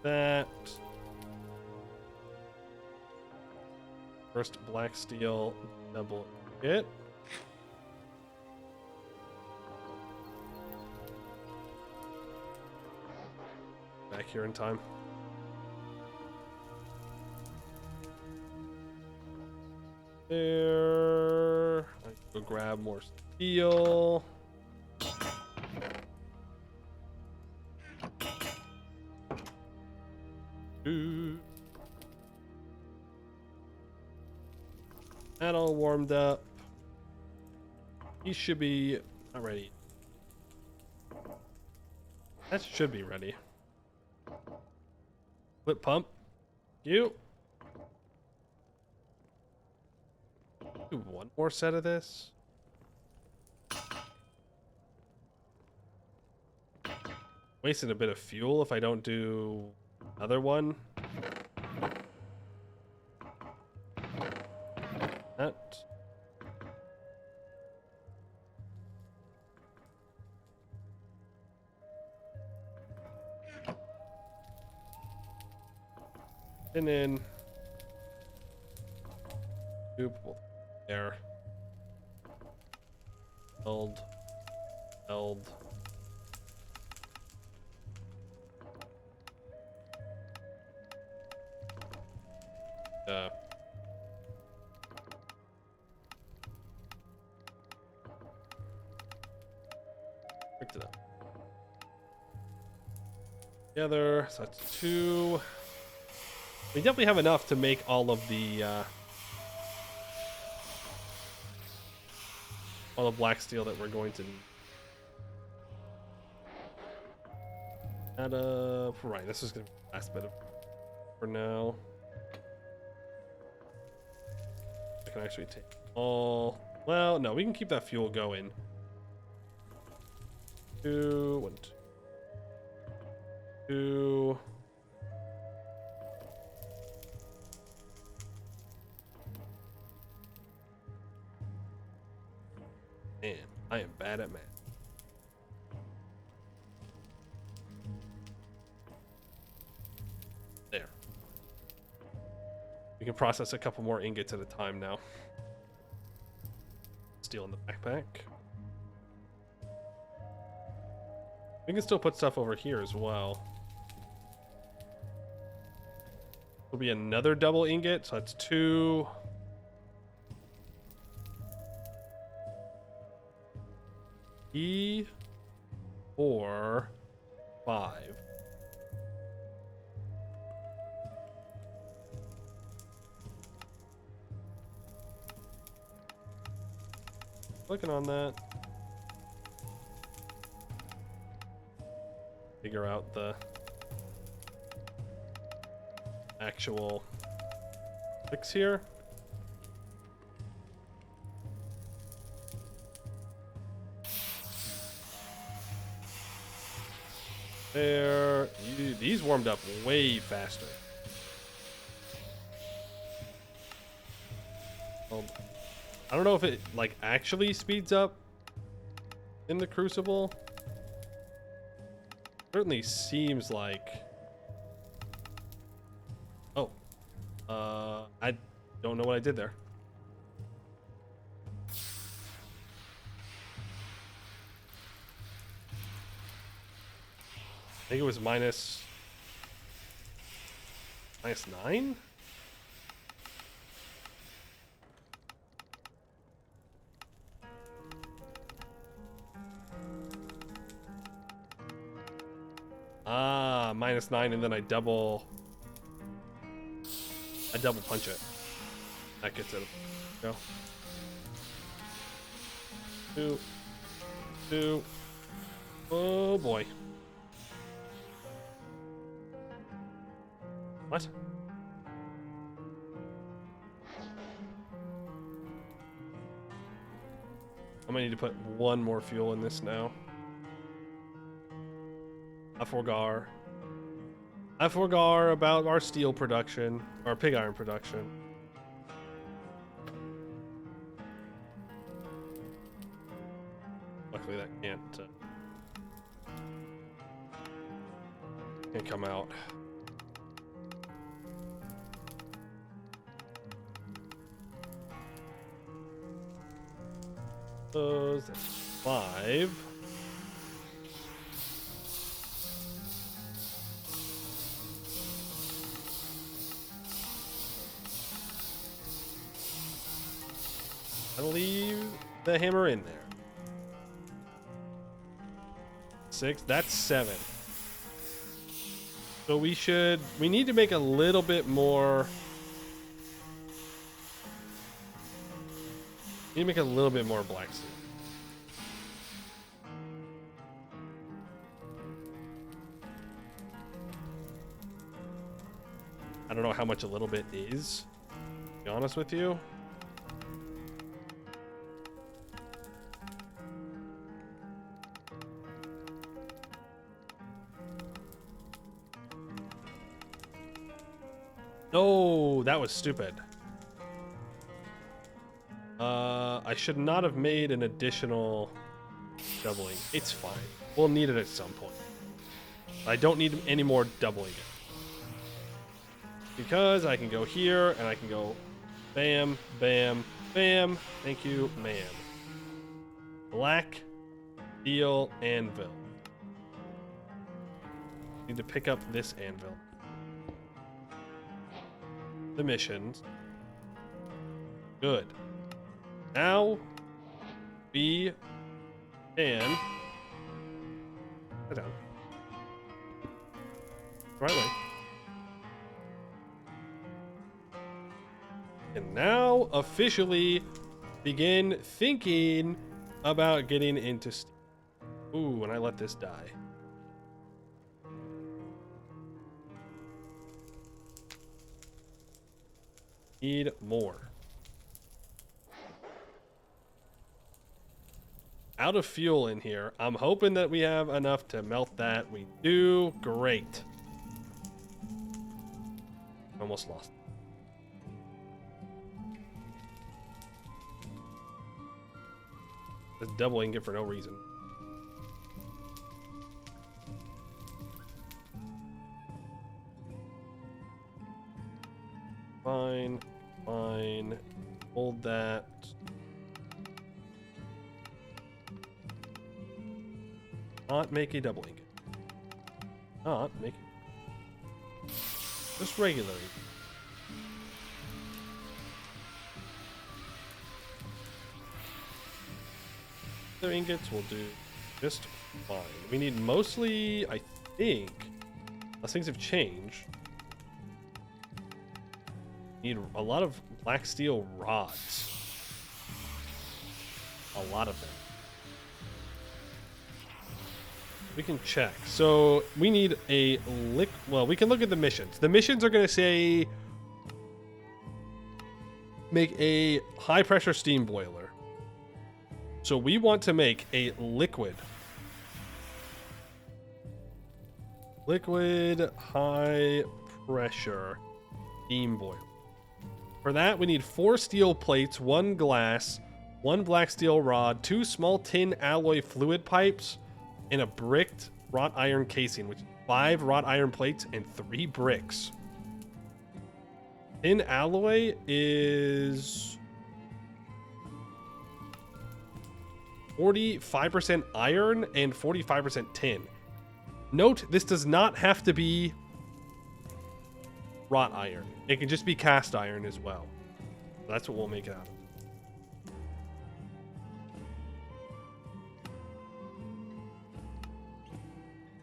That first black steel double it. Back here in time. There. I go grab more steel. That all warmed up. He should be not ready. That should be ready. Flip pump. You. Do one more set of this. Wasting a bit of fuel if I don't do another one. That. And then there. Eld. Picked it up. Together, so that's 2. We definitely have enough to make all of the black steel that we're going to need. Add up. Right, this is gonna be the last bit of for now. I can actually take all. Well, no, we can keep that fuel going. 2, 1, 2. I am bad at math. There. We can process a couple more ingots at a time now. Steel in the backpack. We can still put stuff over here as well. Will be another double ingot, so that's 2. E 4 5. Clicking on that. Figure out the actual fix here. There. These warmed up way faster. Well, I don't know if it like actually speeds up in the Crucible. Certainly seems like. Oh, I don't know what I did there. I think it was minus 9. Ah, minus 9, and then I double punch it. That gets it. Go. 2, 2. Oh boy. What? I'm gonna need to put one more fuel in this now. I forgot about our steel production, our pig iron production. Luckily that can't come out. Those, that's 5. I'll leave the hammer in there. 6, that's 7. So we need to make a little bit more. Need to make a little bit more black steel. I don't know how much a little bit is, to be honest with you. No, that was stupid. I should not have made an additional doubling. It's fine. We'll need it at some point. I don't need any more doubling it. Because I can go here and I can go bam, bam, bam. Thank you, ma'am. Black, steel, anvil. Need to pick up this anvil. The missions. Good. Now we can sit down. Right way. And now officially begin thinking about getting into steel. Ooh, and I let this die. Need more. Out of fuel in here. I'm hoping that we have enough to melt that. We do. Great. Almost lost. Just double ingot for no reason. Fine. Fine. Hold that. Not make a double ingot. Not make it. Just regular ingot. Other ingots will do just fine. We need mostly, I think, unless things have changed, need a lot of black steel rods. A lot of them. We can check. So we need a well, we can look at the missions. The missions are going to say make a high pressure steam boiler. So we want to make a liquid high pressure steam boiler. For that, we need 4 steel plates, 1 glass, 1 black steel rod, 2 small tin alloy fluid pipes, and a bricked wrought iron casing, which is 5 wrought iron plates and 3 bricks. Tin alloy is 45% iron and 45% tin. Note, this does not have to be wrought iron. It can just be cast iron as well. That's what we'll make it out of.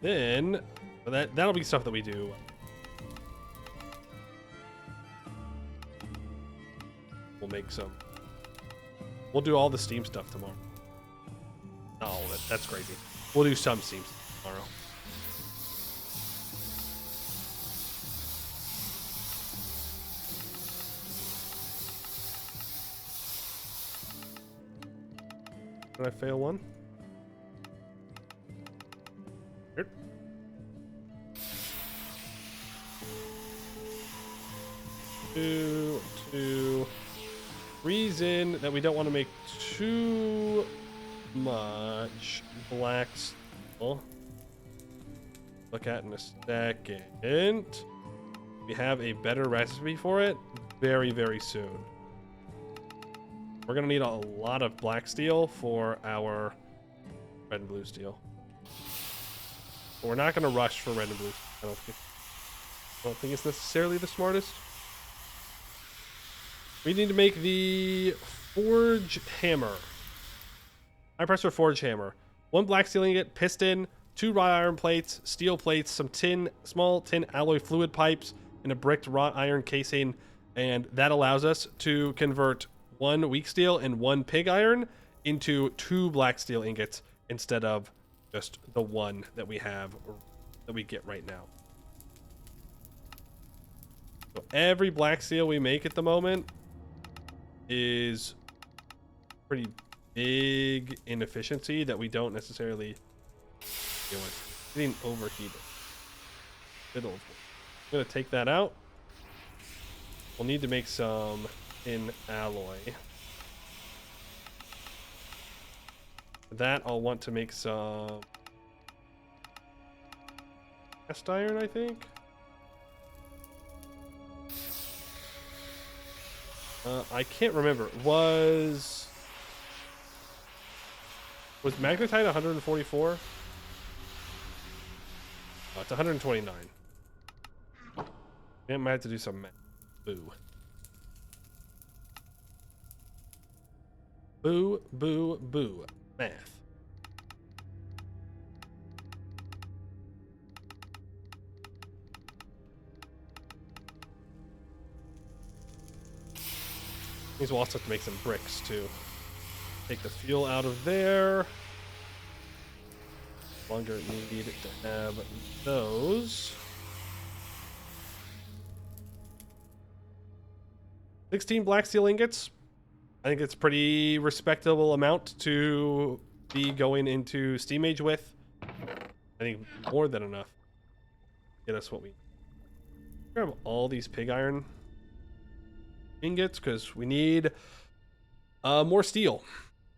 Then, that'll be stuff that we do. We'll make some. We'll do all the steam stuff tomorrow. Oh, that's crazy. We'll do some steam tomorrow. Did I fail one? Here. Two. Reason that we don't want to make too much black steel. Look at in a second. We have a better recipe for it very, very soon. We're gonna need a lot of black steel for our red and blue steel. But we're not gonna rush for red and blue. I don't think it's necessarily the smartest. We need to make the forge hammer. High pressure forge hammer. 1 black steel ingot, piston, 2 wrought iron plates, steel plates, some small tin alloy fluid pipes, and a bricked wrought iron casing. And that allows us to convert 1 weak steel and 1 pig iron into 2 black steel ingots instead of just the 1 that we have, that we get right now. So every black steel we make at the moment is pretty big inefficiency that we don't necessarily deal with. Getting overheated. I'm gonna take that out. We'll need to make some in alloy. For that, I'll want to make some cast iron, I think. I can't remember. Was magnetite 144? Oh, it's 129. I might have to do some math. Boo. Boo, boo, boo. Math. Means we'll also have to make some bricks too. Take the fuel out of there. Longer need to have those. 16 black steel ingots. I think it's pretty respectable amount to be going into Steam Age with. I think more than enough. Get us what we grab all these pig iron ingots because we need more steel,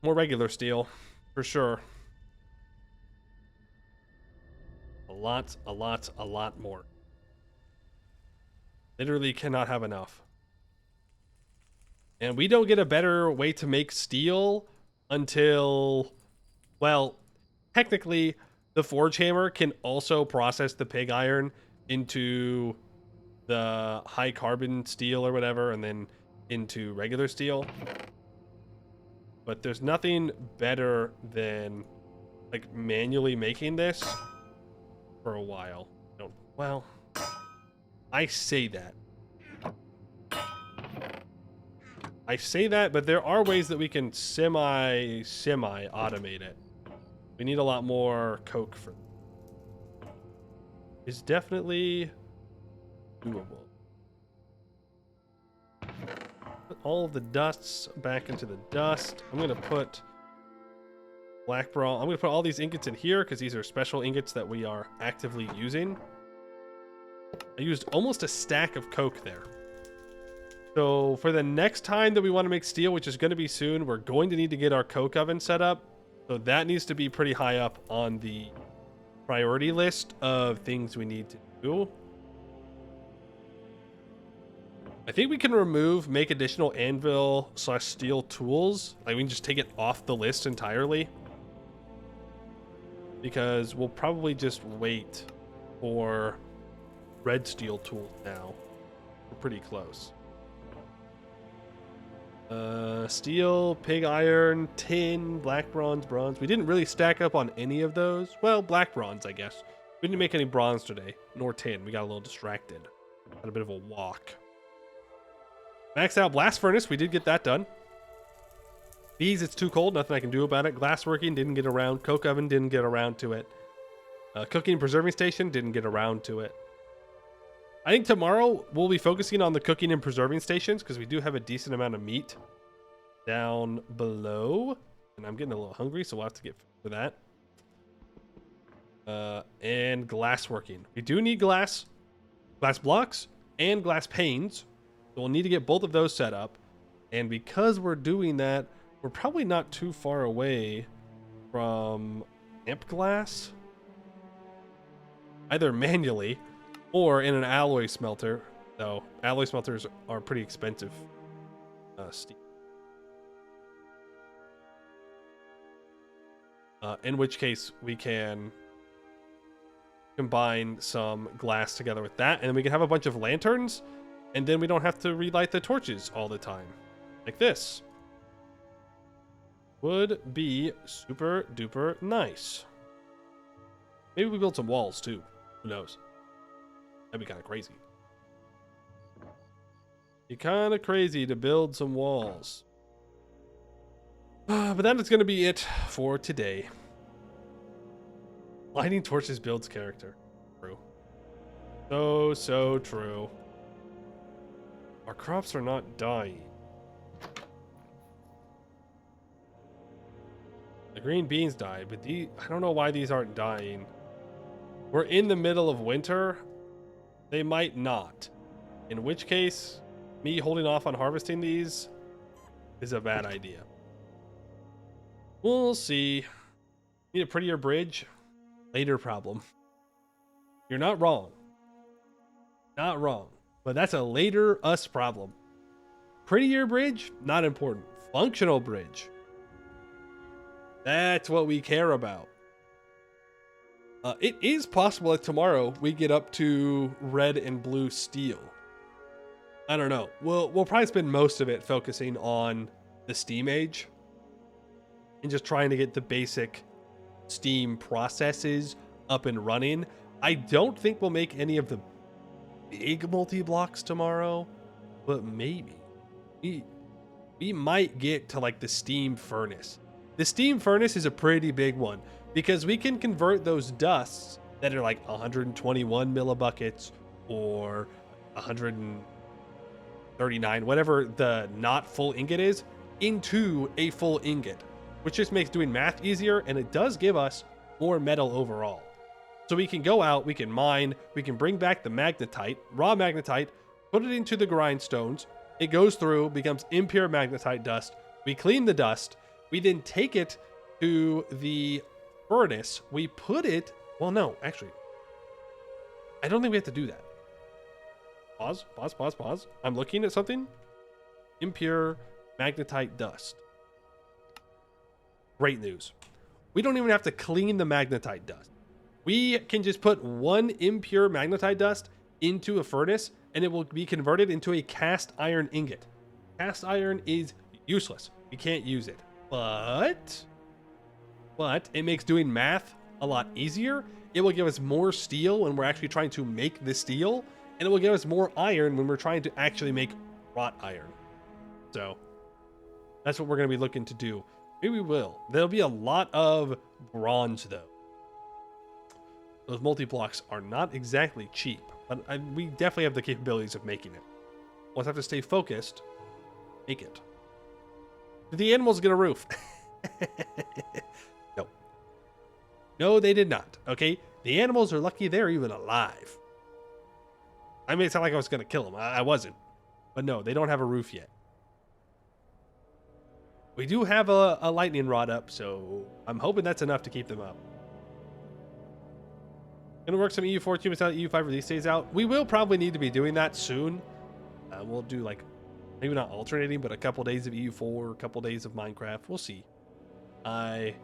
more regular steel. for sure. A lot more. Literally cannot have enough. And we don't get a better way to make steel until, well, technically the forge hammer can also process the pig iron into the high carbon steel or whatever, and then into regular steel. But there's nothing better than like manually making this for a while. Well, I say that. But there are ways that we can semi automate it. We need a lot more coke for that. It's definitely doable. Put all of the dusts back into the dust. I'm gonna put black bronze. I'm gonna put all these ingots in here because these are special ingots that we are actively using. I used almost a stack of coke there. So for the next time that we want to make steel, which is going to be soon, we're going to need to get our coke oven set up. So that needs to be pretty high up on the priority list of things we need to do. I think we can make additional anvil/steel tools. Like we can just take it off the list entirely. Because we'll probably just wait for red steel tools now. We're pretty close. Steel, pig iron, tin, black bronze, bronze. We didn't really stack up on any of those. Well, black bronze, I guess. We didn't make any bronze today, nor tin. We got a little distracted. Had a bit of a walk. Max out blast furnace. We did get that done. These, it's too cold. Nothing I can do about it. Glassworking, didn't get around. Coke oven, didn't get around to it. Cooking and preserving station, didn't get around to it. I think tomorrow we'll be focusing on the cooking and preserving stations because we do have a decent amount of meat down below. And I'm getting a little hungry, so we'll have to get for that. And glassworking. We do need glass blocks, and glass panes. So we'll need to get both of those set up. And because we're doing that, we're probably not too far away from amp glass. Either manually or in an alloy smelter, though alloy smelters are pretty expensive. Steel. In which case we can combine some glass together with that, and then we can have a bunch of lanterns, and then we don't have to relight the torches all the time. Like this. Would be super duper nice. Maybe we build some walls too. Who knows? That'd be kind of crazy. Be kind of crazy to build some walls. But that is going to be it for today. Lighting torches builds character. True. So true. Our crops are not dying. The green beans died, but I don't know why these aren't dying. We're in the middle of winter. They might not. In which case, me holding off on harvesting these is a bad idea. We'll see. Need a prettier bridge? Later problem. You're not wrong. Not wrong. But that's a later us problem. Prettier bridge? Not important. Functional bridge. That's what we care about. It is possible that tomorrow we get up to red and blue steel. I don't know. We'll probably spend most of it focusing on the steam age and just trying to get the basic steam processes up and running. I don't think we'll make any of the big multi-blocks tomorrow, but maybe. We might get to like the steam furnace. The steam furnace is a pretty big one because we can convert those dusts that are like 121 millibuckets or 139, whatever the not full ingot is, into a full ingot, which just makes doing math easier, and it does give us more metal overall. So we can go out, we can mine, we can bring back the magnetite, raw magnetite, put it into the grindstones, it goes through, becomes impure magnetite dust, we clean the dust, we then take it to the furnace, we put it, well, no, actually, I don't think we have to do that. Pause. I'm looking at something. Impure magnetite dust. Great news. We don't even have to clean the magnetite dust. We can just put one impure magnetite dust into a furnace and it will be converted into a cast iron ingot. Cast iron is useless. We can't use it. But it makes doing math a lot easier. It will give us more steel when we're actually trying to make the steel, and it will give us more iron when we're trying to actually make wrought iron. So that's what we're going to be looking to do. Maybe we will. There'll be a lot of bronze though. Those multi-blocks are not exactly cheap, but we definitely have the capabilities of making it. We'll have to stay focused. Make it. Did the animals get a roof? No. No, they did not. Okay? The animals are lucky they're even alive. I made it sound like I was going to kill them. I wasn't. But no, they don't have a roof yet. We do have a lightning rod up, so I'm hoping that's enough to keep them up. Gonna work some EU4 achievements out, EU5 release days out. We will probably need to be doing that soon. We'll do like, maybe not alternating, but a couple days of EU4, a couple days of Minecraft. We'll see. I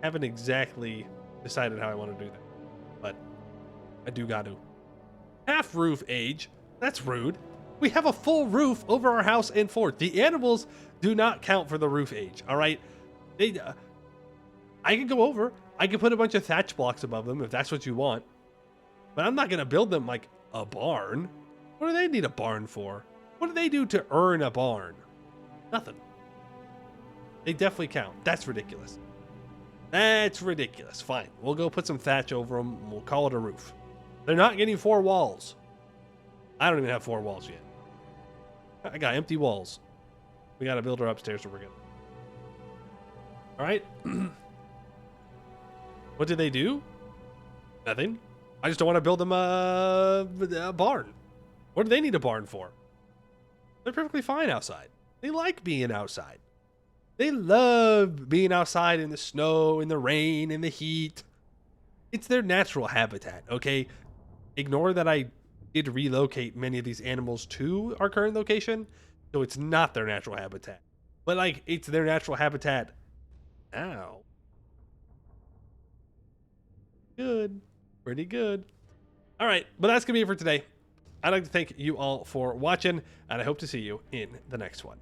haven't exactly decided how I want to do that, but I do got to. Half roof age. That's rude. We have a full roof over our house and fort. The animals do not count for the roof age. All right. I can go over. I can put a bunch of thatch blocks above them if that's what you want, but I'm not going to build them like a barn. What do they need a barn for? What do they do to earn a barn? Nothing. They definitely count. That's ridiculous. That's ridiculous. Fine. We'll go put some thatch over them. And we'll call it a roof. They're not getting 4 walls. I don't even have 4 walls yet. I got empty walls. We got to build her upstairs so we're good. All right. What did they do? Nothing. I just don't want to build them a barn. What do they need a barn for? They're perfectly fine outside. They like being outside. They love being outside in the snow, in the rain, in the heat. It's their natural habitat, okay? Ignore that I did relocate many of these animals to our current location, so it's not their natural habitat. But, like, it's their natural habitat now. Good. Pretty good. All right, but that's going to be it for today. I'd like to thank you all for watching, and I hope to see you in the next one.